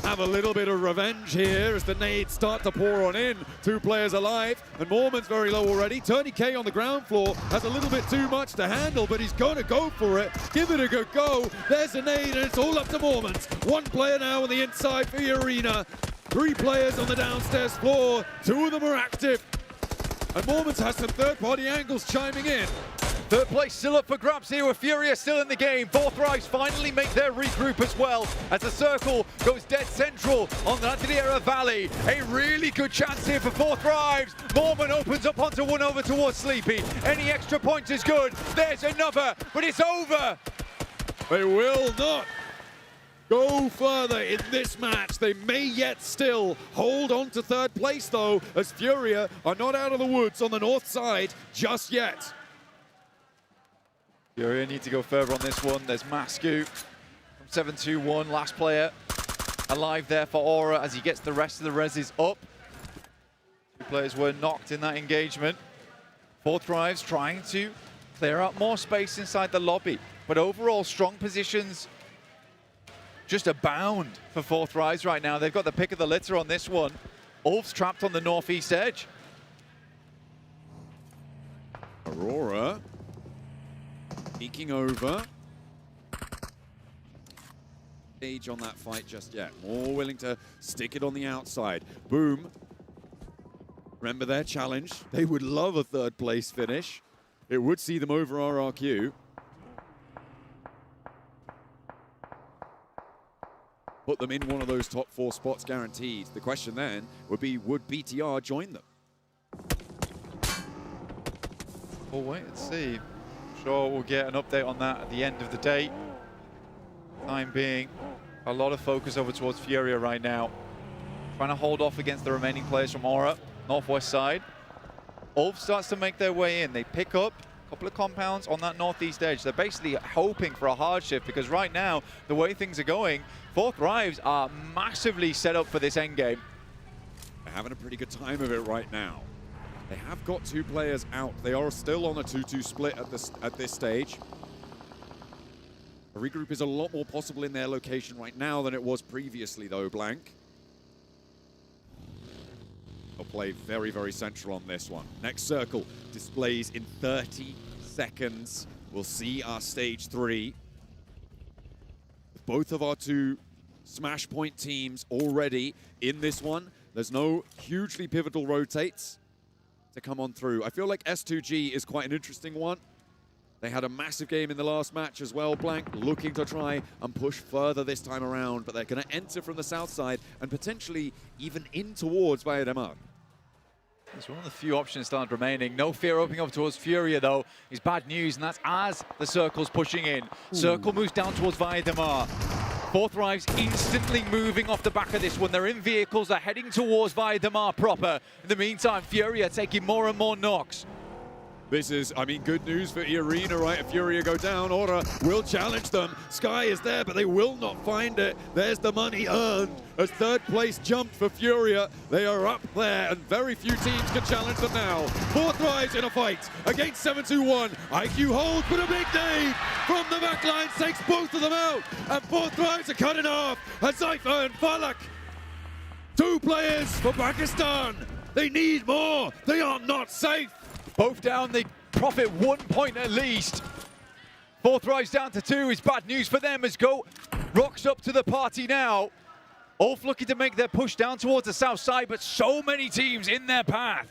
have a little bit of revenge here as the nades start to pour on in. 2 players alive, and Mormon's very low already. Tony K on the ground floor has a little bit too much to handle, but he's gonna go for it. Give it a good go. There's a nade, and it's all up to Mormons. 1 player now on the inside for the arena. 3 players on the downstairs floor. 2 of them are active. And Mormons has some third-party angles chiming in. 3rd place still up for grabs here with Furia still in the game. Four Thrives finally make their regroup as well as the circle goes dead central on the Ladera Valley. A really good chance here for Four Thrives. Mormon opens up onto one over towards Sleepy. Any extra points is good. There's another, but it's over. They will not go further in this match. They may yet still hold on to 3rd place, though, as Furia are not out of the woods on the north side just yet. Furia need to go further on this one. There's Masku from 7-2-1, last player alive there for Aura as he gets the rest of the reses up. 2 players were knocked in that engagement. Four Thrives trying to clear out more space inside the lobby, but overall strong positions just abound for Four Thrives right now. They've got the pick of the litter on this one. Ulf's trapped on the northeast edge. Aurora peeking over. Age on that fight just yet. More willing to stick it on the outside. Boom. Remember their challenge. They would love a 3rd place finish. It would see them over RRQ. Put them in one of those top 4 spots guaranteed. The question then would be, would BTR join them? We'll wait and see. Sure, we'll get an update on that at the end of the day. Time being, a lot of focus over towards Furia right now. Trying to hold off against the remaining players from Aura, northwest side. Ulf starts to make their way in. They pick up couple of compounds on that northeast edge. They're basically hoping for a hard shift because right now, the way things are going, 4 Thrives are massively set up for this endgame. They're having a pretty good time of it right now. They have got 2 players out. They are still on a 2-2 split at this stage. A regroup is a lot more possible in their location right now than it was previously, though, Blank. They'll play very, very central on this one. Next circle displays in 30 seconds. We'll see our stage 3. Both of our 2 Smash Point teams already in this one. There's no hugely pivotal rotates to come on through. I feel like S2G is quite an interesting one. They had a massive game in the last match as well, Blank, looking to try and push further this time around, but they're going to enter from the south side and potentially even in towards Bayadamar. It's one of the few options still remaining. No fear opening up towards Furia, though, is bad news, and that's as the circle's pushing in. Circle moves down towards Bayadamar. 4 Thrives instantly moving off the back of this one. They're in vehicles, they're heading towards Bayadamar proper. In the meantime, Furia taking more and more knocks. This is, I mean, good news for Arena, right? If Furia go down, Aura will challenge them. Sky is there, but they will not find it. There's the money earned as 3rd place jumped for Furia. They are up there, and very few teams can challenge them now. 4 Thrives in a fight against 721. IQ holds, but a big nade from the backline takes both of them out, and 4 Thrives are cut in half. Hazaifa and Falak. 2 players for Pakistan. They need more. They are not safe. Both down, they profit 1 point at least. 4 Thrives down to 2 is bad news for them as Go rocks up to the party now. Ulf looking to make their push down towards the south side, but so many teams in their path.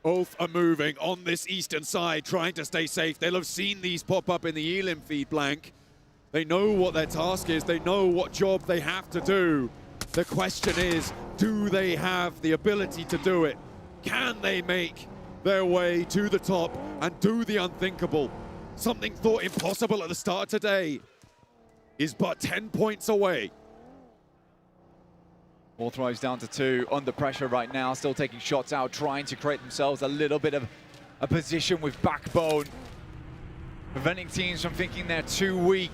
Ulf are moving on this eastern side, trying to stay safe. They'll have seen these pop up in the Elim feed, Blank. They know what their task is. They know what job they have to do. The question is, do they have the ability to do it? Can they make their way to the top and do the unthinkable? Something thought impossible at the start today is but 10 points away. 4 Thrives down to 2, under pressure right now, still taking shots out, trying to create themselves a little bit of a position with backbone, preventing teams from thinking they're too weak.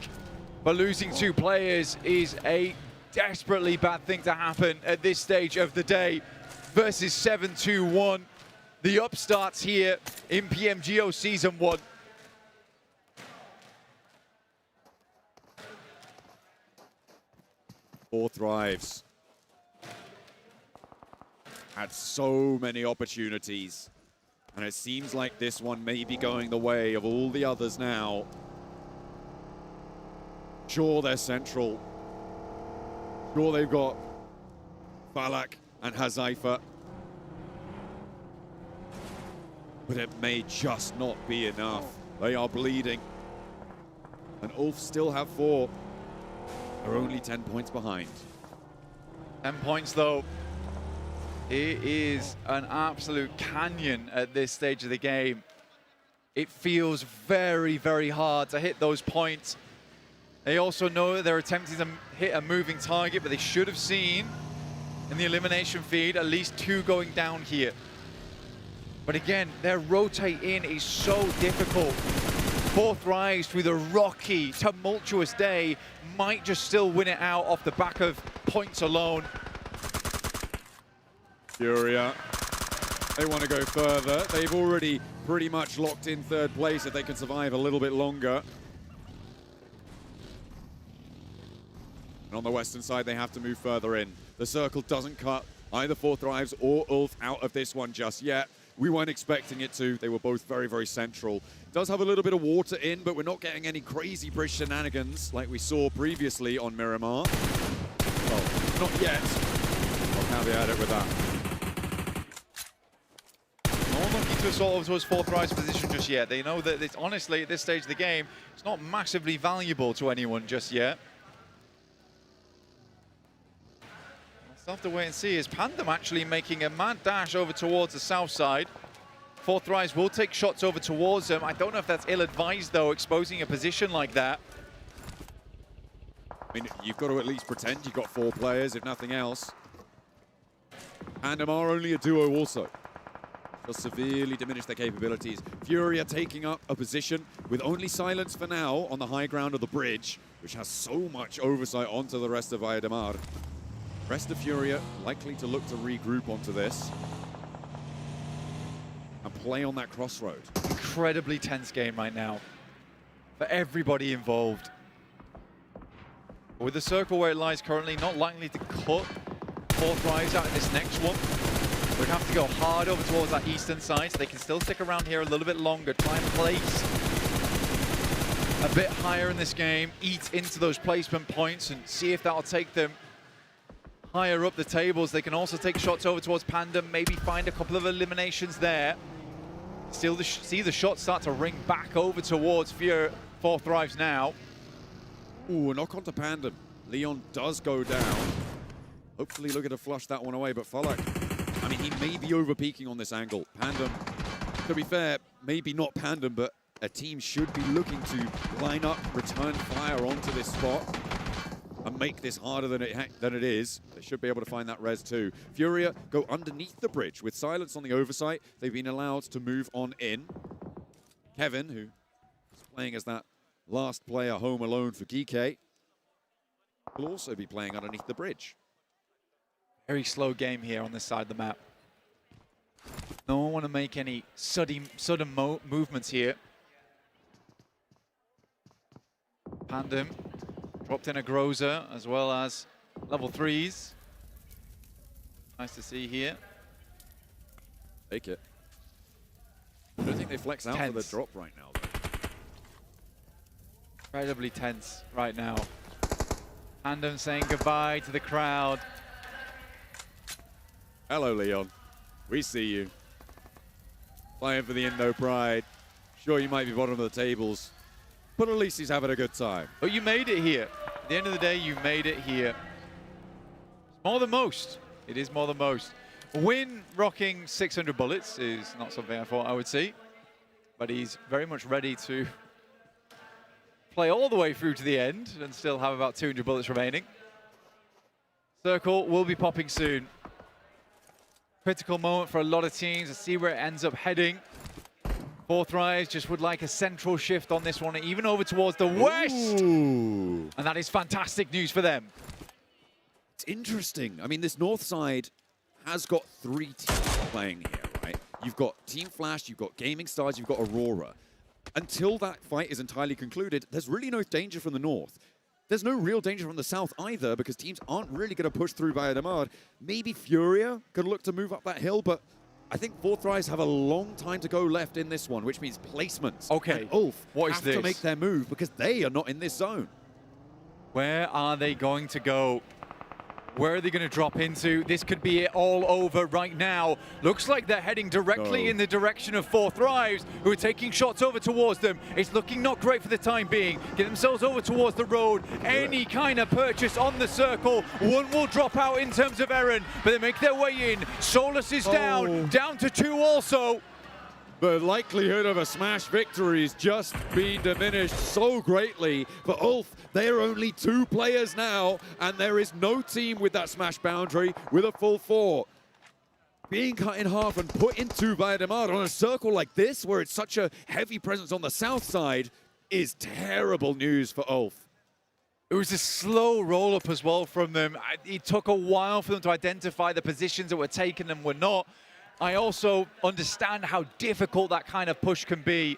But losing 2 players is a desperately bad thing to happen at this stage of the day versus 721. The upstarts here in PMGO Season 1. Four Thrives had so many opportunities, and it seems like this one may be going the way of all the others now. Sure, they're central. Sure, they've got Falak and Hazaifa. But it may just not be enough. They are bleeding. And Ulf still have 4. They're only 10 points behind. 10 points though. It is an absolute canyon at this stage of the game. It feels very, very hard to hit those points. They also know that they're attempting to hit a moving target, but they should have seen in the elimination feed at least 2 going down here. But again, their rotate in is so difficult. 4 Thrives through the rocky, tumultuous day might just still win it out off the back of points alone. Furia, they want to go further. They've already pretty much locked in 3rd place if they can survive a little bit longer. And on the western side, they have to move further in. The circle doesn't cut either 4 Thrives or Ulf out of this one just yet. We weren't expecting it to. They were both very, very central. It does have a little bit of water in, but we're not getting any crazy bridge shenanigans like we saw previously on Miramar. Well, not yet. I'll caveat it with that. No one looking to assault towards 4 Thrives position just yet. They know that it's honestly, at this stage of the game, it's not massively valuable to anyone just yet. We'll have to wait and see. Is Pandem actually making a mad dash over towards the south side? 4 Thrives will take shots over towards them. I don't know if that's ill-advised, though, exposing a position like that. I mean, you've got to at least pretend you've got 4 players, if nothing else. And are only a duo also. will severely diminish their capabilities. Furia taking up a position with only Silence for now on the high ground of the bridge, which has so much oversight onto the rest of Valladamar. Rest of Furia likely to look to regroup onto this and play on that crossroad. Incredibly tense game right now for everybody involved. With the circle where it lies currently, not likely to cut 4 thrives out in this next one. We'd have to go hard over towards that eastern side, so they can still stick around here a little bit longer, try and place a bit higher in this game, eat into those placement points and see if that'll take them higher up the tables. They can also take shots over towards Panda, maybe find a couple of eliminations there. Still see the shots start to ring back over towards 4 thrives now. Ooh, a knock onto Panda. Leon does go down. Hopefully looking to flush that one away, but Falak, I mean, he may be over-peaking on this angle. Pandem, to be fair, maybe not Pandem, but a team should be looking to line up, return fire onto this spot and make this harder than it is. They should be able to find that res too. Furia go underneath the bridge with Silence on the oversight. They've been allowed to move on in. Kevin, who is playing as that last player home alone for Geeky, will also be playing underneath the bridge. Very slow game here on this side of the map. No one want to make any sudden movements here. Pandem dropped in a Groza as well as level 3s. Nice to see here. Take it. I don't think they flex out for the drop right now, though. Incredibly tense right now. Pandem saying goodbye to the crowd. Hello, Leon. We see you. Playing for the Indo Pride. Sure, you might be bottom of the tables, but at least he's having a good time. But you made it here. At the end of the day, you made it here. It's more than most. It is more than most. Win rocking 600 bullets is not something I thought I would see, but he's very much ready to play all the way through to the end and still have about 200 bullets remaining. Circle will be popping soon. Critical moment for a lot of teams. Let's see where it ends up heading. 4 thrives just would like a central shift on this one, even over towards the west. Ooh. And that is fantastic news for them. It's interesting. I mean, this north side has got 3 teams playing here, right? You've got Team Flash, you've got Gaming Stars, you've got Aurora. Until that fight is entirely concluded, there's really no danger from the north. There's no real danger from the south either, because teams aren't really going to push through Valladamar. Maybe Furia could look to move up that hill, but I think 4 thrives have a long time to go left in this one, which means placements. Okay, and Ulf what is have this? to make their move because they are not in this zone. Where are they going to go? Where are they going to drop into? This could be it all over right now. Looks like they're heading directly in the direction of 4 thrives, who are taking shots over towards them. It's looking not great for the time being. Get themselves over towards the road. Any kind of purchase on the circle. One will drop out in terms of Eren, but they make their way in. Solus is down to 2 also. The likelihood of a Smash victory has just been diminished so greatly. For Ulf, they are only 2 players now, and there is no team with that Smash boundary with a full 4. Being cut in half and put into Valladamar on a circle like this, where it's such a heavy presence on the south side, is terrible news for Ulf. It was a slow roll-up as well from them. It took a while for them to identify the positions that were taken and were not. I also understand how difficult that kind of push can be.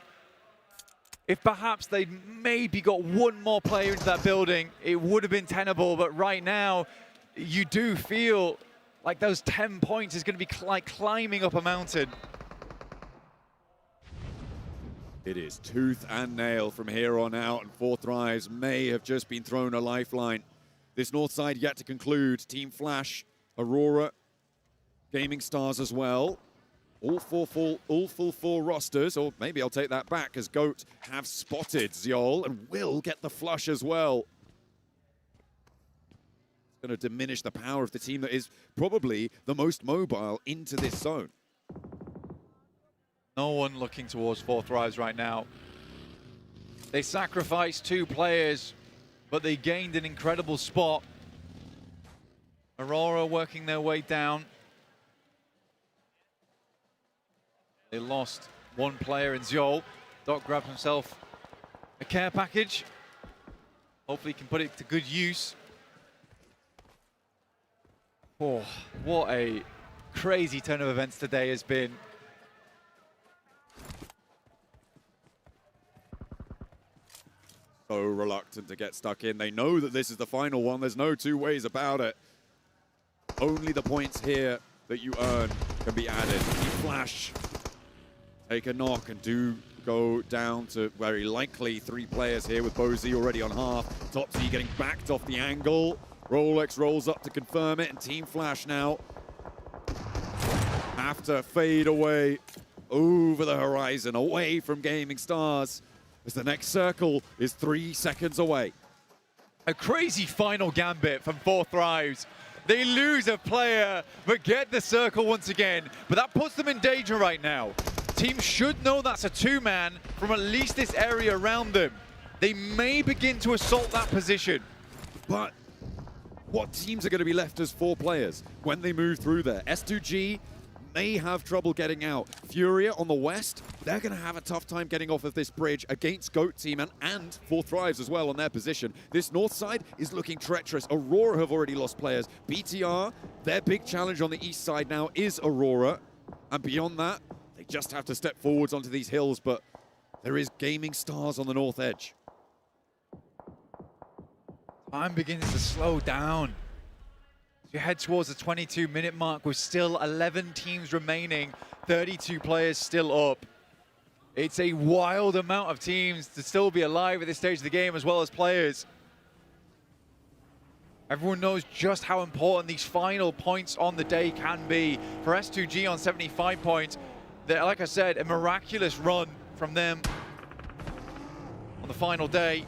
If perhaps they'd maybe got 1 more player into that building, it would have been tenable, but right now, you do feel like those 10 points is going to be like climbing up a mountain. It is tooth and nail from here on out, and 4 thrives may have just been thrown a lifeline. This north side yet to conclude. Team Flash, Aurora, Gaming Stars as well. All full 4 rosters, or maybe I'll take that back, as Goat have spotted Ziol and will get the flush as well. It's going to diminish the power of the team that is probably the most mobile into this zone. No one looking towards 4 thrives right now. They sacrificed 2 players, but they gained an incredible spot. Aurora working their way down. They lost one player in Zol. Doc grabbed himself a care package. Hopefully he can put it to good use. Oh, what a crazy turn of events today has been. So reluctant to get stuck in. They know that this is the final one. There's no two ways about it. Only the points here that you earn can be added. You flash, take a knock, and do go down to very likely 3 players here with Bozy already on half. Topsy getting backed off the angle. Rolex rolls up to confirm it, and Team Flash now have to fade away over the horizon, away from Gaming Stars, as the next circle is 3 seconds away. A crazy final gambit from 4Thrives. They lose a player, but get the circle once again. But that puts them in danger right now. Teams should know that's a 2-man from at least this area around them. They may begin to assault that position. But what teams are going to be left as 4 players when they move through there? S2G may have trouble getting out. Furia on the west, they're going to have a tough time getting off of this bridge against GOAT team and 4Thrives as well on their position. This north side is looking treacherous. Aurora have already lost players. BTR, their big challenge on the east side now is Aurora. And beyond that, they just have to step forwards onto these hills, but there is Gaming Stars on the north edge. Time begins to slow down. As you head towards the 22-minute mark with still 11 teams remaining, 32 players still up. It's a wild amount of teams to still be alive at this stage of the game, as well as players. Everyone knows just how important these final points on the day can be. For S2G on 75 points, like I said, a miraculous run from them on the final day.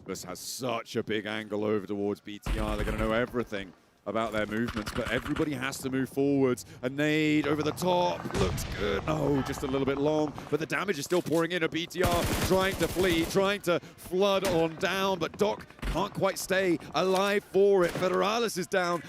This has such a big angle over towards BTR. They're going to know everything about their movements, but everybody has to move forwards. A nade over the top, looks good. No, just a little bit long, but the damage is still pouring in. A BTR trying to flee, trying to flood on down, but Doc can't quite stay alive for it. Federalis is down.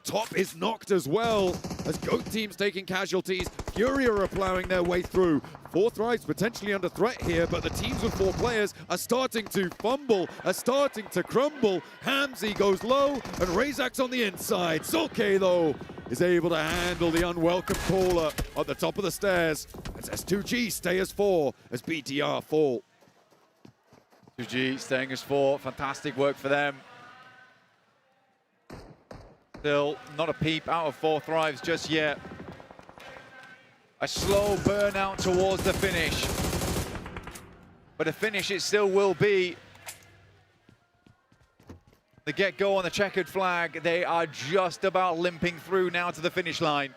Top is knocked as well, as GOAT team's taking casualties. Furia are plowing their way through. 4Thrives potentially under threat here, but the teams with 4 players are starting to fumble, are starting to crumble. Hamzy goes low, and Razak's on the inside. Sulke, though, is able to handle the unwelcome caller at the top of the stairs, as S2G stay as 4, as BTR fall. 2G staying as 4, fantastic work for them. Still not a peep out of 4Thrives just yet. A slow burnout towards the finish. But a finish it still will be. The get-go on the checkered flag, they are just about limping through now to the finish line.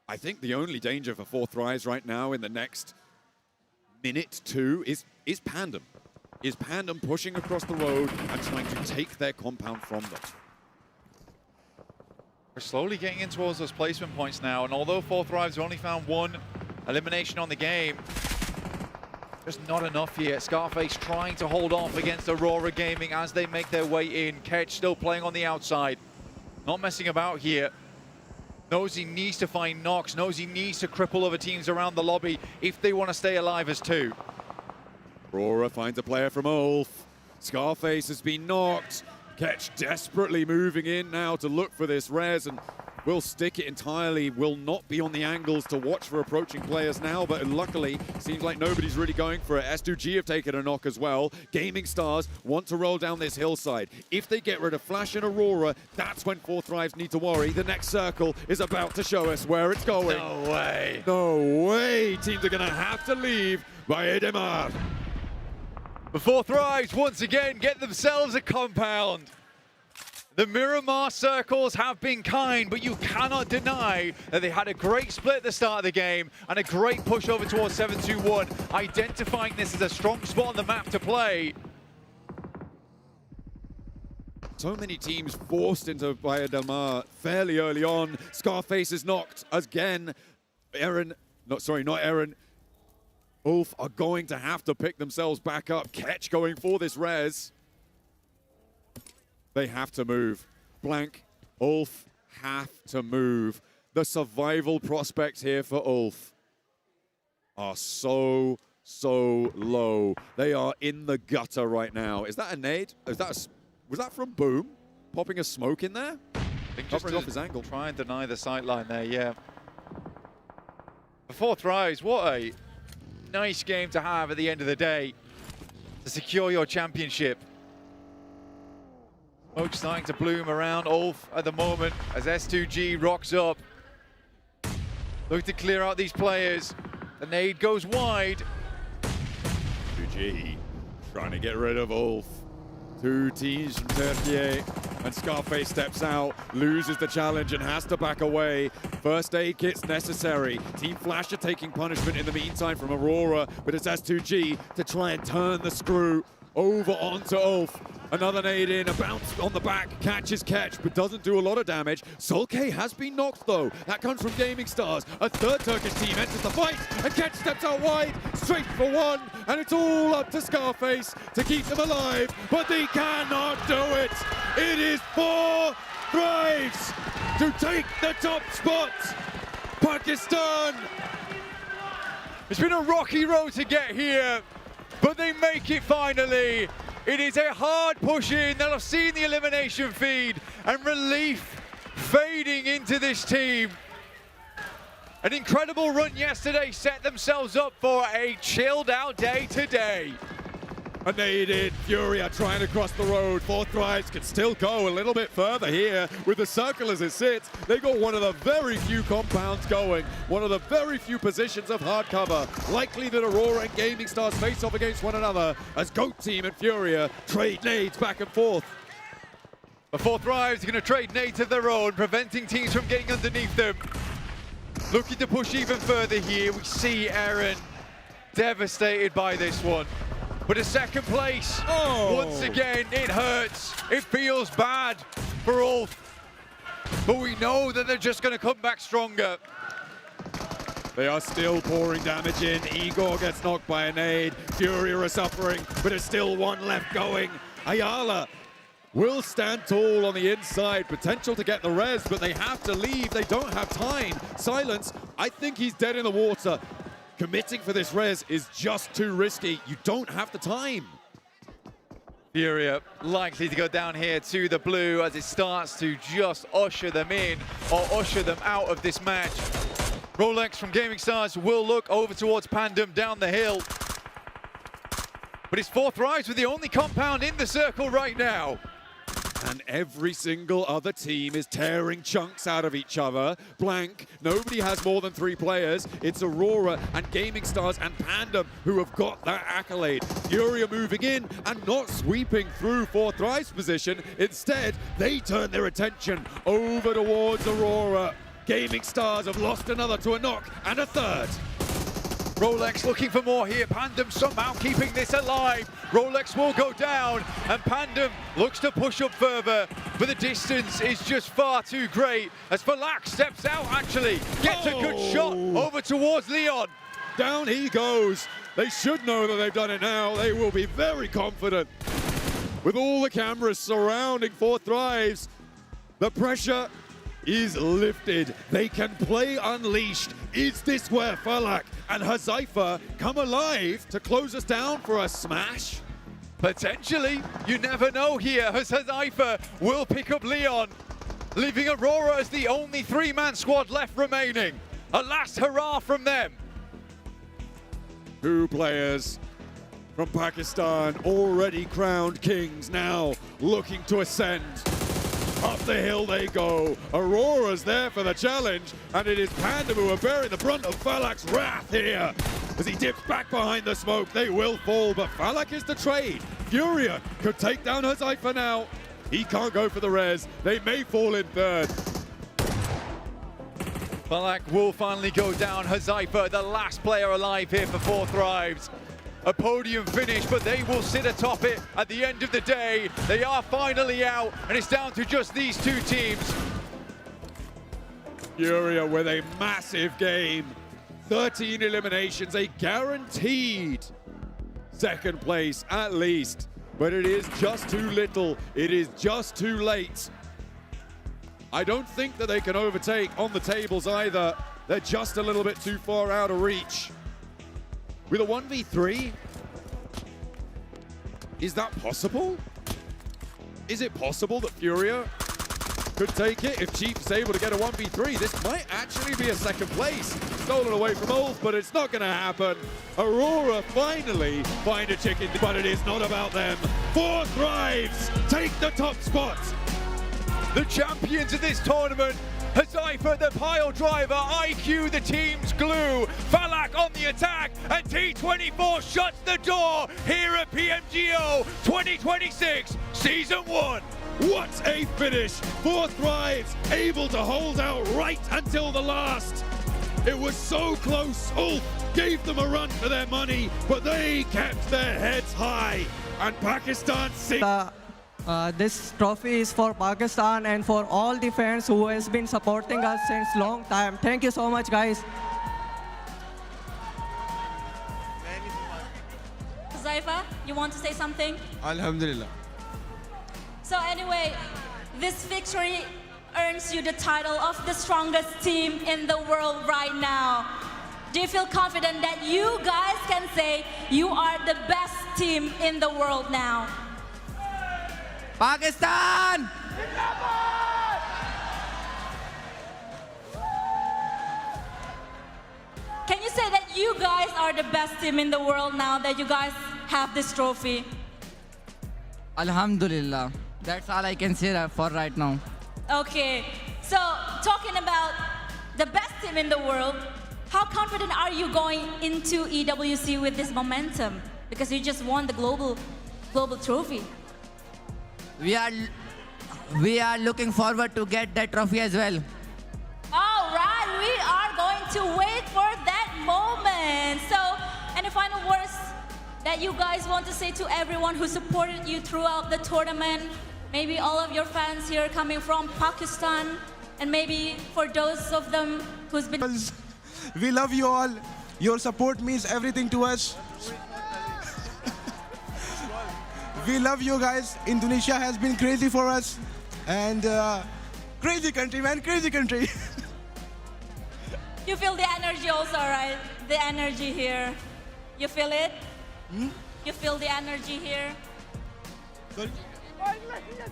I think the only danger for 4Thrives right now in the next minute 2 is Pandem. Is Pandem pushing across the road and trying to take their compound from them. We're slowly getting in towards those placement points now, and although 4Thrives have only found 1 elimination on the game, there's not enough here. Scarface trying to hold off against Aurora Gaming as they make their way in. Ketch still playing on the outside, not messing about here. Knows he needs to find knocks, knows he needs to cripple other teams around the lobby if they want to stay alive as 2. Aurora finds a player from Ulf. Scarface has been knocked. Ketch desperately moving in now to look for this res, and will stick it entirely, will not be on the angles to watch for approaching players now, but luckily seems like nobody's really going for it. S2G have taken a knock as well. Gaming Stars want to roll down this hillside. If they get rid of Flash and Aurora, that's when 4Thrives need to worry. The next circle is about to show us where it's going. No way. No way. Teams are going to have to leave by Edemar. But 4Thrives once again get themselves a compound. The Miramar circles have been kind, but you cannot deny that they had a great split at the start of the game and a great push over towards 7-2-1, identifying this as a strong spot on the map to play. So many teams forced into Bahia Del Mar fairly early on. Scarface is knocked again. Not Aaron. Ulf are going to have to pick themselves back up. Ketch going for this res. They have to move. Blank, Ulf have to move. The survival prospects here for Ulf are so low. They are in the gutter right now. Is that a nade? Was that from Boom? Popping a smoke in there? Covering off his angle. Try and deny the sight line there, yeah. For 4Thrives, what a nice game to have at the end of the day to secure your championship. Smoke starting to bloom around Ulf at the moment as S2G rocks up. Look to clear out these players. The nade goes wide. 2G trying to get rid of Ulf. Two teams from Tertier, and Scarface steps out, loses the challenge and has to back away. First aid kit's necessary. Team Flash are taking punishment in the meantime from Aurora, but it's S2G to try and turn the screw over onto Ulf. Another nade in, a bounce on the back, catches catch, but doesn't do a lot of damage. Solkay has been knocked though. That comes from Gaming Stars. A third Turkish team enters the fight, and Catch steps out wide, straight for one, and it's all up to Scarface to keep them alive, but they cannot do it. It is 4Thrives to take the top spot. Pakistan. It's been a rocky road to get here, but they make it finally. It is a hard push in. They'll have seen the elimination feed and relief fading into this team. An incredible run yesterday set themselves up for a chilled out day today. And they did. Fury are trying to cross the road. 4Thrives can still go a little bit further here with the circle as it sits. They got one of the very few compounds going, one of the very few positions of hard cover. Likely that Aurora and Gaming Stars face off against one another as Goat Team and Furia trade nades back and forth. The 4Thrives are going to trade nades of their own, preventing teams from getting underneath them. Looking to push even further here. We see Aaron devastated by this one. But a second place, once again, it hurts. It feels bad for Ulf. But we know that they're just going to come back stronger. They are still pouring damage in. Igor gets knocked by a nade. Fury are suffering, but there's still one left going. Ayala will stand tall on the inside. Potential to get the res, but they have to leave. They don't have time. Silence, I think he's dead in the water. Committing for this res is just too risky. You don't have the time. Furia likely to go down here to the blue as it starts to just usher them in or usher them out of this match. Rolex from Gaming Stars will look over towards Pandem down the hill. But it's 4Thrives with the only compound in the circle right now. And every single other team is tearing chunks out of each other. Blank, nobody has more than 3 players. It's Aurora and Gaming Stars and Pandem who have got that accolade. Fury are moving in and not sweeping through 4Thrives' position. Instead, they turn their attention over towards Aurora. Gaming Stars have lost another to a knock and a third. Rolex looking for more here. Pandem somehow keeping this alive. Rolex will go down, and Pandem looks to push up further, but the distance is just far too great as Falak steps out actually. Gets a good shot over towards Leon. Down he goes. They should know that they've done it now. They will be very confident. With all the cameras surrounding 4Thrives, the pressure is lifted. They can play unleashed. Is this where Falak and Hazaifa come alive to close us down for a smash? Potentially. You never know here as Hazaifa will pick up Leon, leaving Aurora as the only 3-man squad left remaining. A last hurrah from them. 2 players from Pakistan already crowned kings, now looking to ascend. Up the hill they go. Aurora's there for the challenge, and it is Pandem who are bearing the brunt of Falak's wrath here. As he dips back behind the smoke, they will fall, but Falak is the trade. Furia could take down Hazaifa now. He can't go for the res. They may fall in third. Falak will finally go down. Hazaifa, the last player alive here for 4Thrives. A podium finish, but they will sit atop it at the end of the day. They are finally out, and it's down to just these 2 teams. Furia with a massive game. 13 eliminations, a guaranteed second place at least. But it is just too little. It is just too late. I don't think that they can overtake on the tables either. They're just a little bit too far out of reach. With a 1v3, is that possible? Is it possible that Furia could take it if Chief is able to get a 1v3? This might actually be a second place. Stolen away from Ulf, but it's not going to happen. Aurora finally find a chicken, but it is not about them. 4 Thrives take the top spot. The champions of this tournament, Hazaifa the pile driver, IQ the team's glue, Falak on the attack, and T24 shuts the door here at PMGO 2026 Season 1. What a finish! 4 Thrives able to hold out right until the last. It was so close. Ulf gave them a run for their money, but they kept their heads high. And Pakistan This trophy is for Pakistan and for all the fans who has been supporting us since long time. Thank you so much, guys. Zaifa, you want to say something? Alhamdulillah. So anyway, this victory earns you the title of the strongest team in the world right now. Do you feel confident that you guys can say you are the best team in the world now? Pakistan! Can you say that you guys are the best team in the world now that you guys have this trophy? Alhamdulillah. That's all I can say for right now. Okay, so talking about the best team in the world, how confident are you going into EWC with this momentum? Because you just won the global trophy. We are looking forward to get that trophy as well. All right, we are going to wait for that moment. So, any final words that you guys want to say to everyone who supported you throughout the tournament? Maybe all of your fans here coming from Pakistan, and maybe for those of them who's been... We love you all. Your support means everything to us. We love you guys. Indonesia has been crazy for us. And crazy country, man, crazy country. You feel the energy also, right? The energy here. You feel it? You feel the energy here? Sorry?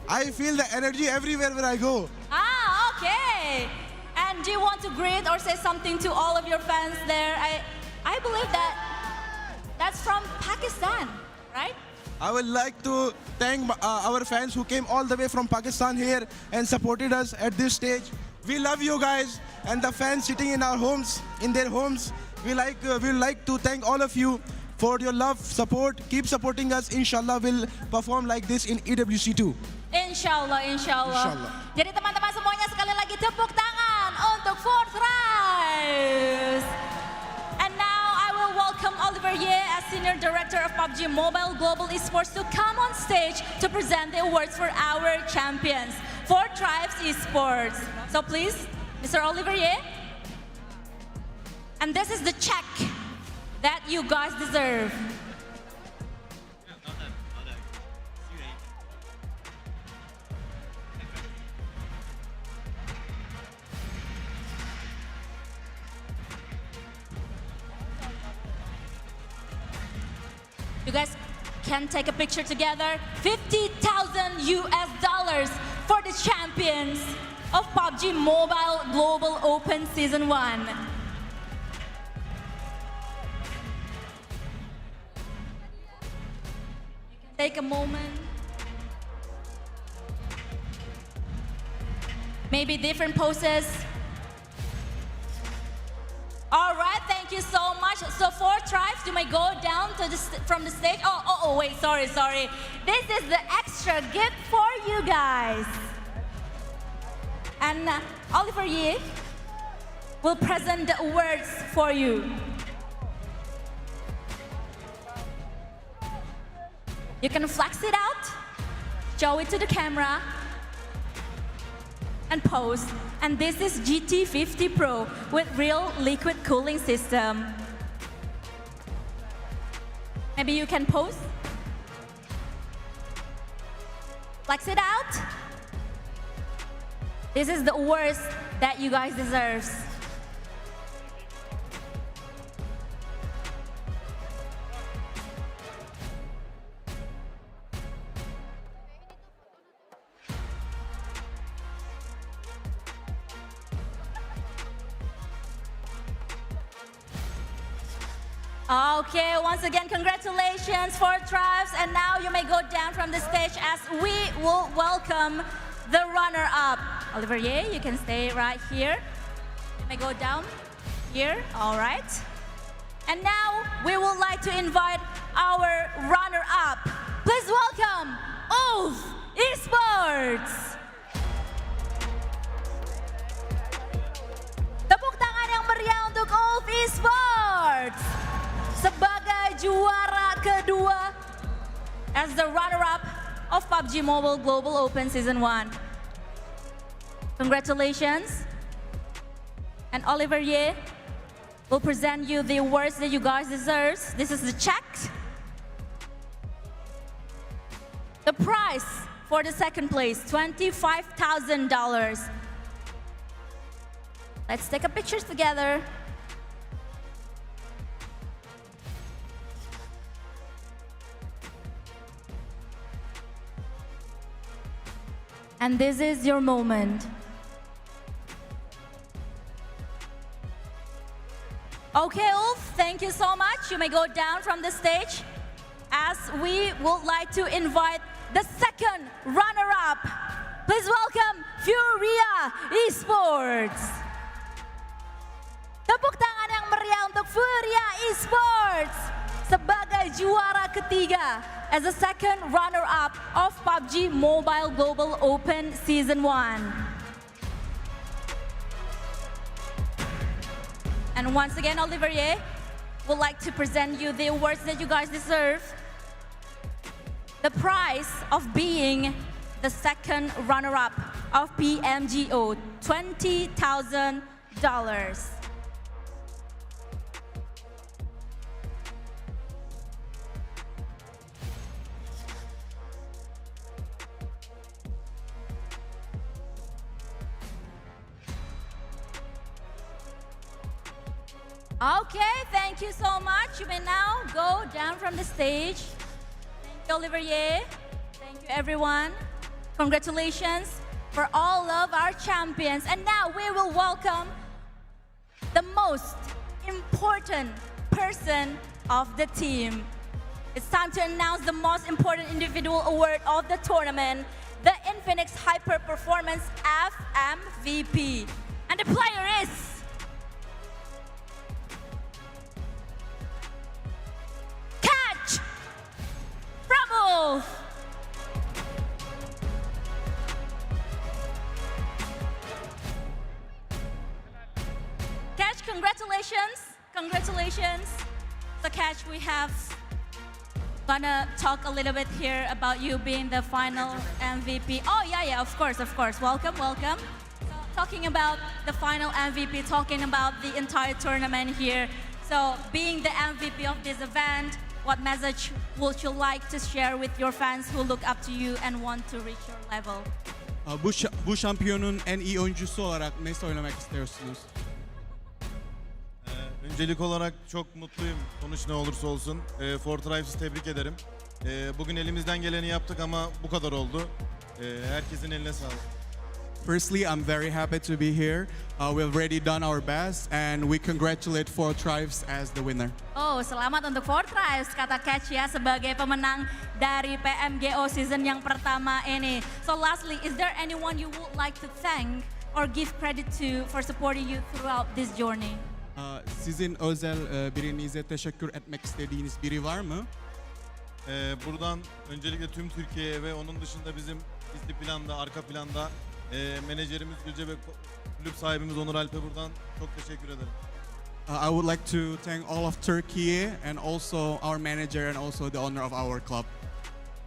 I feel the energy everywhere where I go. Ah, okay. And do you want to greet or say something to all of your fans there? I believe that's from Pakistan, right? I would like to thank our fans who came all the way from Pakistan here and supported us at this stage. We love you guys, and the fans sitting in our homes, in their homes. We like to thank all of you for your love, support. Keep supporting us. Inshallah, we'll perform like this in EWC too. Inshallah. Jadi teman-teman semuanya sekali lagi tepuk tangan untuk 4 Thrives. And now I will welcome Oliver Ye as Senior Director of PUBG Mobile Global Esports to come on stage to present the awards for our champions, 4 Thrives Esports. So please, Mr. Oliver Ye. And this is the check that you guys deserve. You guys can take a picture together. $50,000 US for the champions of PUBG Mobile Global Open Season 1. Take a moment. Maybe different poses. All right, thank you so much. So 4 Thrives, you may go down to from the stage. Oh, wait, sorry. This is the extra gift for you guys. And Oliver Ye will present the awards for you. You can flex it out, show it to the camera, and pose. And this is GT50 Pro with real liquid cooling system. Maybe you can pose. Flex it out. This is the worst that you guys deserve. Okay, once again, congratulations for Tribes. And now you may go down from the stage as we will welcome the runner-up. Olivier, you can stay right here. You may go down here, all right. And now we would like to invite our runner-up. Please welcome Ulf Esports. Tepuk tangan yang meriah untuk Ulf Esports sebagai juara kedua as the runner-up of PUBG Mobile Global Open Season 1. Congratulations. And Olivier will present you the awards that you guys deserve. This is the check. The prize for the second place, $25,000. Let's take a picture together. And this is your moment. Okay, Ulf, thank you so much. You may go down from the stage as we would like to invite the second runner-up. Please welcome Furia Esports. Tepuk tangan yang meriah untuk Furia Esports sebagai juara ketiga as the second runner-up of PUBG Mobile Global Open Season 1. And once again, Olivier would like to present you the awards that you guys deserve. The prize of being the second runner-up of PMGO, $20,000. Okay, thank you so much. You may now go down from the stage. Thank you, Olivier. Thank you, everyone. Congratulations for all of our champions. And now we will welcome the most important person of the team. It's time to announce the most important individual award of the tournament, the Infinix Hyper Performance FMVP. And the player is Bravo! Catch, congratulations. Congratulations. So Catch, we have gonna talk a little bit here about you being the final MVP. Oh yeah, of course. Welcome. So, talking about the final MVP, talking about the entire tournament here. So being the MVP of this event, what message would you like to share with your fans who look up to you and want to reach your level? Bu şampiyonun en iyi oyuncusu olarak ne söylemek istiyorsunuz? Öncelik olarak çok mutluyum. Sonuç ne olursa olsun. Four Tribes'ı tebrik ederim. Bugün elimizden geleni yaptık ama bu kadar oldu. Herkesin eline sağlık. Firstly, I'm very happy to be here. We've already done our best and we congratulate Four Tribes as the winner. Oh, selamat untuk Four Tribes, kata Catch ya, sebagai pemenang dari PMGO season yang pertama ini. So lastly, is there anyone you would like to thank or give credit to for supporting you throughout this journey? Sizin özel birinize teşekkür etmek istediğiniz biri var mı? Buradan öncelikle tüm Türkiye'ye ve onun dışında bizim gizli planda, arka planda menajerimiz Gülce ve kulüp sahibimiz Onur Alp'e buradan çok teşekkür ederim. I would like to thank all of Turkey and also our manager and also the owner of our club.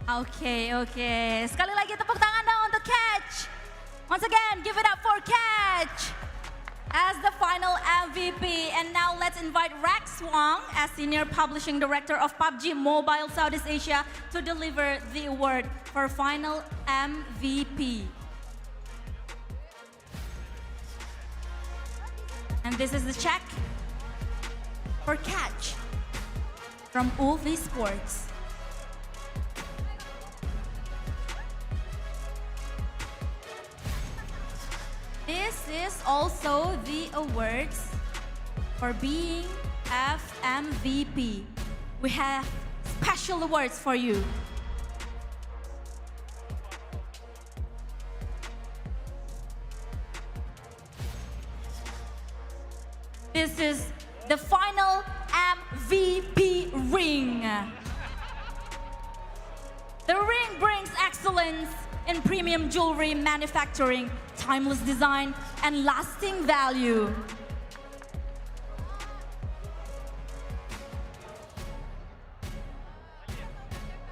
Okay. Sekali lagi tepuk tangan dong untuk Catch. Once again, give it up for Catch as the final MVP. And now let's invite Rex Wong as Senior Publishing Director of PUBG Mobile Southeast Asia to deliver the award for final MVP. And this is the check for catch from Wolf Esports. This is also the awards for being FMVP. We have special awards for you. This is the final MVP ring. The ring brings excellence in premium jewelry manufacturing, timeless design, and lasting value.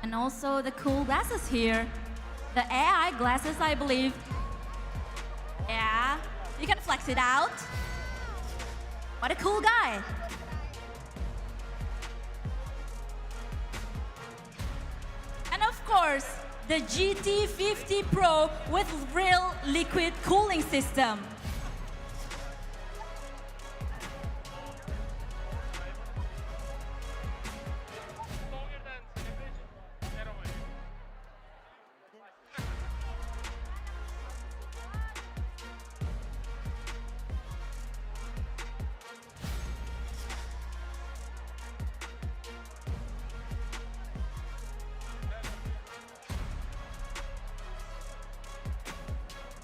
And also the cool glasses here. The AI glasses, I believe. Yeah, you can flex it out. What a cool guy. And of course, the GT50 Pro with real liquid cooling system.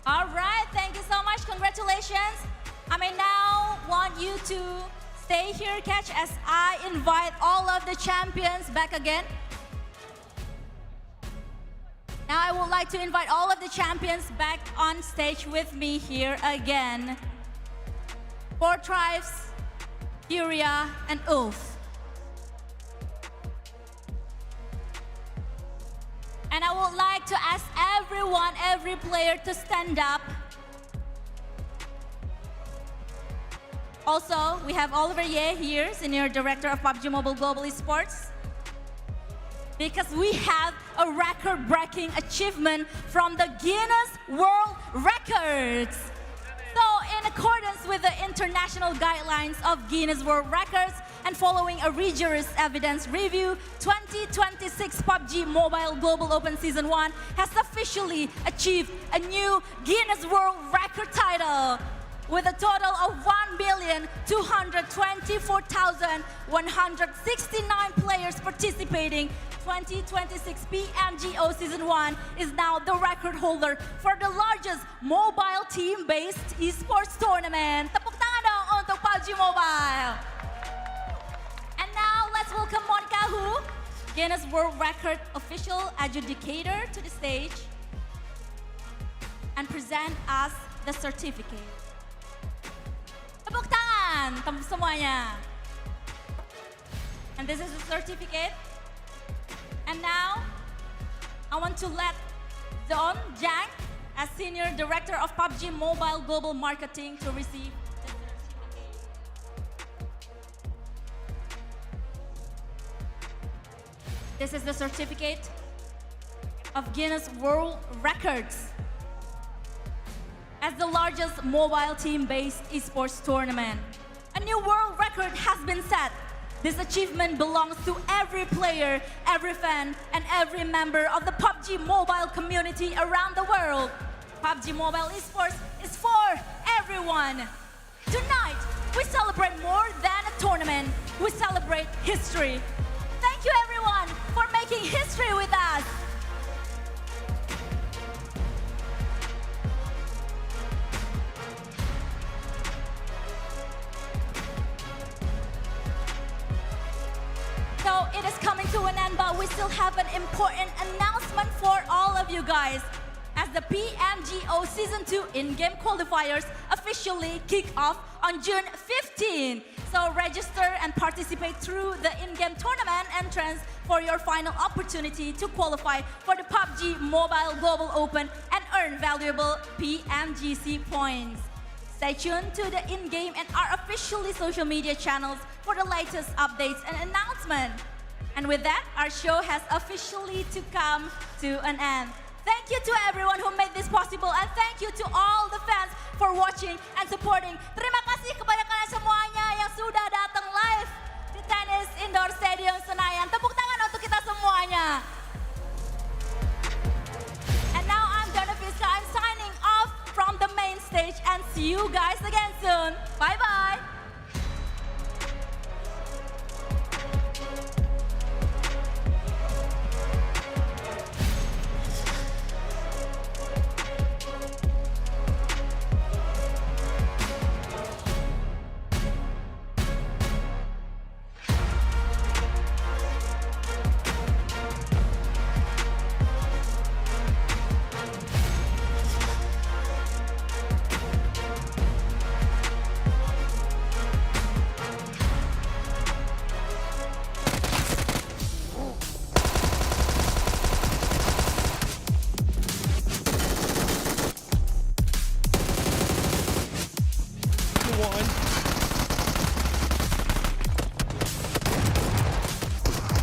All right, thank you so much. Congratulations. I may now want you to stay here, Catch, as I invite all of the champions back again. Now I would like to invite all of the champions back on stage with me here again. 4 Tribes, Furia, and Ulf. And I would like to ask everyone, every player to stand up. Also, we have Oliver Ye here, Senior Director of PUBG Mobile Global Esports. Because we have a record-breaking achievement from the Guinness World Records. So, in accordance with the international guidelines of Guinness World Records and following a rigorous evidence review, 2026 PUBG Mobile Global Open Season 1 has officially achieved a new Guinness World Record title with a total of 1,224,169 players participating. 2026 PMGO Season 1 is now the record holder for the largest mobile team-based esports tournament. Tepuk tangan dong untuk PUBG Mobile. And now let's welcome Monica Hu, Guinness World Record official adjudicator, to the stage and present us the certificate. Tepuk tangan semuanya. And this is the certificate. And now, I want to let Don Jang, as Senior Director of PUBG Mobile Global Marketing, to receive the certificate. This is the certificate of Guinness World Records as the largest mobile team-based esports tournament. A new world record has been set. This achievement belongs to every player, every fan, and every member of the PUBG Mobile community around the world. PUBG Mobile Esports is for everyone. Tonight, we celebrate more than a tournament. We celebrate history. Thank you, everyone, for making history with us. So it is coming to an end, but we still have an important announcement for all of you guys. As the PMGO Season 2 in-game qualifiers officially kick off on June 15. So register and participate through the in-game tournament entrance for your final opportunity to qualify for the PUBG Mobile Global Open and earn valuable PMGC points. Stay tuned to the in-game and our officially social media channels for the latest updates and announcements. And with that, our show has officially to come to an end. Thank you to everyone who made this possible, and thank you to all the fans for watching and supporting. Terima kasih kepada kalian semuanya yang sudah datang live di Tenis Indoor Stadium Senayan. Tepuk tangan untuk kita semuanya. And now I'm Donna Fiska. I'm signing off from the main stage, and see you guys again soon. Bye-bye.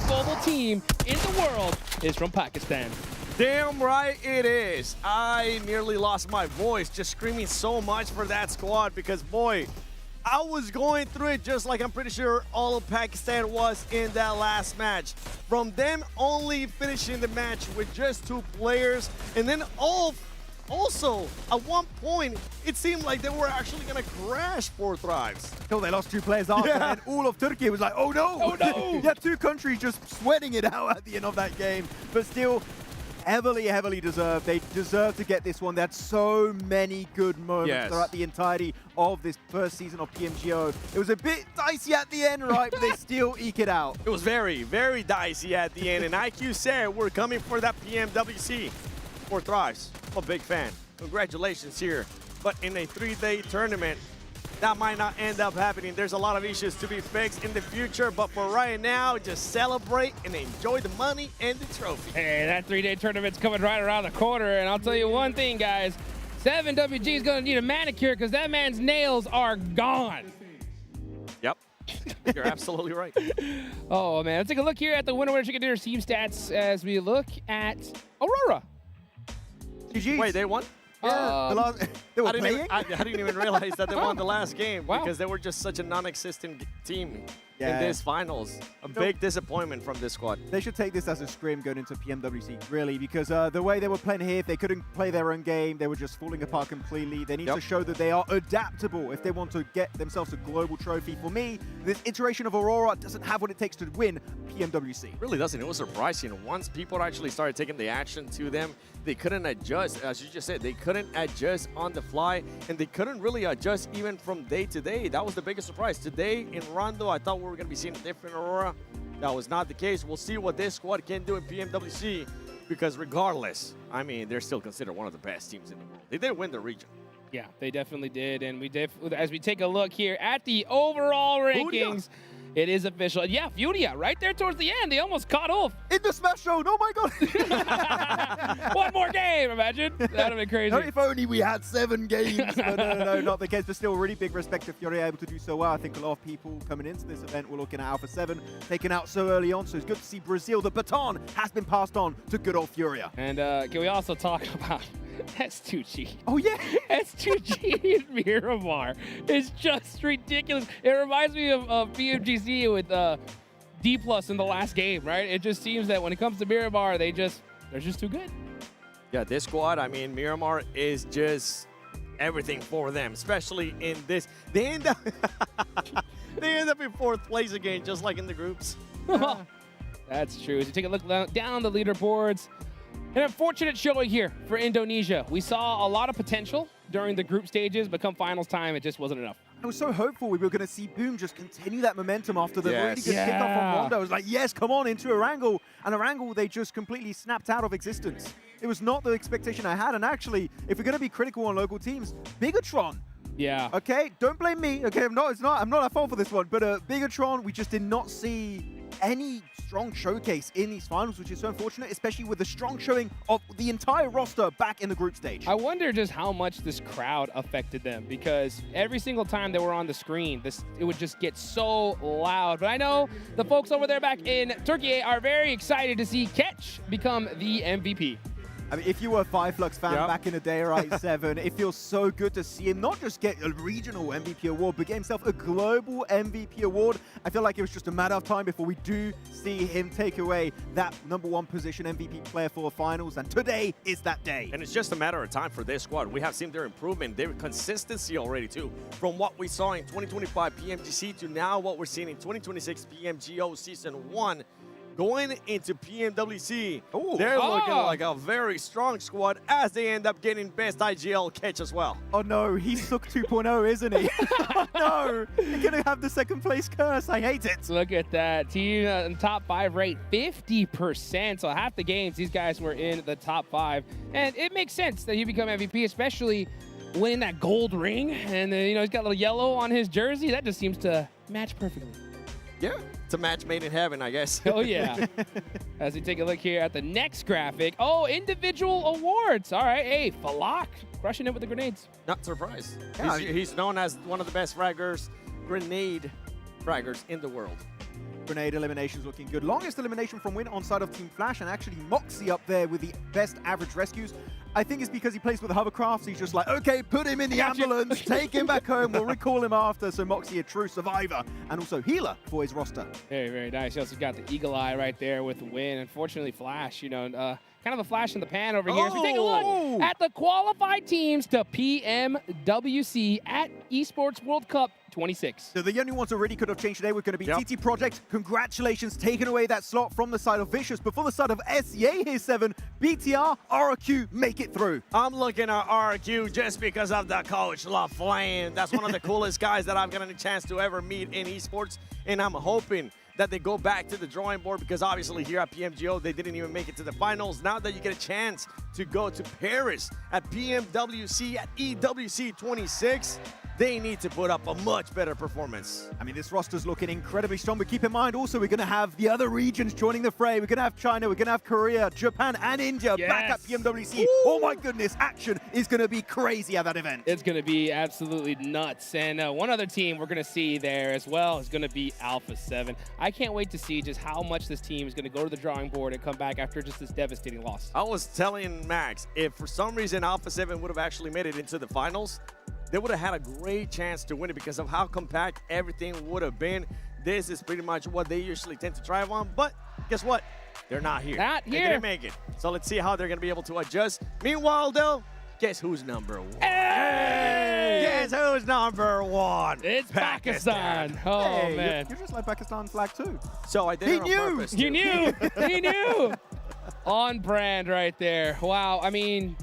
Global team in the world is from Pakistan. Damn right it is. I nearly lost my voice just screaming so much for that squad because, boy, I was going through it just like I'm pretty sure all of Pakistan was in that last match. From them only finishing the match with just 2 players, and then also, at one point, it seemed like they were actually going to crash 4 Thrives. Oh, they lost 2 players after, and all of Turkey was like, oh no! Oh no! Yeah, 2 countries just sweating it out at the end of that game, but still heavily deserved. They deserve to get this one. They had so many good moments throughout the entirety of this first season of PMGO. It was a bit dicey at the end, right? But they still eke it out. It was very dicey at the end, and IQ said we're coming for that PMWC. 4 Thrives. I'm a big fan. Congratulations here. But in a 3-day tournament, that might not end up happening. There's a lot of issues to be fixed in the future, but for right now, just celebrate and enjoy the money and the trophy. Hey, that 3-day tournament's coming right around the corner, and I'll tell you one thing, guys. 7WG is going to need a manicure because that man's nails are gone. Yep. You're absolutely right. Oh, man. Let's take a look here at the winner chicken dinner team stats as we look at Aurora. GG's. Wait, they won? Yeah, they were playing? I didn't even realize that they won the last game because they were just such a non-existent team in this finals. A big disappointment from this squad. They should take this as a scrim going into PMWC, really, because the way they were playing here, they couldn't play their own game. They were just falling apart completely. They need to show that they are adaptable if they want to get themselves a global trophy. For me, this iteration of Aurora doesn't have what it takes to win PMWC. It really doesn't. It was surprising. Once people actually started taking the action to them, they couldn't adjust. As you just said, they couldn't adjust on the fly, and they couldn't really adjust even from day to day. That was the biggest surprise. Today in Rondo, I thought we were going to be seeing a different Aurora. That was not the case. We'll see what this squad can do in PMWC, because regardless, I mean, they're still considered one of the best teams in the world. They did win the region. Yeah, they definitely did. And as we take a look here at the overall rankings, it is official. And yeah, Furia, right there towards the end. They almost caught off. In the Smash Zone, oh my god. One more game, imagine. That would have been crazy. If only we had 7 games. But no, not the case. But still, really big respect to Furia able to do so well. I think a lot of people coming into this event were looking at Alpha 7, taken out so early on. So it's good to see Brazil. The baton has been passed on to good old Furia. And can we also talk about S2G? Oh, yeah. S2G in Miramar is just ridiculous. It reminds me of PMGC with D+ in the last game, right? It just seems that when it comes to Miramar, they're just too good. Yeah, this squad, I mean, Miramar is just everything for them, especially in this. They end up in 4th place again, just like in the groups. That's true. As you take a look down the leaderboards, an unfortunate showing here for Indonesia. We saw a lot of potential during the group stages, but come finals time, it just wasn't enough. I was so hopeful we were going to see Boom just continue that momentum after the really good kickoff from Rondo. I was like, yes, come on, into Erangel. And Erangel, they just completely snapped out of existence. It was not the expectation I had. And actually, if we're going to be critical on local teams, Bigatron. Yeah. Okay, don't blame me. Okay, I'm not at fault for this one. But Bigatron, we just did not see any strong showcase in these finals, which is so unfortunate, especially with the strong showing of the entire roster back in the group stage. I wonder just how much this crowd affected them, because every single time they were on the screen, it would just get so loud. But I know the folks over there back in Turkey are very excited to see Ketch become the MVP. I mean, if you were a Fireflux fan back in the day, right, 7, it feels so good to see him not just get a regional MVP award, but get himself a global MVP award. I feel like it was just a matter of time before we do see him take away that #1 position MVP player for the finals, and today is that day. And it's just a matter of time for this squad. We have seen their improvement, their consistency already too. From what we saw in 2025 PMGC to now what we're seeing in 2026 PMGO Season 1. Going into PMWC, they're looking like a very strong squad as they end up getting best IGL catch as well. Oh no, he's Sook 2.0, isn't he? Oh no, you're going to have the second place curse. I hate it. Look at that. Team in top 5 rate, 50%. So half the games, these guys were in the top 5. And it makes sense that you become MVP, especially winning that gold ring. And, you know, he's got a little yellow on his jersey. That just seems to match perfectly. Yeah, it's a match made in heaven, I guess. Oh, yeah. As we take a look here at the next graphic. Oh, individual awards. All right. Hey, Falak crushing it with the grenades. Not surprised. Yeah, he's known as one of the best fraggers, grenade fraggers in the world. Grenade eliminations looking good. Longest elimination from win on side of Team Flash, and actually Moxie up there with the best average rescues. I think it's because he plays with the hovercraft, so he's just like, okay, put him in the ambulance, take him back home, we'll recall him after. So Moxie, a true survivor, and also healer for his roster. Very, very nice. He also got the eagle eye right there with the win. Unfortunately, Flash, you know, kind of a flash in the pan over here. So we take a look at the qualified teams to PMWC at Esports World Cup 26. So the only ones who really could have changed today were going to be TT Project. Congratulations, taking away that slot from the side of Vicious. But for the side of SEA here, 7, BTR, RQ make it through. I'm looking at RQ just because of the coach, LaFlame. That's one of the coolest guys that I've gotten a chance to ever meet in esports. And I'm hoping that they go back to the drawing board, because obviously here at PMGO, they didn't even make it to the finals. Now that you get a chance to go to Paris at PMWC, at EWC 26, they need to put up a much better performance. I mean, this roster's looking incredibly strong, but keep in mind also we're going to have the other regions joining the fray. We're going to have China, we're going to have Korea, Japan, and India back at PMWC. Ooh. Oh my goodness, action is going to be crazy at that event. It's going to be absolutely nuts. And one other team we're going to see there as well is going to be Alpha 7. I can't wait to see just how much this team is going to go to the drawing board and come back after just this devastating loss. I was telling Max, if for some reason Alpha 7 would have actually made it into the finals, they would have had a great chance to win it because of how compact everything would have been. This is pretty much what they usually tend to thrive on, but guess what? They're not here. Not here. They didn't make it. So let's see how they're going to be able to adjust. Meanwhile, though, guess who's number 1? Hey! Guess who's number 1? It's Pakistan. Oh, hey, man. You're just like Pakistan's flag too. So I did it on purpose. He knew. He knew. On brand right there. Wow. I mean,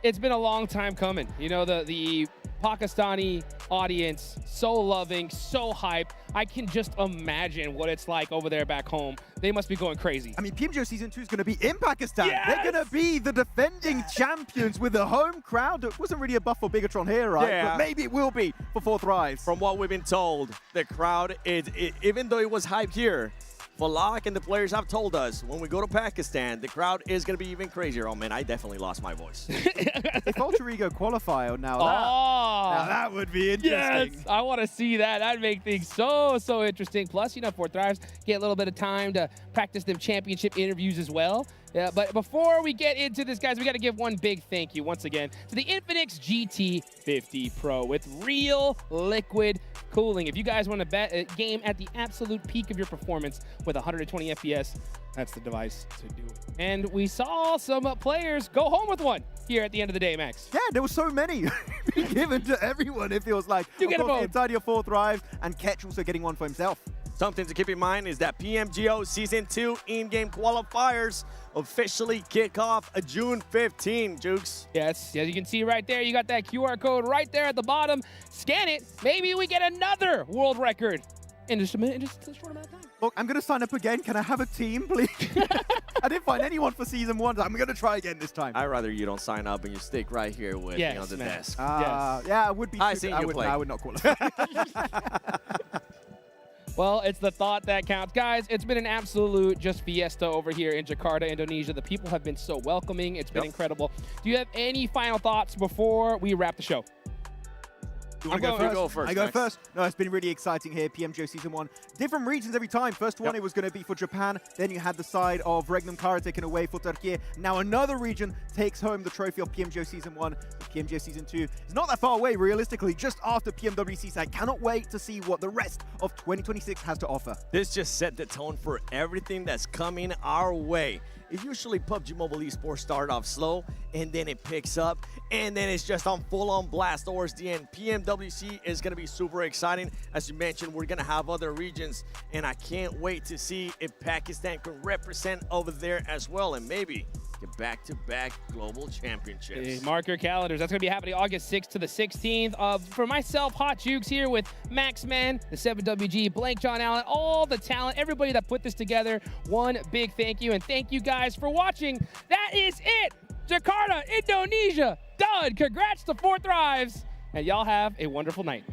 it's been a long time coming. You know, the Pakistani audience, so loving, so hyped. I can just imagine what it's like over there back home. They must be going crazy. I mean, PMGO Season 2 is going to be in Pakistan. Yes! They're going to be the defending champions with a home crowd. It wasn't really a buff for Bigatron here, right? Yeah. But maybe it will be for 4th Rise. From what we've been told, the crowd, even though it was hyped here, Falak and the players have told us when we go to Pakistan, the crowd is going to be even crazier. Oh, man, I definitely lost my voice. If Ultra Ego qualify now, that would be interesting. Yes, I want to see that. That'd make things so interesting. Plus, you know, 4th Rise get a little bit of time to practice them championship interviews as well. Yeah, but before we get into this, guys, we got to give one big thank you once again to the Infinix GT50 Pro with real liquid cooling. If you guys want to bet a game at the absolute peak of your performance with 120 FPS, that's the device to do it. And we saw some players go home with one here at the end of the day, Max. Yeah, there were so many given to everyone, it feels like. You get a vote. The entirety of 4th Rise, and Ketch also getting one for himself. Something to keep in mind is that PMGO Season 2 in-game qualifiers officially kick off June 15, Jukes. Yes, as you can see right there, you got that QR code right there at the bottom. Scan it. Maybe we get another world record in just a minute, in just a short amount of time. Look, I'm going to sign up again. Can I have a team, please? I didn't find anyone for Season 1. I'm going to try again this time. I'd rather you don't sign up and you stick right here with me on the desk. Yeah, it would be I would not qualify. Well, it's the thought that counts. Guys, it's been an absolute just fiesta over here in Jakarta, Indonesia. The people have been so welcoming. It's been incredible. Do you have any final thoughts before we wrap the show? You want to go first? Go first. I go Max. first. No, it's been really exciting here. PMGO Season 1. Different regions every time. First one, it was going to be for Japan. Then you had the side of Regnum Kara taken away for Turkey. Now another region takes home the trophy of PMGO Season 1. PMGO Season 2 is not that far away, realistically, just after PMWC. So I cannot wait to see what the rest of 2026 has to offer. This just set the tone for everything that's coming our way. Usually PUBG Mobile Esports start off slow, and then it picks up, and then it's just on full-on blast towards the end. PMWC is going to be super exciting. As you mentioned, we're going to have other regions, and I can't wait to see if Pakistan can represent over there as well, and maybe get back-to-back global championships. Hey, mark your calendars. That's going to be happening August 6th to the 16th. For myself, Hot Jukes here with Maxman, the 7WG, Blank John Allen, all the talent, everybody that put this together. One big thank you, and thank you guys for watching. That is it. Jakarta, Indonesia, done. Congrats to 4 Thrives, and y'all have a wonderful night.